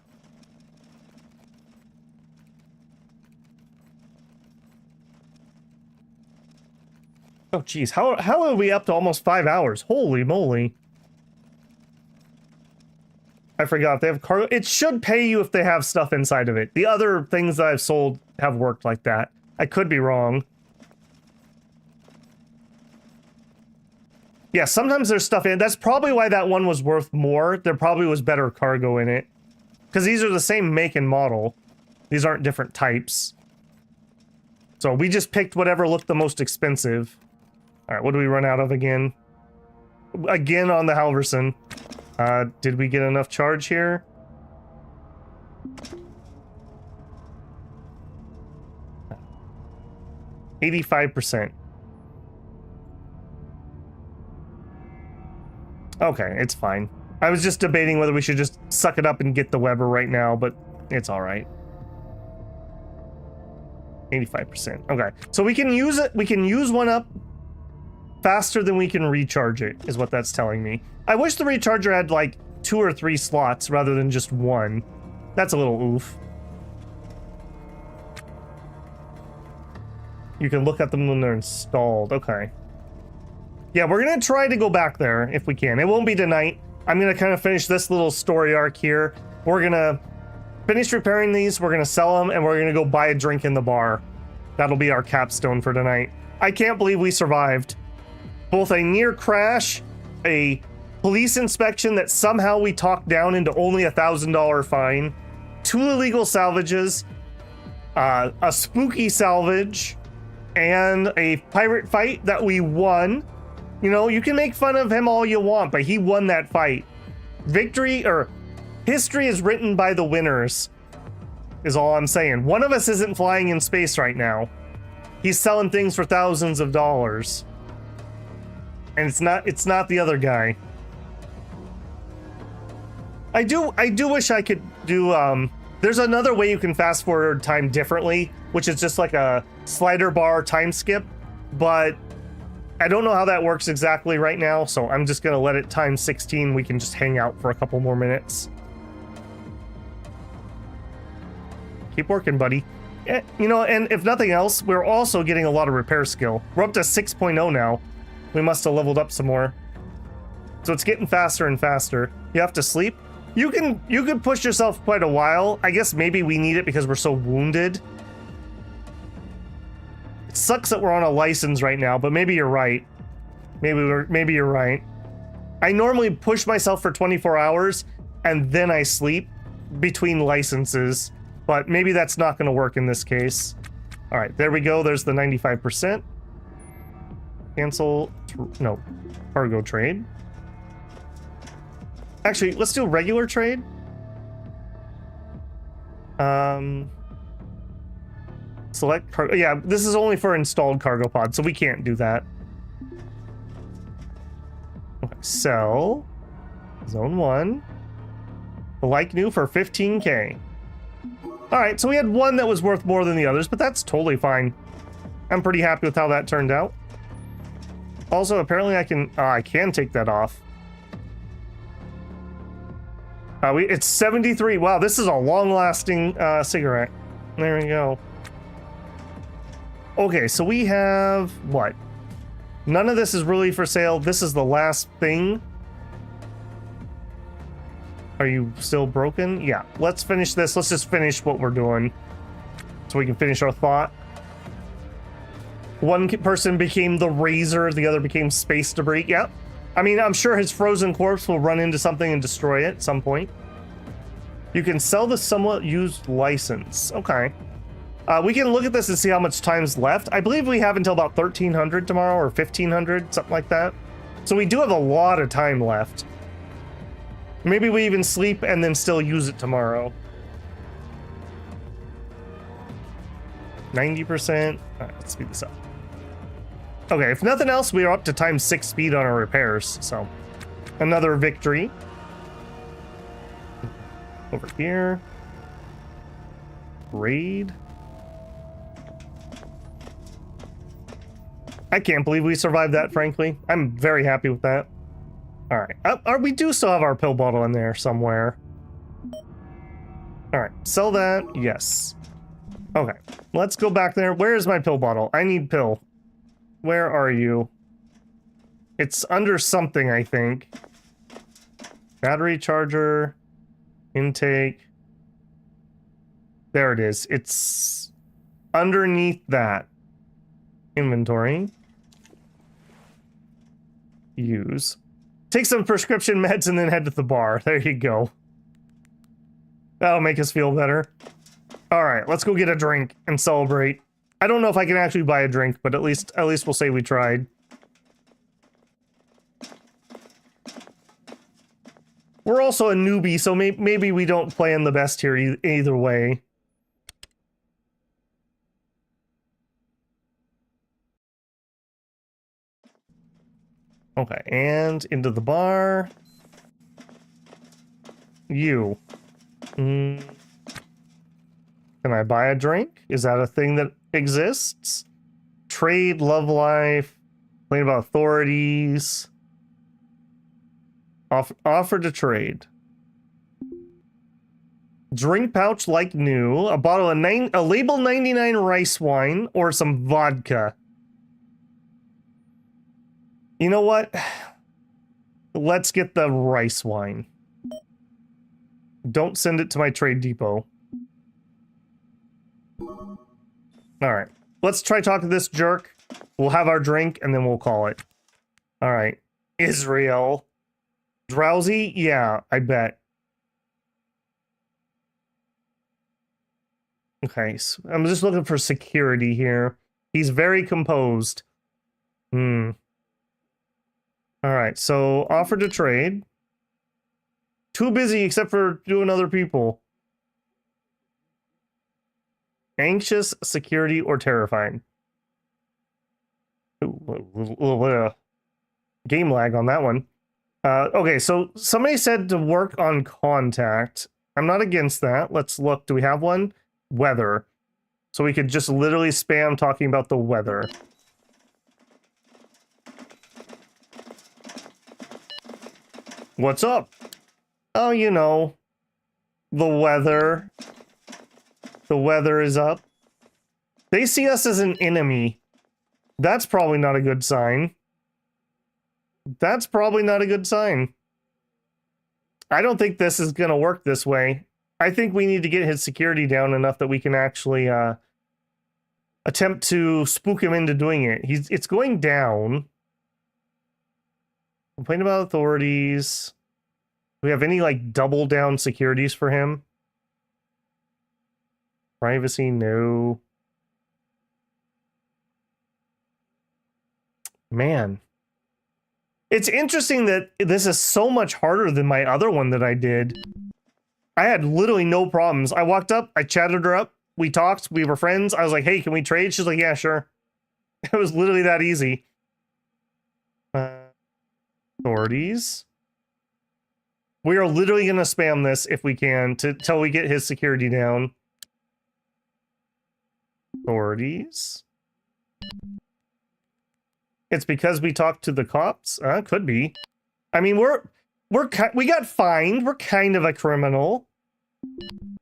Oh, geez. How are we up to almost 5 hours? Holy moly. I forgot. They have cargo. It should pay you if they have stuff inside of it. The other things that I've sold have worked like that. I could be wrong. Yeah, sometimes there's stuff in it. That's probably why that one was worth more. There probably was better cargo in it. Because these are the same make and model. These aren't different types. So we just picked whatever looked the most expensive. Alright, what do we run out of again? Again on the Halverson. Did we get enough charge here? %. Okay, it's fine. I was just debating whether we should just suck it up and get the Weber right now, but it's alright. 85%. Okay, so we can use it. We can use one up faster than we can recharge it, is what that's telling me. I wish the recharger had like 2 or 3 slots rather than just 1. That's a little oof. You can look at them when they're installed. Okay. Yeah, we're gonna try to go back there if we can. It won't be tonight. I'm gonna kind of finish this little story arc here. We're gonna finish repairing these, we're gonna sell them, and we're gonna go buy a drink in the bar. That'll be our capstone for tonight. I can't believe we survived. Both a near crash, a police inspection that somehow we talked down into only $1,000 fine, 2 illegal salvages, a spooky salvage, and a pirate fight that we won. You know, you can make fun of him all you want, but he won that fight. Victory, or history is written by the winners, is all I'm saying. One of us isn't flying in space right now. He's selling things for thousands of dollars. And it's not the other guy. I do wish I could do, there's another way you can fast forward time differently, which is just like a slider bar time skip, but I don't know how that works exactly right now, so I'm just gonna let it time 16. We can just hang out for a couple more minutes. Keep working, buddy. You know, and if nothing else, we're also getting a lot of repair skill. We're up to 6.0 now. We must have leveled up some more. So it's getting faster and faster. You have to sleep. You can push yourself quite a while. I guess maybe we need it because we're so wounded. It sucks that we're on a license right now, but maybe you're right. Maybe you're right. I normally push myself for 24 hours and then I sleep between licenses, but maybe that's not going to work in this case. All right, there we go. There's the 95%. Cancel, no, cargo trade. Actually, let's do regular trade. Select cargo. Yeah, this is only for installed cargo pods, so we can't do that. Okay, sell. Zone 1. Like new for 15K. Alright, so we had one that was worth more than the others, but that's totally fine. I'm pretty happy with how that turned out. Also, apparently I can take that off. It's 73. Wow, this is a long-lasting cigarette. There we go. Okay, so we have what? None of this is really for sale. This is the last thing. Are you still broken? Yeah, let's finish this. Let's just finish what we're doing so we can finish our thought. One person became the Razor, the other became space debris. Yep. I mean, I'm sure his frozen corpse will run into something and destroy it at some point. You can sell the somewhat used license. Okay. We can look at this and see how much time's left. I believe we have until about 1300 tomorrow or 1500, something like that. So we do have a lot of time left. Maybe we even sleep and then still use it tomorrow. 90%. All right, let's speed this up. Okay, if nothing else, we are up to times 6 speed on our repairs, so another victory. Over here. Raid. I can't believe we survived that, frankly. I'm very happy with that. All right, we do still have our pill bottle in there somewhere. All right, sell that, yes. Okay, let's go back there. Where is my pill bottle? I need pill. Where are you? It's under something, I think. Battery charger, intake. There it is. It's underneath that. Inventory. Use. Take some prescription meds and then head to the bar. There you go. That'll make us feel better. All right, let's go get a drink and celebrate. I don't know if I can actually buy a drink, but at least we'll say we tried. We're also a newbie, so maybe we don't plan the best here either way. Okay, and into the bar. You. Can I buy a drink? Is that a thing that exists? Trade, love life, complain about authorities. Offer to trade. Drink pouch like new. A bottle of a label 99 rice wine or some vodka. You know what? Let's get the rice wine. Don't send it to my trade depot. All right. Let's try talking to this jerk. We'll have our drink and then we'll call it. All right. Israel. Drowsy? Yeah, I bet. Okay, so I'm just looking for security here. He's very composed. All right, so offer to trade. Too busy except for doing other people. Anxious, security, or terrified. Ooh, game lag on that one. Okay, so somebody said to work on contact. I'm not against that. Let's look. Do we have one? Weather. So we could just literally spam talking about the weather. What's up? Oh, you know, the weather. The weather is up. They see us as an enemy. That's probably not a good sign. That's probably not a good sign. I don't think this is going to work this way. I think we need to get his security down enough that we can actually attempt to spook him into doing it. It's going down. Complain about authorities. Do we have any, like, double down securities for him? Privacy, no. Man. It's interesting that this is so much harder than my other one that I did. I had literally no problems. I walked up, I chatted her up, we talked, we were friends. I was like, hey, can we trade? She's like, yeah, sure. It was literally that easy. Authorities. We are literally going to spam this if we can till we get his security down. Authorities. It's because we talked to the cops? Could be. I mean, we got fined. We're kind of a criminal.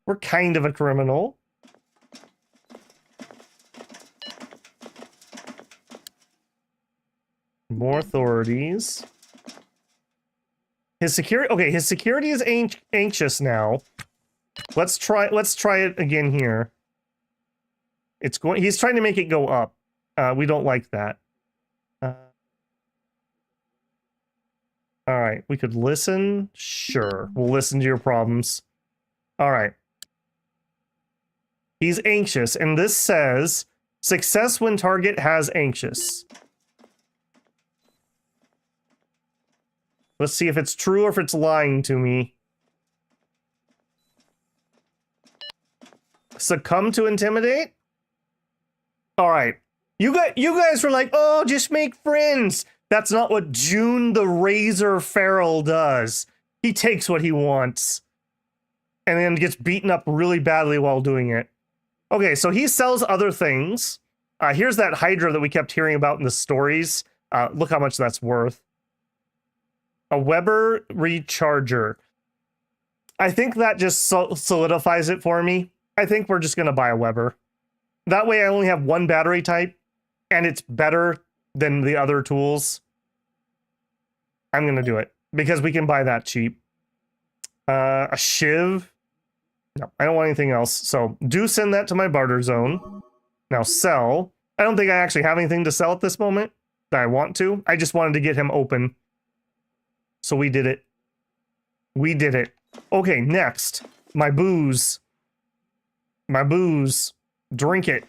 We're kind of a criminal. More authorities. His security. Okay, his security is anxious now. Let's try it again here. It's going. He's trying to make it go up. We don't like that. All right, we could listen. Sure, we'll listen to your problems. All right. He's anxious, and this says success when target has anxious. Let's see if it's true or if it's lying to me. Succumb to intimidate? All right. You guys were like, oh, just make friends. That's not what June the Razor Feral does. He takes what he wants. And then gets beaten up really badly while doing it. Okay, so he sells other things. Here's that Hydra that we kept hearing about in the stories. Look how much that's worth. A Weber recharger. I think that just solidifies it for me. I think we're just going to buy a Weber. That way I only have one battery type, and it's better than the other tools. I'm gonna do it because we can buy that cheap. A shiv. No, I don't want anything else. So do send that to my barter zone. Now sell. I don't think I actually have anything to sell at this moment that I want to. I just wanted to get him open. So we did it. We did it. Okay, next. My booze. My booze. Drink it.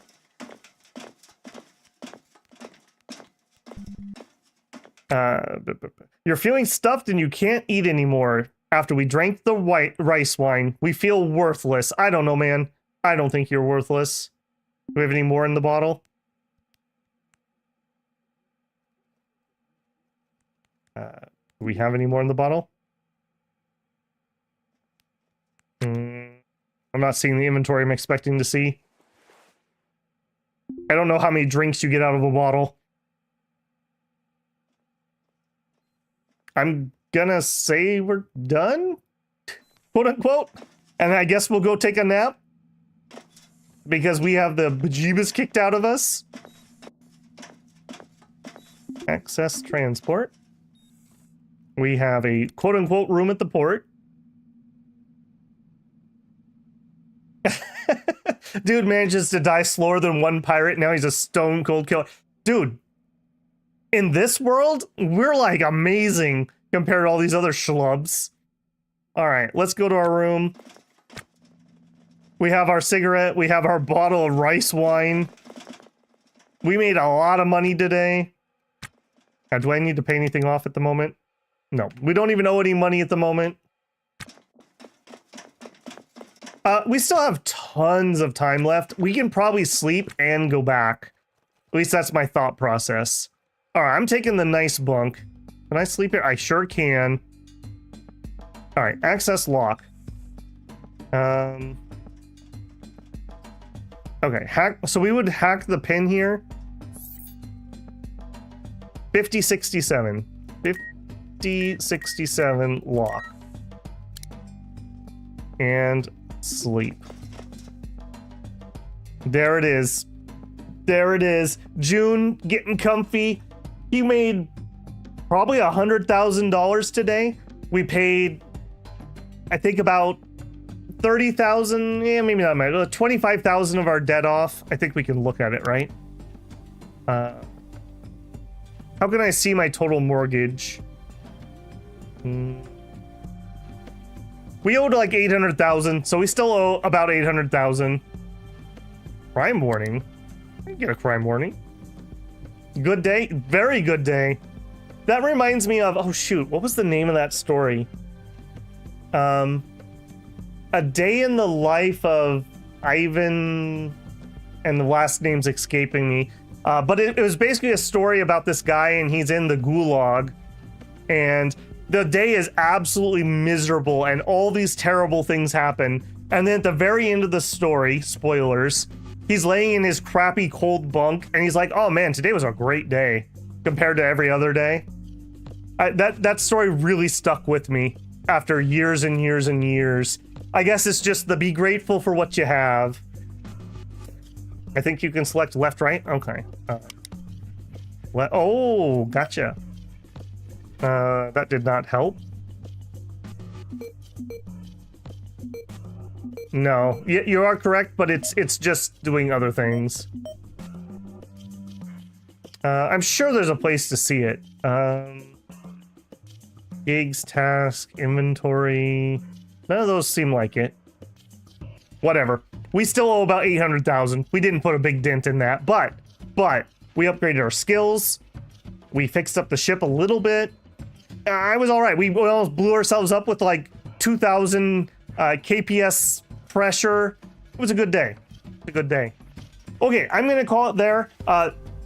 You're feeling stuffed and you can't eat anymore. After we drank the white rice wine, we feel worthless. I don't know, man. I don't think you're worthless. Do we have any more in the bottle? Do we have any more in the bottle? I'm not seeing the inventory I'm expecting to see. I don't know how many drinks you get out of a bottle. I'm gonna say we're done, quote unquote, and I guess we'll go take a nap because we have the bejeebus kicked out of us. Access transport. We have a quote unquote room at the port. Dude manages to die slower than one pirate. Now he's a stone cold killer. Dude, in this world, we're like amazing compared to all these other schlubs. All right, let's go to our room. We have our cigarette. We have our bottle of rice wine. We made a lot of money today. Now, do I need to pay anything off at the moment? No, we don't even owe any money at the moment. We still have tons of time left. We can probably sleep and go back. At least that's my thought process. All right, I'm taking the nice bunk. Can I sleep here? I sure can. All right, access lock. Okay, hack. So we would hack the pin here. 5067. 5067 lock. And sleep. There it is. There it is. June getting comfy. He made probably $100,000 today. We paid, I think, about 30,000. Yeah, maybe not much. 25,000 of our debt off. I think we can look at it, right? How can I see my total mortgage? We owed like 800,000, so we still owe about 800,000. Crime warning. I can get a crime warning. Good day, very good day. That reminds me of, oh shoot, what was the name of that story? A Day in the Life of Ivan, and the last name's escaping me. But it was basically a story about this guy, and he's in the gulag, and the day is absolutely miserable, and all these terrible things happen. And then at the very end of the story, spoilers, he's laying in his crappy cold bunk, and he's like, oh man, today was a great day compared to every other day. That story really stuck with me after years and years and years. I guess it's just the be grateful for what you have. I think you can select left, right. Okay. Oh, gotcha. That did not help. No, you are correct, but it's just doing other things. I'm sure there's a place to see it. Gigs, task, inventory. None of those seem like it. Whatever. We still owe about 800,000. We didn't put a big dent in that, but we upgraded our skills. We fixed up the ship a little bit. I was all right. We almost blew ourselves up with like 2,000 KPS pressure. It was a good day. A good day. Okay, I'm gonna call it there.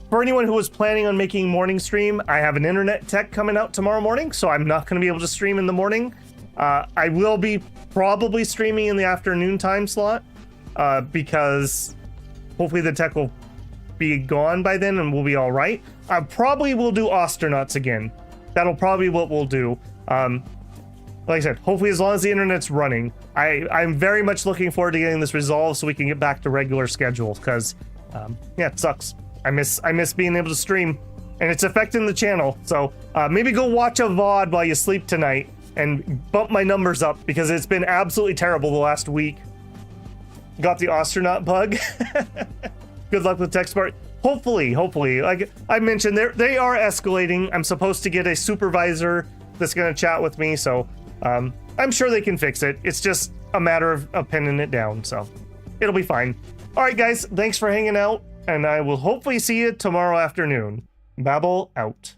For anyone who was planning on making morning stream, I have an internet tech coming out tomorrow morning, so I'm not gonna be able to stream in the morning. I will be probably streaming in the afternoon time slot, because hopefully the tech will be gone by then and we'll be all right. I probably will do Ostranauts again. That'll probably be what we'll do. Like I said, hopefully as long as the internet's running. I'm very much looking forward to getting this resolved so we can get back to regular schedules, because yeah, it sucks. I miss being able to stream. and it's affecting the channel. So maybe go watch a VOD while you sleep tonight and bump my numbers up, because it's been absolutely terrible the last week. Got the Ostronaut bug. Good luck with tech support. Hopefully, like I mentioned, they are escalating. I'm supposed to get a supervisor that's going to chat with me, so I'm sure they can fix it. It's just a matter of pinning it down, so it'll be fine. All right, guys, thanks for hanging out, and I will hopefully see you tomorrow afternoon. Babel out.